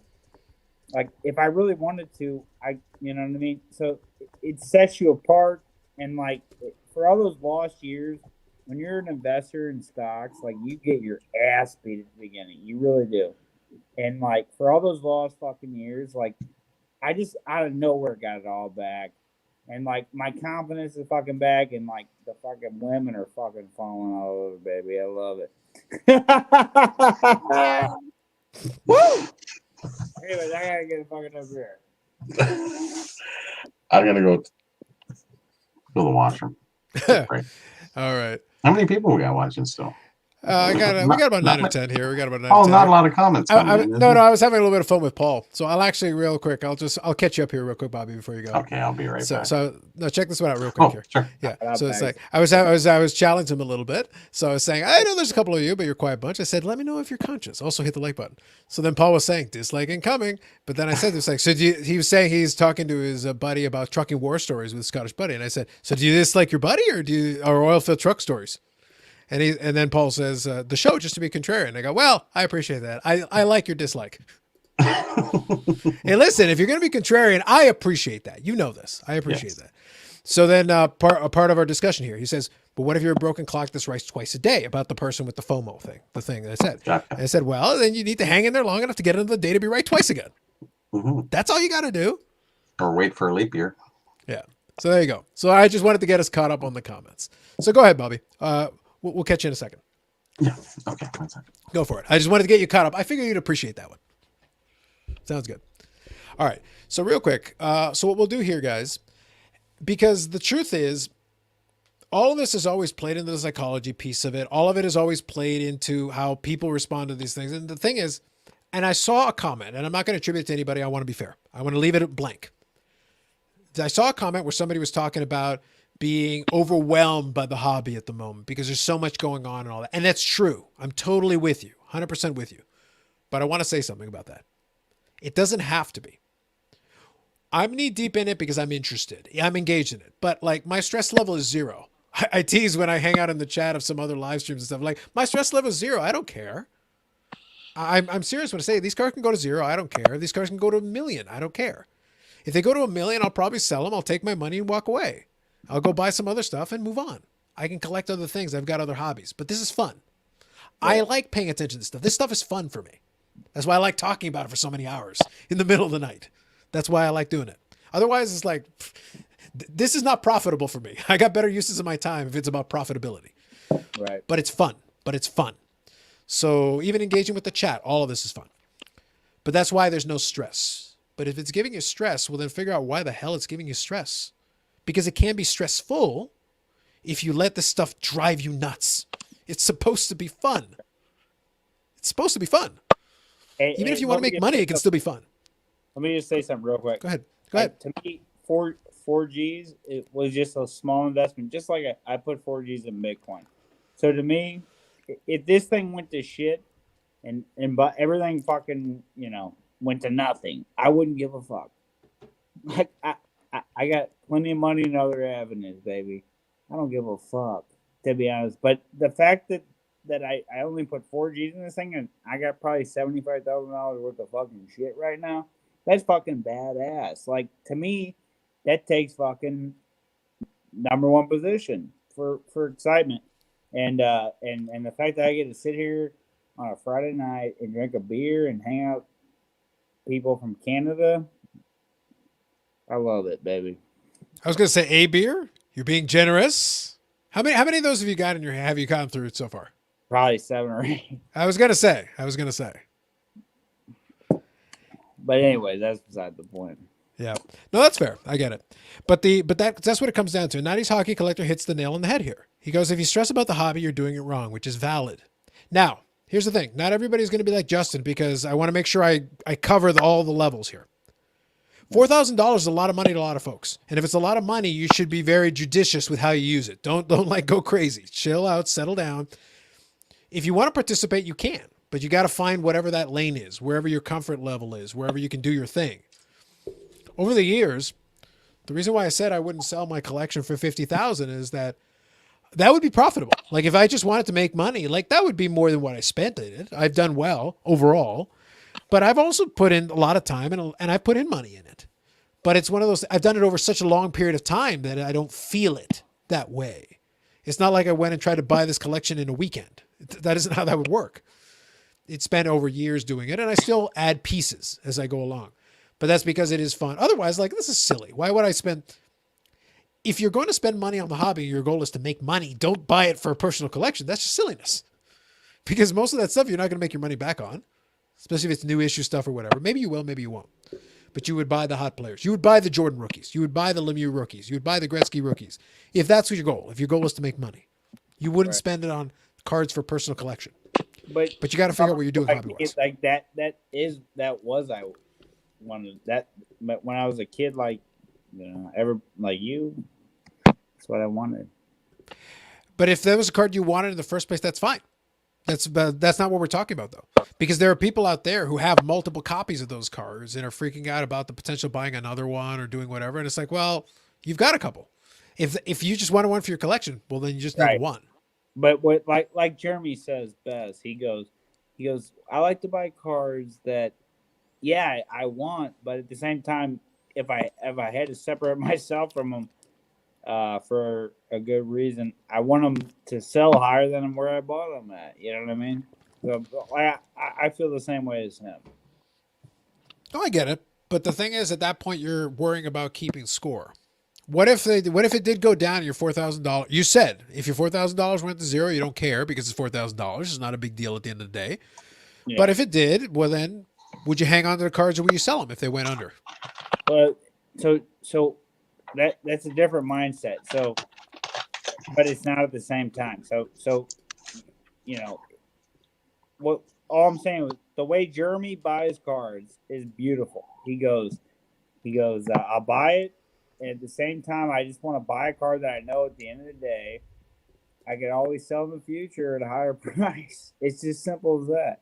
Like if I really wanted to, you know what I mean? So it sets you apart. And like for all those lost years, when you're an investor in stocks, like you get your ass beat at the beginning. You really do. And like for all those lost fucking years, like I just out of nowhere got it all back. And like my confidence is fucking back, and like the fucking women are fucking falling all over, baby. I love it. Woo! Anyways, I gotta get a fucking up here. I'm gonna go to the washroom. Right. All right. How many people we got watching still? We got about 9 or 10 here. We got about 9 or Oh, 10 not here. a lot of comments coming in. No, is no, there? I was having a little bit of fun with Paul. So I'll actually real quick. I'll catch you up here real quick, Bobby, before you go. Okay, I'll be right back. So no, check this one out real quick Oh, here. sure. Yeah. Right, So it's thanks. like I was challenging him a little bit. So I was saying, I know there's a couple of you, but you're a quiet bunch. I said, let me know if you're conscious. Also hit the like button. So then Paul was saying dislike incoming. But then I said this like, he was saying he's talking to his buddy about trucking war stories with a Scottish buddy, and I said, so do you dislike your buddy or oil field truck stories? And then Paul says, the show, just to be contrarian. I go, well, I appreciate that. I like your dislike. Hey, listen, if you're going to be contrarian, I appreciate that. You know this. I appreciate Yes. that. So then a part of our discussion here, he says, but what if you're a broken clock that's right twice a day, about the person with the FOMO thing, the thing that I said. Gotcha. And I said, well, then you need to hang in there long enough to get into the day to be right twice again. Mhm. That's all you got to do. Or wait for a leap year. Yeah. So there you go. So I just wanted to get us caught up on the comments. So go ahead, Bobby. We'll catch you in a second. Yeah. Okay. 1 second. Go for it. I just wanted to get you caught up. I figure you'd appreciate that one. Sounds good. All right. So real quick. So what we'll do here, guys, because the truth is, all of this is always played into the psychology piece of it. All of it is always played into how people respond to these things. And the thing is, and I saw a comment, and I'm not going to attribute it to anybody. I want to be fair. I want to leave it blank. I saw a comment where somebody was talking about being overwhelmed by the hobby at the moment because there's so much going on and all that. And that's true. I'm totally with you, 100% with you. But I want to say something about that. It doesn't have to be. I'm knee deep in it because I'm interested. I'm engaged in it. But like my stress level is 0. I tease when I hang out in the chat of some other live streams and stuff. Like my stress level is 0. I don't care. I'm serious when I say these cars can go to 0. I don't care. These cars can go to 1 million. I don't care. If they go to 1 million, I'll probably sell them. I'll take my money and walk away. I'll go buy some other stuff and move on. I can collect other things. I've got other hobbies, but this is fun. I like paying attention to this stuff. This stuff is fun for me. That's why I like talking about it for so many hours in the middle of the night. That's why I like doing it. Otherwise, it's like, this is not profitable for me. I got better uses of my time if it's about profitability. Right. But it's fun. So even engaging with the chat, all of this is fun. But that's why there's no stress. But if it's giving you stress, well, then figure out why the hell it's giving you stress. Because it can be stressful if you let this stuff drive you nuts. It's supposed to be fun. It's supposed to be fun. Even if you want to make money, it can still be fun. Let me just say something real quick. Go ahead. To me, four Gs, it was just a small investment, just like I put 4 Gs in Bitcoin. So to me, if this thing went to shit and but everything fucking went to nothing, I woun't give a fuck. Like I got plenty of money in other avenues, baby. I don't give a fuck, to be honest. But the fact that I only put 4 Gs in this thing and I got probably $75,000 worth of fucking shit right now, that's fucking badass. Like, to me, that takes fucking #1 position for excitement. And the fact that I get to sit here on a Friday night and drink a beer and hang out with people from Canada, I love it, baby. I was going to say a beer. You're being generous. How many of those have you got have you gone through so far? Probably 7 or 8. I was going to say. But anyway, that's beside the point. Yeah. No, that's fair. I get it. But that's what it comes down to. 90s Hockey Collector hits the nail on the head here. He goes, if you stress about the hobby, you're doing it wrong, which is valid. Now, here's the thing. Not everybody's going to be like Justin, because I want to make sure I cover all the levels here. $4,000 is a lot of money to a lot of folks. And if it's a lot of money, you should be very judicious with how you use it. Don't like go crazy. Chill out, settle down. If you want to participate, you can, but you got to find whatever that lane is, wherever your comfort level is, wherever you can do your thing. Over the years, the reason why I said I wouldn't sell my collection for $50,000 is that would be profitable. Like if I just wanted to make money, like that would be more than what I spent in it. I've done well overall, but I've also put in a lot of time and I put in money in it. But it's one of those, I've done it over such a long period of time that I don't feel it that way. It's not like I went and tried to buy this collection in a weekend. That isn't how that would work. It's spent over years doing it, and I still add pieces as I go along. But that's because it is fun. Otherwise, like, this is silly. Why would I spend... If you're going to spend money on the hobby, your goal is to make money, don't buy it for a personal collection. That's just silliness. Because most of that stuff you're not going to make your money back on, especially if it's new issue stuff or whatever. Maybe you will, maybe you won't. But you would buy the hot players. You would buy the Jordan rookies. You would buy the Lemieux rookies. You would buy the Gretzky rookies. If that's your goal is to make money. You wouldn't spend it on cards for personal collection. But But you got to figure out what you're doing like, hobby wise. it's like that was I wanted that, but when I was a kid, like, ever like you, that's what I wanted. But if there was a card you wanted in the first place, that's fine. That's not what we're talking about though, because there are people out there who have multiple copies of those cards and are freaking out about the potential of buying another one or doing whatever. And it's like, well, you've got a couple. If you just wanted one for your collection, well, then you just need Right. one. But what like Jeremy says best, he goes, I like to buy cards that, yeah, I want, but at the same time, if I had to separate myself from them, for a good reason, I want them to sell higher than where I bought them at. You know what I mean? So I feel the same way as him. Oh, I get it. But the thing is, at that point, you're worrying about keeping score. What if it did go down? Your $4,000. You said if your $4,000 went to zero, you don't care because it's $4,000. It's not a big deal at the end of the day. Yeah. But if it did, well, then would you hang on to the cards or would you sell them if they went under? But so that's a different mindset. So, but it's not at the same time. So what all I'm saying was the way Jeremy buys cards is beautiful. He goes, I'll buy it. And at the same time, I just want to buy a card that I know at the end of the day, I can always sell in the future at a higher price. It's just simple as that.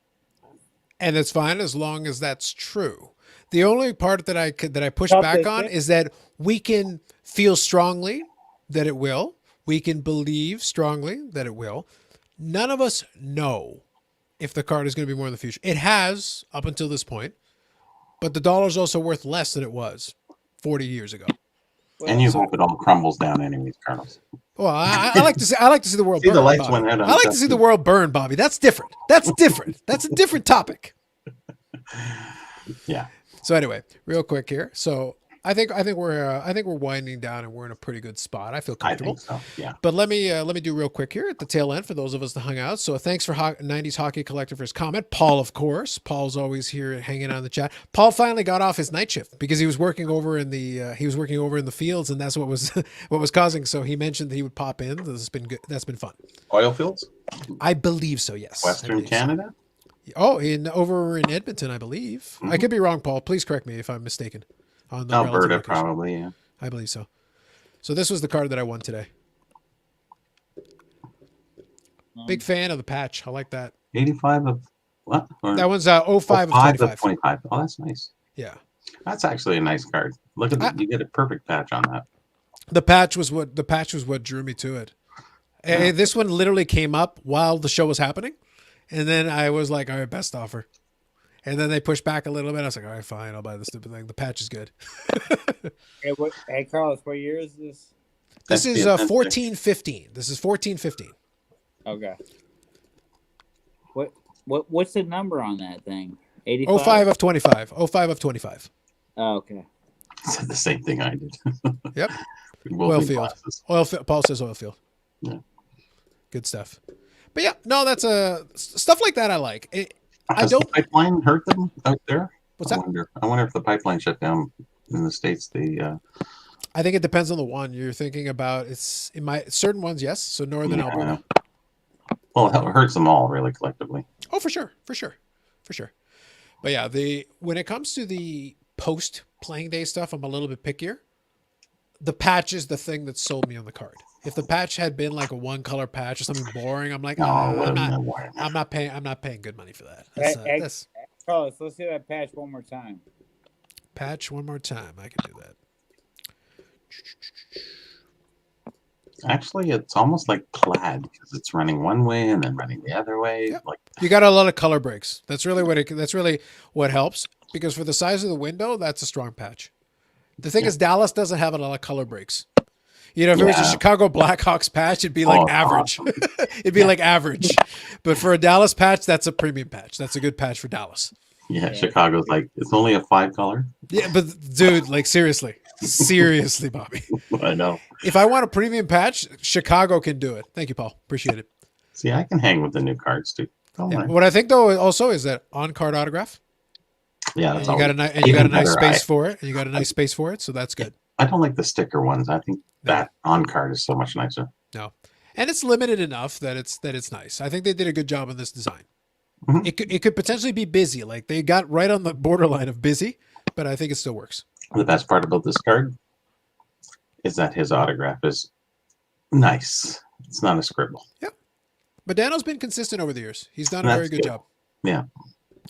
And it's fine as long as that's true. The only part that I push Tough back is on it. is that we can feel strongly that it will. We can believe strongly that it will. None of us know if the card is going to be more in the future. It has up until this point, but the dollar's also worth less than it was 40 years ago. And you hope it all crumbles down anyways, Carlos. Well, I like to see the world See burn. the lights Bobby. went out on I like to see the world burn, Bobby. That's different. That's a different topic. Yeah. So anyway, real quick here. So I think we're winding down and we're in a pretty good spot. I feel I comfortable. think so. Yeah. But let me do real quick here at the tail end for those of us that hung out. So thanks for 90s Hockey Collector for his comment. Paul, of course. Paul's always here hanging out in the chat. Paul finally got off his night shift because he was working over in the fields, and that's what was what was causing. So he mentioned that he would pop in. This has been good. That's been fun. Oil fields? I believe so. Yes. I Western believe so. Canada? Oh, over in Edmonton, I believe. I could be wrong, Paul. Please correct me if I'm mistaken. On the relative Alberta, location. probably, yeah. I believe so. So this was the card that I won today. Big fan of the patch. I like that. 85 of what? Or That one's 05 of 5 25. of 25. Oh, that's nice. Yeah. That's actually a nice card. Look at you get a perfect patch on that. The patch was what drew me to it. And this one literally came up while the show was happening. And then I was like, all right, best offer. And then they pushed back a little bit. I was like, all right, fine, I'll buy the stupid thing. The patch is good. Hey, Carlos, what year is this? This is 14-15. This is 14-15. Okay. What's the number on that thing? 85? 05 of 25. 05 of 25. Oh, okay. Said the same thing I did. Yep. We'll be Oilfield. bosses. Paul says Oilfield. Yeah. Good stuff. But yeah, no, that's stuff like that I like. Has the pipeline hurt them out there? What's I that? wonder if the pipeline shut down in the States. I think it depends on the one you're thinking about. It's in my certain ones, yes. So Northern Alberta. Well, it hurts them all really collectively. Oh, for sure. But yeah, when it comes to the post playing day stuff, I'm a little bit pickier. The patch is the thing that sold me on the card. If the patch had been like a one color patch or something boring, I'm like, I'm not paying good money for that. That's Carlos, let's see that patch one more time. Patch one more time. I can do that. Actually, it's almost like plaid because it's running one way and then running the other way. Yep. Like You got a lot of color breaks. That's really what helps, because for the size of the window, that's a strong patch. The thing is, Dallas doesn't have a lot of color breaks. You know, if it was a Chicago Blackhawks patch, it'd be like average. It'd be like average. But for a Dallas patch, that's a premium patch. That's a good patch for Dallas. yeah, Chicago's like it's only a 5 color. Yeah, but dude, like seriously, Bobby. I know. If I want a premium patch, Chicago can do it. Thank you, Paul. Appreciate it. See, I can hang with the new cards too. Don't worry. What I think though also is that on card autograph. Yeah, And that's you got a nice better. space for it. And you got a nice space for it, so that's good. I don't like the sticker ones. I think that on card is so much nicer. No. And it's limited enough that it's nice. I think they did a good job on this design. Mhm. It could potentially be busy. Like they got right on the borderline of busy, but I think it still works. The best part about this card is that his autograph is nice. It's not a scribble. Yep. Modano's been consistent over the years. He's done a That's very good good. job. Yeah.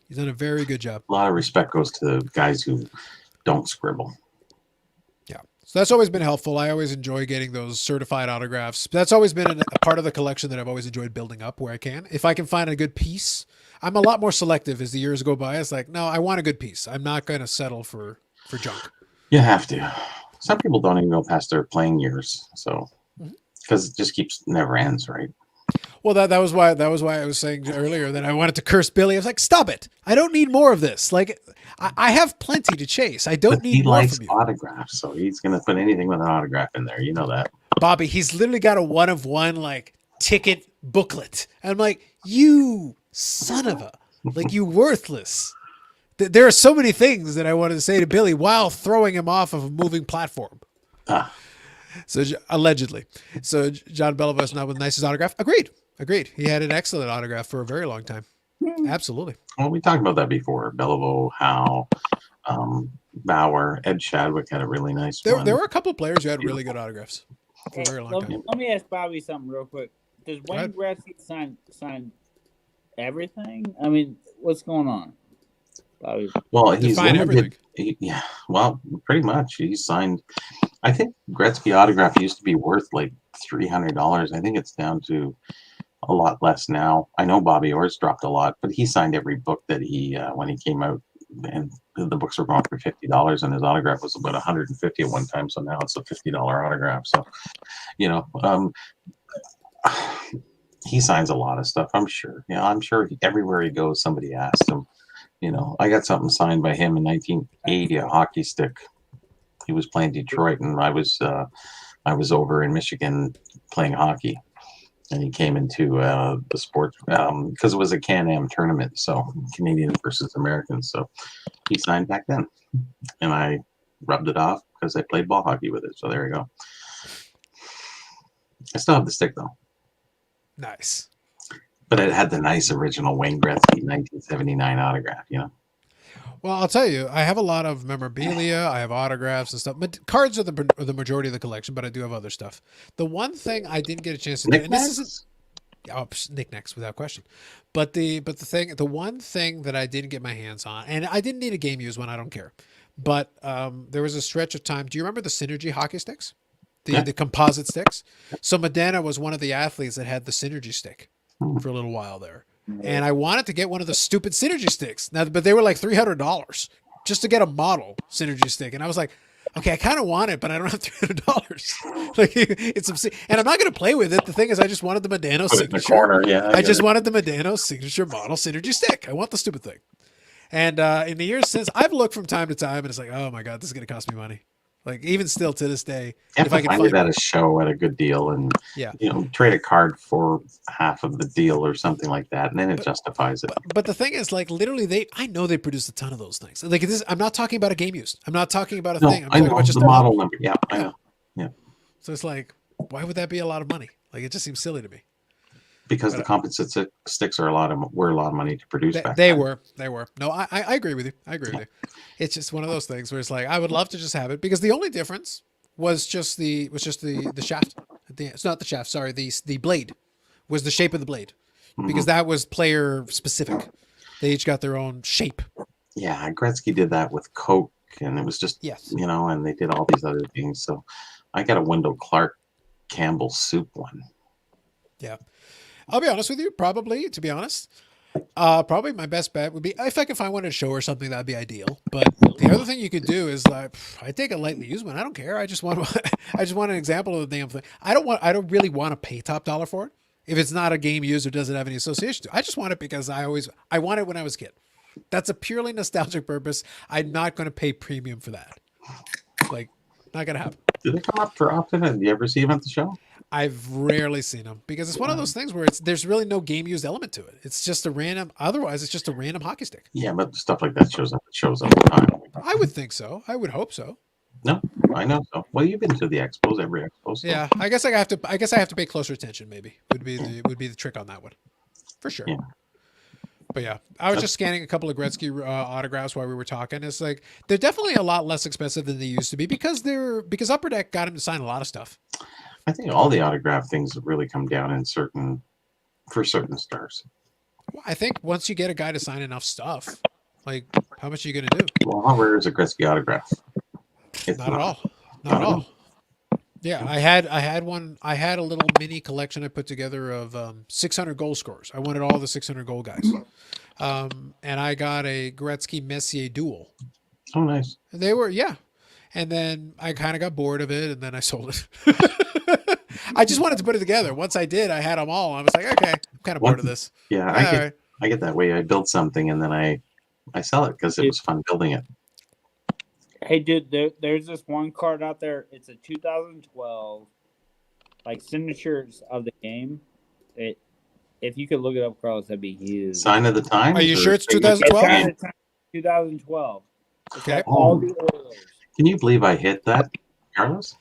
He's done a very good job. A lot of respect goes to guys who don't scribble. Yeah. So that's always been helpful. I always enjoy getting those certified autographs. That's always been a part of the collection that I've always enjoyed building up where I can. If I can find a good piece, I'm a lot more selective as the years go by. It's like, no, I want a good piece. I'm not going to settle for junk. You have to. Some people don't even go past their playing years, so Mhm. because it just never ends, right? Well, that was why I was saying earlier that I wanted to curse Billy. I was like, stop it! I don't need more of this. Like, I have plenty to chase. I don't But need he more likes from you, autographs, so he's gonna put anything with an autograph in there. You know that. Bobby. He's literally got a one of one like ticket booklet, and I'm like, you son of a, like you worthless. There are so many things that I wanted to say to Billy while throwing him off of a moving platform. Ah, So allegedly, so John Bellavos not with the nicest autograph. Agreed. He had an excellent autograph for a very long time. Absolutely. well, we talked about that before. Beliveau, Howe, Bauer, Ed Chadwick had a really nice one. There were a couple of players who had really good autographs for a very long time. Let me ask Bobby something real quick. Does Go Wayne ahead. Gretzky sign everything? I mean, what's going on, Bobby? Well, he's Define limited. everything. Yeah, well, pretty much. He signed. I think Gretzky autograph used to be worth like $300. I think it's down to a lot less now. I know Bobby Orr's dropped a lot, but he signed every book that he when he came out, and the books were going for $50, and his autograph was about $150 at one time. So now it's a $50 autograph. So, you know, he signs a lot of stuff. I'm sure. Yeah, I'm sure everywhere he goes, somebody asks him. You know, I got something signed by him in 1980, a hockey stick. He was playing Detroit, and I was over in Michigan playing hockey, and he came into the sport because it was a Can-Am tournament, so Canadians versus Americans. So he signed back then, and I rubbed it off because I played ball hockey with it. So there you go. I still have the stick though, Nice. but it had the nice original Wayne Gretzky 1979 autograph. You know. Well, I'll tell you, I have a lot of memorabilia. I have autographs and stuff. But cards are the majority of the collection, but I do have other stuff. The one thing I didn't get a chance to do, and this isn't knickknacks without question, but the one thing that I didn't get my hands on, and I didn't need a game used one. I don't care. But there was a stretch of time. Do you remember the Synergy hockey sticks? The composite sticks. So Modena was one of the athletes that had the Synergy stick for a little while there. And I wanted to get one of the stupid Synergy sticks. Now, but they were like $300 just to get a model Synergy stick. And I was like, okay, I kind of want it, but I don't have $300. Like it's obscene. And I'm not going to play with it. The thing is, I just wanted the Modano Put it in the signature. corner. Yeah. I just wanted the Modano signature model Synergy stick. I want the stupid thing. And in the years since, I've looked from time to time, and it's like, oh my god, this is going to cost me money. Like even still to this day, You have if I to can find it find at a show at a good deal, and Yeah. you know, trade a card for half of the deal or something like that, and then it justifies it. But the thing is, like literally, I know they produce a ton of those things. Like this, I'm not talking about a game used. I'm not talking about a No, thing. I'm I talking know about just the a model number. Yeah, I know. So it's like, why would that be a lot of money? Like it just seems silly to me. Because the composite sticks are were a lot of money to produce back They then. were. No, I agree with you. I agree with you. It's just one of those things where it's like I would love to just have it because the only difference was just the shaft. It's not the shaft. Sorry, the blade was the shape of the blade because that was player specific. They each got their own shape. Yeah, Gretzky did that with Coke, and it was just Yes. you know, and they did all these other things. So I got a Wendell Clark Campbell soup one. Yeah. I'll be honest with you. Probably, to be honest, probably my best bet would be if I could find one at a show or something. That'd be ideal. But the other thing you could do is like, I take a lightly used one. I don't care. I just want an example of the damn thing. I don't really want to pay top dollar for it if it's not a game used or doesn't have any association to it. I just want it because I want it when I was a kid. That's a purely nostalgic purpose. I'm not going to pay premium for that. Like, not going to happen. Do they come up for often? And do you ever see them at the show? I've rarely seen them because it's one of those things where there's really no game used element to it. It's just a random. Otherwise, it's just a random hockey stick. Yeah, but stuff like that shows up all the time. I would think so. I would hope so. No, I know so. Well, you've been to the expos, every expo. So. Yeah, I guess I have to. I guess I have to pay closer attention. Maybe would be the trick on that one, for sure. Yeah. But yeah, I was just scanning a couple of Gretzky autographs while we were talking. It's like they're definitely a lot less expensive than they used to be because Upper Deck got him to sign a lot of stuff. I think all the autograph things have really come down in certain stars. Well, I think once you get a guy to sign enough stuff, like how much are you going to do? Well, how rare is a Gretzky autograph? It's Not at all. Not at all. Yeah, I had one. I had a little mini collection I put together of 600 goal scorers. I wanted all the 600 goal guys, and I got a Gretzky Messier duel. Oh, nice. And they were and then I kind of got bored of it, and then I sold it. I just wanted to put it together. Once I did, I had them all. I was like, okay, I'm kind of bored of this. Yeah, All I get that way. I build something and then I sell it because it was fun building it. Hey, dude, there's this one card out there. It's a 2012, like signatures of the game. If you could look it up, Carlos, that'd be huge. Sign of the times. Are you or- sure it's 2012? Sign of the Times, 2012. Okay, All the Oilers. Can you believe I hit that, Carlos?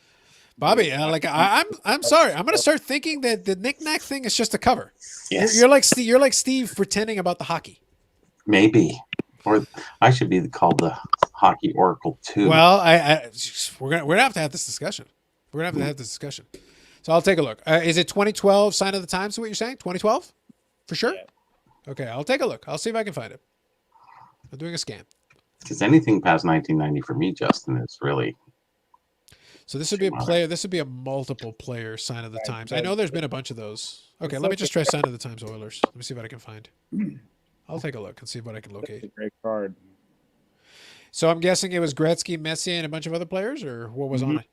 Bobby, I'm sorry. I'm gonna start thinking that the knick-knack thing is just a cover. Yes. You're like Steve pretending about the hockey. Maybe. Or I should be called the hockey oracle too. Well, we're gonna have to have this discussion. We're gonna have this discussion. So I'll take a look. Is it 2012 sign of the times? Is what you're saying? 2012 for sure. Yeah. Okay, I'll take a look. I'll see if I can find it. I'm doing a scan. Because anything past 1990 for me, Justin, is really So this would be a player. This would be a multiple player sign of the times. I know there's been a bunch of those. Okay, let me just try sign of the times Oilers. Let me see what I can find. I'll take a look and see what I can That's a locate. great card. So I'm guessing it was Gretzky, Messier, and a bunch of other players, or what was on it?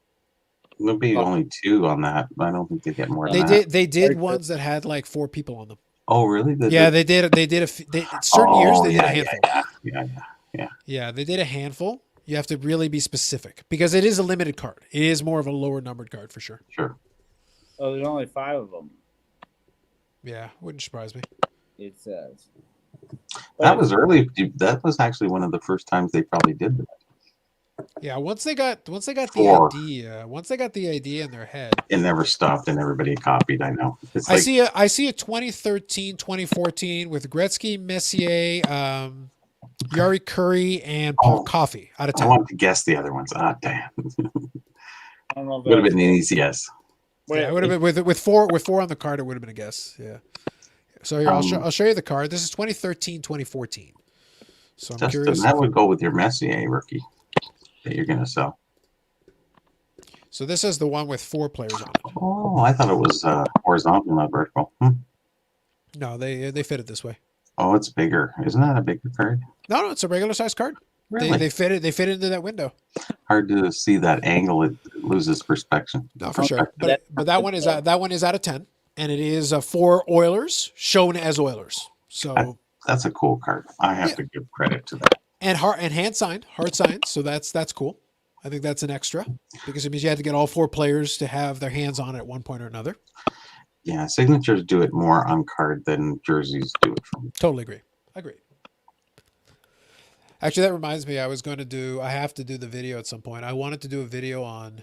there'll be only 2 on that, but I don't think they get more They than did. that. They did ones that had like 4 people on them. Oh, really? Yeah, they did. They did certain years. They did a handful. Yeah. Yeah, they did a handful. You have to really be specific because it is a limited card. It is more of a lower numbered card for sure. Sure. Oh, there's only 5 of them. Yeah, wouldn't surprise me. It says. That was early. That was actually one of the first times they probably did that. Yeah, once they got the 4. idea in their head. It never stopped and everybody copied. I know. It's I like, see a 2013, 2014 with Gretzky, Messier, Yari Curry, and Paul Coffey out of I 10. wanted to guess the other ones. Ah, damn. I don't know if Would have that's- been an easy yes. Yeah, it would have been with four on the card. It would have been a guess. Yeah. So here I'll show you the card. This is 2013, 2014. So I'm Justin, curious. that would go with your Messier rookie that you're going to sell. So this is the one with 4 players on it. Oh, I thought it was horizontal, not vertical. No, they fit it this way. Oh, it's bigger. Isn't that a bigger card? No, it's a regular size card. Really? They fit it. They fit into that window. Hard to see that angle. It loses perspective. No, for sure. But that one is out of 10, and it is for Oilers shown as Oilers. So That's a cool card. I have to give credit to that. and hand signed, hard signed. So that's cool. I think that's an extra because it means you had to get all 4 players to have their hands on it at one point or another. Yeah, signatures do it more on card than jerseys do it for me. Totally agree. Agreed. Actually, that reminds me, I have to do the video at some point. I wanted to do a video on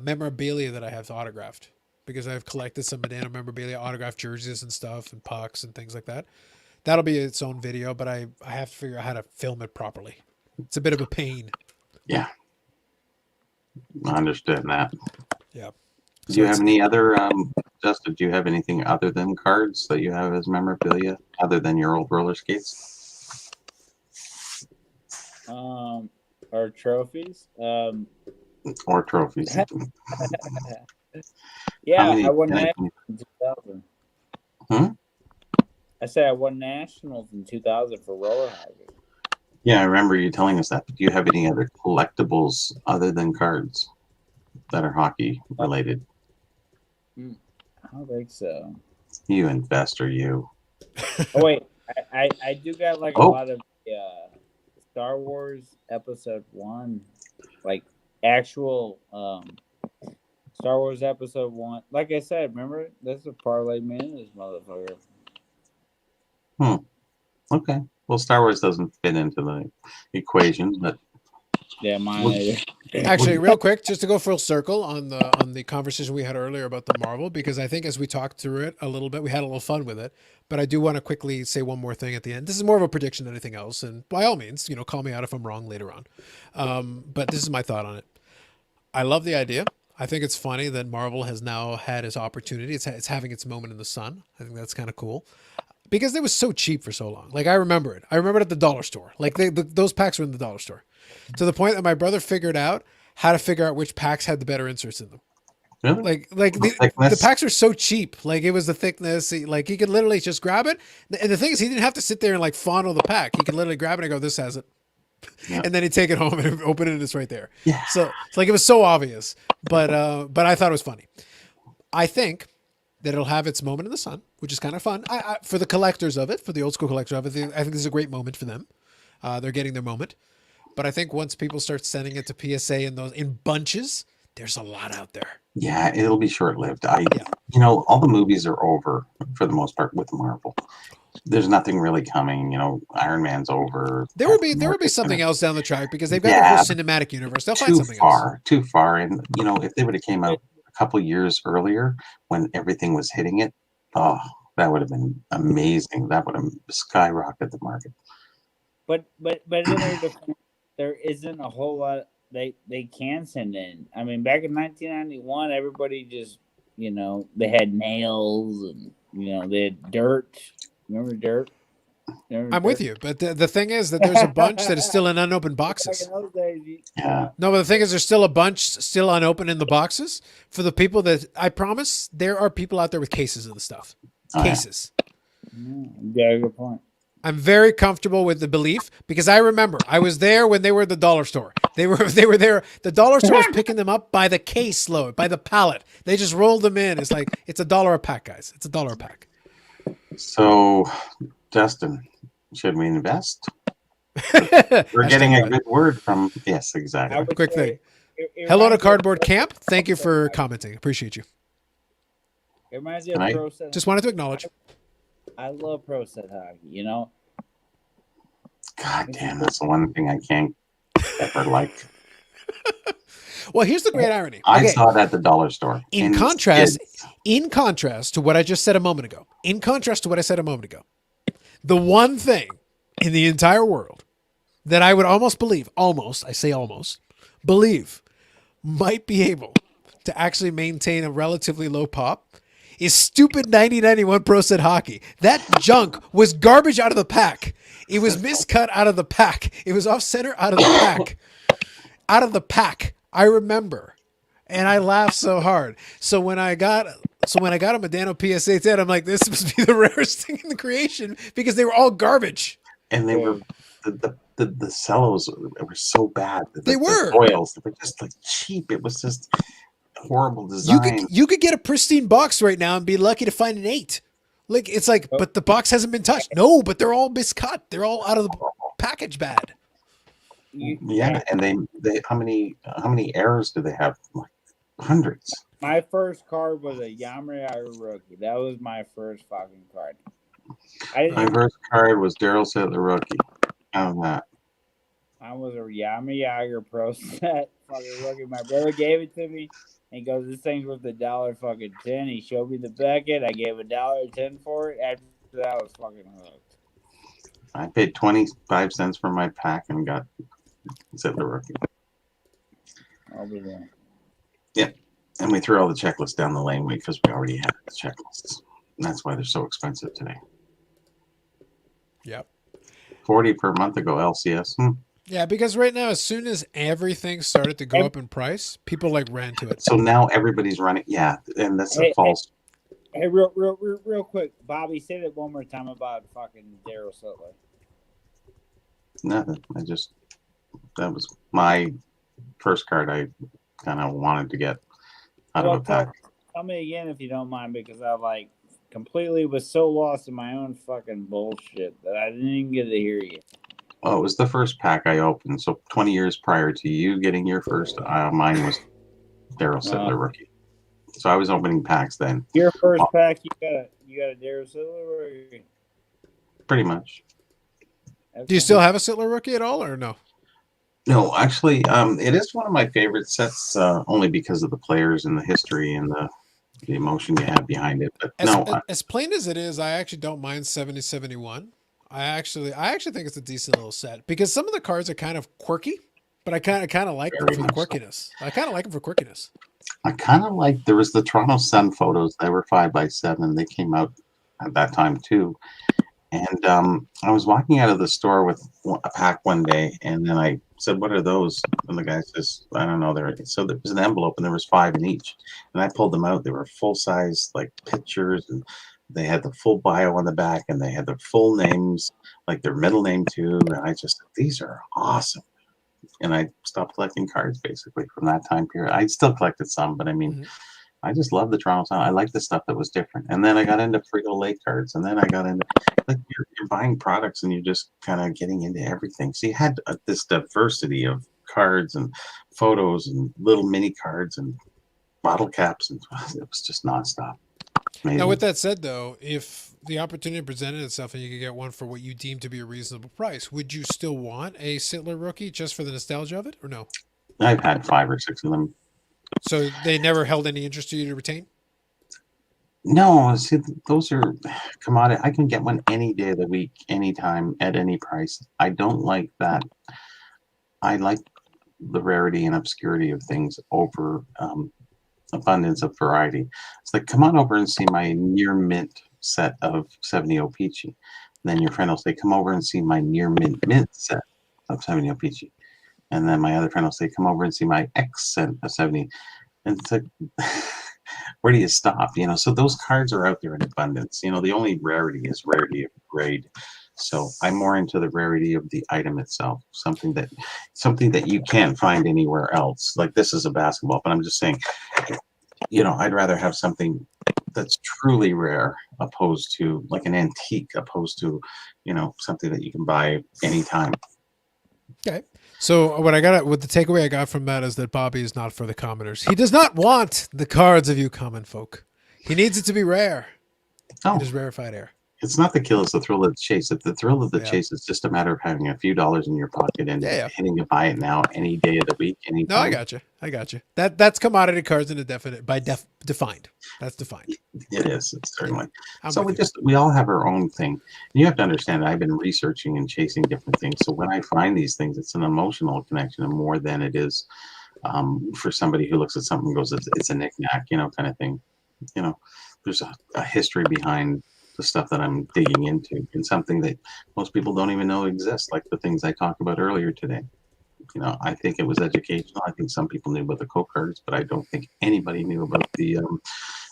memorabilia that I have autographed because I've collected some Medano memorabilia, autographed jerseys and stuff and pucks and things like that. That'll be its own video, but I have to figure out how to film it properly. It's a bit of a pain. Yeah. I understand that. Yeah. Do you have any other, Justin, do you have anything other than cards that you have as memorabilia other than your old roller skates? Or trophies. Or trophies? Yeah, How many- I won nationals in 2000. I said I won nationals in 2000 for roller hockey. Yeah, I remember you telling us that. But do you have any other collectibles other than cards that are hockey related? I don't think so. You investor, you. Oh wait, I do got like a lot of Star Wars Episode 1, like actual Star Wars Episode 1. Like I said, remember this is a parlay man, this motherfucker. Okay. Well, Star Wars doesn't fit into the equation, but Yeah, mine either. Actually, real quick, just to go full circle on the conversation we had earlier about the Marvel, because I think as we talked through it a little bit, we had a little fun with it. But I do want to quickly say one more thing at the end. This is more of a prediction than anything else, and by all means, call me out if I'm wrong later on. But this is my thought on it. I love the idea. I think it's funny that Marvel has now had its opportunity. It's having its moment in the sun. I think that's kind of cool because it was so cheap for so long. Like I remember it. I remember it at the dollar store. Like those packs were in the dollar store, to the point that my brother figured out how to figure out which packs had the better inserts in them. Really? Like the thickness? packs are so cheap. Like it was the thickness. Like he could literally just grab it. And the thing is, he didn't have to sit there and like fondle the pack. He could literally grab it and go, "This has it." Yeah. And then he'd take it home and open it and it's right there. Yeah. So it's like it was so obvious, but I thought it was funny. I think that it'll have its moment in the sun, which is kind of fun. For the collectors of it, for the old school collectors of it, I think this is a great moment for them. They're getting their moment. But I think once people start sending it to PSA in bunches, there's a lot out there. Yeah, it'll be short-lived. Yeah. All the movies are over for the most part with Marvel. There's nothing really coming. Iron Man's over. There will be something else down the track because they've got their whole cinematic universe. They'll find something else. Too far. And if they would have came out a couple years earlier when everything was hitting it, oh, that would have been amazing. That would have skyrocketed the market. But there isn't a whole lot they can send in. I mean, back in 1991, everybody just they had nails and they had dirt. Remember dirt? I'm with you, but the thing is that there's a bunch that is still in unopened boxes. Yeah. No, but the thing is, there's still a bunch still unopened in the boxes for the people that I promise there are people out there with cases of the stuff. Cases. Yeah, good point. I'm very comfortable with the belief because I remember I was there when they were at the dollar store. They were there. The dollar store was picking them up by the case load, by the pallet. They just rolled them in. It's like it's $1 a pack, guys. It's $1 a pack. So, Justin, should we invest? We're getting a good word from. Yes, exactly. Quick thing. Hello to Cardboard Camp. Thank you for commenting. Appreciate you. It reminds me of Pro Set. Just wanted to acknowledge. I love Pro Set hockey. God damn, that's the one thing I can't ever like. Well, here's the great irony. I saw it at the dollar store. In contrast to what I just said a moment ago, the one thing in the entire world that I would almost believe might be able to actually maintain a relatively low pop is stupid 1991 Pro Set hockey. That junk was garbage out of the pack. It was miscut out of the pack. It was off center out of the pack. Out of the pack. I remember. And I laughed so hard. So when I got a Medano PSA 10, I'm like, this must be the rarest thing in the creation because they were all garbage. And they were the cellos were so bad. They were. The oils, they were just like cheap. It was just horrible design. You could get a pristine box right now and be lucky to find an 8. Like it's like, but the box hasn't been touched. No, but they're all miscut. They're all out of the package bad. Yeah, and they how many errors do they have? Like hundreds. My first card was a Yamayaga rookie. That was my first fucking card. My first card was Daryl Sittler rookie. How that? I was a Yamayaga Pro Set fucking rookie. My brother gave it to me. And he goes, this thing's worth $1.10. He showed me the packet. I gave $1.10 for it. After that, I was fucking hooked. I paid 25 cents for my pack and got Sittler rookie. I'll be there. Yeah, and we threw all the checklists down the lane because we already had the checklists. And that's why they're so expensive today. Yep. 40 per month ago, LCS. Yeah, because right now, as soon as everything started to go up in price, people ran to it. So now everybody's running. Yeah, and that's a false. Hey, real quick, Bobby, say that one more time about fucking Daryl Sittler. Nothing. That was my first card I kind of wanted to get out of a pack. Tell me again if you don't mind, because I completely was so lost in my own fucking bullshit that I didn't even get to hear you. Oh, it was the first pack I opened. So 20 years prior to you getting your first, mine was Daryl Sittler rookie. So I was opening packs then. Your first pack, you got a Daryl Sittler rookie? Pretty much. Okay. Do you still have a Sittler rookie at all, or no? No, actually, it is one of my favorite sets, only because of the players and the history and the emotion you have behind it. But As no, as plain as it is, I actually don't mind 7071. I actually think it's a decent little set because some of the cards are kind of quirky, but I kind of like them very for the much so. quirkiness. I kind of like them for quirkiness. I kind of like there was the Toronto Sun photos. They were 5x7. They came out at that time too. And I was walking out of the store with a pack one day, and then I said, "What are those?" And the guy says, "I don't know." So there was an envelope, and there was 5 in each. And I pulled them out. They were full size, like pictures, and they had the full bio on the back, and they had their full names, like their middle name too. And I just said, "These are awesome." And I stopped collecting cards basically from that time period. I still collected some, but I mean, Hmm. I just love the Toronto Sun. I like the stuff that was different. And then I got into Frito Lay cards, and then I got into like you're buying products and you're just kind of getting into everything. So you had this diversity of cards and photos and little mini cards and bottle caps, and it was just nonstop. Now, with Amazing. that said, though, if the opportunity presented itself and you could get one for what you deem to be a reasonable price, would you still want a Sittler rookie just for the nostalgia of it, or no? I've had 5 or 6 of them. So they never held any interest to you to retain? No, see, those are commodity. I can get one any day of the week, anytime, at any price. I don't like that. I like the rarity and obscurity of things over abundance of variety. It's like, come on over and see my near mint set of 70 Peachy. Then your friend will say, come over and see my near mint set of 70 Peachy. And then my other friend will say, come over and see my X set of 70. And it's like, where do you stop? So those cards are out there in abundance. The only rarity is rarity of grade. So I'm more into the rarity of the item itself, something that you can't find anywhere else. Like this is a basketball, but I'm just saying, I'd rather have something that's truly rare opposed to like an antique, opposed to, something that you can buy anytime. Okay. So what the takeaway I got from that is that Bobby is not for the commoners. He does not want the cards of you common folk. He needs it to be rare. It Oh, is rarefied air. it's not the kill, it's the thrill of the chase. If the thrill of the Yeah. chase is just a matter of having a few dollars in your pocket and Yeah, yeah. hitting a buy it now any day of the week, No, I anytime, got you. I got you. That's commodity cards in a definite defined. That's defined. it is. It's Yeah, certainly. I'm So with we you. just we all have our own thing. And you have to understand that I've been researching and chasing different things. So when I find these things, it's an emotional connection more than it is for somebody who looks at something and goes, it's a knickknack, kind of thing. You know, there's a history behind the stuff that I'm digging into, and something that most people don't even know exists, like the things I talked about earlier today. I think it was educational. I think some people knew about the Coke cards, but I don't think anybody knew about the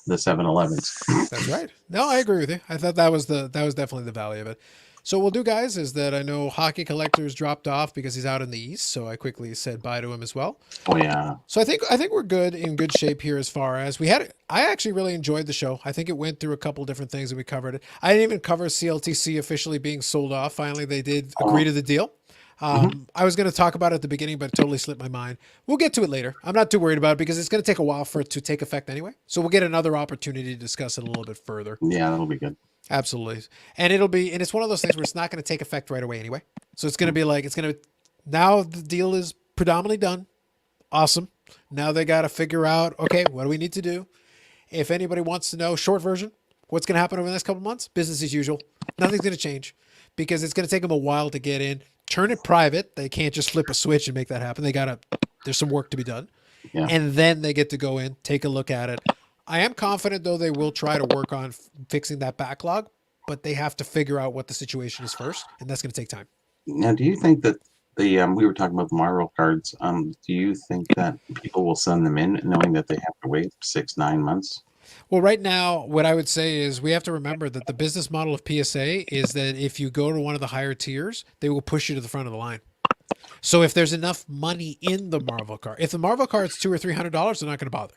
7-Elevens. That's right. No, I agree with you. I thought that was definitely the value of it. So what we'll do, guys, is that I know Hockey Collector's dropped off because he's out in the east, so I quickly said bye to him as well. Oh yeah, So I think we're in good shape here as far as we had. I actually really enjoyed the show. I think it went through a couple different things and we covered it. I didn't even cover CLTC officially being sold off. Finally, they did agree oh, to the deal. mhm. I was going to talk about it at the beginning, but it totally slipped my mind. We'll get to it later. I'm not too worried about it because it's going to take a while for it to take effect anyway. So we'll get another opportunity to discuss it a little bit further. Yeah, that'll be good. Absolutely. And it's one of those things where it's not going to take effect right away anyway. So it's going to be like, now the deal is predominantly done. Awesome. Now they got to figure out, okay, what do we need to do? If anybody wants to know, short version, what's going to happen over the next couple months? Business as usual. Nothing's going to change because it's going to take them a while to get in, turn it private. They can't just flip a switch and make that happen. There's some work to be done. Yeah. And then they get to go in, take a look at it. I am confident, though, they will try to work on fixing that backlog, but they have to figure out what the situation is first, and that's going to take time. Now, do you think that we were talking about the Marvel cards? Do you think that people will send them in knowing that they have to wait 6-9 months? Well, right now, what I would say is we have to remember that the business model of PSA is that if you go to one of the higher tiers, they will push you to the front of the line. So if there's enough money in the Marvel card, if the Marvel card's $200 or $300, they're not going to bother.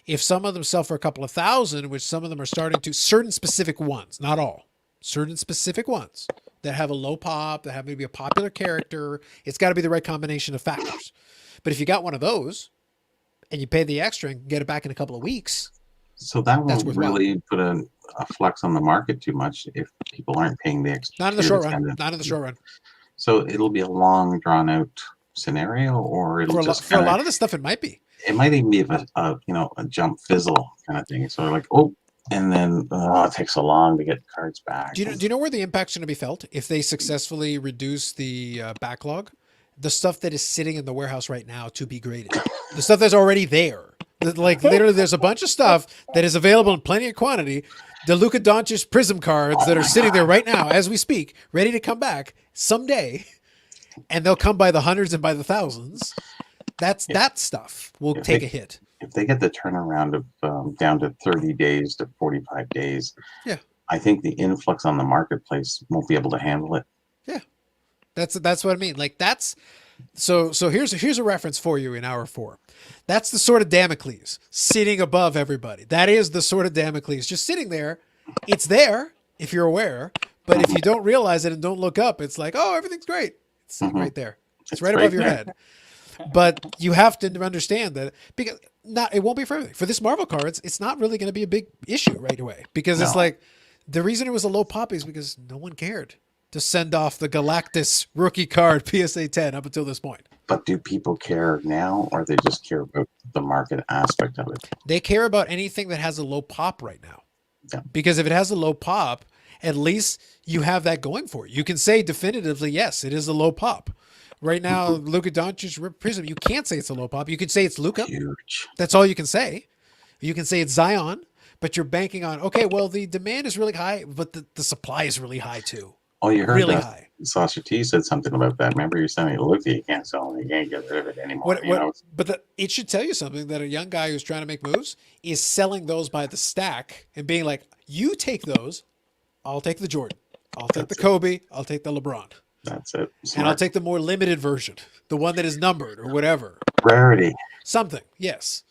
If some of them sell for a couple of thousand, which some of them are starting to, certain specific ones, not all, certain specific ones that have a low pop, that have maybe a popular character, it's got to be the right combination of factors. But if you got one of those and you pay the extra and get it back in a couple of weeks, So that that's won't worthwhile. really put a flex on the market too much if people aren't paying the extra Not in the tier to short run. send it. Not in the short run. So it'll be a long, drawn out scenario, or it'll For a, just for a kinda, lot of the stuff, it might be. it might even be a jump fizzle kind of thing. So like, oh, and then it takes so long to get the cards back. Do you know where the impact's going to be felt if they successfully reduce the backlog? The stuff that is sitting in the warehouse right now to be graded, the stuff that's already there. Like literally, there's a bunch of stuff that is available in plenty of quantity. The Luka Doncic Prism cards that are sitting there right now as we speak, ready to come back someday, and they'll come by the hundreds and by the thousands. That stuff will if take they- a hit. If they get the turnaround of down to 30 days to 45 days, Yeah. I think the influx on the marketplace won't be able to handle it. That's what I mean. Like that's so here's a reference for you in hour 4. That's the sword of Damocles sitting above everybody. That is the sword of Damocles just sitting there. It's there if you're aware, but if you don't realize it and don't look up, it's like, oh, everything's great. It's sitting right there. It's right above your head. But you have to understand that because it won't be for everything. For this Marvel cards, it's not really going to be a big issue right away because it's No. like the reason it was a low pop is because no one cared to send off the Galactus rookie card PSA 10 up until this point. But do people care now, or they just care about the market aspect of it? They care about anything that has a low pop right now. Yeah. Because if it has a low pop, at least you have that going for you. You can say definitively, yes, it is a low pop. Right now, Luka Doncic Prism, you can't say it's a low pop. You can say it's Luka. Huge. That's all you can say. You can say it's Zion, but you're banking on, okay, well, the demand is really high, but the supply is really high too. Oh, you heard Really that? high. Sasha T said something about that. Remember, you're saying, look, you can't sell it, you can't get rid of it anymore. But it should tell you something that a young guy who's trying to make moves is selling those by the stack and being like, you take those, I'll take the Jordan, I'll take the Kobe, I'll take the LeBron. That's it. And I'll take the more limited version, the one that is numbered or whatever. Rarity. Something. Yes.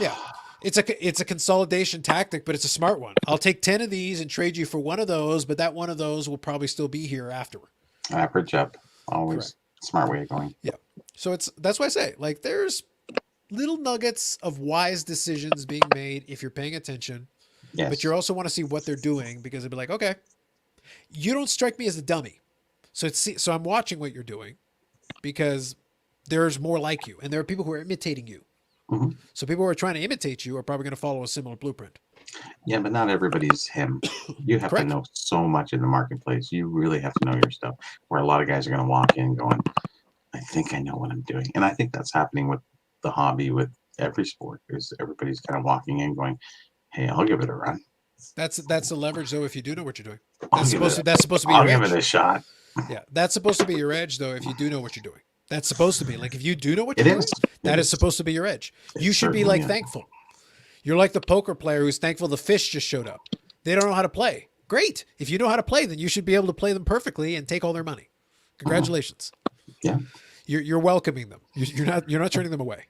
Yeah. It's a consolidation tactic, but it's a smart one. I'll take 10 of these and trade you for one of those, but that one of those will probably still be here afterward. Average up. Always. Correct. Smart way of going. Yeah. So that's why I say, like, there's little nuggets of wise decisions being made if you're paying attention, Yes. but you also want to see what they're doing because it'd be like, okay, you don't strike me as a dummy. So I'm watching what you're doing because there's more like you and there are people who are imitating you. Mhm. So people who are trying to imitate you are probably going to follow a similar blueprint. Yeah, but not everybody's him. You have Correct. to know so much in the marketplace. You really have to know your stuff. Where a lot of guys are going to walk in going, I think I know what I'm doing. And I think that's happening with the hobby with every sport is everybody's kind of walking in going, hey, I'll give it a run. That's the leverage though if you do know what you're doing. I'll That's give it supposed to be I'll your give edge. it a shot. Yeah, that's supposed to be your edge though if you do know what you're doing. That's supposed to be like if you do know what It you're doing, is. that It is supposed to be your edge. You It should be certainly like is. thankful. You're like the poker player who's thankful the fish just showed up. They don't know how to play. Great. If you know how to play, then you should be able to play them perfectly and take all their money. Congratulations. Yeah. You're welcoming them. You're not turning them away.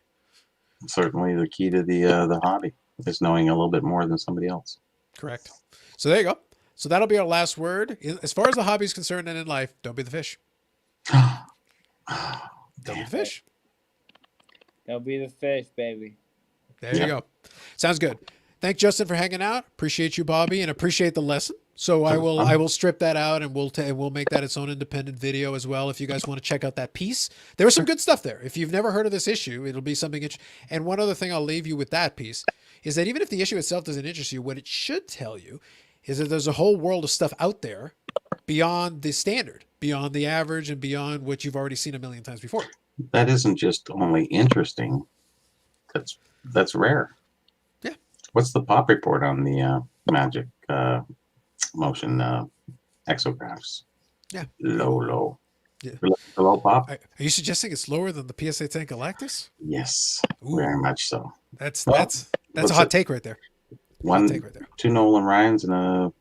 Certainly the key to the hobby is knowing a little bit more than somebody else. Correct. So there you go. So that'll be our last word. As far as the hobby is concerned and in life, don't be the fish. Don't be the fish. Don't be the fish, baby. There you go. Sounds good. Thank Justin for hanging out. Appreciate you, Bobby, and appreciate the lesson. So I will strip that out and we'll make that its own independent video as well. If you guys want to check out that piece, there was some good stuff there. If you've never heard of this issue, it'll be something. And one other thing I'll leave you with that piece is that even if the issue itself doesn't interest you, what it should tell you is that there's a whole world of stuff out there beyond the standard, beyond the average, and beyond what you've already seen a million times before. That isn't just only interesting. That's rare. Yeah. What's the pop report on the Magic motion exographs? Yeah. Low. Yeah. Low pop? Are you suggesting it's lower than the PSA 10 Galactus? Yes. Ooh. Very much so. That's Well, a what's hot it? take right there. One, Hot take right there. 2 Nolan Ryans and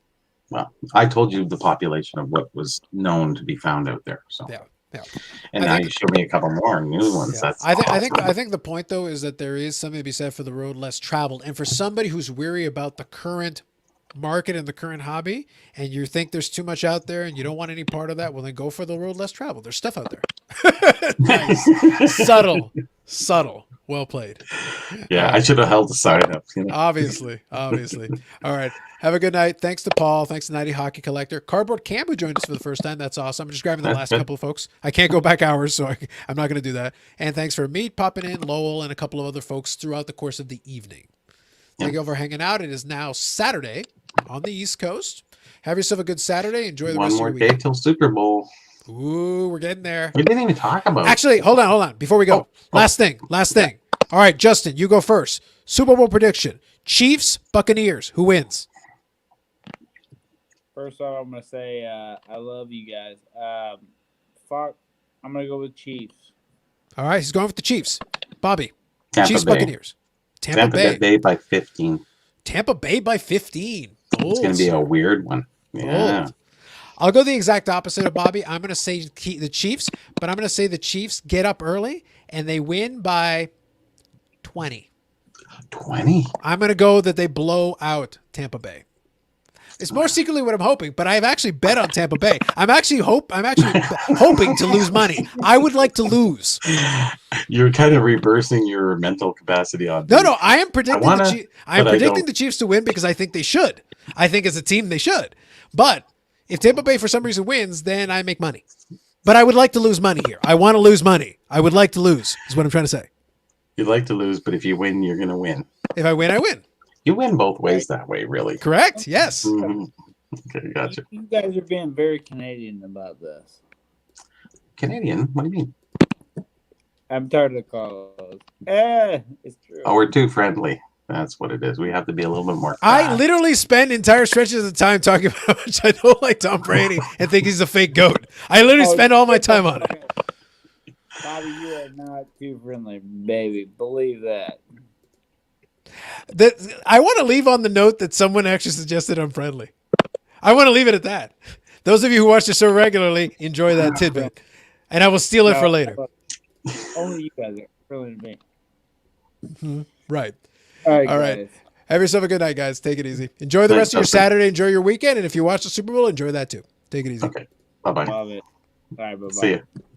well, I told you the population of what was known to be found out there. So Yeah. Yeah. and I now think- you showed me a couple more new ones. Yeah. That's I awesome. think the point though is that there is something to be said for the road less traveled, and for somebody who's weary about the current market and the current hobby, and you think there's too much out there and you don't want any part of that, well then go for the road less traveled. There's stuff out there. Nice. Subtle. Well played. Yeah, I should have held the sign up. You know? Obviously. All right. Have a good night. Thanks to Paul. Thanks to 90 Hockey Collector. Cardboard Cam, who joined us for the first time. That's awesome. I'm just grabbing the That's last good. couple of folks. I can't go back hours, so I'm not going to do that. And thanks for Meat popping in, Lowell, and a couple of other folks throughout the course of the evening. Thank you all for hanging out. It is now Saturday on the East Coast. Have yourself a good Saturday. Enjoy the One rest of more your day weekend. till Super Bowl. Ooh, we're getting there. We didn't even talk about it. Actually, hold on. Before we go, last thing. All right, Justin, you go first. Super Bowl prediction: Chiefs, Buccaneers. Who wins? First off, I'm gonna say I love you guys. Fuck, I'm gonna go with Chiefs. All right, he's going with the Chiefs. Bobby, Tampa Chiefs, Bay. Buccaneers. Tampa Bay by 15. Tampa Bay by 15. Bold. It's going to be a weird one. Yeah. Bold. I'll go the exact opposite of Bobby. I'm going to say the Chiefs, but I'm going to say the Chiefs get up early and they win by 20. 20? I'm going to go that they blow out Tampa Bay. It's more secretly what I'm hoping, but I've actually bet on Tampa Bay. I'm actually hoping to lose money. I would like to lose. You're kind of reversing your mental capacity on. No, I am predicting don't. the Chiefs to win because I think they should. I think as a team they should. But if Tampa Bay for some reason wins, then I make money. But I would like to lose money here. I want to lose money. I would like to lose is what I'm trying to say. You'd like to lose, but if you win, you're going to win. If I win, I win. You win both ways that way, really. Correct? Yes. Mhm. Okay, gotcha. You guys are being very Canadian about this. Canadian? What do you mean? I'm tired of the calls. It's true. Oh, we're too friendly. That's what it is. We have to be a little bit more. I fast. literally spend entire stretches of time talking about how much I don't like Tom Brady and think he's a fake goat. I literally spend all my time on it. Bobby, you are not too friendly, baby. Believe that. I want to leave on the note that someone actually suggested I'm friendly. I want to leave it at that. Those of you who watch the show regularly enjoy that tidbit, and I will steal it for later. Only you guys are friendly to me. Right. All right. All guys. right. Have yourself a good night, guys. Take it easy. Enjoy the rest of your Saturday. Enjoy your weekend, and if you watch the Super Bowl, enjoy that too. Take it easy. Okay. Bye-bye. Love it. All right. Bye-bye. See ya.